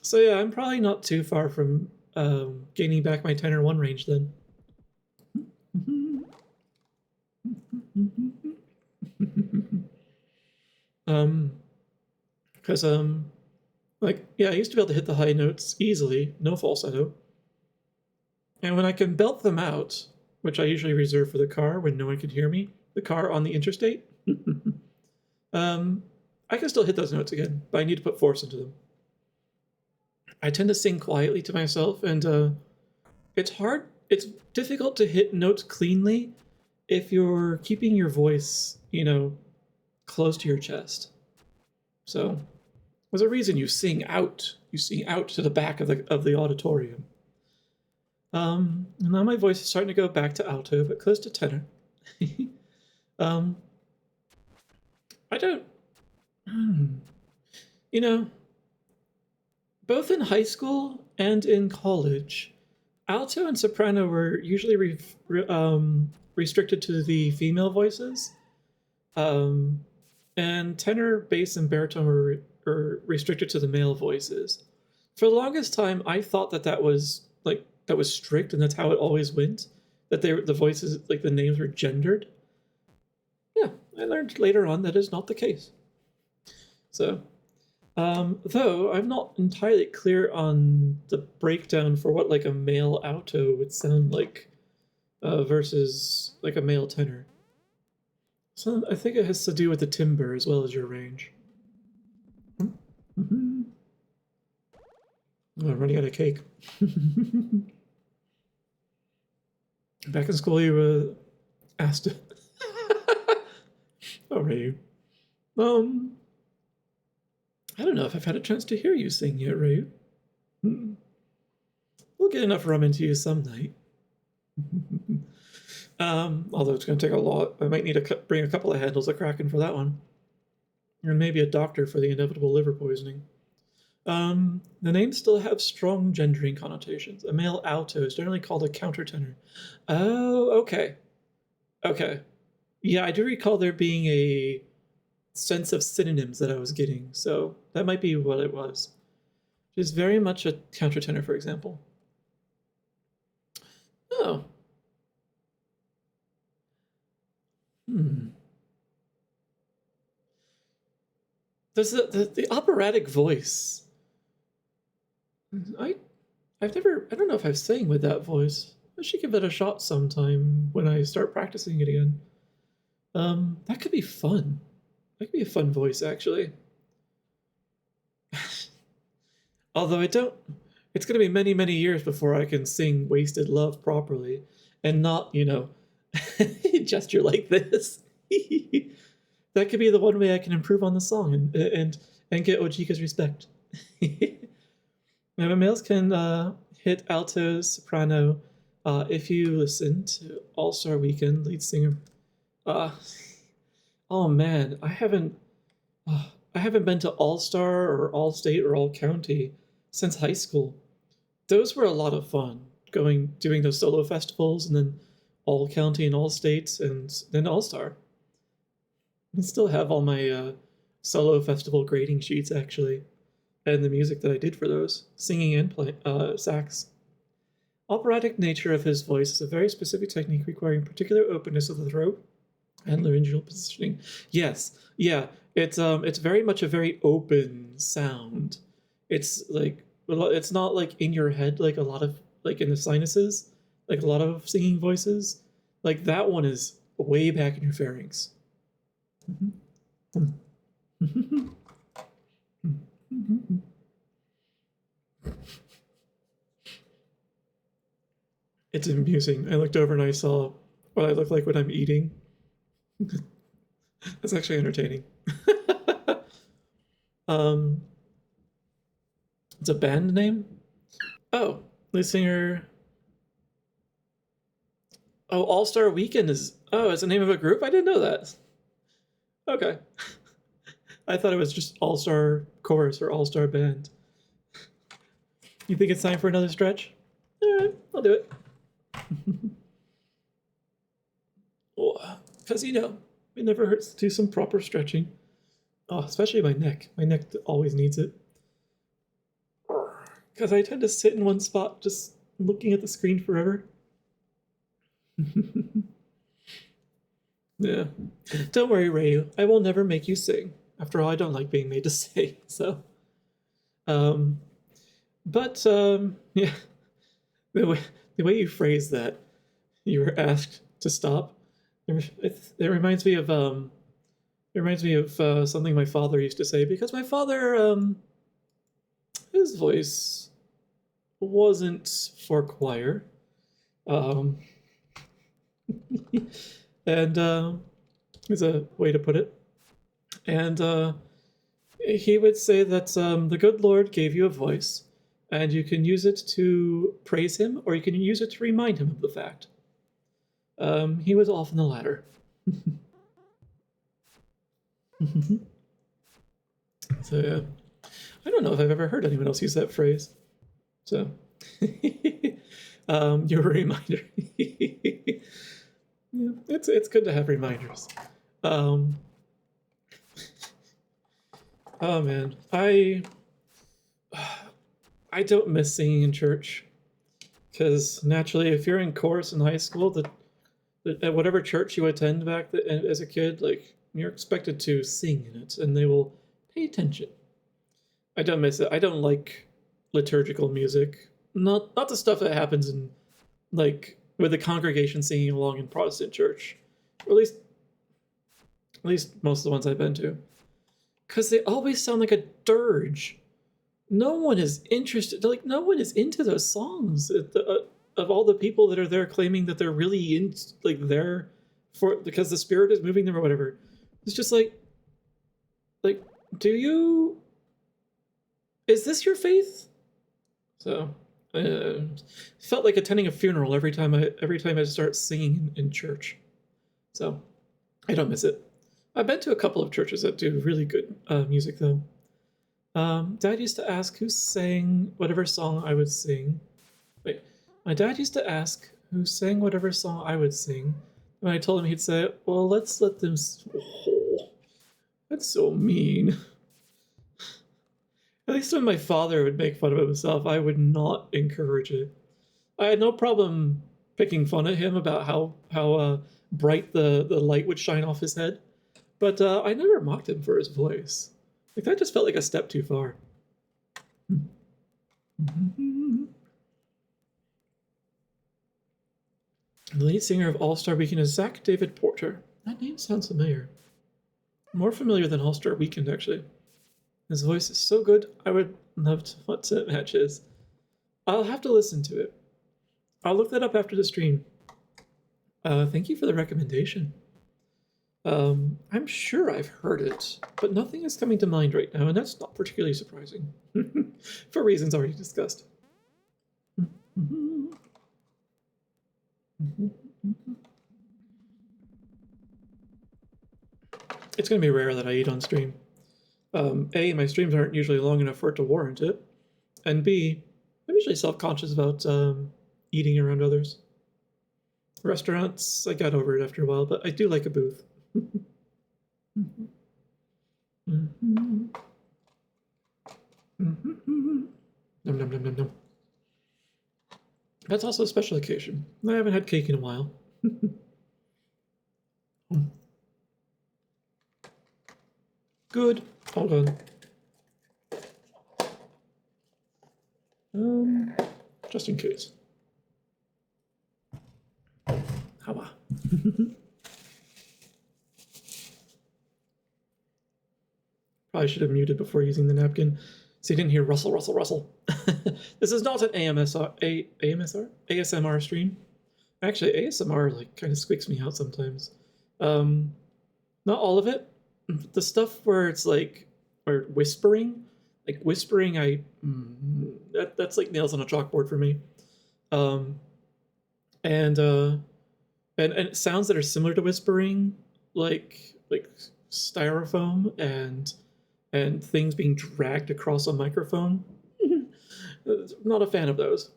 So yeah, I'm probably not too far from gaining back my tenor 1 range then. Because like, yeah, I used to be able to hit the high notes easily, no falsetto. And when I can belt them out, which I usually reserve for the car when no one can hear me, the car on the interstate, I can still hit those notes again, but I need to put force into them. I tend to sing quietly to myself, and it's difficult to hit notes cleanly if you're keeping your voice, you know, close to your chest. So there's a reason you sing out. You sing out to the back of the auditorium. Now my voice is starting to go back to alto, but close to tenor. I don't... You know, both in high school and in college, alto and soprano were usually restricted to the female voices. And tenor, bass, and baritone were restricted to the male voices. For the longest time, I thought that was strict, and that's how it always went. That the voices, like the names, were gendered. Yeah, I learned later on that is not the case. So, though I'm not entirely clear on the breakdown for what like a male alto would sound like versus like a male tenor. So I think it has to do with the timbre as well as your range. Mm-hmm. Oh, I'm running out of cake. Back in school, you were asked to... Oh, Ryu. I don't know if I've had a chance to hear you sing yet, Ryu. We'll get enough rum into you some night. Although it's going to take a lot. I might need to bring a couple of handles of Kraken for that one. And maybe a doctor for the inevitable liver poisoning. The names still have strong gendering connotations. A male alto is generally called a countertenor. Oh, okay. Okay. Yeah, I do recall there being a sense of synonyms that I was getting, so that might be what it was. It is very much a countertenor, for example. Oh. There's the operatic voice. I don't know if I've sang with that voice. I should give it a shot sometime when I start practicing it again. That could be fun. That could be a fun voice, actually. Although it's going to be many, many years before I can sing Wasted Love properly and not, gesture like this. That could be the one way I can improve on the song and get Ojika's respect. Now, males can hit alto, soprano. If you listen to All-Star Weekend, lead singer. Oh man, I haven't been to All-Star or All-State or All-County since high school. Those were a lot of fun. Doing those solo festivals and then All-County and All-States and then All-Star. I still have all my solo festival grading sheets, actually, and the music that I did for those, singing and playing sax. Operatic nature of his voice is a very specific technique requiring particular openness of the throat and laryngeal positioning. Yes, yeah, it's very much a very open sound. It's like it's not like in your head like a lot of like in the sinuses, like a lot of singing voices. Like that one is way back in your pharynx. It's amusing. I looked over and I saw what I look like when I'm eating. That's actually entertaining. It's a band name? Oh, lead singer. Oh, All-Star Weekend is... Oh, it's the name of a group? I didn't know that. Okay. I thought it was just All-Star Chorus or All-Star Band. You think it's time for another stretch? Alright, I'll do it. Because, it never hurts to do some proper stretching. Oh, especially my neck. My neck always needs it. Because I tend to sit in one spot just looking at the screen forever. Yeah. Don't worry, Ryu. I will never make you sing. After all, I don't like being made to sing, so... yeah. The way you phrase that, you were asked to stop. It reminds me of something my father used to say, because my father, his voice wasn't for choir. And is a way to put it. And he would say that the good Lord gave you a voice, And you can use it to praise him, or you can use it to remind him of the fact. He was often the latter. So yeah, I don't know if I've ever heard anyone else use that phrase. So, you're a reminder. Yeah, it's good to have reminders. Oh man, I don't miss singing in church, because naturally, if you're in chorus in high school, at whatever church you attend back as a kid, like you're expected to sing in it, and they will pay attention. I don't miss it. I don't like liturgical music. Not the stuff that happens in like with the congregation singing along in Protestant church, or at least most of the ones I've been to, because they always sound like a dirge. No one is interested. Like no one is into those songs. Of all the people that are there claiming that they're really in, like there for because the Spirit is moving them or whatever. It's just like, do you? Is this your faith? So, felt like attending a funeral every time I start singing in church. So, I don't miss it. I've been to a couple of churches that do really good music though. Dad used to ask who sang whatever song I would sing. Wait, my dad used to ask who sang whatever song I would sing. When I told him, he'd say, "Well, let's let them." Oh, that's so mean. At least when my father would make fun of himself, I would not encourage it. I had no problem picking fun at him about how bright the light would shine off his head, but I never mocked him for his voice. Like that just felt like a step too far. The lead singer of All-Star Weekend is Zach David Porter. That name sounds familiar. More familiar than All-Star Weekend, actually. His voice is so good, I would love to what it matches. I'll have to listen to it. I'll look that up after the stream. Thank you for the recommendation. I'm sure I've heard it, but nothing is coming to mind right now, and that's not particularly surprising. For reasons already discussed. It's going to be rare that I eat on stream. A, my streams aren't usually long enough for it to warrant it, and B, I'm usually self-conscious about eating around others. Restaurants, I got over it after a while, but I do like a booth. Nom nom nom nom nom. That's also a special occasion. I haven't had cake in a while. Good. Hold on. Just in case. How Probably should have muted before using the napkin, so you didn't hear rustle, rustle, rustle. This is not an ASMR stream. Actually, ASMR like kind of squeaks me out sometimes. Not all of it. The stuff where it's like, or whispering, that's like nails on a chalkboard for me. And sounds that are similar to whispering, like styrofoam and things being dragged across a microphone. Not a fan of those.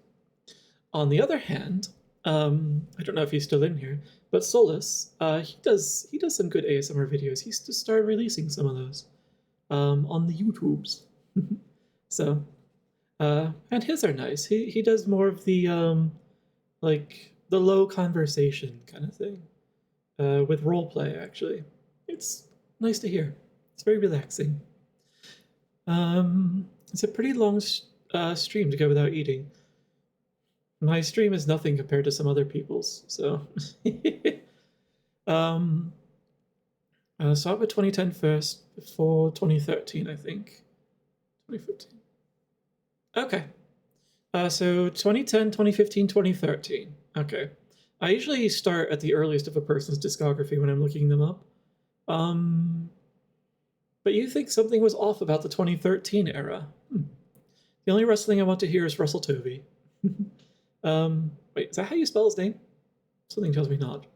On the other hand, I don't know if he's still in here, but Solus, he does some good ASMR videos. He's just started releasing some of those on the YouTubes. So, and his are nice. He does more of the like the low conversation kind of thing with roleplay. Actually, it's nice to hear. It's very relaxing. It's a pretty long stream to go without eating. My stream is nothing compared to some other people's, so. Start with 2010 first, before 2013, I think. 2015. Okay. So 2010, 2015, 2013. Okay. I usually start at the earliest of a person's discography when I'm looking them up. But you think something was off about the 2013 era. The only wrestling I want to hear is Russell Tovey. Wait, is that how you spell his name? Something tells me not.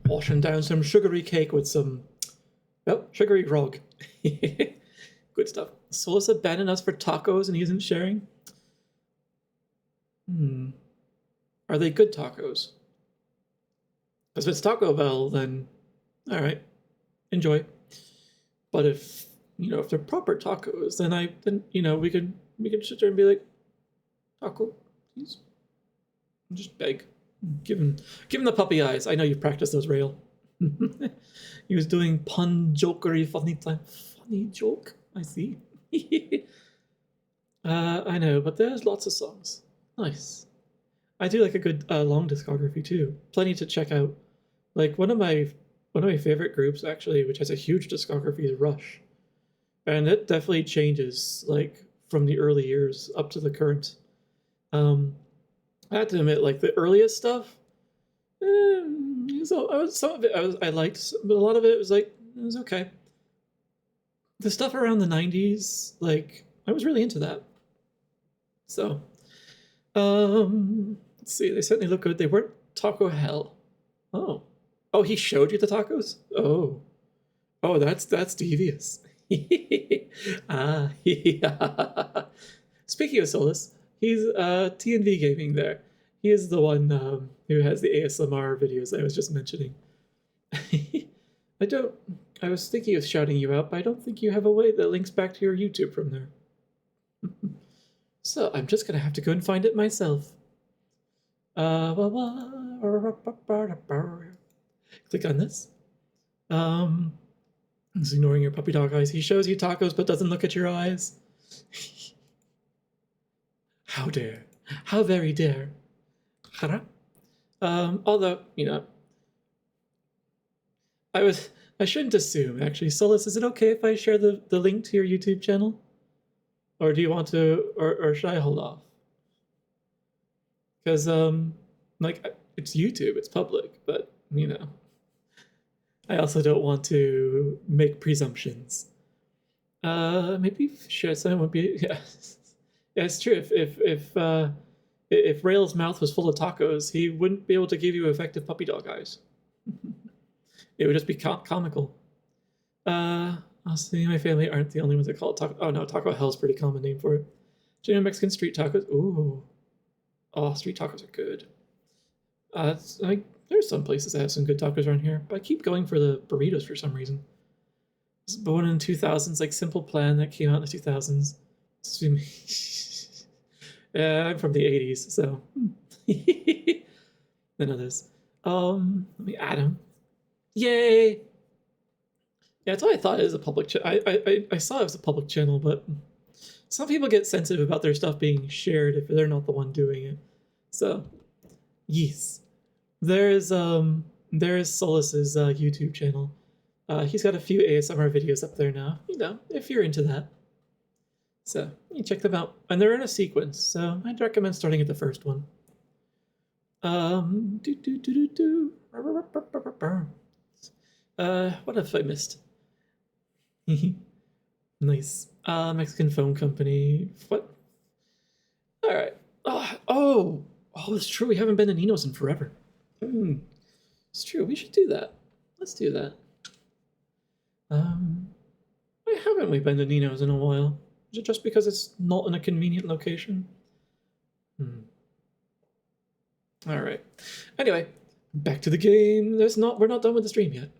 Washing down some sugary cake with some, sugary grog. Good stuff. Solus abandoned us for tacos and he isn't sharing? Are they good tacos? Because if it's Taco Bell, then alright. Enjoy. But if they're proper tacos, then we can sit there and be like, taco, please. And just beg. Give him the puppy eyes. I know you've practiced those, Rail. He was doing pun jokery funny time. Funny joke? I see. I know, but there's lots of songs. Nice. I do like a good long discography too. Plenty to check out. Like one of my favorite groups actually, which has a huge discography, is Rush. And it definitely changes like from the early years up to the current. I have to admit, like the earliest stuff, some of it I liked, but a lot of it was like, it was okay. The stuff around the 90s, like, I was really into that. So, let's see, they certainly look good. They weren't taco hell. Oh, he showed you the tacos? Oh, that's devious. Ah, yeah. Speaking of Solus, he's TNV Gaming there. He is the one who has the ASMR videos I was just mentioning. I was thinking of shouting you out, but I don't think you have a way that links back to your YouTube from there. So I'm just gonna have to go and find it myself. Click on this. He's ignoring your puppy dog eyes. He shows you tacos but doesn't look at your eyes. How dare. How very dare. Although, I shouldn't assume, actually. Solus, is it okay if I share the link to your YouTube channel? Or do you want to, or should I hold off? Because, it's YouTube, it's public, but, I also don't want to make presumptions. Maybe share something would be, yeah. Yeah, it's true. If Rail's mouth was full of tacos, he wouldn't be able to give you effective puppy dog eyes. It would just be comical. I'll see, my family aren't the only ones that call it taco. Oh no, Taco Hell's a pretty common name for it. Genuine Mexican street tacos. Ooh. Oh, street tacos are good. There's some places that have some good tacos around here, but I keep going for the burritos for some reason. This was one in the 2000s, like Simple Plan that came out in the 2000s. Yeah, I'm from the 80s, so none of this. Let me add him. Yay! Yeah, that's what I thought it was a public channel. I saw it was a public channel, but some people get sensitive about their stuff being shared if they're not the one doing it. So, yes. There's Solus's YouTube channel. He's got a few ASMR videos up there now, if you're into that. So, you check them out. And they're in a sequence, so I'd recommend starting at the first one. What have I missed? Nice. Mexican phone company. What? Alright. Oh, it's true. We haven't been to Nino's in forever. It's true. We should do that. Let's do that. Why haven't we been to Nino's in a while? Is it just because it's not in a convenient location? Alright. Anyway, back to the game. We're not done with the stream yet.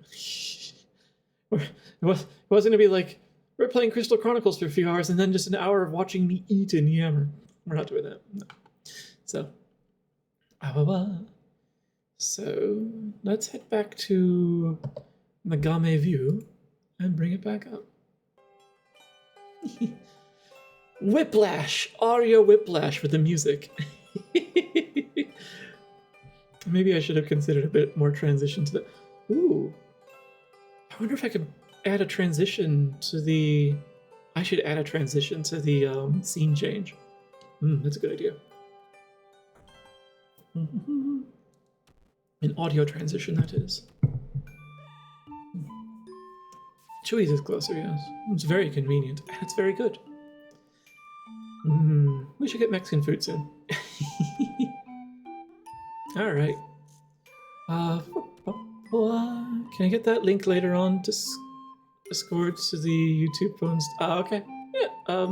It wasn't gonna be like, we're playing Crystal Chronicles for a few hours and then just an hour of watching me eat and yammer. We're not doing that. No. So, so let's head back to the Game View and bring it back up. Whiplash! Aria Whiplash with the music. Maybe I should have considered a bit more transition to the... Ooh. I wonder if I could add a transition to the... I should add a transition to the scene change. That's a good idea. An audio transition, that is. Chewy's is closer, yes. It's very convenient. It's very good. We should get Mexican food soon. Alright. Can I get that link later on to Discord to the YouTube phones? Okay. Yeah,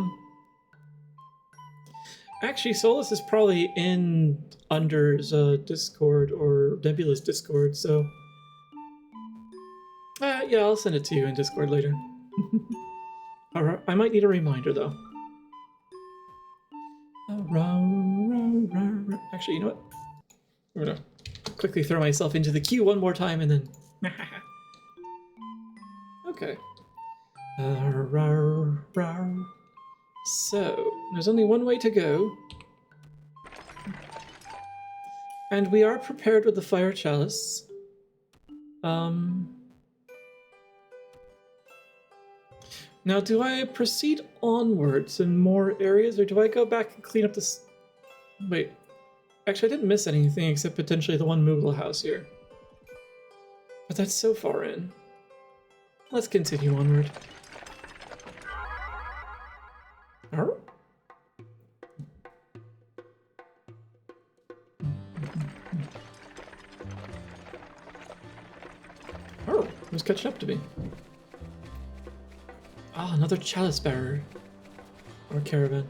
actually, Solus is probably in Under's Discord or Nebula's Discord, so... yeah, I'll send it to you in Discord later. Alright, I might need a reminder, though. Actually, you know what? I'm gonna quickly throw myself into the queue one more time and then... Okay. So, there's only one way to go. And we are prepared with the fire chalice. Now, do I proceed onwards in more areas, or do I go back and clean up this... Wait. Actually, I didn't miss anything except potentially the one Moogle house here. But that's so far in. Let's continue onward. Oh? Oh, who's catching up to me? Ah, another chalice bearer. Or caravan.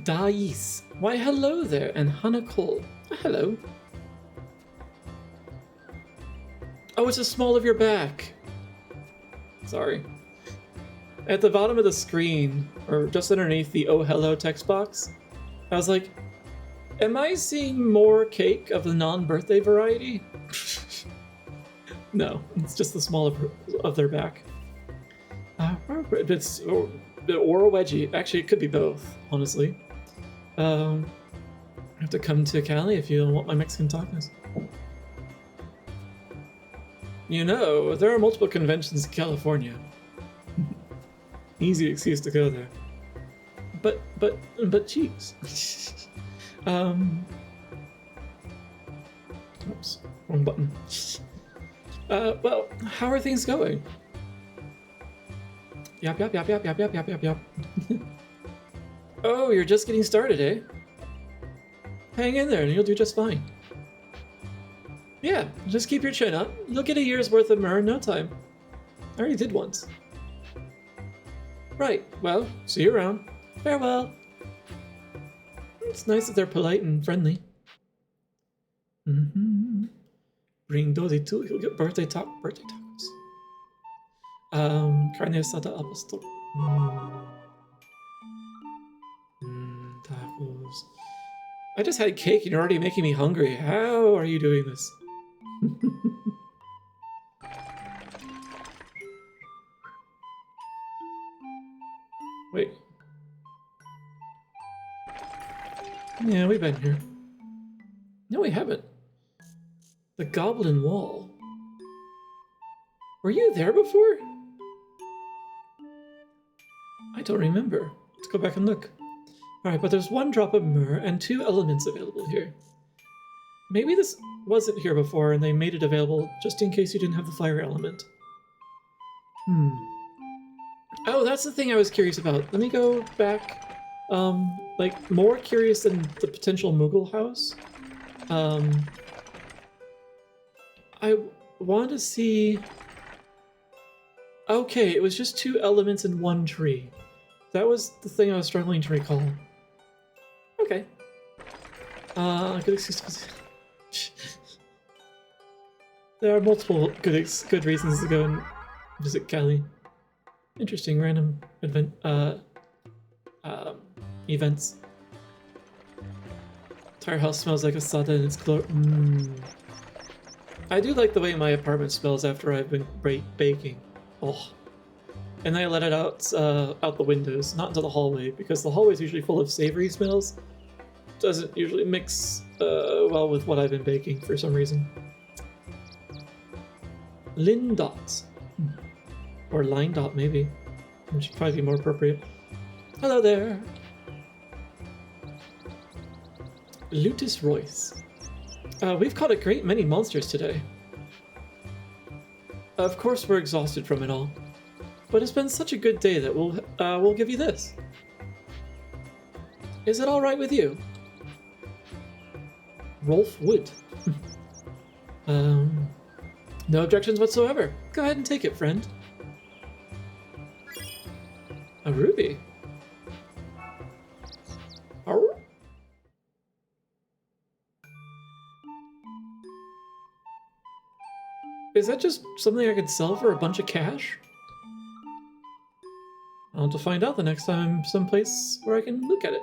Dais. Why, hello there, and Hannah Cole. Hello. Oh, it's the small of your back. Sorry. At the bottom of the screen, or just underneath the oh hello text box, I was like, am I seeing more cake of the non-birthday variety? No, it's just the small of their back. It's or a wedgie. Actually, it could be both, honestly. I have to come to Cali if you want my Mexican tacos. You know, there are multiple conventions in California. Easy excuse to go there. But cheese. Oops, wrong button. Well, how are things going? Yap. Oh, you're just getting started, eh? Hang in there and you'll do just fine. Yeah, just keep your chin up. You'll get a year's worth of myrrh in no time. I already did once. Right, well, see you around. Farewell. It's nice that they're polite and friendly. Bring Dozy too, he'll get birthday tacos. Carne asada al pastor. Tacos. I just had cake and you're already making me hungry. How are you doing this? Wait. Yeah, we've been here. No, we haven't. The Goblin Wall. Were you there before? I don't remember. Let's go back and look. Alright, but there's one drop of myrrh and 2 elements available here. Maybe this wasn't here before and they made it available just in case you didn't have the fire element. Oh, that's the thing I was curious about. Let me go back. Like, more curious than the potential Moogle house. I want to see... Okay, it was just 2 elements in 1 tree. That was the thing I was struggling to recall. Okay. Good excuse. There are multiple good reasons to go and visit Cali. Interesting random events. Entire house smells like asada and it's I do like the way my apartment smells after I've been baking. Oh. And then I let it out the windows, not into the hallway, because the hallway is usually full of savory smells. Doesn't usually mix well with what I've been baking for some reason. Lindot. Or line dot, maybe. Which should probably be more appropriate. Hello there! Lutus Royce. We've caught a great many monsters today. Of course we're exhausted from it all, but it's been such a good day that we'll give you this. Is it all right with you? Rolf Wood. No objections whatsoever. Go ahead and take it, friend. A ruby. Oh. Is that just something I could sell for a bunch of cash? I'll have to find out the next time I'm someplace where I can look at it.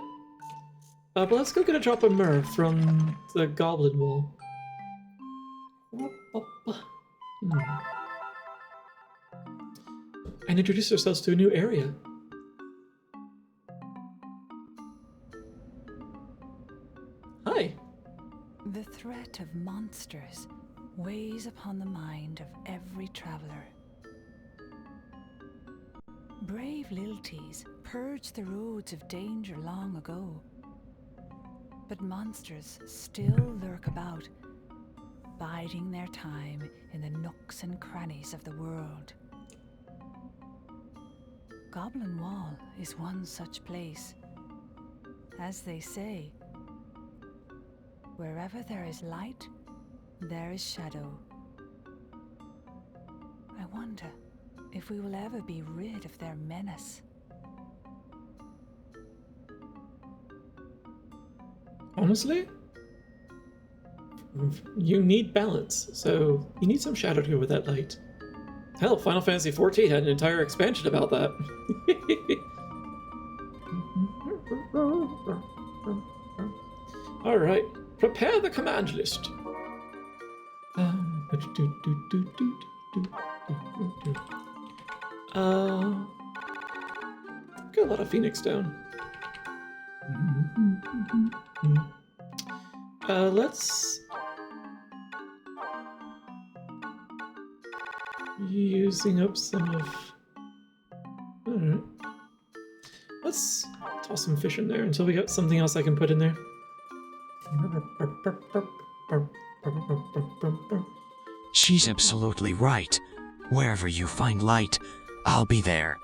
But let's go get a drop of myrrh from the goblin wall. And introduce ourselves to a new area. Hi. The threat of monsters weighs upon the mind of every traveler. Brave Lilties purged the roads of danger long ago, but monsters still lurk about, biding their time in the nooks and crannies of the world. Goblin Wall is one such place. As they say, wherever there is light, there is shadow. I wonder if we will ever be rid of their menace. Honestly, you need balance, so you need some shadow here with that light. Hell, Final Fantasy XIV had an entire expansion about that. Alright, prepare the command list. Got a lot of Phoenix down. Let's using up some of. Alright. Let's toss some fish in there until we got something else I can put in there. She's absolutely right. Wherever you find light, I'll be there.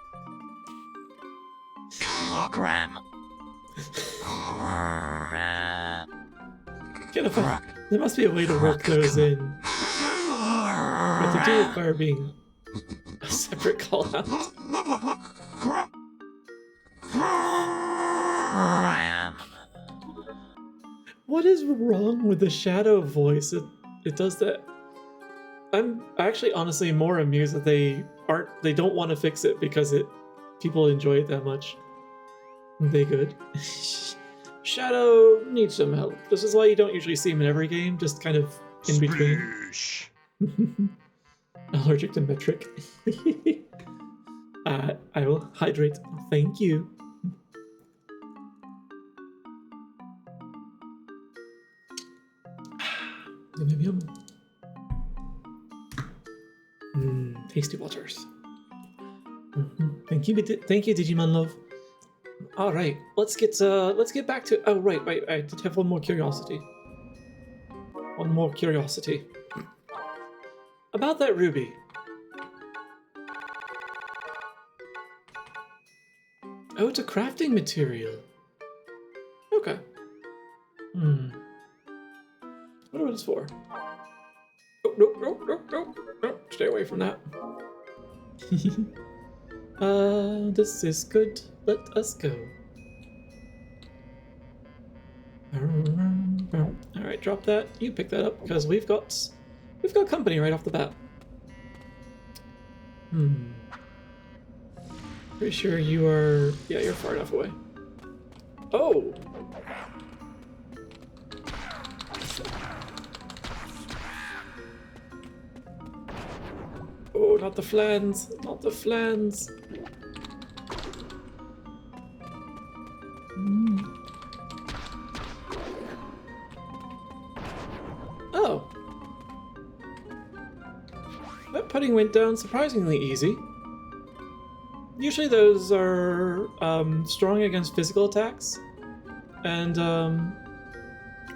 Kilogram. Get a fuck. There must be a way to work those in. But they do require being a separate call out. What is wrong with the shadow voice? It does that. I'm actually honestly more amused that they don't want to fix it because people enjoy it that much. They good. Shadow needs some help. This is why you don't usually see him in every game, just kind of in between. Allergic to metric. I will hydrate. Thank you. Tasty waters. Thank you, Digimon love. All right, let's get back to. Oh right, I did have one more curiosity. One more curiosity about that ruby. Oh, it's a crafting material. Okay. Wonder what it's for. Oh, nope. Stay away from that. This is good. Let us go. Alright, drop that. You pick that up because we've got company right off the bat. Pretty sure you are. Yeah, you're far enough away. Oh! Oh, not the flans! Not the flans! Oh! That putting went down surprisingly easy. Usually those are strong against physical attacks, and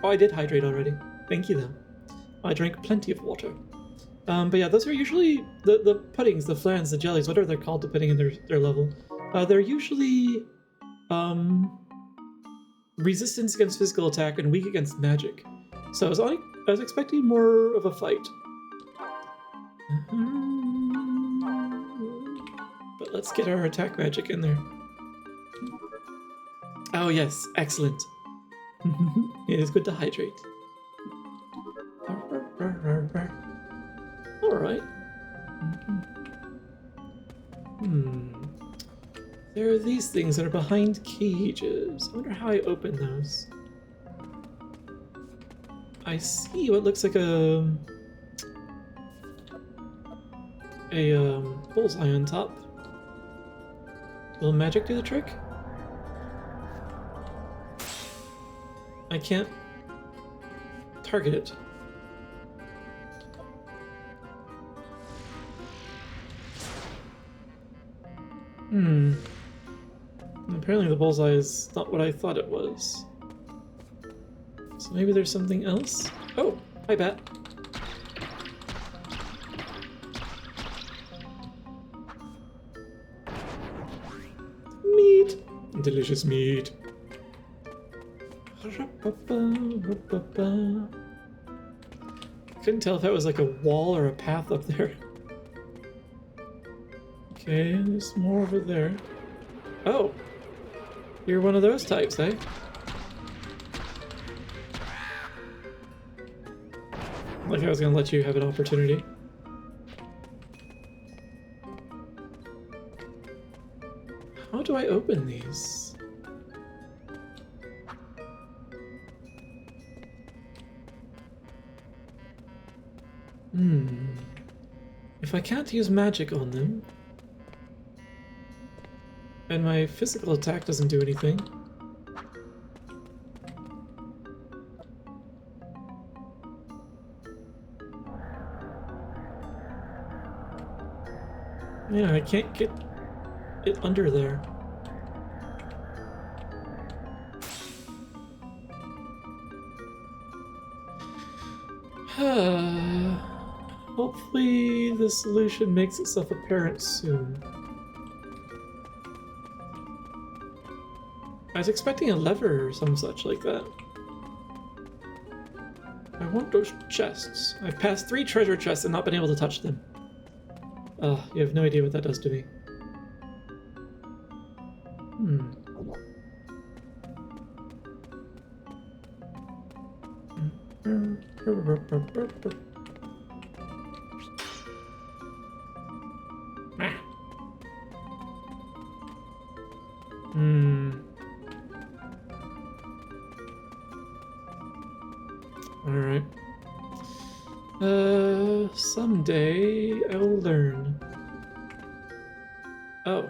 Oh, I did hydrate already. Thank you, though. I drank plenty of water. But yeah, those are usually the puddings, the flans, the jellies, whatever they're called depending on their level. They're usually resistance against physical attack and weak against magic. So I was expecting more of a fight. But let's get our attack magic in there. Oh yes, excellent. It is good to hydrate. Alright. There are these things that are behind cages. I wonder how I open those. I see what looks like a bullseye on top. Will magic do the trick? I can't target it. Apparently the bullseye is not what I thought it was. So maybe there's something else? Oh, hi bat. Meat! Delicious meat. Couldn't tell if that was like a wall or a path up there. Okay, there's more over there. Oh! You're one of those types, eh? Like I was gonna let you have an opportunity. How do I open these? If I can't use magic on them, and my physical attack doesn't do anything, yeah, I can't get it under there. Hopefully the solution makes itself apparent soon. I was expecting a lever or some such like that. I want those chests. I've passed 3 treasure chests and not been able to touch them. You have no idea what that does to me. Alright. Someday I will learn. Oh.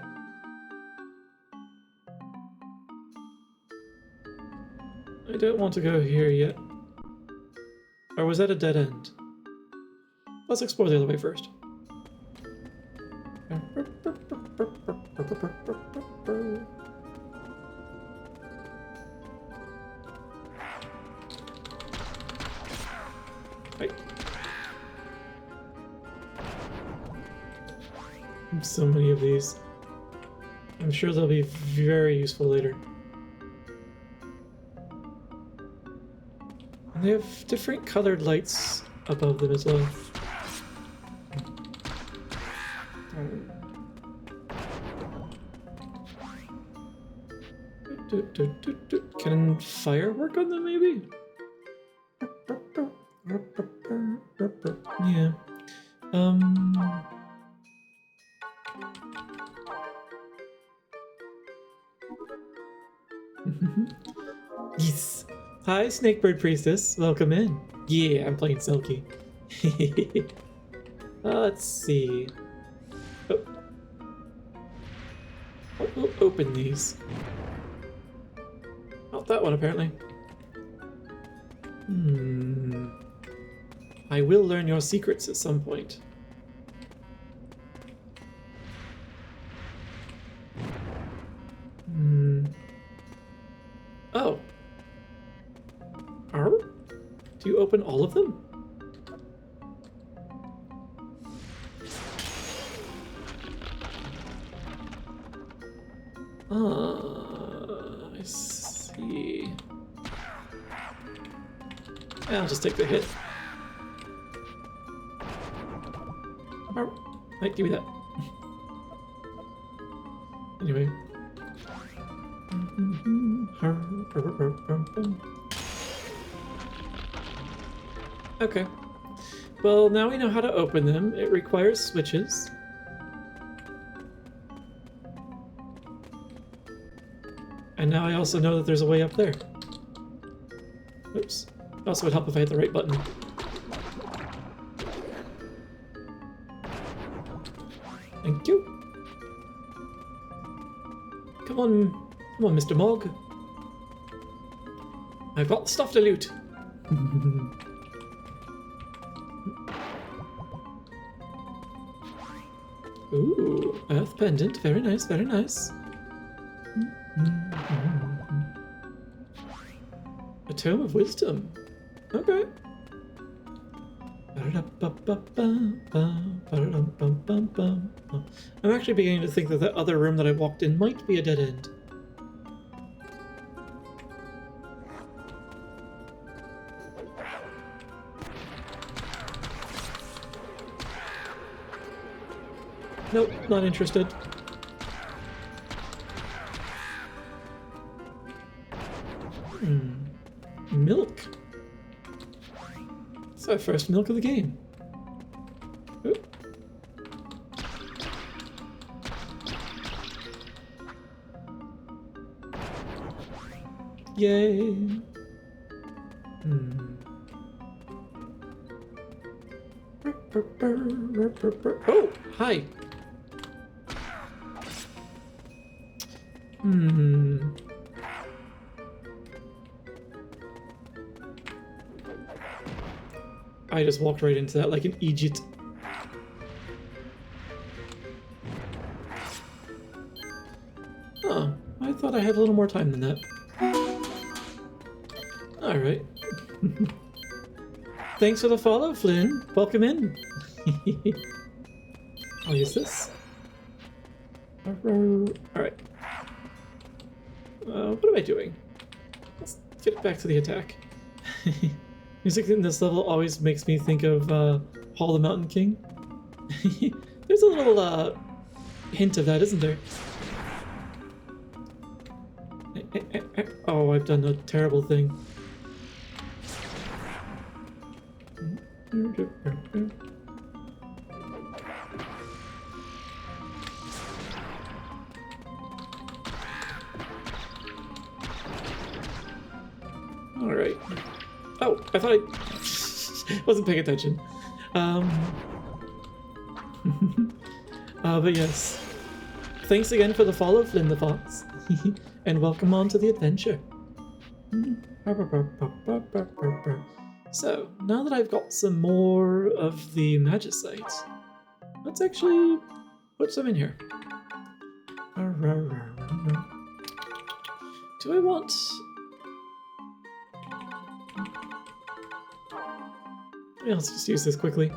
I don't want to go here yet. Or was that a dead end? Let's explore the other way first. Right. So many of these. I'm sure they'll be very useful later. And they have different colored lights above them as well. Can fire work on them, maybe? Yeah. Yes. Hi, Snakebird Priestess. Welcome in. Yeah, I'm playing Silky. Let's see. Oh. We'll open these. Not that one, apparently. I will learn your secrets at some point. Oh. Do you open all of them? I see. Yeah, I'll just take the hit. Right, give me that. Anyway. Okay. Well, now we know how to open them. It requires switches. And now I also know that there's a way up there. Oops. It also would help if I hit the right button. Thank you. Come on, Mr. Mog. I've got stuff to loot. Ooh, earth pendant. Very nice, very nice. A tome of wisdom. Okay. I'm actually beginning to think that the other room that I walked in might be a dead end. Nope, not interested. Milk. It's our first milk of the game. Oop. Yay. Oh, hi. I just walked right into that like an Egypt. Oh, I thought I had a little more time than that. Alright. Thanks for the follow, Flynn. Welcome in. I'll use this. Alright. What am I doing? Let's get back to the attack. Music in this level always makes me think of Hall the Mountain King. There's a little hint of that, isn't there? Oh, I've done a terrible thing. All right. Oh, I thought I wasn't paying attention. But yes. Thanks again for the follow, Flynn the Fox. And welcome on to the adventure. So, now that I've got some more of the magicite, let's actually put some in here. Do I want... Yeah, let's just use this quickly.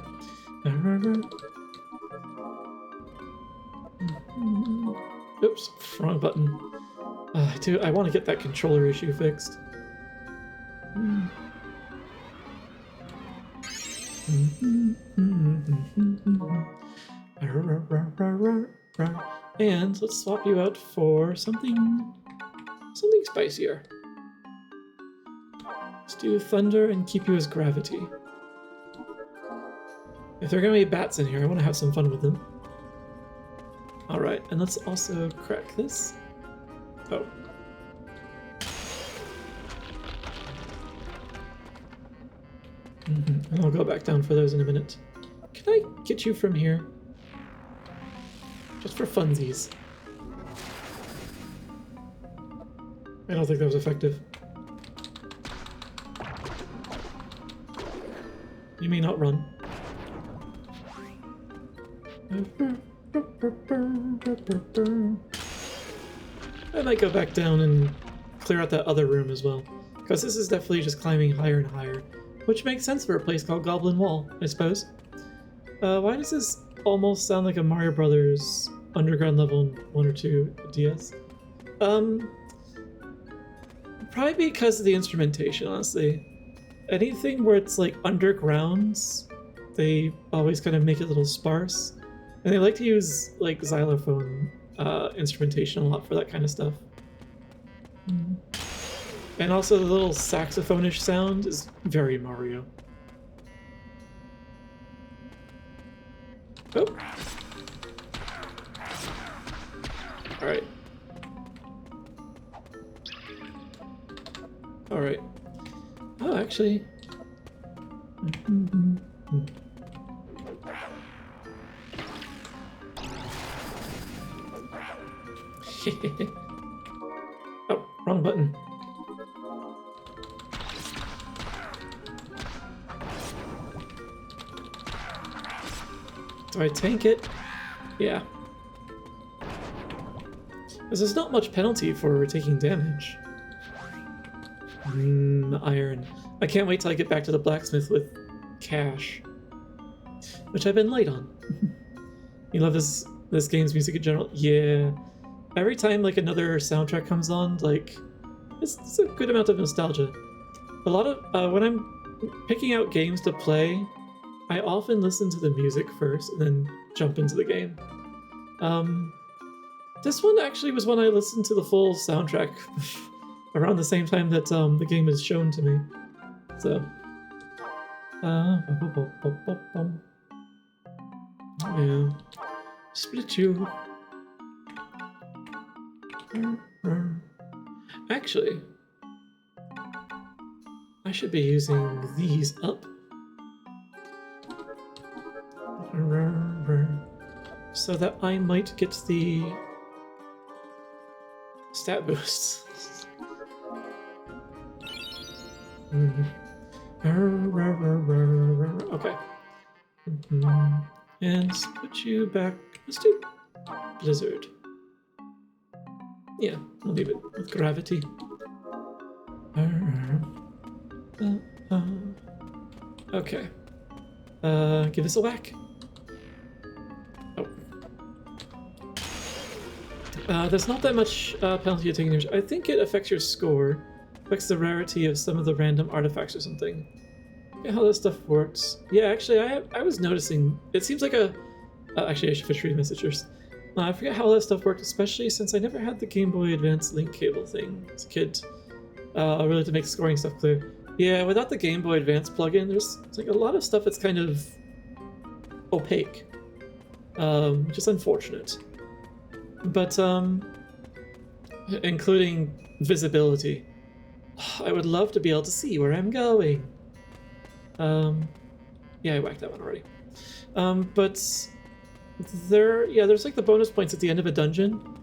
Oops, wrong button. I want to get that controller issue fixed. And let's swap you out for something spicier. Let's do thunder and keep you as gravity. If there are gonna be bats in here, I want to have some fun with them. Alright, and let's also crack this. Oh. And I'll go back down for those in a minute. Can I get you from here? Just for funsies. I don't think that was effective. You may not run. I might go back down and clear out that other room as well. Because this is definitely just climbing higher and higher, which makes sense for a place called Goblin Wall, I suppose. Why does this almost sound like a Mario Brothers underground level in 1 or 2 DS? Probably because of the instrumentation, honestly. Anything where it's like undergrounds, they always kind of make it a little sparse. And they like to use like xylophone instrumentation a lot for that kind of stuff. And also the little saxophone-ish sound is very Mario. Oh. Alright. Alright. Oh, actually... Oh, wrong button. Do I tank it? Yeah. Because there's not much penalty for taking damage. Iron. I can't wait till I get back to the blacksmith with cash. Which I've been late on. You love this game's music in general? Yeah. Every time like another soundtrack comes on, like it's a good amount of nostalgia. A lot of when I'm picking out games to play, I often listen to the music first and then jump into the game. This one actually was when I listened to the full soundtrack around the same time that the game is shown to me. So, yeah, split you. Actually, I should be using these up. So that I might get the stat boosts. Okay. And let's put you back. Let's do Blizzard. Yeah, I'll leave it with gravity. Okay. Give this a whack. There's not that much penalty of taking damage. I think it affects your score. Affects the rarity of some of the random artifacts or something. Yeah, how that stuff works. Yeah, actually, I was noticing. It seems like a... actually, I should finish reading messages. I forget how that stuff worked, especially since I never had the Game Boy Advance link cable thing as a kid. Really to make scoring stuff clear. Yeah, without the Game Boy Advance plugin, there's like a lot of stuff that's kind of opaque. Which is unfortunate. But, including visibility. I would love to be able to see where I'm going. Yeah, I whacked that one already. But there's like the bonus points at the end of a dungeon.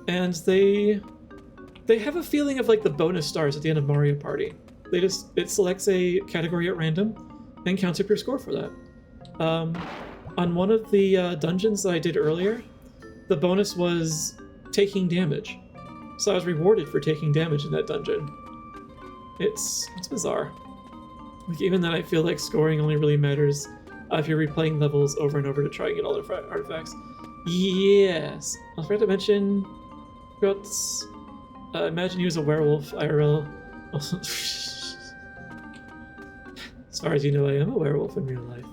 And they have a feeling of like the bonus stars at the end of Mario Party. It selects a category at random and counts up your score for that. On one of the dungeons that I did earlier, the bonus was taking damage. So I was rewarded for taking damage in that dungeon. It's bizarre. Like even then I feel like scoring only really matters if you're replaying levels over and over to try and get all the artifacts. Yes! I forgot to mention... imagine he was a werewolf, IRL. As far as you know, I am a werewolf in real life.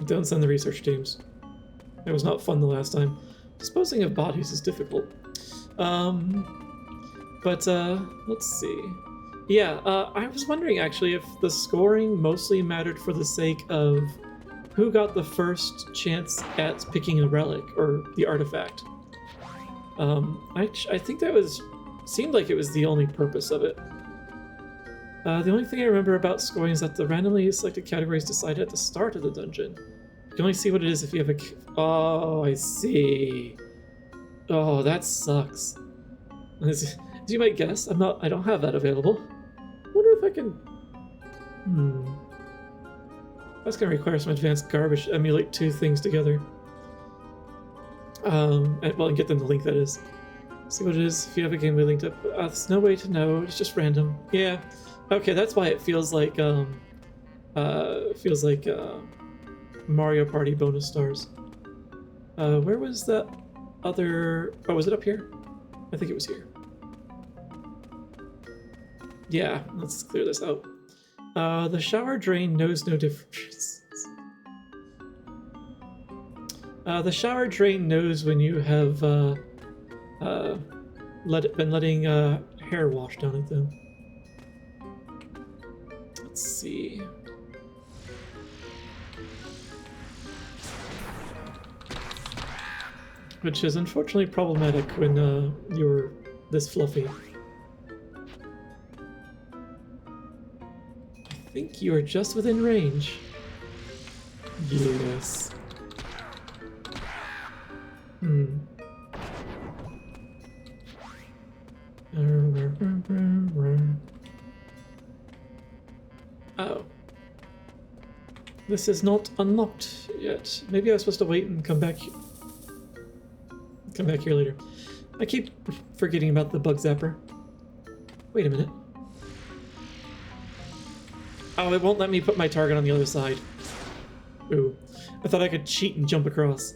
Don't send the research teams. It was not fun the last time. Disposing of bodies is difficult. But let's see. Yeah, I was wondering actually if the scoring mostly mattered for the sake of who got the first chance at picking a relic or the artifact. I think that seemed like it was the only purpose of it. The only thing I remember about scoring is that the randomly selected category is decided at the start of the dungeon. You can only see what it is if you have a... Oh, I see. Oh, that sucks. As you might guess, I don't have that available. Wonder if I can... That's gonna require some advanced garbage to emulate two things together. And get them the link, that is. See what it is. If you have a game we linked up, there's no way to know. It's just random. Yeah. Okay, that's why it feels like Mario Party bonus stars. Where was that other? Oh, was it up here? I think it was here. Yeah, let's clear this out. The shower drain knows no difference. The shower drain knows when you have been letting hair wash down it, though. Let's see. Which is unfortunately problematic when you're this fluffy. I think you are just within range. Yes. Oh. This is not unlocked yet. Maybe I was supposed to wait and come back here later. I keep forgetting about the bug zapper. Wait a minute. Oh, it won't let me put my target on the other side. Ooh. I thought I could cheat and jump across.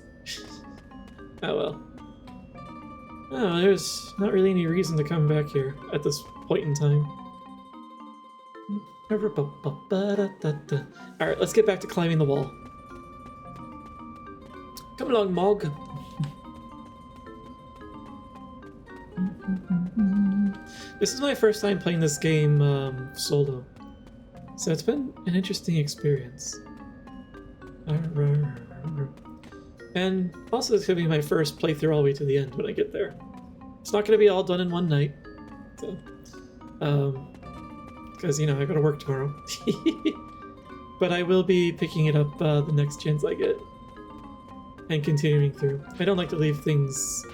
Oh well. Oh, there's not really any reason to come back here at this point in time. Alright, let's get back to climbing the wall. Come along, Mog. This is my first time playing this game solo, so it's been an interesting experience. And also it's going to be my first playthrough all the way to the end when I get there. It's not going to be all done in one night, so, because, you know, I got to work tomorrow. But I will be picking it up the next chance I get and continuing through. I don't like to leave things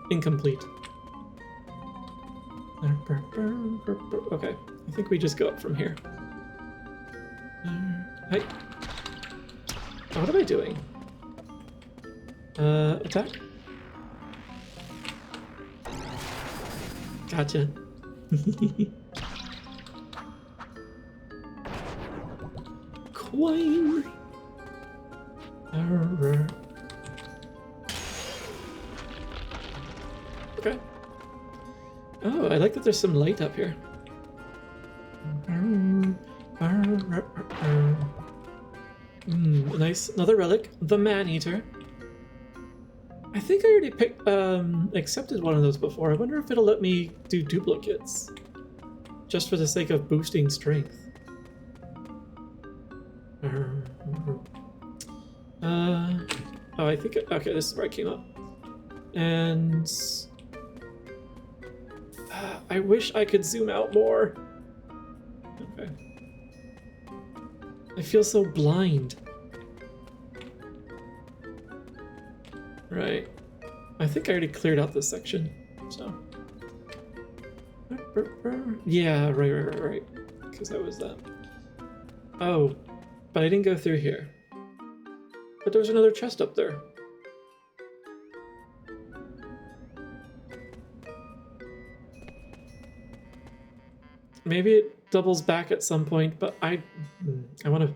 incomplete. Okay, I think we just go up from here. Hi. Oh, what am I doing? Attack? Gotcha. Coin! Okay. Oh, I like that there's some light up here. Nice. Another relic. The Man-Eater. I think I already accepted one of those before. I wonder if it'll let me do duplicates. Just for the sake of boosting strength. Oh, I think... Okay, this is where I came up. And... I wish I could zoom out more. Okay. I feel so blind. Right. I think I already cleared out this section, so. Yeah, right. Because that was that. Oh, but I didn't go through here. But there was another chest up there. Maybe it doubles back at some point, but I want to...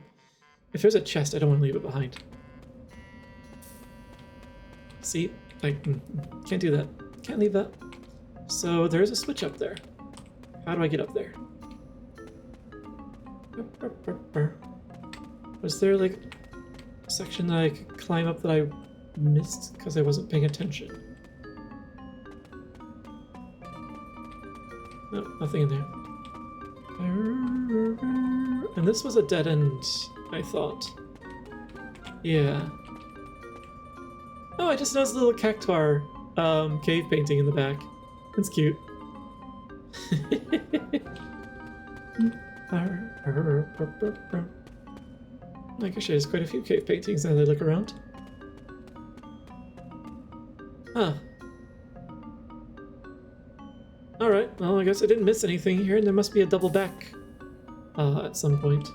If there's a chest, I don't want to leave it behind. See? I can't do that. Can't leave that. So there's a switch up there. How do I get up there? Was there like a section that I could climb up that I missed because I wasn't paying attention? No, nothing in there. And this was a dead end, I thought. Yeah. Oh, I just noticed a little cactuar cave painting in the back. That's cute. Like, actually, there's quite a few cave paintings now that I look around. Huh. Alright, well, I guess I didn't miss anything here, and there must be a double back at some point.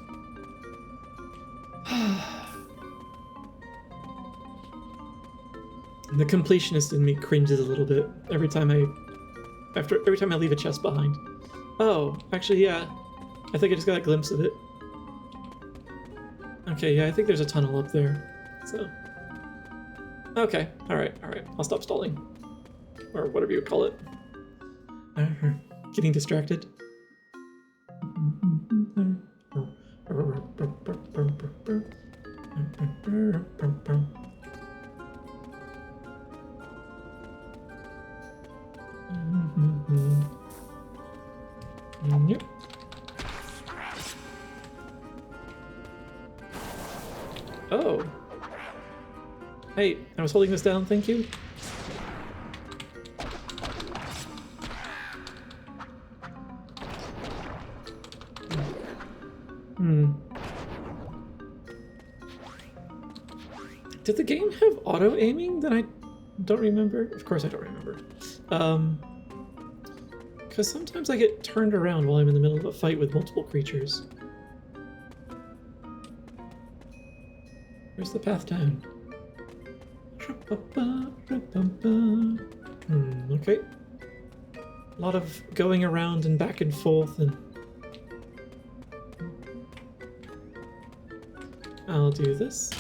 And the completionist in me cringes a little bit every time I leave a chest behind. Oh, actually, yeah. I think I just got a glimpse of it. Okay, yeah, I think there's a tunnel up there. So. Okay, alright. I'll stop stalling. Or whatever you call it. Getting distracted. Yep. Oh. Hey, I was holding this down, thank you. Did the game have auto-aiming that I don't remember? Of course I don't remember. Because sometimes I get turned around while I'm in the middle of a fight with multiple creatures. Where's the path down? Okay. A lot of going around and back and forth, and I'll do this.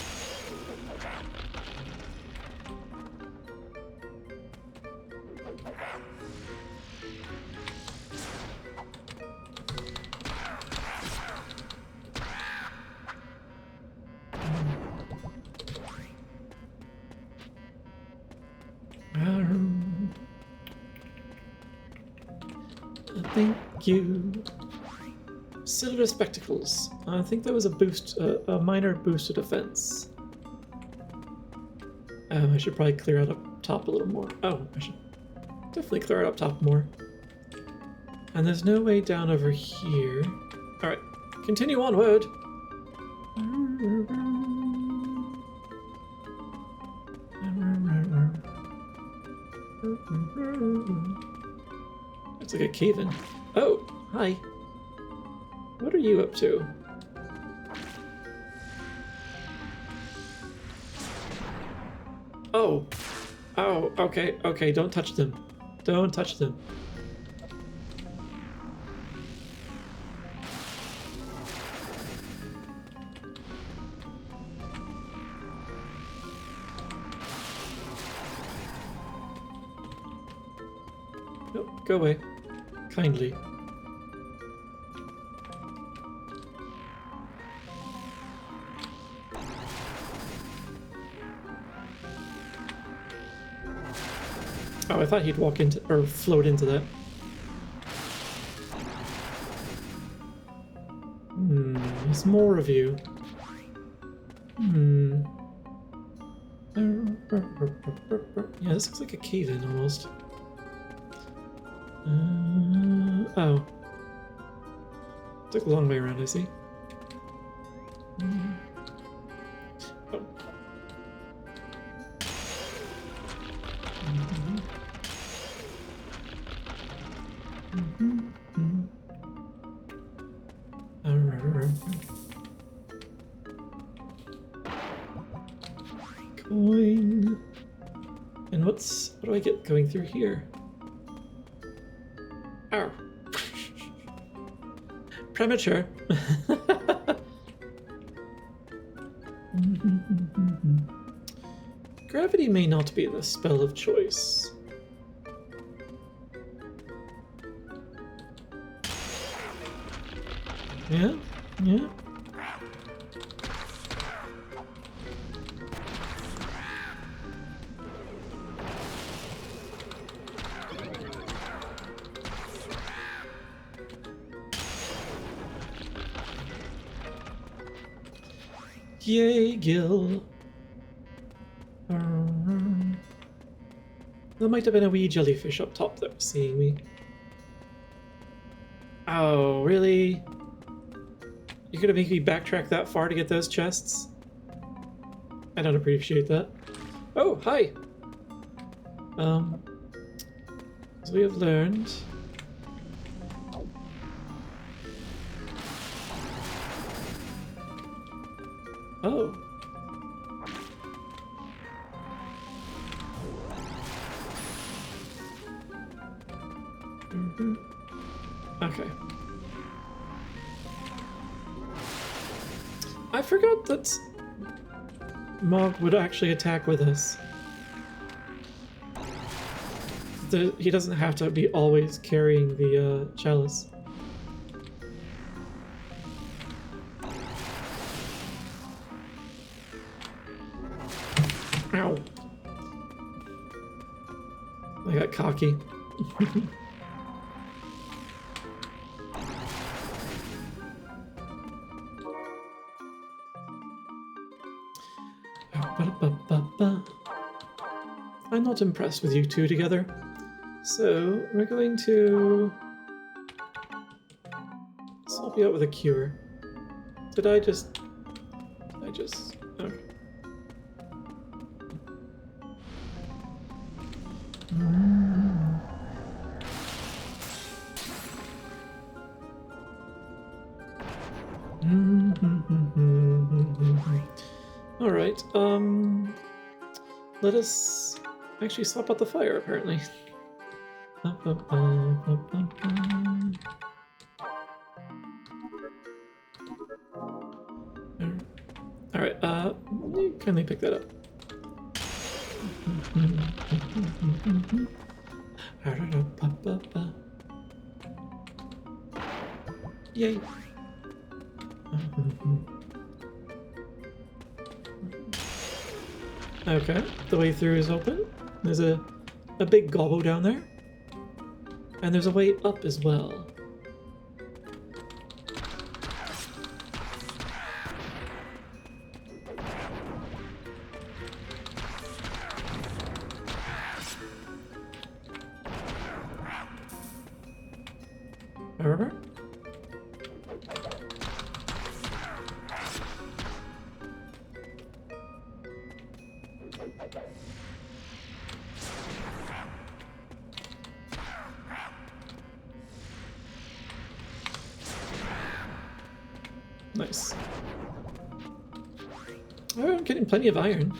Thank you. Silver spectacles. I think that was a boost, a minor boost to defense. I should probably clear out up top a little more. Oh, I should definitely clear out up top more. And there's no way down over here. Alright, continue onward. It's like a cave-in. Oh, hi. What are you up to? Oh. Oh, okay, don't touch them. Don't touch them. No, go away. Kindly. Oh, I thought he'd walk into, or float into that. There's more of you. Yeah, this looks like a cave-in almost. Oh. Took a long way around, I see. Oh. Coin. And what do I get going through here? Ow. Premature. Gravity may not be the spell of choice. Yeah? Yeah? Yay, Gil. There might have been a wee jellyfish up top that was seeing me. Oh, really? You're gonna make me backtrack that far to get those chests? I don't appreciate that. Oh, hi! As we have learned... Oh. Okay. I forgot that Mog would actually attack with us. He doesn't have to be always carrying the chalice. Ow. I got cocky. I'm not impressed with you two together. So, we're going to swap you out with a cure. Did I just... Okay. Alright, let us actually swap out the fire, apparently. Alright, kindly pick that up. Yay! Okay, the way through is open. There's a big gobbo down there. And there's a way up as well. Remember? Nice. Oh, I'm getting plenty of iron.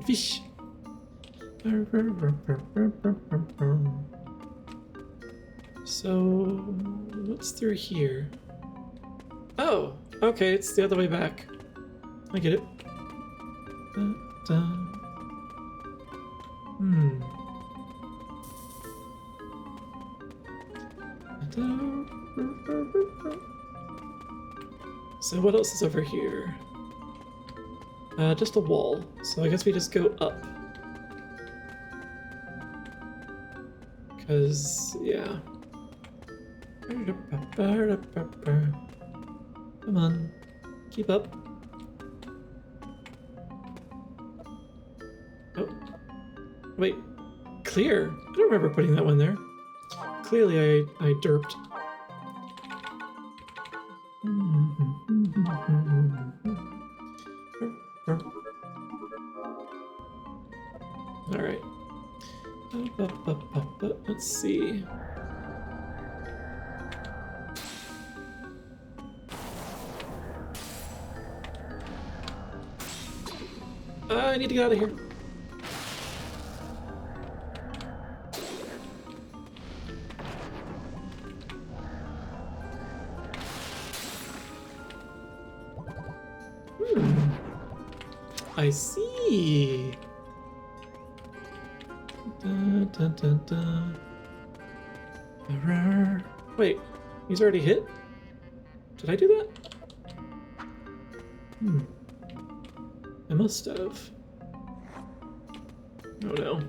Fish. So, what's through here? Oh, okay, it's the other way back. I get it. So what else is over here? Just a wall. So I guess we just go up. Because, yeah. Come on. Keep up. Oh. Wait. Clear? I don't remember putting that one there. Clearly I derped. Alright. Let's see. I need to get out of here. I see. Wait, he's already hit? Did I do that? I must have. Oh no.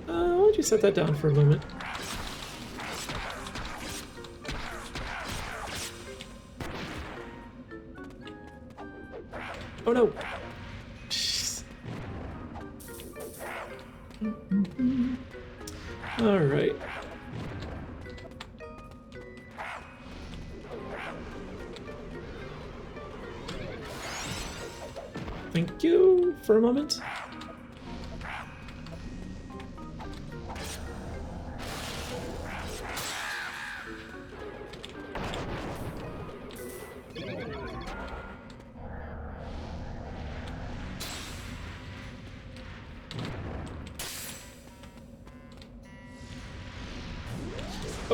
Why don't you set that down for a moment? Oh no! Alright. Thank you for a moment.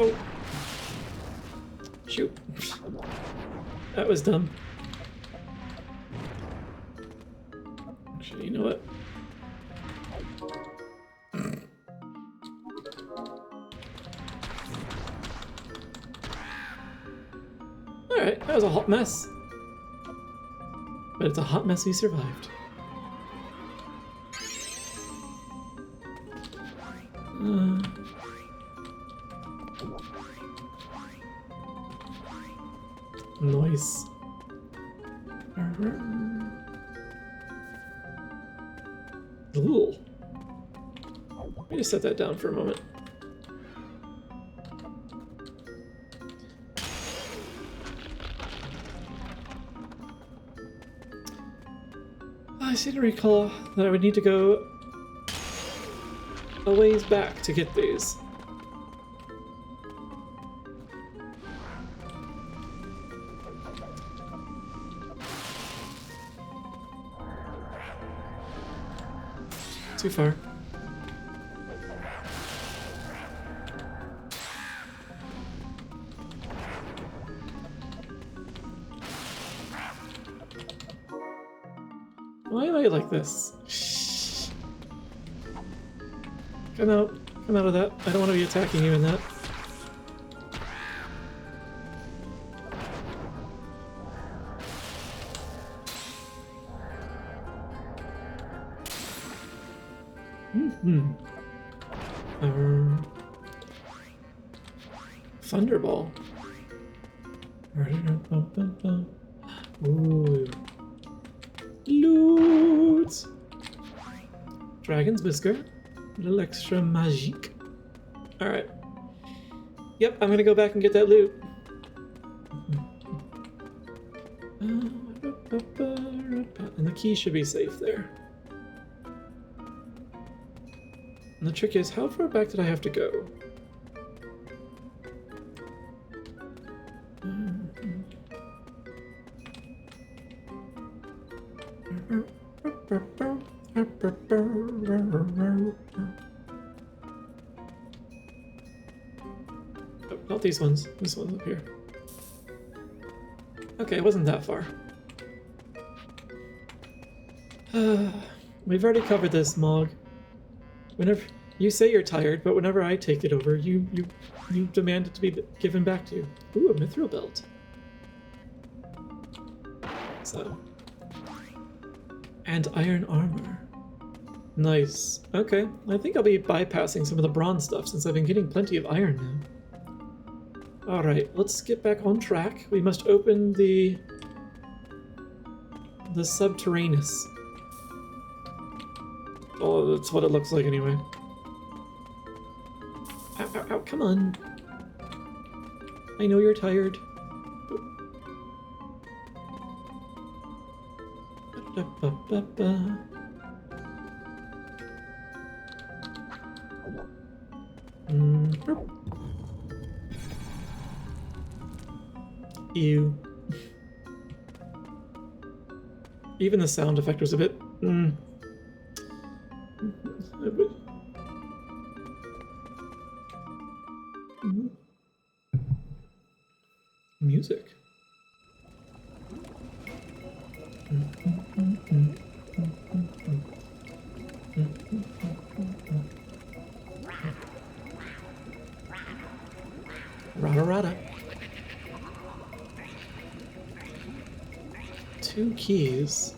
Oh. Shoot. That was dumb. Actually, you know what? Alright, that was a hot mess. But it's a hot mess we survived. Nice. Ooh. Let me just set that down for a moment. I seem to recall that I would need to go a ways back to get these. Too far. Why am I like this? Come out of that. I don't want to be attacking you in that. Thunderball. Ooh. Loot! Dragon's Whisker. A little extra magique. Alright. Yep, I'm gonna go back and get that loot. And the key should be safe there. And the trick is, how far back did I have to go? Oh, not these ones. This one's up here. Okay, it wasn't that far. We've already covered this, Mog. Whenever you say you're tired, but whenever I take it over, you demand it to be given back to you. Ooh, a mithril belt. So. And iron armor. Nice. Okay, I think I'll be bypassing some of the bronze stuff since I've been getting plenty of iron now. Alright, let's get back on track. We must open the subterraneous. Oh, that's what it looks like anyway. Ow, ow, ow, come on. I know you're tired. Ew. Even the sound effect was a bit... Music. Rada rada. 2 keys.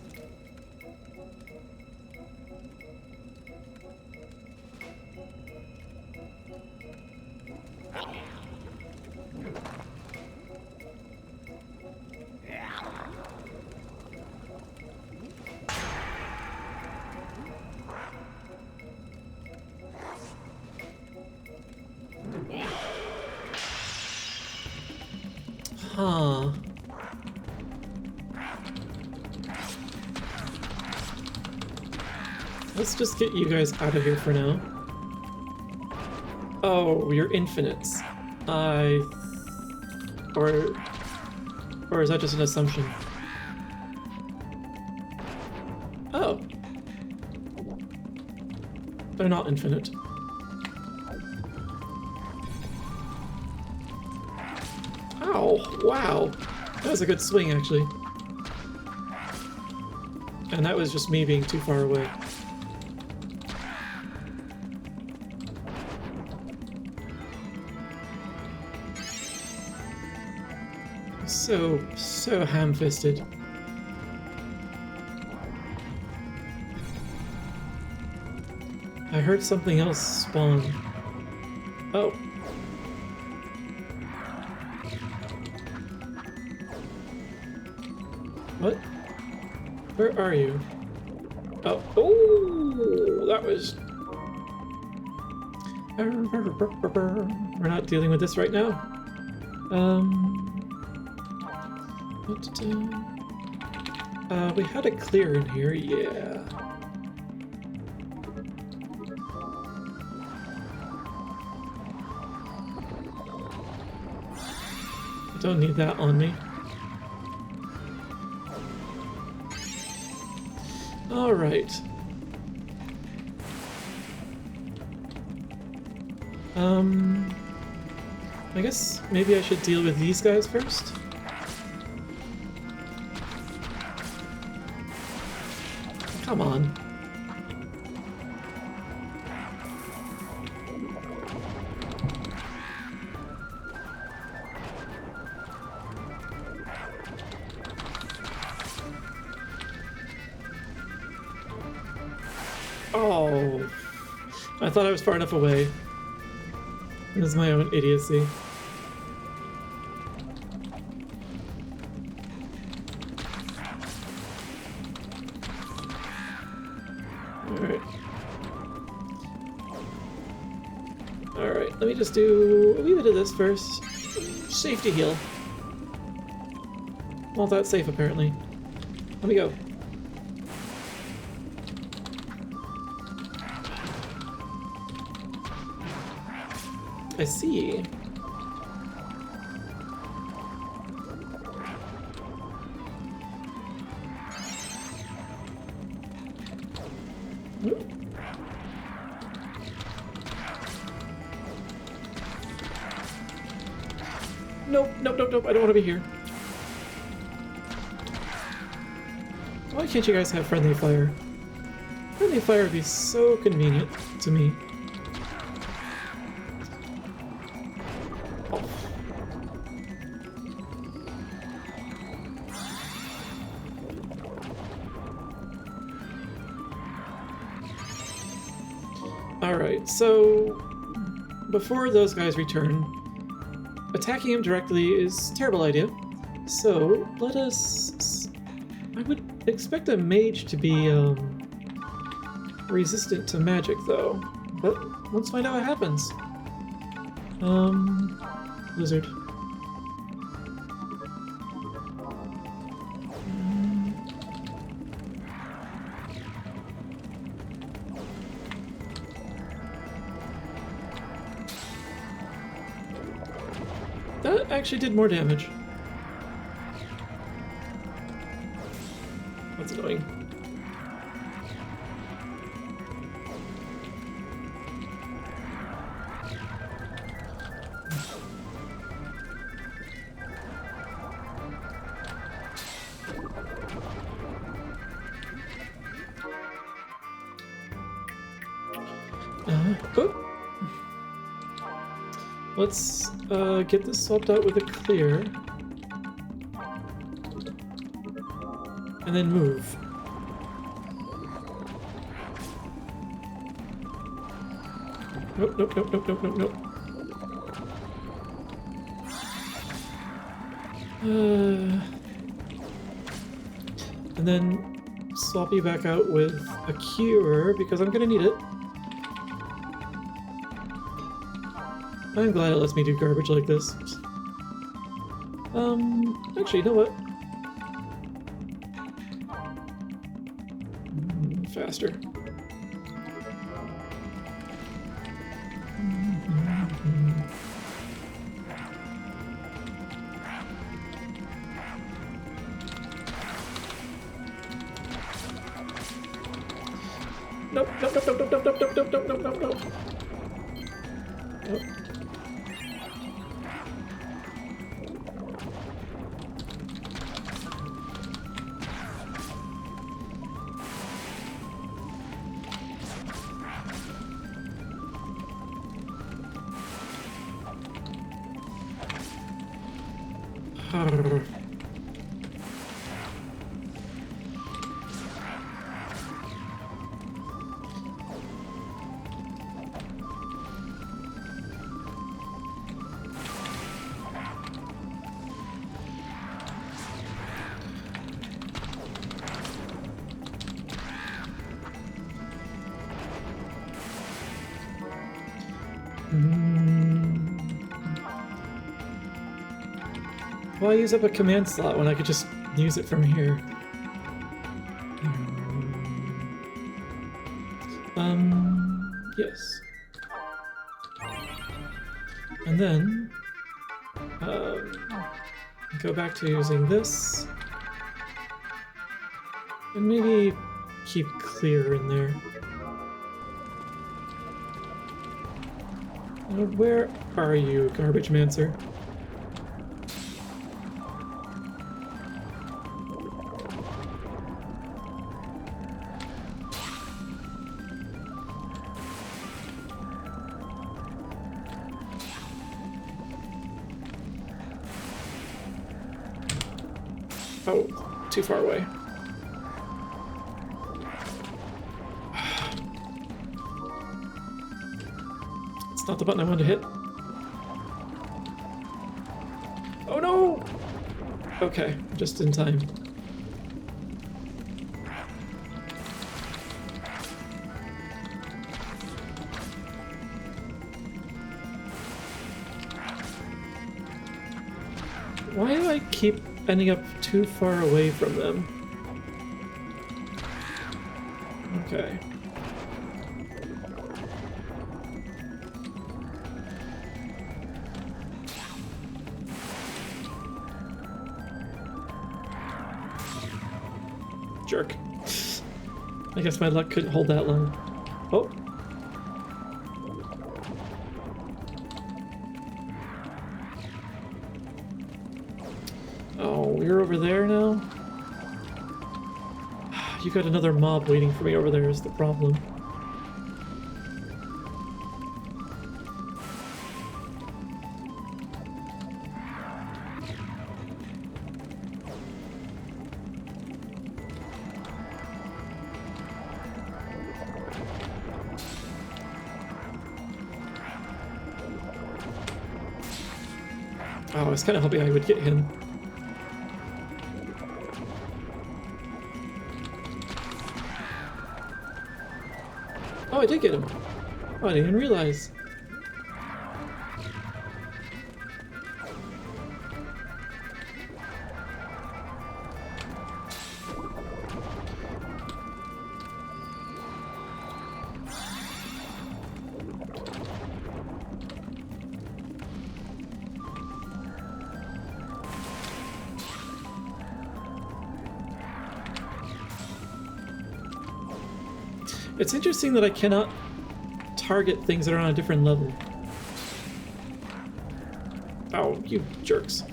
Huh. Let's just get you guys out of here for now. Oh, you're infinites. Or is that just an assumption? Oh. They're not infinite. Oh, wow. That was a good swing, actually. And that was just me being too far away. So ham-fisted. I heard something else spawn. Oh. What? Where are you? Oh, oh, that was... We're not dealing with this right now. We had a clear in here, yeah. Don't need that on me. All right. I guess maybe I should deal with these guys first. Come on. Oh, I thought I was far enough away. This is my own idiocy. Alright. Alright, let me just do a wee bit of this first. Safety heal. Not that safe, apparently. Let me go. I see. Nope, nope, nope, nope, I don't want to be here. Why can't you guys have friendly fire? Friendly fire would be so convenient to me. Alright, so before those guys return, attacking him directly is a terrible idea. So let us... I would expect a mage to be resistant to magic though, but let's find out what happens. Lizard. That actually did more damage. That's annoying. Oh. Let's get this swapped out with a clear. And then move. Nope, nope, nope, nope, nope, nope, nope. And then swap you back out with a cure because I'm gonna need it. I'm glad it lets me do garbage like this. Actually, you know what? Faster. Nope, nope, nope, nope, nope, nope, nope, nope, nope, nope, nope, nope. Nope. Arr. Why use up a command slot when I could just use it from here? Yes. And then, go back to using this. And maybe keep clear in there. Where are you, Garbage Mancer? Oh, too far away. It's not the button I wanted to hit. Oh no! Okay, just in time. Why do I keep ending up too far away from them? Okay. Jerk. I guess my luck couldn't hold that long. Oh. Oh, you're over there now? You got another mob waiting for me over there is the problem. Oh, I was kind of hoping I would get him. Oh, I did get him. Oh, I didn't even realize. It's interesting that I cannot target things that are on a different level. Oh, you jerks.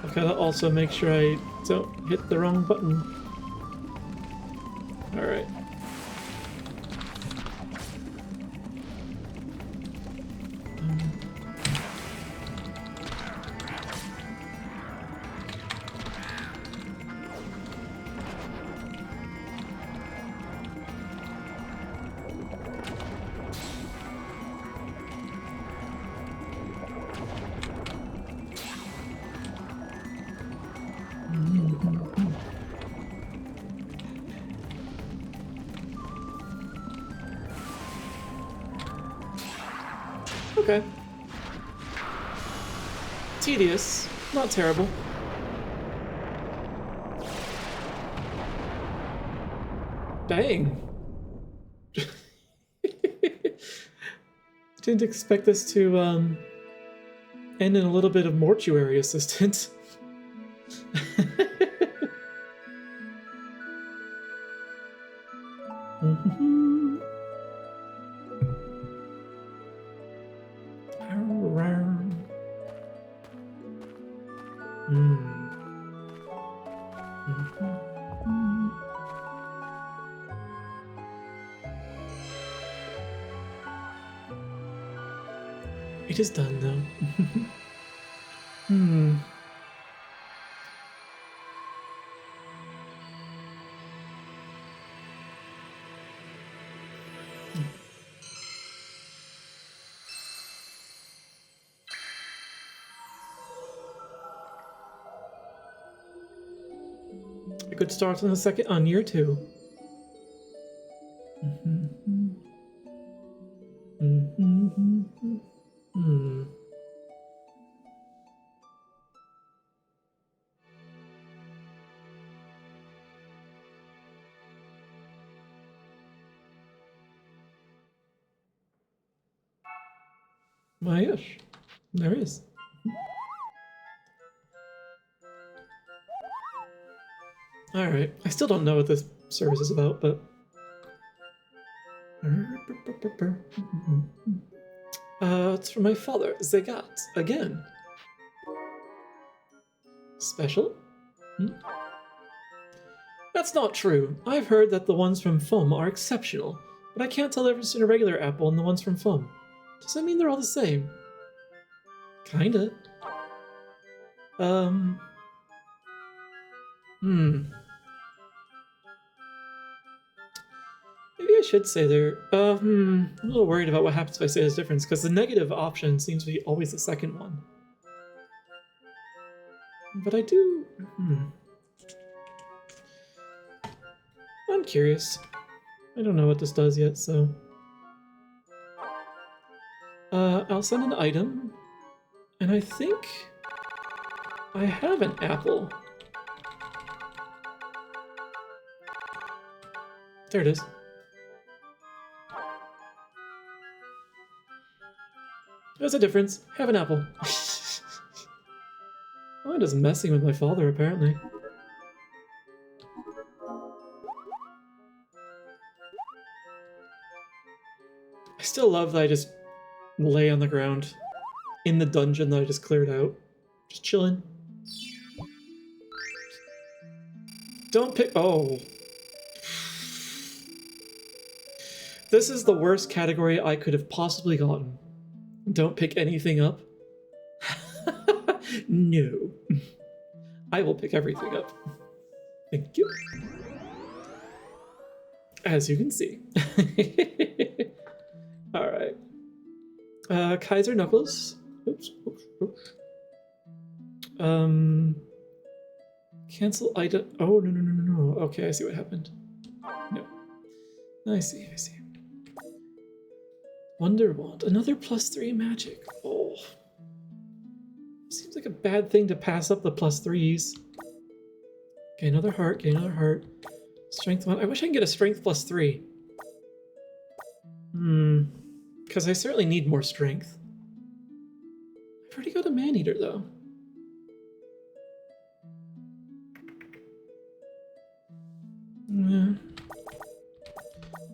I gotta also make sure I don't hit the wrong button. Alright. Okay. Tedious, not terrible. Dang. Didn't expect this to end in a little bit of mortuary assistance. It is done, though. Hmm. A good start on year 2. Why, yes, there is. Alright, I still don't know what this service is about, but... It's from my father, Zegat, again. Special? That's not true. I've heard that the ones from FUM are exceptional, but I can't tell the difference between a regular apple and the ones from FUM. Does that mean they're all the same? Kinda. Maybe I should say they're, I'm a little worried about what happens if I say there's a difference, because the negative option seems to be always the second one. But I do, I'm curious. I don't know what this does yet, so... I'll send an item, and I think I have an apple. There it is. There's a difference. Have an apple. I'm just messing with my father, apparently. I still love that I just lay on the ground in the dungeon that I just cleared out. Just chilling. Don't pick... Oh. This is the worst category I could have possibly gotten. Don't pick anything up. No. I will pick everything up. Thank you. As you can see. Alright. Kaiser Knuckles. Oops. Cancel item. Oh, no. Okay, I see what happened. No. I see. Wonder Wand. Another +3 magic. Oh. Seems like a bad thing to pass up the +3s. Okay, another heart. Strength 1. I wish I can get a strength +3. Because I certainly need more strength. I've already got a man-eater, though. Yeah.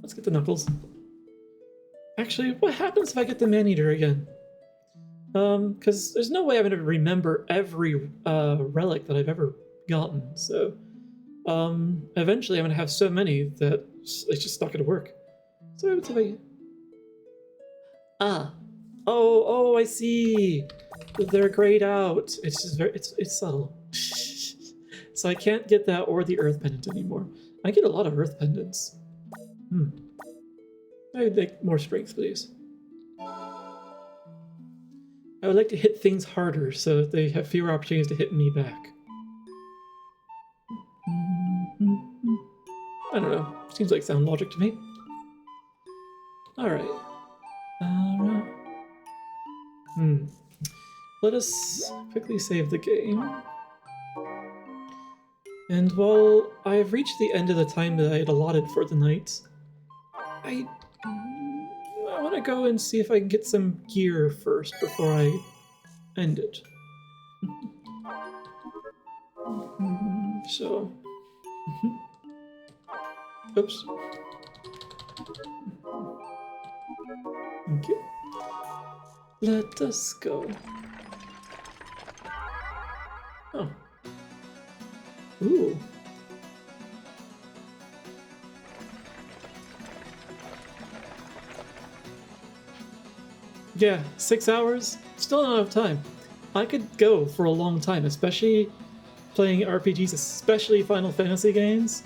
Let's get the Knuckles. Actually, what happens if I get the man-eater again? Because there's no way I'm going to remember every relic that I've ever gotten, so... eventually I'm going to have so many that it's just not going to work. So what happens if I... Ah. Oh, I see! They're grayed out. It's just very... It's subtle. So I can't get that or the Earth Pendant anymore. I get a lot of Earth Pendants. I would like more strength, please. I would like to hit things harder so they have fewer opportunities to hit me back. I don't know. Seems like sound logic to me. Alright. Let us quickly save the game. And while I have reached the end of the time that I had allotted for the night, I want to go and see if I can get some gear first before I end it. So... Oops. Thank you. Let us go. Oh. Ooh. Yeah, 6 hours? Still not enough time. I could go for a long time, especially playing RPGs, especially Final Fantasy games.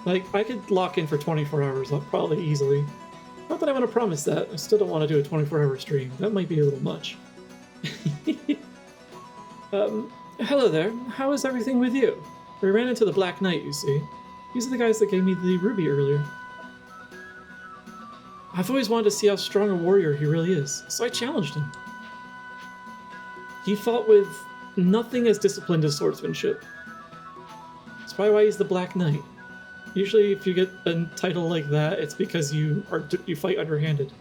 Like, I could lock in for 24 hours, probably easily. Not that I want to promise that. I still don't want to do a 24-hour stream. That might be a little much. Hello there. How is everything with you? We ran into the Black Knight, you see. These are the guys that gave me the ruby earlier. I've always wanted to see how strong a warrior he really is, so I challenged him. He fought with nothing as disciplined as swordsmanship. That's probably why he's the Black Knight. Usually if you get a title like that, it's because you fight underhanded.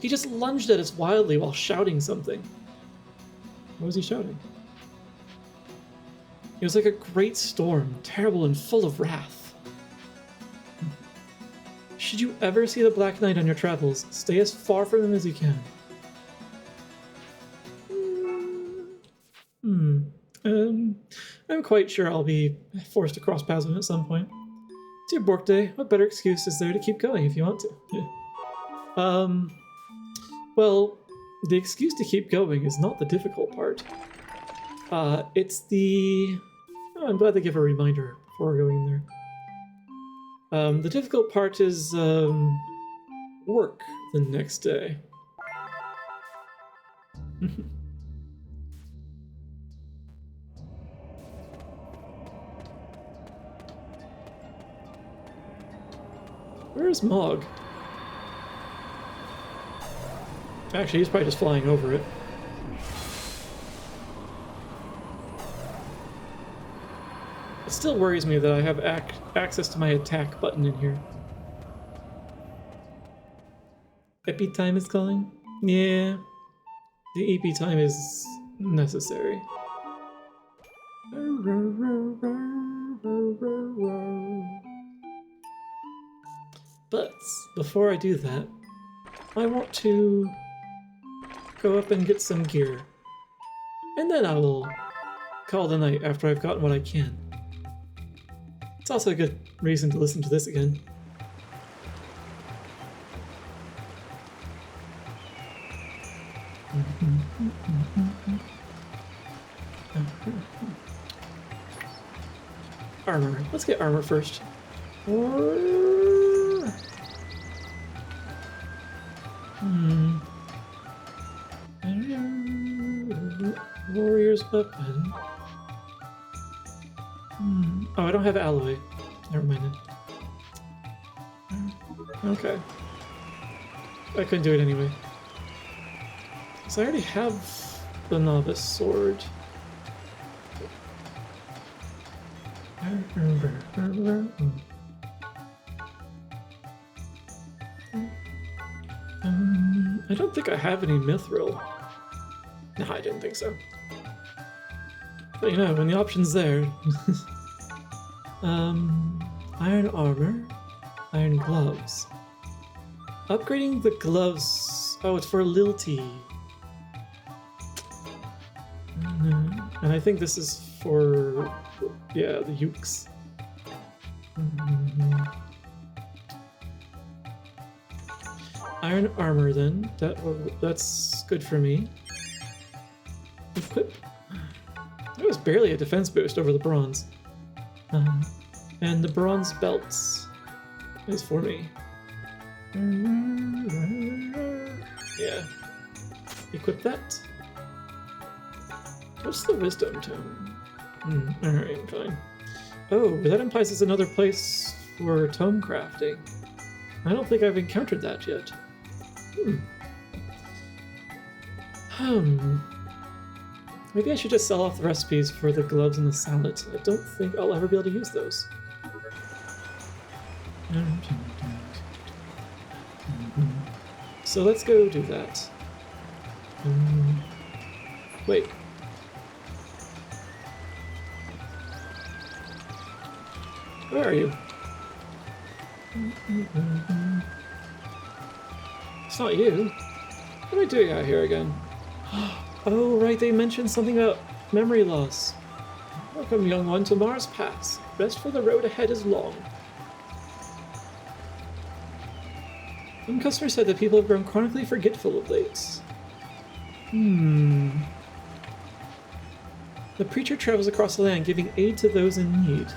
He just lunged at us wildly while shouting something. What was he shouting? It was like a great storm, terrible and full of wrath. Should you ever see the Black Knight on your travels, stay as far from him as you can. I'm quite sure I'll be forced to cross paths with him at some point. Dear Borkday, what better excuse is there to keep going if you want to? Yeah. Well, the excuse to keep going is not the difficult part. It's the... Oh, I'm glad they give a reminder before going there. The difficult part is, work the next day. Where's Mog? Actually, he's probably just flying over it. It still worries me that I have access to my attack button in here. EP time is calling? Yeah. The EP time is necessary. But before I do that, I want to go up and get some gear. And then I will call the night after I've gotten what I can. It's also a good reason to listen to this again. Armor. Let's get armor first. Warrior's weapon. Oh, I don't have alloy. Never mind it. Okay. I couldn't do it anyway. So I already have the novice sword. I don't think I have any mithril. No, I didn't think so. But you know, when the option's there. Iron armor, iron gloves. Upgrading the gloves. Oh, it's for Lilty. And I think this is for, yeah, the Ukes. Iron armor then. That's good for me. Equip. That was barely a defense boost over the bronze. And the bronze belts is for me. Yeah. Equip that. What's the wisdom tome? Alright, fine. Oh, that implies there's another place for tome crafting. I don't think I've encountered that yet. Maybe I should just sell off the recipes for the gloves and the salad. I don't think I'll ever be able to use those. So let's go do that. Wait. Where are you? It's not you. What am I doing out here again? Oh, right, they mentioned something about memory loss. Welcome, young one, to Mars Pass. Rest for the road ahead is long. One customer said that people have grown chronically forgetful of late. The preacher travels across the land, giving aid to those in need.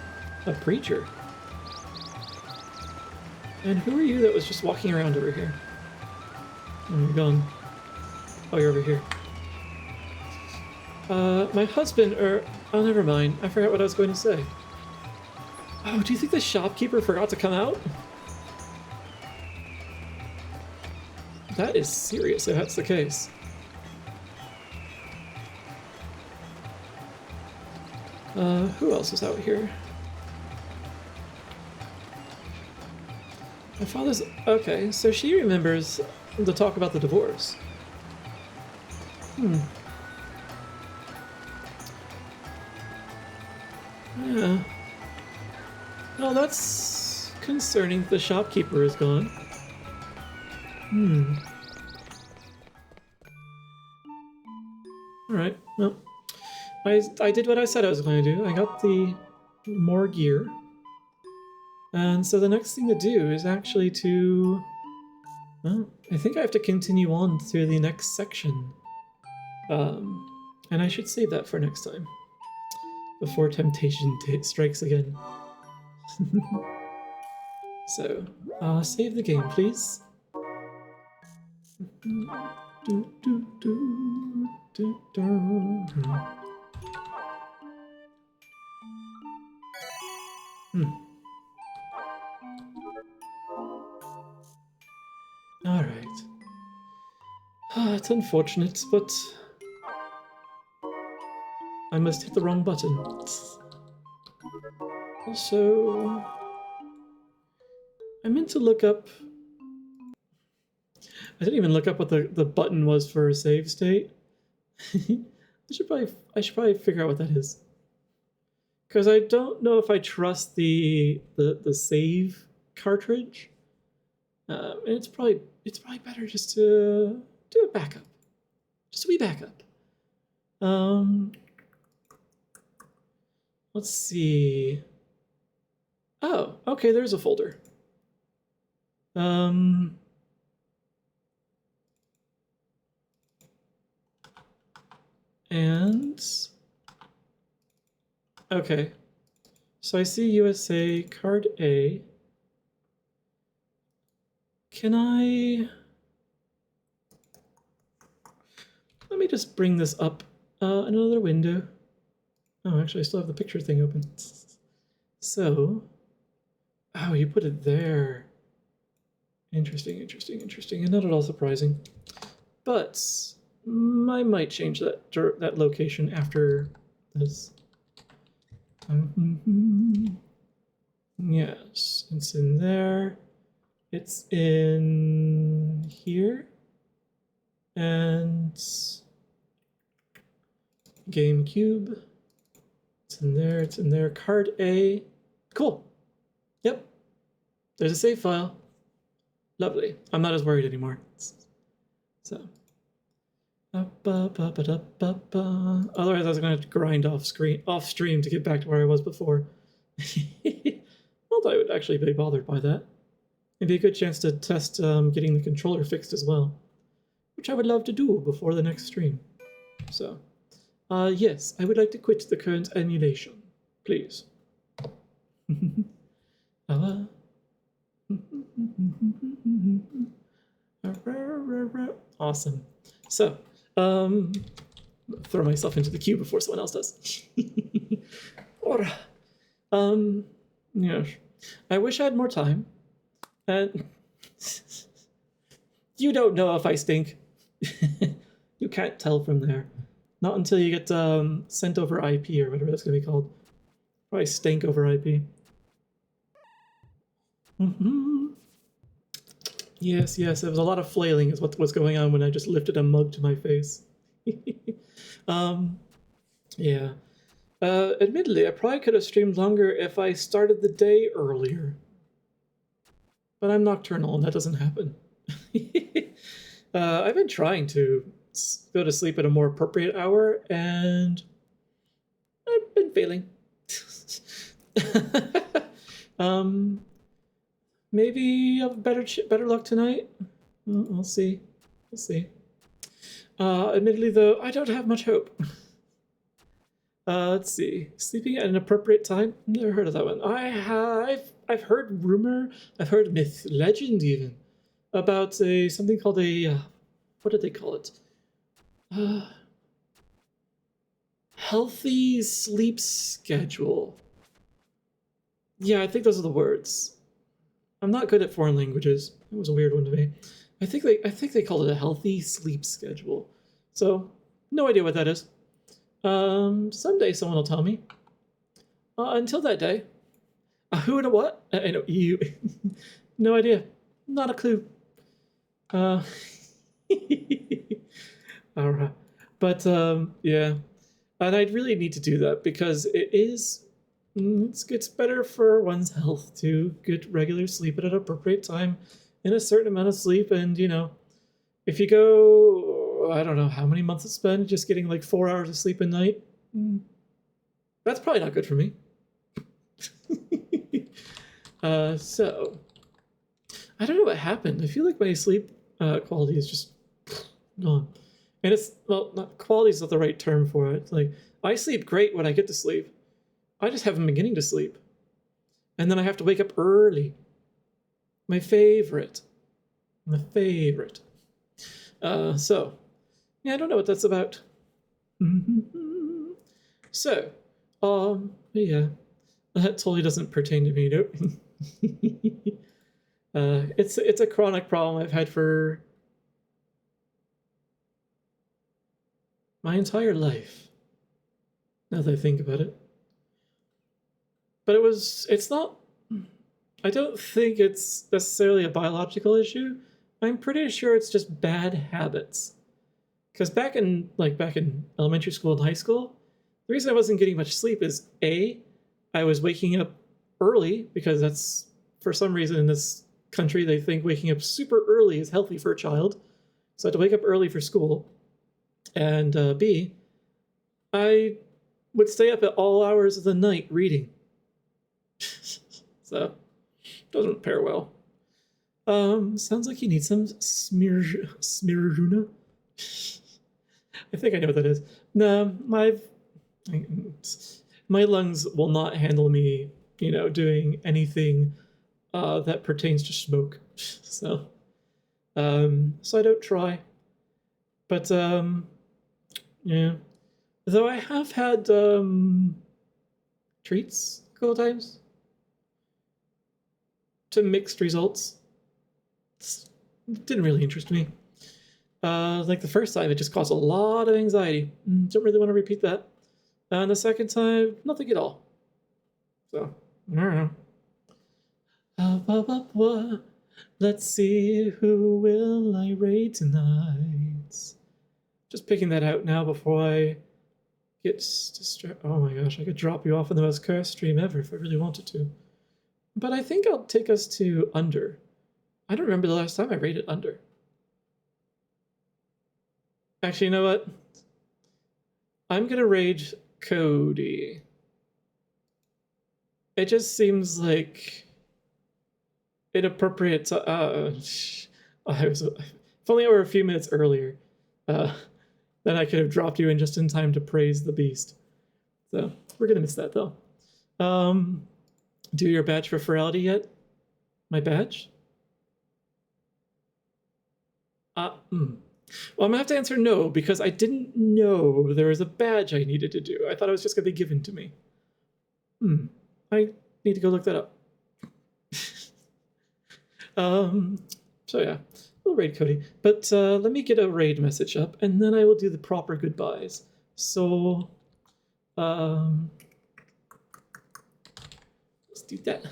A preacher? And who are you that was just walking around over here? Oh, you're gone. Oh, you're over here. My husband, oh, never mind. I forgot what I was going to say. Oh, do you think the shopkeeper forgot to come out? That is serious if that's the case. Who else is out here? My father's... Okay, so she remembers the talk about the divorce. Yeah. Well, that's concerning. The shopkeeper is gone. Alright, well. I did what I said I was going to do. I got the more gear. And so the next thing to do is actually to... Well, I think I have to continue on through the next section. And I should save that for next time. Before temptation strikes again. So, save the game, please. Alright. It's unfortunate, but I must hit the wrong button. Also, I meant to look up... I didn't even look up what the button was for a save state. I should probably figure out what that is. Because I don't know if I trust the save cartridge. And it's probably better just to do a backup. Just a wee backup. Let's see. Oh, okay, there's a folder. And okay, so I see USA card A. Can I... Let me just bring this up another window. Oh, actually, I still have the picture thing open. So, oh, you put it there. Interesting, interesting, interesting, and not at all surprising. But I might change that location after this. Yes, it's in there. It's in here. And GameCube. It's in there, it's in there. Card A. Cool. Yep. There's a save file. Lovely. I'm not as worried anymore. So. Otherwise, I was going to grind off stream to get back to where I was before. Not that I would actually be bothered by that. It'd be a good chance to test getting the controller fixed as well, which I would love to do before the next stream. So, yes, I would like to quit the current emulation, please. Awesome. So, throw myself into the queue before someone else does. Yeah. I wish I had more time. And you don't know if I stink. You can't tell from there. Not until you get sent over IP or whatever that's going to be called. Probably stank over IP. Yes, yes, there was a lot of flailing is what was going on when I just lifted a mug to my face. Yeah. Admittedly, I probably could have streamed longer if I started the day earlier. But I'm nocturnal and that doesn't happen. I've been trying to go to sleep at a more appropriate hour and I've been failing. maybe have better luck tonight. We'll see. We'll see. Admittedly, though, I don't have much hope. Let's see. Sleeping at an appropriate time? Never heard of that one. I've heard rumor, I've heard myth, legend even, about something called a, what did they call it? Healthy sleep schedule. Yeah, I think those are the words. I'm not good at foreign languages. It was a weird one to me. I think they called it a healthy sleep schedule. So, no idea what that is. Someday someone will tell me. Until that day, who and a what? I know you. No idea. Not a clue. All right. But yeah, and I'd really need to do that because it's better for one's health to get regular sleep at an appropriate time, in a certain amount of sleep, and you know, if you go, I don't know how many months it's been just getting like 4 hours of sleep a night, that's probably not good for me. So I don't know what happened. I feel like my sleep quality is just gone. And it's, well, not quality is not the right term for it. Like, I sleep great when I get to sleep. I just haven't been getting to sleep. And then I have to wake up early. My favorite. My favorite. So, yeah, I don't know what that's about. So, yeah, that totally doesn't pertain to me, nope. It's a chronic problem I've had for my entire life, now that I think about it. But it's not, I don't think it's necessarily a biological issue. I'm pretty sure it's just bad habits. Because back in elementary school and high school, the reason I wasn't getting much sleep is A, I was waking up early, because that's, for some reason in this country, they think waking up super early is healthy for a child. So I had to wake up early for school. And B, I would stay up at all hours of the night reading. So, doesn't pair well. Sounds like you need some smiruna. I think I know what that is. No, my lungs will not handle me, you know, doing anything that pertains to smoke. So I don't try. But yeah. Though I have had treats a couple times to mixed results. It didn't really interest me. Like the first time, it just caused a lot of anxiety. Don't really want to repeat that. And the second time, nothing at all. So, I don't know. Let's see, who will I raid tonight? Just picking that out now before I get distracted. Oh my gosh, I could drop you off in the most cursed stream ever if I really wanted to. But I think I'll take us to Under. I don't remember the last time I rated Under. Actually, you know what? I'm gonna raid Cody. It just seems like inappropriate to, if only I were a few minutes earlier, then I could have dropped you in just in time to praise the beast. So, we're gonna miss that though. Do your badge for ferality yet? My badge? Well, I'm gonna have to answer no, because I didn't know there was a badge I needed to do. I thought it was just gonna be given to me. I need to go look that up. So yeah, we'll raid Cody. But let me get a raid message up, and then I will do the proper goodbyes. So, let's do that.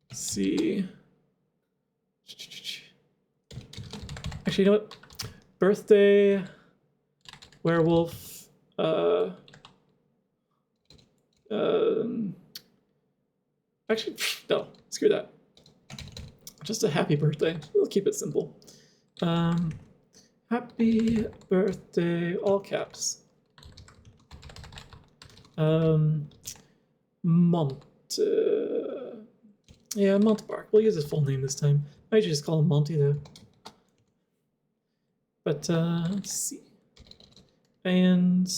Let's see. Actually, you know what? Birthday, werewolf, actually, no, screw that. Just a happy birthday. We'll keep it simple. Happy birthday, all caps. Mont. Yeah, Montbark. We'll use his full name this time. I usually just call him Monty though. But let's see. And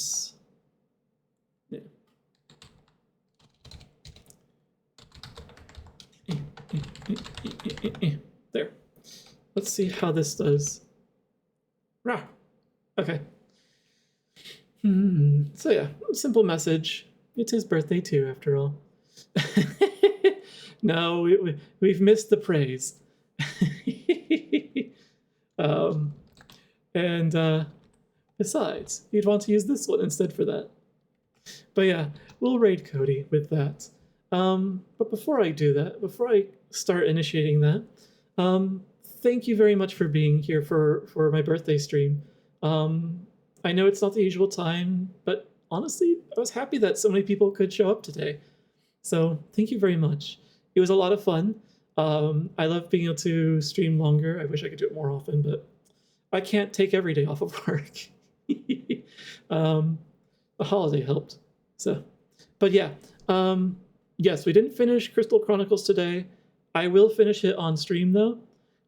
yeah. There. Let's see how this does. Rah. Okay. So yeah, simple message. It's his birthday too, after all. No, we've missed the praise. And besides, you'd want to use this one instead for that. But yeah, we'll raid Cody with that. But before I do that, before I start initiating that, thank you very much for being here for my birthday stream. I know it's not the usual time, but honestly, I was happy that so many people could show up today. So thank you very much. It was a lot of fun. I love being able to stream longer. I wish I could do it more often, but I can't take every day off of work. The holiday helped. So, but yeah, yes, we didn't finish Crystal Chronicles today. I will finish it on stream though.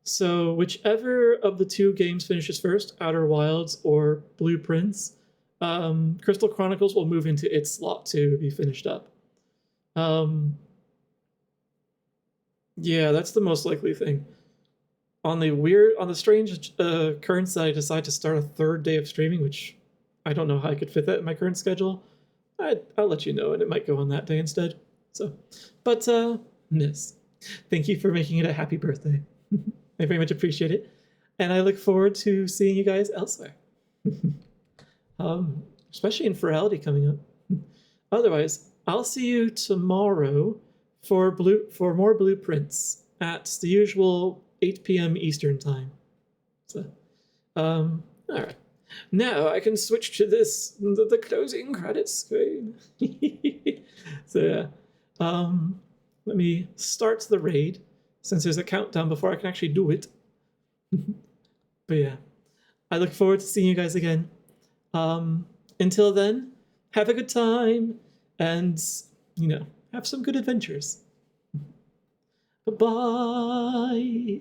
So whichever of the two games finishes first, Outer Wilds or Blueprints, Crystal Chronicles will move into its slot to be finished up. Yeah, that's the most likely thing. On the strange currents that I decide to start a third day of streaming, which I don't know how I could fit that in my current schedule, I'll let you know, and it might go on that day instead. So, but Miss, thank you for making it a happy birthday. I very much appreciate it, and I look forward to seeing you guys elsewhere. Especially in Ferality coming up. Otherwise, I'll see you tomorrow for more Blueprints at the usual 8 p.m. Eastern time. So, all right. Now I can switch to the closing credits screen. So yeah, let me start the raid since there's a countdown before I can actually do it. But yeah, I look forward to seeing you guys again. Until then, have a good time and, have some good adventures. Bye-bye.